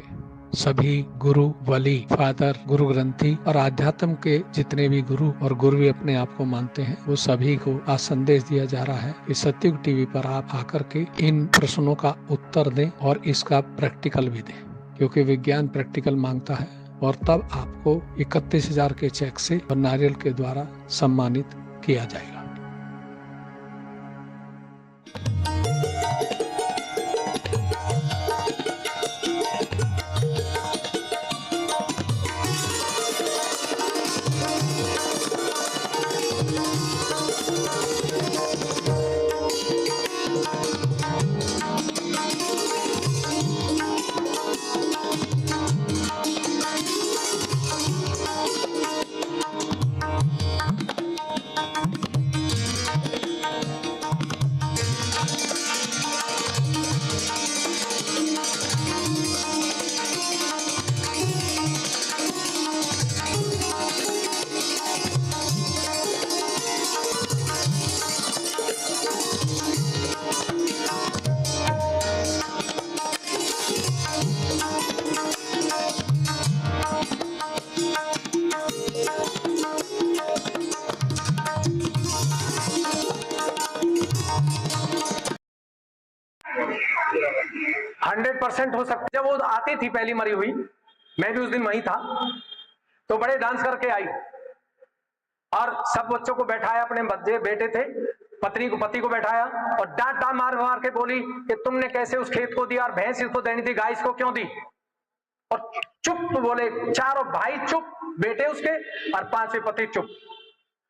सभी गुरु वली फादर गुरु ग्रंथी और आध्यात्म के जितने भी गुरु और गुरु अपने आप को मानते हैं वो सभी को आज संदेश दिया जा रहा है कि सत्युग टीवी पर आप आकर के इन प्रश्नों का उत्तर दें और इसका प्रैक्टिकल भी दें, क्योंकि विज्ञान प्रैक्टिकल मांगता है। और तब आपको 31,000 के चेक से और नारियल के द्वारा सम्मानित किया जाएगा। 100% हो सकता है। जब वो आती थी पहली मरी हुई, मैं भी उस दिन वहीं था, तो बड़े डांस करके आई और सब बच्चों को बैठाया, अपने बच्चे बेटे थे, पत्नी को पति को बैठाया और डांट डांट मार मार के बोली कि तुमने कैसे उस खेत को दिया और भैंस इसको देनी थी, गाय इसको क्यों दी। और चुप बोले, चारों भाई चुप, बेटे उसके और 5वें पति चुप।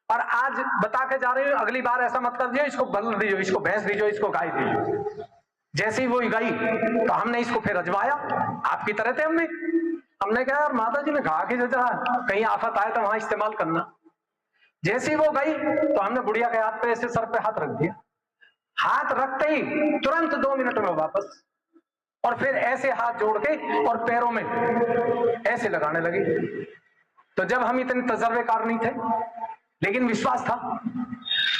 और आज बता के जा रही हूं, अगली बार ऐसा मत कर दियो, इसको बल दीजिए, इसको भैंस दीजिए, इसको गाय दीजिए। जैसे ही वो गई तो हमने इसको फिर अजमाया, आपकी तरह थे हमने कहा यार माता जी ने कहा कि जरा कहीं आफत आए तो वहां इस्तेमाल करना। जैसे ही वो गई तो हमने बुढ़िया के हाथ पे ऐसे सर पे हाथ रख दिया, हाथ रखते ही तुरंत 2 मिनट में वापस, और फिर ऐसे हाथ जोड़ के और पैरों में ऐसे लगाने लगी। तो जब हम इतने तजर्बेकार नहीं थे लेकिन विश्वास था,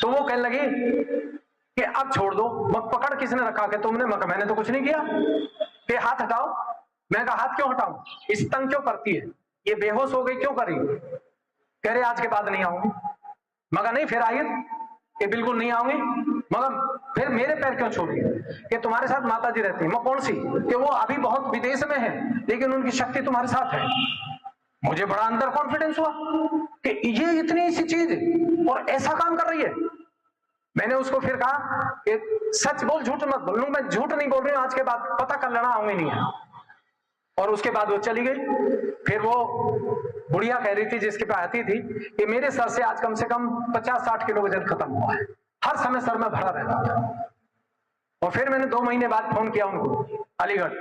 तो वो कहने लगी कि अब छोड़ दो। मग पकड़ किसने रखा के तुमने? मगर मैंने तो कुछ नहीं किया। कि हाथ हटाओ। मैं कहा हाथ क्यों हटाऊं, इस तंग क्यों करती है, ये बेहोश हो गई क्यों करी? कह रहे आज के बाद नहीं आऊंगी। मगर नहीं, फिर आई कि बिल्कुल नहीं आऊंगी। मगर फिर मेरे पैर क्यों छोड़ी? कि तुम्हारे साथ माता जी रहती है। मैं कौन सी? कि वो अभी बहुत विदेश में है लेकिन उनकी शक्ति तुम्हारे साथ है। मुझे बड़ा अंदर कॉन्फिडेंस हुआ कि ये इतनी सी चीज और ऐसा काम कर रही है। मैंने उसको फिर कहा कि सच बोल, झूठ मत बोल। मैं झूठ नहीं बोल रही हूं, आज के बाद पता कर लेना, आऊंगी नहीं है। और उसके बाद वो चली गई। फिर वो बुढ़िया कह रही थी जिसके पास आती थी कि मेरे सर से आज कम से कम 50-60 किलो वजन खत्म हुआ है, हर समय सर में भरा रहता था। और फिर मैंने 2 महीने बाद फोन किया उनको अलीगढ़,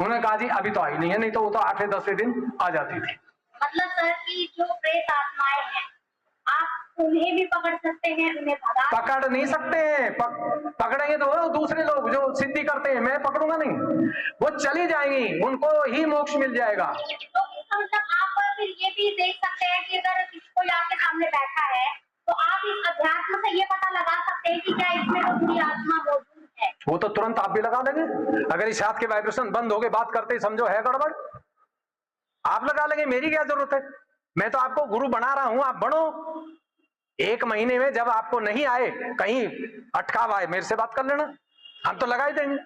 उन्होंने कहा जी अभी तो आई नहीं है, नहीं तो वो तो 8वें-10वें दिन आ जाती थी। मतलब सर की जो प्रेत आत्माएं हैं, आप उन्हें भी पकड़ सकते हैं, उन्हें पकड़ नहीं सकते हैं। पकड़ेंगे तो वो दूसरे लोग जो सिद्धि करते हैं, मैं पकड़ूंगा नहीं। वो चली जाएंगी, उनको ही मोक्ष मिल जाएगा। तो इसका मतलब आप फिर ये भी देख सकते हैं कि अगर कोई आपके सामने बैठा है तो आप इस अध्यात्म से ये पता लगा सकते हैं कि क्या इसमें वो बुरी आत्मा मौजूद है। वो तो तुरंत आप भी लगा लेंगे। अगर इस हाथ के वाइब्रेशन बंद हो गए, बात करते ही समझो है गड़बड़, आप लगा लेंगे, मेरी क्या जरूरत है। मैं तो आपको गुरु बना रहा हूं, आप बनो। 1 महीने में जब आपको नहीं आए, कहीं अटकाव आए, मेरे से बात कर लेना, हम तो लगा ही देंगे।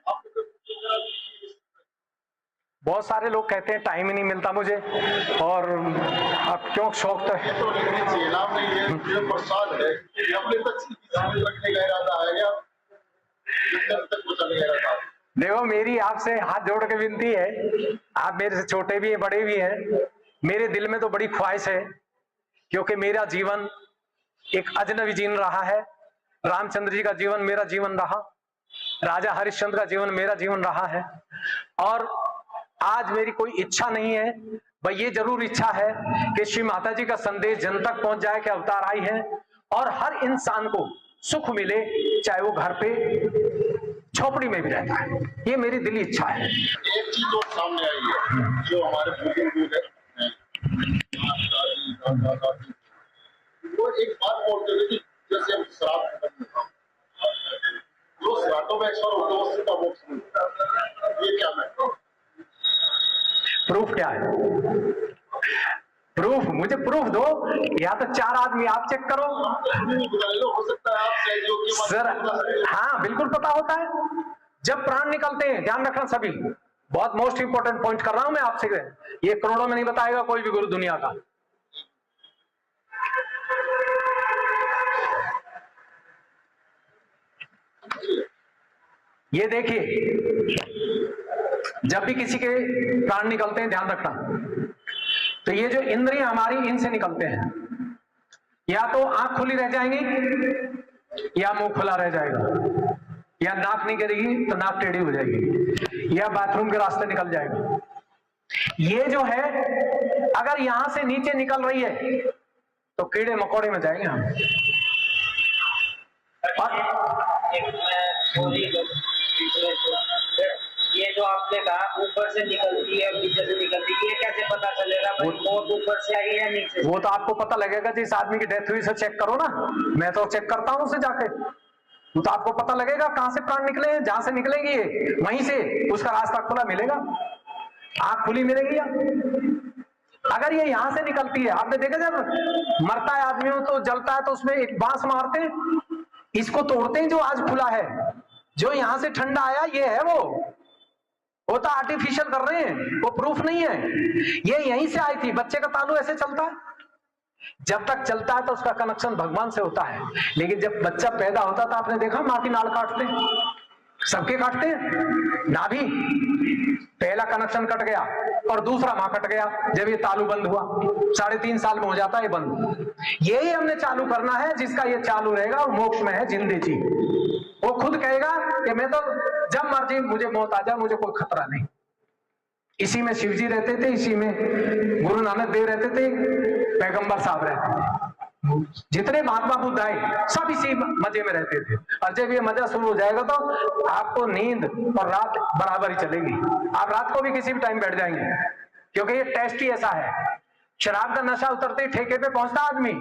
बहुत सारे लोग कहते हैं टाइम ही नहीं मिलता मुझे, और अब क्यों शौक तो है। देखो मेरी आपसे हाथ जोड़ के विनती है, आप मेरे से छोटे भी हैं बड़े भी हैं, मेरे दिल में तो बड़ी ख्वाहिश है, क्योंकि मेरा जीवन एक अजनबी जीवन रहा है। रामचंद्र जी का जीवन मेरा जीवन रहा, राजा हरिश्चंद्र का जीवन मेरा जीवन रहा है। और आज मेरी कोई इच्छा नहीं है, भाई ये जरूर इच्छा है कि श्री माता जी का संदेश जन तक पहुंच जाए कि अवतार आई है और हर इंसान को सुख मिले, चाहे वो घर पे झोपड़ी में भी रहता है। ये मेरी दिली इच्छा है। एक चीज और सामने आई है, जो हमारे बुजुर्ग है, वो एक बात बोलते थे कि जैसे हम श्राद्ध जो श्राद्धों में अक्सर होते हैं, वो मोक्ष मिलता है। ये क्या मैं प्रूफ क्या है? प्रूफ, मुझे प्रूफ दो, या तो 4 आदमी आप चेक करो। हो सकता है आप सर हाँ बिल्कुल पता होता है। जब प्राण निकलते हैं, ध्यान रखना सभी, बहुत मोस्ट इंपोर्टेंट पॉइंट कर रहा हूं मैं आपसे, ये करोड़ों में नहीं बताएगा कोई भी गुरु दुनिया का। ये देखिए, जब भी किसी के प्राण निकलते हैं, ध्यान रखना, तो ये जो इंद्रियां हमारी, इनसे निकलते हैं, या तो आंख खुली रह जाएंगी, या मुंह खुला रह जाएगा, या नाक नहीं करेगी तो नाक टेढ़ी हो जाएगी, या बाथरूम के रास्ते निकल जाएगी। ये जो है, अगर यहां से नीचे निकल रही है तो कीड़े मकोड़े में जाएंगे हम। ये जो आपने कहा ऊपर से निकलती है, नीचे से निकलती है, ये कैसे पता चलेगा भाई मौत ऊपर से आई है नीचे से? वो तो आपको पता लगेगा जिस आदमी की डेथ हुई से चेक करो ना, मैं तो चेक करता हूं उसे जाके, वो तो आपको पता लगेगा कहां से प्राण निकले हैं, जहां से निकलेंगे ये वहीं से उसका रास्ता खुला मिलेगा, आंख खुली मिलेगी। अगर ये यहां से निकलती है, आपने देखा जब मरता है आदमी तो जलता है तो उसमें एक बांस मारते हैं, इसको तोड़ते हैं जो आज खुला है, जो यहां से ठंडा आया ये है वो तो आर्टिफिशियल कर रहे हैं, वो प्रूफ नहीं है। ये यहीं से आई थी, बच्चे का तालू ऐसे चलता है, जब तक चलता है तो उसका कनेक्शन भगवान से होता है, लेकिन जब बच्चा पैदा होता था, आपने देखा माँ की नाल काटते हैं, सबके काटते हैं, नाभि पहला कनेक्शन कट गया और दूसरा माँ कट गया, जब ये तालू बंद हुआ 3.5 साल में हो जाता है ये बंद। यही हमने चालू करना है, जिसका ये चालू रहेगा वो मोक्ष में है, जिंदगी जी, वो खुद कहेगा कि मैं तो जब मर्जी मुझे मौत आ जाए मुझे कोई खतरा नहीं। इसी में शिवजी रहते थे, इसी में गुरु नानक देव रहते थे, पैगंबर साहब रहते थे, जितने महात्मा बुद्ध आए सब इसी मजे में रहते थे। और जब ये मजा शुरू हो जाएगा तो आपको नींद और रात बराबर ही चलेगी, आप रात को भी किसी भी टाइम बैठ जाएंगे, क्योंकि ये टेस्ट ही ऐसा है। शराब का नशा उतरते ही ठेके पे पहुंचता आदमी,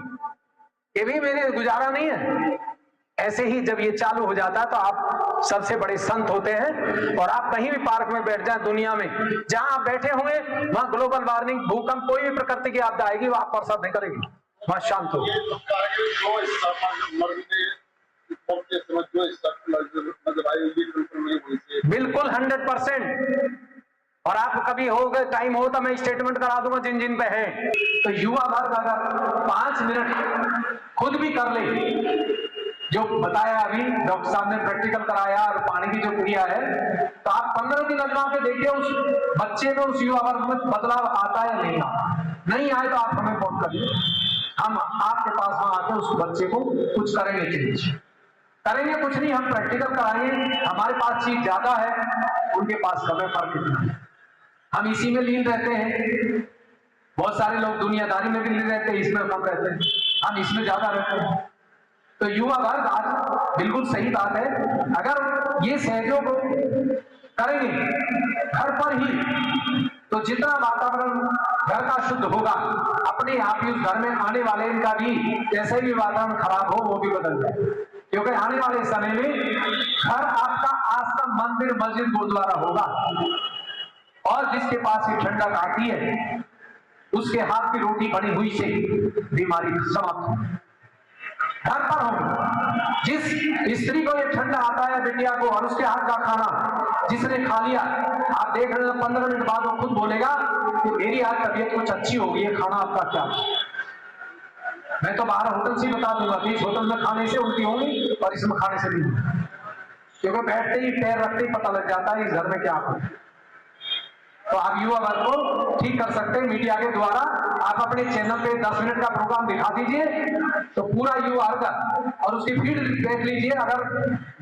ये भी मेरे गुजारा नहीं है। ऐसे ही जब ये चालू हो जाता है तो आप सबसे बड़े संत होते हैं, और आप कहीं भी पार्क में बैठ जाए दुनिया में, जहां आप बैठे होंगे वहां ग्लोबल वार्मिंग, भूकंप, कोई भी प्रकृति की आपदा आएगी वो आप पर असर नहीं करेगी, वहां शांत हो। बिल्कुल 100%। और आप कभी हो गए टाइम हो तो मैं स्टेटमेंट करा दूंगा जिन जिन पे है, तो युवा वर्ग अगर 5 मिनट खुद भी कर ले, जो बताया अभी डॉक्टर साहब ने प्रैक्टिकल कराया, और पानी की जो क्रिया है, तो आप 15 दिन आजमा के देखिए उस बच्चे में, उस युवा वर्ग में बदलाव आता है या नहीं आता। नहीं आए तो आप हमें फोन करिए, हम आपके पास वहां आके उस बच्चे को कुछ करेंगे, चेंज करेंगे, कुछ नहीं हम प्रैक्टिकल कराएंगे। हमारे पास चीज ज्यादा है, उनके पास कम है, फर्क इतना है। हम इसी में लीन रहते हैं, बहुत सारे लोग दुनियादारी में भी लीन रहते हैं, इसमें कम रहते हैं, हम इसमें ज्यादा रहते हैं। तो युवा वर्ग आज बिल्कुल सही बात है, अगर ये सहयोग करेंगे घर पर ही, तो जितना वातावरण घर का शुद्ध होगा, अपने आप ही उस घर में आने वाले इनका भी जैसे भी वातावरण खराब हो वो भी बदल जाए, क्योंकि आने वाले समय में घर आपका आश्रम, मंदिर, मस्जिद, गुरुद्वारा होगा, और जिसके पास ये ठंडक आती है उसके हाथ की रोटी बनी हुई से बीमारी समाप्त हो। घर पर हो, जिस स्त्री को ये ठंडा आता है बिटिया को, और उसके हाथ का खाना जिसने खा लिया, आप देख रहे हैं 15 मिनट बाद वो खुद बोलेगा कि मेरी आज तबीयत कुछ अच्छी होगी, ये खाना आपका क्या। मैं तो बाहर होटल से बता दूंगा कि इस होटल में खाने से उल्टी होगी और इसमें खाने से नहीं होगी, क्योंकि बैठते ही पैर रखते ही पता लग जाता है इस घर में क्या हो। तो आप युवा वर्ग को ठीक कर सकते हैं मीडिया के द्वारा। आप अपने चैनल पे 10 मिनट का प्रोग्राम दिखा दीजिए, तो पूरा युवा वर्ग और उसकी फीड देख लीजिए। अगर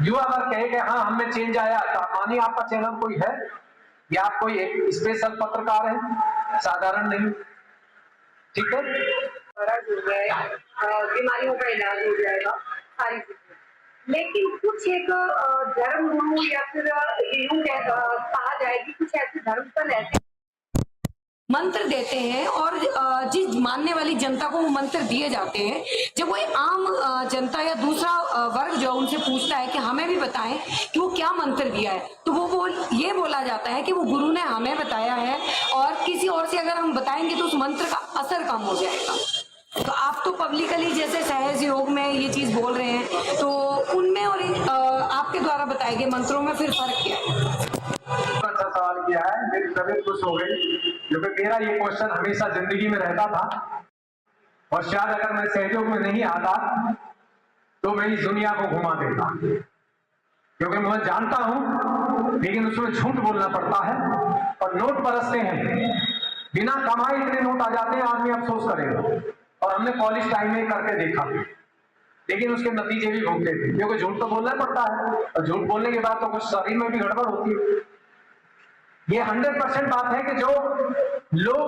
युवा वर्ग कहे कि हाँ हमें चेंज आया, तो मानिए आपका चैनल कोई है या आप कोई एक स्पेशल पत्रकार है, साधारण नहीं, ठीक है। बीमारियों का इलाज हो जाएगा सारी चीजें, लेकिन कुछ एक धर्म गुरु या फिर यूं कहा जाए कि कुछ ऐसे धर्म पर ऐसे मंत्र देते हैं और जिस मानने वाली जनता को वो मंत्र दिए जाते हैं, जब कोई आम जनता या दूसरा वर्ग जो उनसे पूछता है कि हमें भी बताएं कि वो क्या मंत्र दिया है, तो वो ये बोला जाता है कि वो गुरु ने हमें बताया है और किसी और से अगर हम बताएंगे तो उस मंत्र का असर कम हो जाएगा। तो आप तो पब्लिकली जैसे सहज योग में ये चीज बोल रहे हैं, तो उनमें और आपके द्वारा बताए गए मंत्रों में फिर फर्क क्या है? अच्छा सवाल किया है, मेरी तबीयत खुश हो गई, क्योंकि मेरा ये क्वेश्चन हमेशा जिंदगी में रहता था और शायद अगर मैं सहयोग में नहीं आता तो मैं इस दुनिया को घुमा देता, क्योंकि मैं जानता हूं लेकिन उसमें झूठ बोलना पड़ता है और नोट बरसते हैं, बिना कमाए इतने नोट आ जाते हैं, आदमी अफसोस करेगा। और हमने कॉलेज टाइम में करके देखा, लेकिन उसके नतीजे भी भुगते थे, क्योंकि झूठ तो बोलना पड़ता है और झूठ बोलने के बाद तो कुछ शरीर में भी गड़बड़ होती है। ये 100% बात है कि जो लोग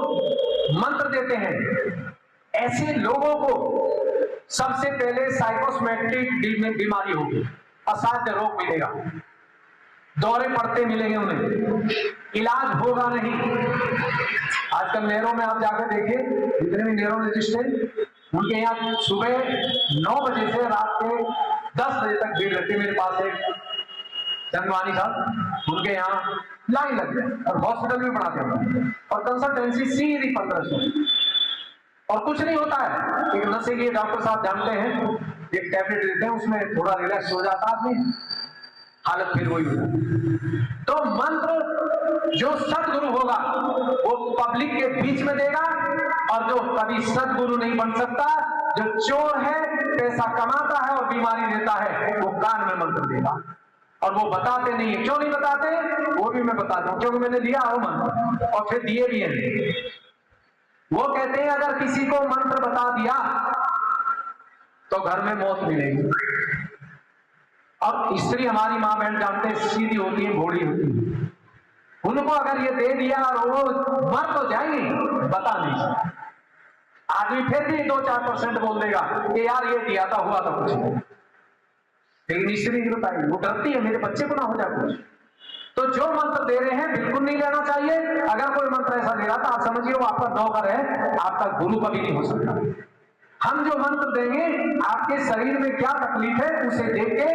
मंत्र देते हैं ऐसे लोगों को सबसे पहले साइकोसोमैटिक बीमारी होगी, असाध्य रोग मिलेगा, दौरे पड़ते मिलेंगे, उन्हें इलाज होगा नहीं। आजकल नहरों में आप जाकर देखें, जितने भी नेरोलॉजिस्ट हैं उनके यहाँ सुबह 9 बजे से रात के 10 बजे तक भीड़ रहती है। मेरे पास एक चंदवानी साहब, उनके यहाँ लाइन लग जाए और हॉस्पिटल भी बनाते हैं और कंसल्टेंसी सीधी 1500 और कुछ नहीं होता है। एक नशे के डॉक्टर साहब जानते हैं, एक टैबलेट देते हैं, उसमें थोड़ा रिलैक्स हो जाता है आदमी, हालत फिर वही होगी। तो मंत्र जो सदगुरु होगा वो पब्लिक के बीच में देगा, और जो कभी सदगुरु नहीं बन सकता, जो चोर है, पैसा कमाता है और बीमारी देता है, वो कान में मंत्र देगा और वो बताते नहीं है। क्यों नहीं बताते वो भी मैं बताता हूं, क्योंकि मैंने लिया हो मंत्र और फिर दिए भी हैं। वो कहते हैं अगर किसी को मंत्र बता दिया तो घर में मौत मिलेगी। और स्त्री हमारी माँ बहन जानते हैं सीधी होती है, घोड़ी होती है, उनको अगर ये दे दिया और वो मर तो जाएंगे, बता नहीं सकते। आदमी फिर भी 2-4% बोल देगा कि यार ये दिया था, हुआ तो कुछ नहीं, लेकिन स्त्री नहीं बताएगी, वो डरती है मेरे बच्चे को ना हो जाए कुछ। तो जो मंत्र दे रहे हैं बिल्कुल नहीं लेना चाहिए। अगर कोई मंत्र ऐसा दे रहा था, आप समझिए वो आपका नौकर है, आपका गुरु कभी नहीं हो सकता। हम जो मंत्र देंगे, आपके शरीर में क्या तकलीफ है उसे देख के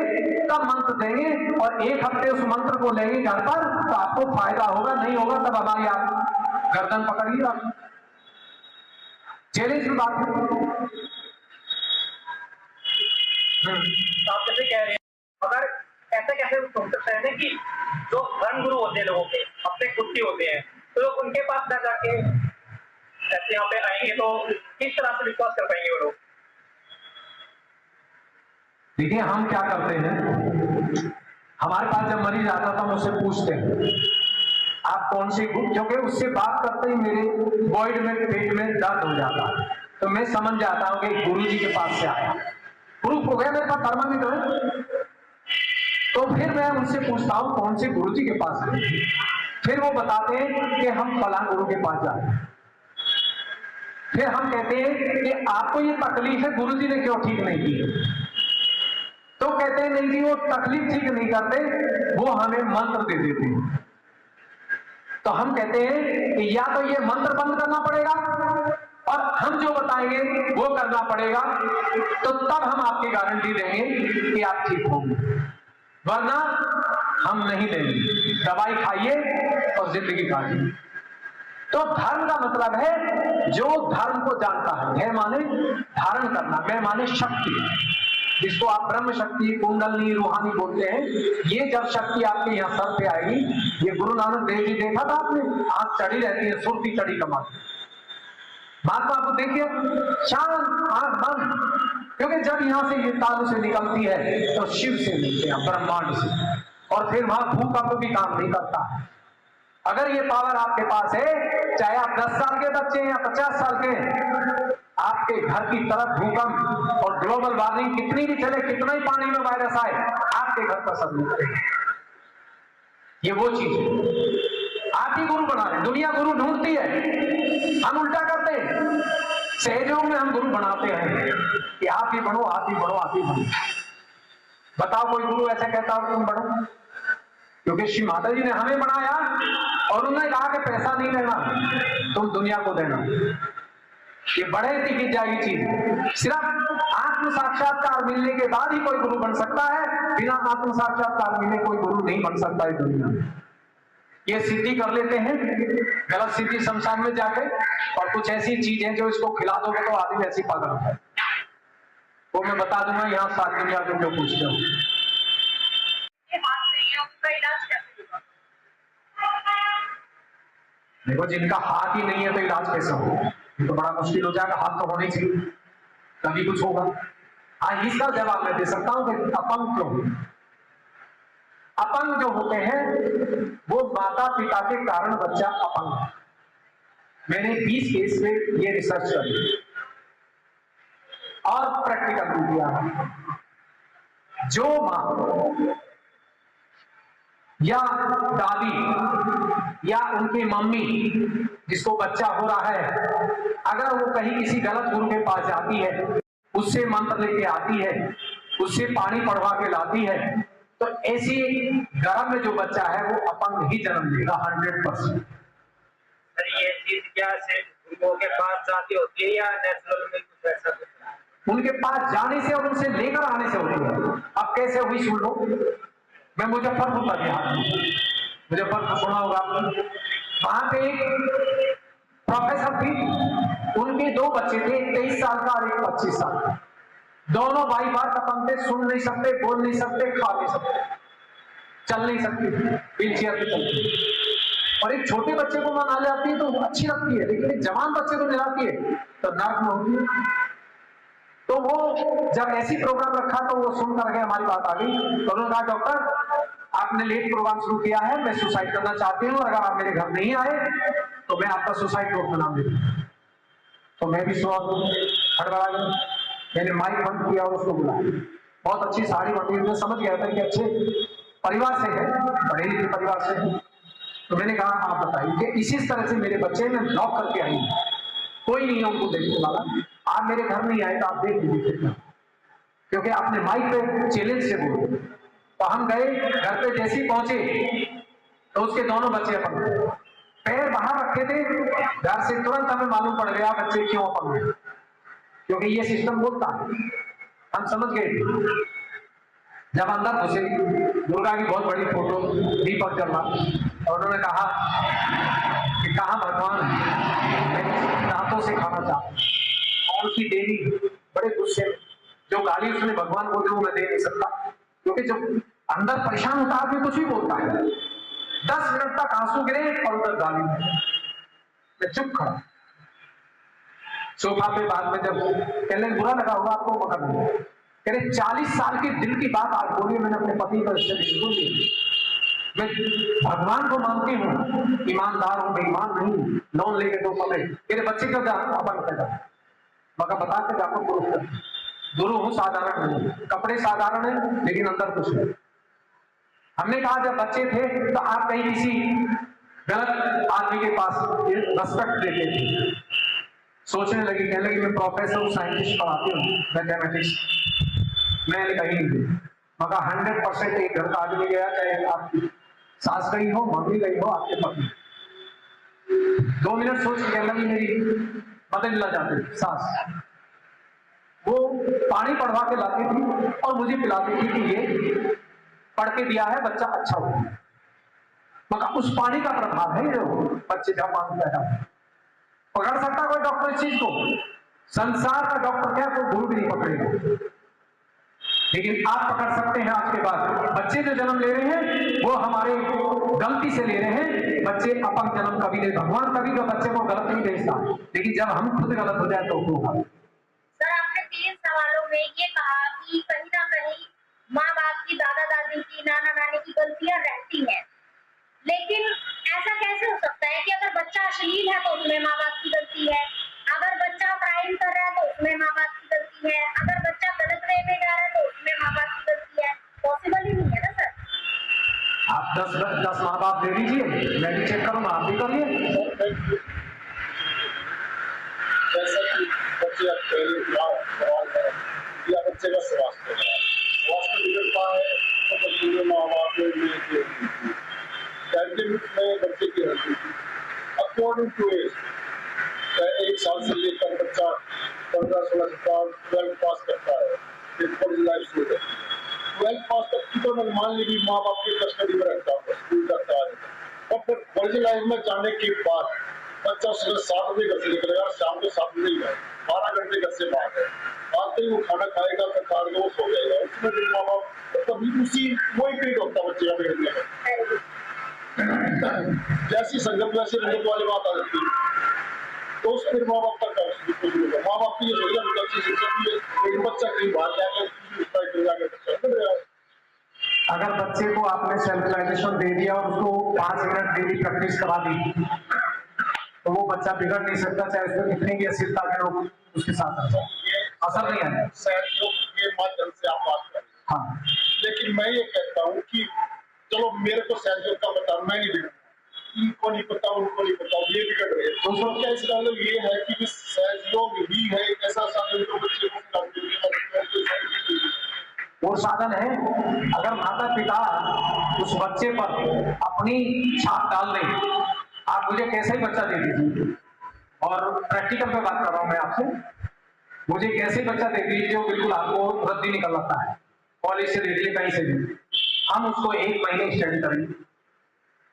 तब मंत्र देंगे, और 1 हफ्ते उस मंत्र को लेंगे घर पर तो आपको फायदा होगा, नहीं होगा तब हमारी आप गर्दन पकड़िए। आप चैलेंज की बात है। आप कैसे कह रहे हैं, अगर ऐसे कैसे हो सकता है कि जो धर्म गुरु होते हैं लोगों के, अपने खुद के होते हैं, तो लोग उनके पास ना जाके ऐसे यहाँ पे आएंगे तो किस तरह से विश्वास कर पाएंगे वो लोग? देखिए हम क्या करते हैं, हमारे पास जब मरीज आता था हम उससे पूछते हैं आप कौन सी, क्योंकि उससे बात करते ही मेरे बॉडी में, पेट में दर्द हो जाता है, तो मैं समझ जाता हूँ कि गुरु जी के पास से आया, प्रूफ हो गया मेरे पास थर्मामीटर है। तो फिर मैं उनसे पूछता हूँ कौन से गुरु जी के पास है, फिर वो बताते हैं कि हम फलां गुरु के पास जा रहे हैं। फिर हम कहते हैं कि आपको ये तकलीफ है, गुरु जी ने क्यों ठीक नहीं की? तो कहते हैं नहीं जी वो तकलीफ ठीक नहीं करते, वो हमें मंत्र दे देते हैं। तो हम कहते हैं कि या तो ये मंत्र बंद करना पड़ेगा और हम जो बताएंगे वो करना पड़ेगा, तो तब हम आपकी गारंटी देंगे कि आप ठीक होंगे, वरना हम नहीं देंगे। दवाई खाइए और जिंदगी काटिए। तो धर्म का मतलब है जो धर्म को जानता है। धैर्य माने धारण करना, मैं माने शक्ति, जिसको आप ब्रह्म शक्ति, कुंडलनी, रूहानी बोलते हैं। ये जब शक्ति आपके यहाँ सर पे आएगी, ये गुरु नानक देव जी देखा था आपने, आंख चढ़ी रहती है, सुरती चढ़ी कमा, महात्मा आपको देखिए शांत आंख बंद, क्योंकि जब यहाँ से ये तालु से निकलती है तो शिव से मिलते हैं, ब्रह्मांड से, और फिर वहां भूकंप भी काम नहीं करता। अगर ये पावर आपके पास है, चाहे आप 10 साल के बच्चे हैं या 50 साल के, आपके घर की तरफ भूकंप और ग्लोबल वार्मिंग कितनी भी चले, कितना ही पानी में वायरस आए, आपके घर पर सब लोग करेंगे। ये वो चीज है, आप ही गुरु बना रहे। दुनिया गुरु ढूंढती है, हम उल्टा करते हैं। सहयोग में हम गुरु बनाते हैं कि आप ही बढ़ो, आप ही बढ़ो, आप ही बढ़ो। बताओ कोई गुरु ऐसा कहता हो तुम बढ़ो? क्योंकि श्री माताजी ने हमें बनाया और उन्होंने कहा कि पैसा नहीं देना, तुम दुनिया को देना। ये बड़े टिकी जाएगी चीज। सिर्फ आत्म साक्षात्कार मिलने के बाद ही कोई गुरु बन सकता है, बिना आत्म साक्षात्कार मिले कोई गुरु नहीं बन सकता है दुनिया में। ये सिद्धि कर लेते हैं गलत सिद्धि शमशान में जाके, और कुछ ऐसी चीज है जो इसको खिला दोगे तो आदमी ऐसी पागल होता है। वो मैं बता दूंगा यहाँ सात दुनिया के जो पूछते हो। देखो जिनका हाथ ही नहीं है तो इलाज कैसे होगा? ये तो बड़ा मुश्किल हो जाएगा, हाथ तो होने चाहिए तभी कुछ होगा। हाँ, इसका जवाब मैं दे सकता हूँ कि अपंग क्यों होते हैं। अपंग जो होते हैं वो माता पिता के कारण बच्चा अपंग है। मैंने 20 केस में ये रिसर्च करी और प्रैक्टिकल भी किया है। जो मां या दादी या उनकी मम्मी जिसको बच्चा हो रहा है, अगर वो कहीं किसी गलत गुरु के पास जाती है, उससे मंत्र लेके आती है, उससे पानी पढ़वा के लाती है, तो ऐसी गर्भ में जो बच्चा है वो अपंग ही जन्म लेगा 100%। सर ये चीज क्या सिर्फ गुरुओं के पास जाती होती है या नेचुरल में कुछ ऐसा कुछ? उनके पास जाने से और उनसे लेकर आने से होती है। अब कैसे हुई सुन लो। मैं मुजफ्फरपुर का गया, मुजफ्फरपुर सुना होगा आपने। वहां पे एक प्रोफेसर थी, उनके 2 बच्चे थे, एक 23 साल का और एक 25 साल का। दोनों भाई बात अपंग थे, सुन नहीं सकते, बोल नहीं सकते, खा नहीं सकते, चल नहीं सकती, व्हील चेयर पे चलती। और एक छोटे बच्चे को मना जाती है तो अच्छी लगती है, लेकिन एक जवान बच्चे को मिलाती है तो नर्क में होती है। तो वो जब ऐसी प्रोग्राम रखा तो वो सुन करके हमारी बात आ गई, तो उन्होंने कहा डॉक्टर आपने लेट प्रोग्राम शुरू किया है, मैं सुसाइड करना चाहती हूँ, अगर आप मेरे घर नहीं आए तो मैं आपका सुसाइड नोट में नाम दे दूँ। तो मैं भी हड़बड़ा गया, मैंने माइक बंद किया और उसको बुलाया। बहुत अच्छी साड़ी बनी, मैं समझ गया था कि अच्छे परिवार से है, पढ़े लिखे परिवार से है। तो मैंने कहा आप बताइए कि इसी तरह से मेरे बच्चे में ब्लॉक करके आई, कोई नहीं है उनको देखने वाला, आप मेरे घर नहीं आए तो आप देख लीजिए कितना, क्योंकि आपने माइक पे चैलेंज से बोले। तो हम गए, घर पे जैसे ही पहुंचे तो उसके दोनों बच्चे अपंग थे, पैर बाहर रखे थे। घर से तुरंत हमें मालूम पड़ गया बच्चे क्यों अपंग हैं, क्योंकि ये सिस्टम बोलता है। हम समझ गए थे। जब अंदर घुसे, दुर्गा की बहुत बड़ी फोटो दीपक जला, और उन्होंने कहा कि कहाँ भगवान है, दांतों से खाना चाहता हूं। और उसकी देवी बड़े गुस्से में, जो गाली उसने भगवान को दी वो मैं दे नहीं सकता, क्योंकि जब अंदर परेशान होता है आदमी कुछ भी बोलता है। 10 मिनट तक आंसू गिरे और उधर गाली, मैं चुप खड़ा सोफा पे। बाद में जब कहने बुरा लगा होगा आपको, पकड़ लिया, कह रहे 40 साल के दिल की बात आज बोली मैंने अपने पति को, इससे बिल्कुल नहीं। मैं भगवान को मानती हूँ, ईमानदार हूँ, बेईमान नहीं, लोन लेके तो पकड़े मेरे बच्चे का अपन पैदा, मगर बता के जाकर गुरु कर, गुरु हूँ साधारण नहीं, कपड़े साधारण है लेकिन अंदर कुछ नहीं। हमने कहा जब बच्चे थे तो आप कहीं किसी गलत आदमी के पास रेस्पेक्ट देते थे, सोचने लगी, कहने लगी मैं प्रोफेसर साइंटिस्ट पढ़ाती हूँ, मैथमेटिक्स, मैंने कहीं नहीं दी। मगर 100% एक घर का आदमी गया, चाहे आपकी सास गई हो, मम्मी गई हो, आपके पति, 2 मिनट सोच के कहने लगी मेरी मदद ला जाती सास, वो पानी पढ़वा के लाती थी और मुझे पिलाती थी कि ये पढ़ के दिया है बच्चा अच्छा हो। मगर उस पानी का प्रभाव है जो बच्चे का पानी पैदा है। पकड़ सकता कोई डॉक्टर इस चीज को? संसार का डॉक्टर क्या, कोई गुरु भी नहीं पकड़ेगा, लेकिन आप पकड़ सकते हैं। आज के बाद बच्चे जो जन्म ले रहे हैं वो हमारे गलती से ले रहे हैं। बच्चे अपंग जन्म कभी नहीं, भगवान कभी तो बच्चे को गलत नहीं भेजता, लेकिन जब हम खुद गलत हो जाए तो होगा। सर आपने 3 सवालों में ये कहा कि कहीं ना कहीं माँ बाप की, दादा दादी की, नाना नानी की गलतियां रहती हैं, लेकिन ऐसा कैसे हो सकता है कि अगर बच्चा अश्लील है तो उसमें माँ बाप की गलती है, अगर बच्चा क्राइम कर रहा है तो उसमें माँ बाप की गलती है, अगर बच्चा गलत वे में जा रहा है तो उसमें माँ बाप की गलती है? पॉसिबल ही नहीं है ना सर। आप 10 माँ बाप दे दीजिए, मैं भी चेक करूंगा, आप भी करिए। जैसा कि बच्चे पहले सवाल है या बच्चे का स्वास्थ्य बिगड़ता है तो बच्चे माँ बाप तो मैं मान ली माँ बाप की कस्टडी में रखता हूँ, स्कूल जाता है, और फिर कॉलेज लाइफ में जाने के बाद बच्चा सुबह 7 बजे घर से निकलेगा, शाम को 7 बजे ही है, 12 घंटे घर से बाहर है, आते ही वो खाना खाएगा, फिर खा के वो सो जाएगा। उसमें फिर माँ बाप कभी उसी वही पीरियड होता है बच्चे का बिगड़ने में। जैसी संगत वैसी रंगत वाली बात आ जाती है, तो उस फिर माँ बाप तक कुछ नहीं होगा। माँ बाप की ये सोचेगा अच्छी शिक्षा दी है, एक बच्चा कहीं बाहर जाकर अगर बच्चे को आपने सेल्फ रियलाइजेशन दे दिया और उसको 5 मिनट डेली प्रैक्टिस करा दी, तो वो बच्चा बिगड़ नहीं सकता, चाहे उसमें कितने की अश्लीलता के लोग उसके साथ असर नहीं आए। सहयोग के माध्यम से आप बात करें, हाँ, लेकिन मैं ये कहता हूँ कि चलो मेरे को सहयोग का पता, मैं नहीं बिगड़, इनको नहीं पता, उनको नहीं पता, ये बिगड़ रहे हैं। तो सब क्या इसका मतलब ये है कि सहयोग ही है एक ऐसा साधन जो बच्चे को वो साधन है। अगर माता पिता उस बच्चे पर अपनी छाप डाल दें, आप मुझे कैसे ही बच्चा दे दीजिए, और प्रैक्टिकल पे बात कर रहा हूं मैं आपसे, मुझे कैसे बच्चा दे दीजिए जो बिल्कुल आपको रद्दी निकल आता है, कॉलेज से दे दीजिए, कहीं से दे दीजिए, हम उसको 1 महीने स्टडी करेंगे,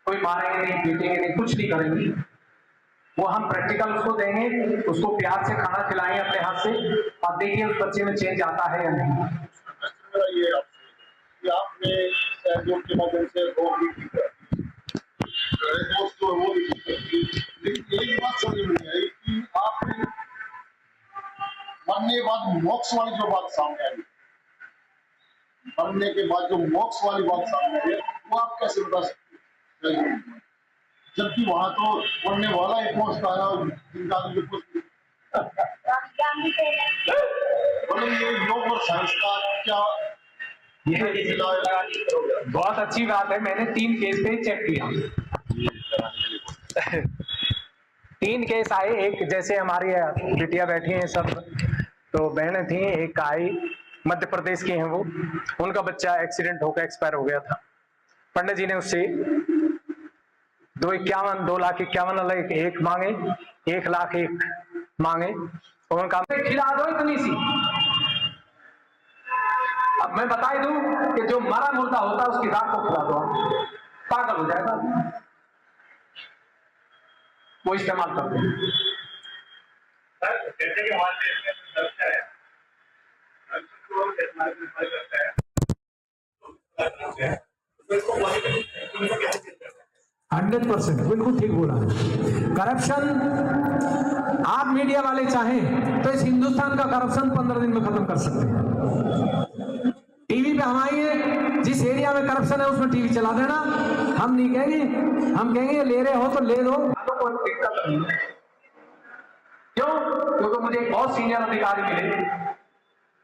कोई मारेंगे नहीं, पीटेंगे नहीं, कुछ नहीं करेंगे, वो हम प्रैक्टिकल उसको देंगे, उसको प्यार से खाना खिलाएंगे अपने हाथ से, और देखिए उस बच्चे में चेंज आता है या नहीं। ये आपसे आपने सहयोग के माध्यम से दोस्त जो वो लेकिन एक बात समझ में नहीं आई कि आपने मरने के बाद मोक्ष वाली जो बात सामने आई, मरने के बाद जो मोक्ष वाली बात सामने आई, वो आप कैसे बता सकते हैं, जबकि वहां तो मरने वाला एक मोक्ष आया और जिंदा आदमी को ये योग और साइंस का क्या ये बहुत अच्छी बात है। मैंने 3 केस पे चेक किया, 3 केस आए। एक जैसे हमारी बिटिया बैठी हैं सब, तो बहनें थी, एक आई मध्य प्रदेश की हैं, वो उनका बच्चा एक्सीडेंट होकर एक्सपायर हो गया था। पंडित जी ने उससे 2,51,2,51,000 एक मांगे, 1,01,000 मांगे, और उनका खिला दो इतनी सी। अब मैं बता ही दूं कि जो मरा मुर्दा होता है उसकी राख को खिला दो, पागल हो जाएगा, वो इस्तेमाल करते हैं। जैसे कि हमारे देश में कल्चर है, है 100% बिल्कुल ठीक बोला है। करप्शन आप मीडिया वाले चाहें तो इस हिंदुस्तान का करप्शन 15 दिन में खत्म कर सकते हैं। टीवी पे हम आएंगे, जिस एरिया में करप्शन है उसमें टीवी चला देना, हम नहीं कहेंगे, हम कहेंगे ले रहे हो तो ले दो, तो कोई दिक्कत नहीं है। क्यों? क्योंकि मुझे एक बहुत सीनियर अधिकारी मिले,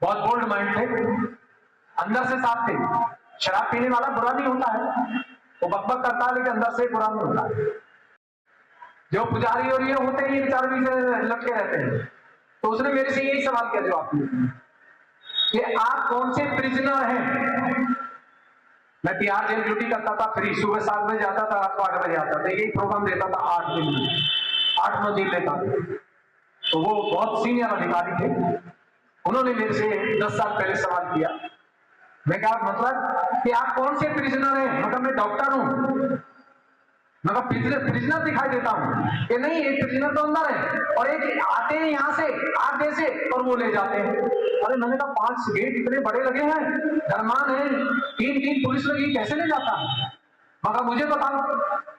बहुत बोल्ड माइंड थे, अंदर से साफ थे। शराब पीने वाला बुरा नहीं होता है, वो बकबक करता है, लेकिन अंदर से बुरा नहीं होता है। जो पुजारी और ये होते हैं, ये बेचारे भी लटके रहते हैं। तो उसने मेरे से यही सवाल किया जो आपने, कि आप कौन से प्रिजनर हैं? मैं तिहाड़ जेल ड्यूटी करता था, फ्री, सुबह 7 बजे जाता था, रात को 8 बजे आता था, यही प्रोग्राम देता था 8 दिन में, 8-9 दिन लेता था। तो वो बहुत सीनियर अधिकारी थे, उन्होंने मेरे से 10 साल पहले सवाल किया। मैं कहा मतलब कि आप कौन से प्रिजनर हैं? मतलब मैं डॉक्टर हूं, मतलब प्रिजनर दिखाई देता हूं कि नहीं? एक प्रिजनर तो अंदर है और एक आते हैं यहाँ से आगे से और वो ले जाते हैं। अरे मैंने कहा 5 गेट इतने बड़े लगे हैं, दरमान है, 3 पुलिस लगी, कैसे ले जाता है? मगर मुझे बताओ,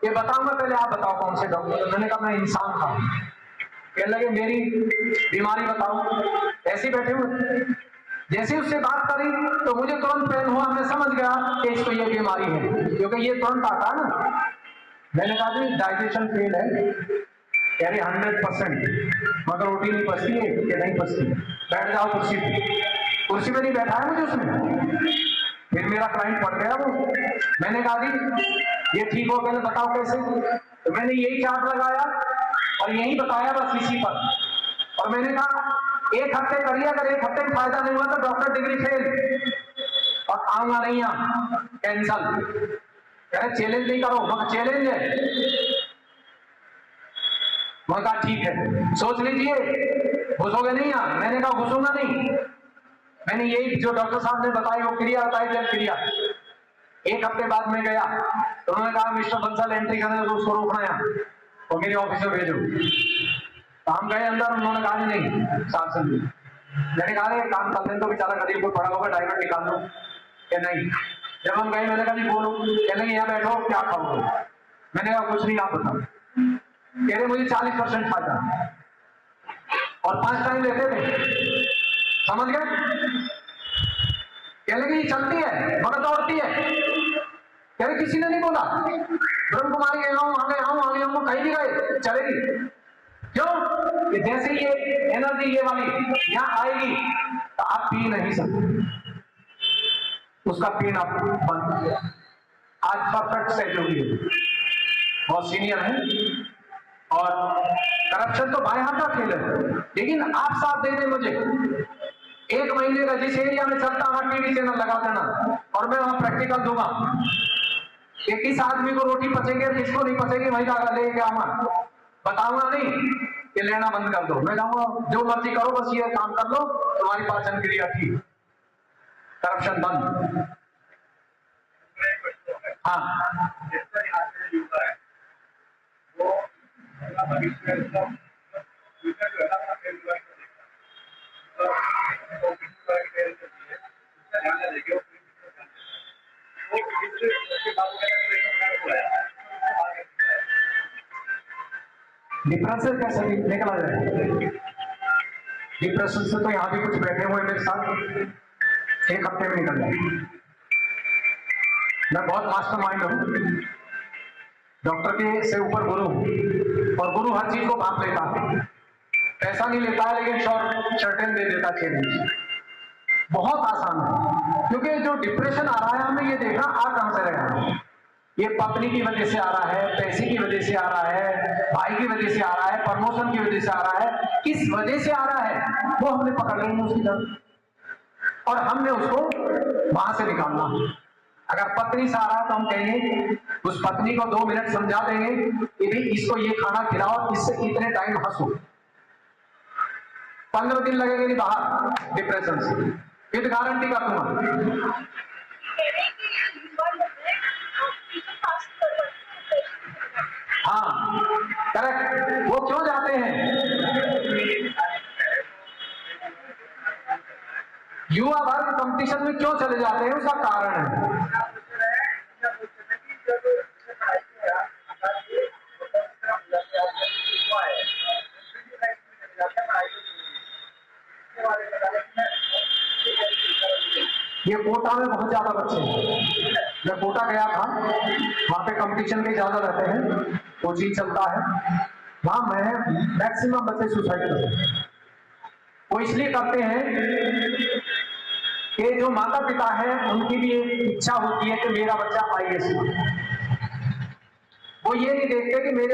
ये बताऊंगा, पहले आप बताओ कौन से डॉक्टर? मैंने कहा मैं इंसान था। कहने लगे मेरी बीमारी बताओ। ऐसे बैठे हुए, जैसे उससे बात करी तो मुझे तुरंत पेन हुआ, मैं समझ गया कि इसको ये बीमारी है, क्योंकि ये तुरंत आता है ना। मैंने कहा जी डाइजेशन फेल है, कह रही 100%, मगर रोटी नहीं पचती है कि नहीं पचती, बैठ जाओ कुर्सी पे। कुर्सी पे नहीं बैठा है मुझे उसने, फिर मेरा क्लाइंट पड़ गया वो। मैंने कहा जी ये ठीक हो गया, बताओ कैसे? तो मैंने यही चार्ट लगाया और यही बताया बस इसी पर, और मैंने कहा 1 हफ्ते करिए, अगर 1 हफ्ते में फायदा नहीं हुआ तो डॉक्टर डिग्री फेल और आऊंगा नहीं, यहाँ कैंसल। चैलेंज नहीं करो, मगर चैलेंज है। मैं कहा ठीक है, सोच लीजिए, घुसोगे नहीं यहाँ? मैंने कहा घुसूंगा नहीं। मैंने यही जो डॉक्टर साहब ने बताई वो क्रिया बताई, जब क्रिया एक हफ्ते बाद मैं गया तो उन्होंने कहा मिस्टर बंसल एंट्री करने तो उसको रोकना यहाँ और मेरे ऑफिस में भेजो। तो हम गए अंदर, उन्होंने कहा नहीं साहब से मैंने कहा काम कर लें तो बेचारा गरीब को पड़ा होगा, डायमंड निकाल लो या नहीं। जब हम गए मैंने कहा जी बोलो, कहने यहाँ बैठो क्या खाओगे। मैंने कहा कुछ नहीं आप बताओ। कह रहे मुझे 40% फायदा और 5 टाइम लेते थे, समझ गए। कह लगे ये चलती है मगर दौड़ती है। कह रहे किसी ने नहीं बोला, ब्रह्म कुमारी गया हूँ वहां गया हूँ वहां गया हूँ, कहीं भी गए चलेगी। क्यों कि जैसे ये एनर्जी ये वाली यहाँ आएगी तो आप पी नहीं सकते, उसका पेन आप बंद कर दिया। आज परफेक्ट सहयोगी है, बहुत सीनियर है और करप्शन तो बाएं हाथ का खेल है। लेकिन आप साथ दे दें मुझे 1 महीने का, जिस एरिया में चलता वहां टीवी चैनल लगा देना और मैं वहां प्रैक्टिकल दूंगा कि किस आदमी को रोटी पचेगी और किसको नहीं पचेगी, वही लेके आऊंगा। बताऊंगा नहीं कि लेना बंद कर दो, मैं कहूंगा जो मर्जी करो बस ये काम कर लो, तुम्हारी पाचन क्रिया ठीक, करप्शन बंद। हाँ डिप्रेशन से कैसे निकला जाए। डिप्रेशन से तो यहाँ भी कुछ बैठे हुए मेरे साथ 1 हफ्ते में निकल जाए। मैं बहुत मास्टरमाइंड हूँ, डॉक्टर के से ऊपर गुरु हूँ और गुरु हर चीज को भाप लेता है, पैसा नहीं लेता है लेकिन शर्टेन दे देता चैलेंज। बहुत आसान है क्योंकि जो डिप्रेशन आ रहा है हमें ये देखना आ कहां से रहा है। ये पत्नी की वजह से आ रहा है, पैसे की वजह से आ रहा है, भाई की वजह से आ रहा है, प्रमोशन की वजह से आ रहा है, किस वजह से आ रहा है वो हमने पकड़ लेंगे उसकी तरफ और हमने उसको वहां से निकालना। अगर पत्नी से आ रहा है तो हम कहेंगे उस पत्नी को 2 मिनट समझा देंगे कि भाई इसको ये खाना खिलाओ, इससे इतने टाइम हंसो। 15 दिन लगेंगे नहीं बाहर डिप्रेशन से, विद गारंटी कर दूंगा। हाँ करेक्ट। वो क्यों जाते हैं युवा वर्ग कंपटीशन में, क्यों चले जाते हैं उसका कारण है। ये कोटा में बहुत ज्यादा बच्चे हैं। मैं कोटा गया था, वहां पे कंपटीशन के ज्यादा रहते हैं, कोचिंग चलता है वहां। मैं मैक्सिमम बच्चे सुसाइड करते हैं। वो इसलिए करते हैं कि जो माता पिता है उनकी भी एक इच्छा होती है कि मेरा बच्चा IAS बने। वो ये नहीं देखते कि मेरे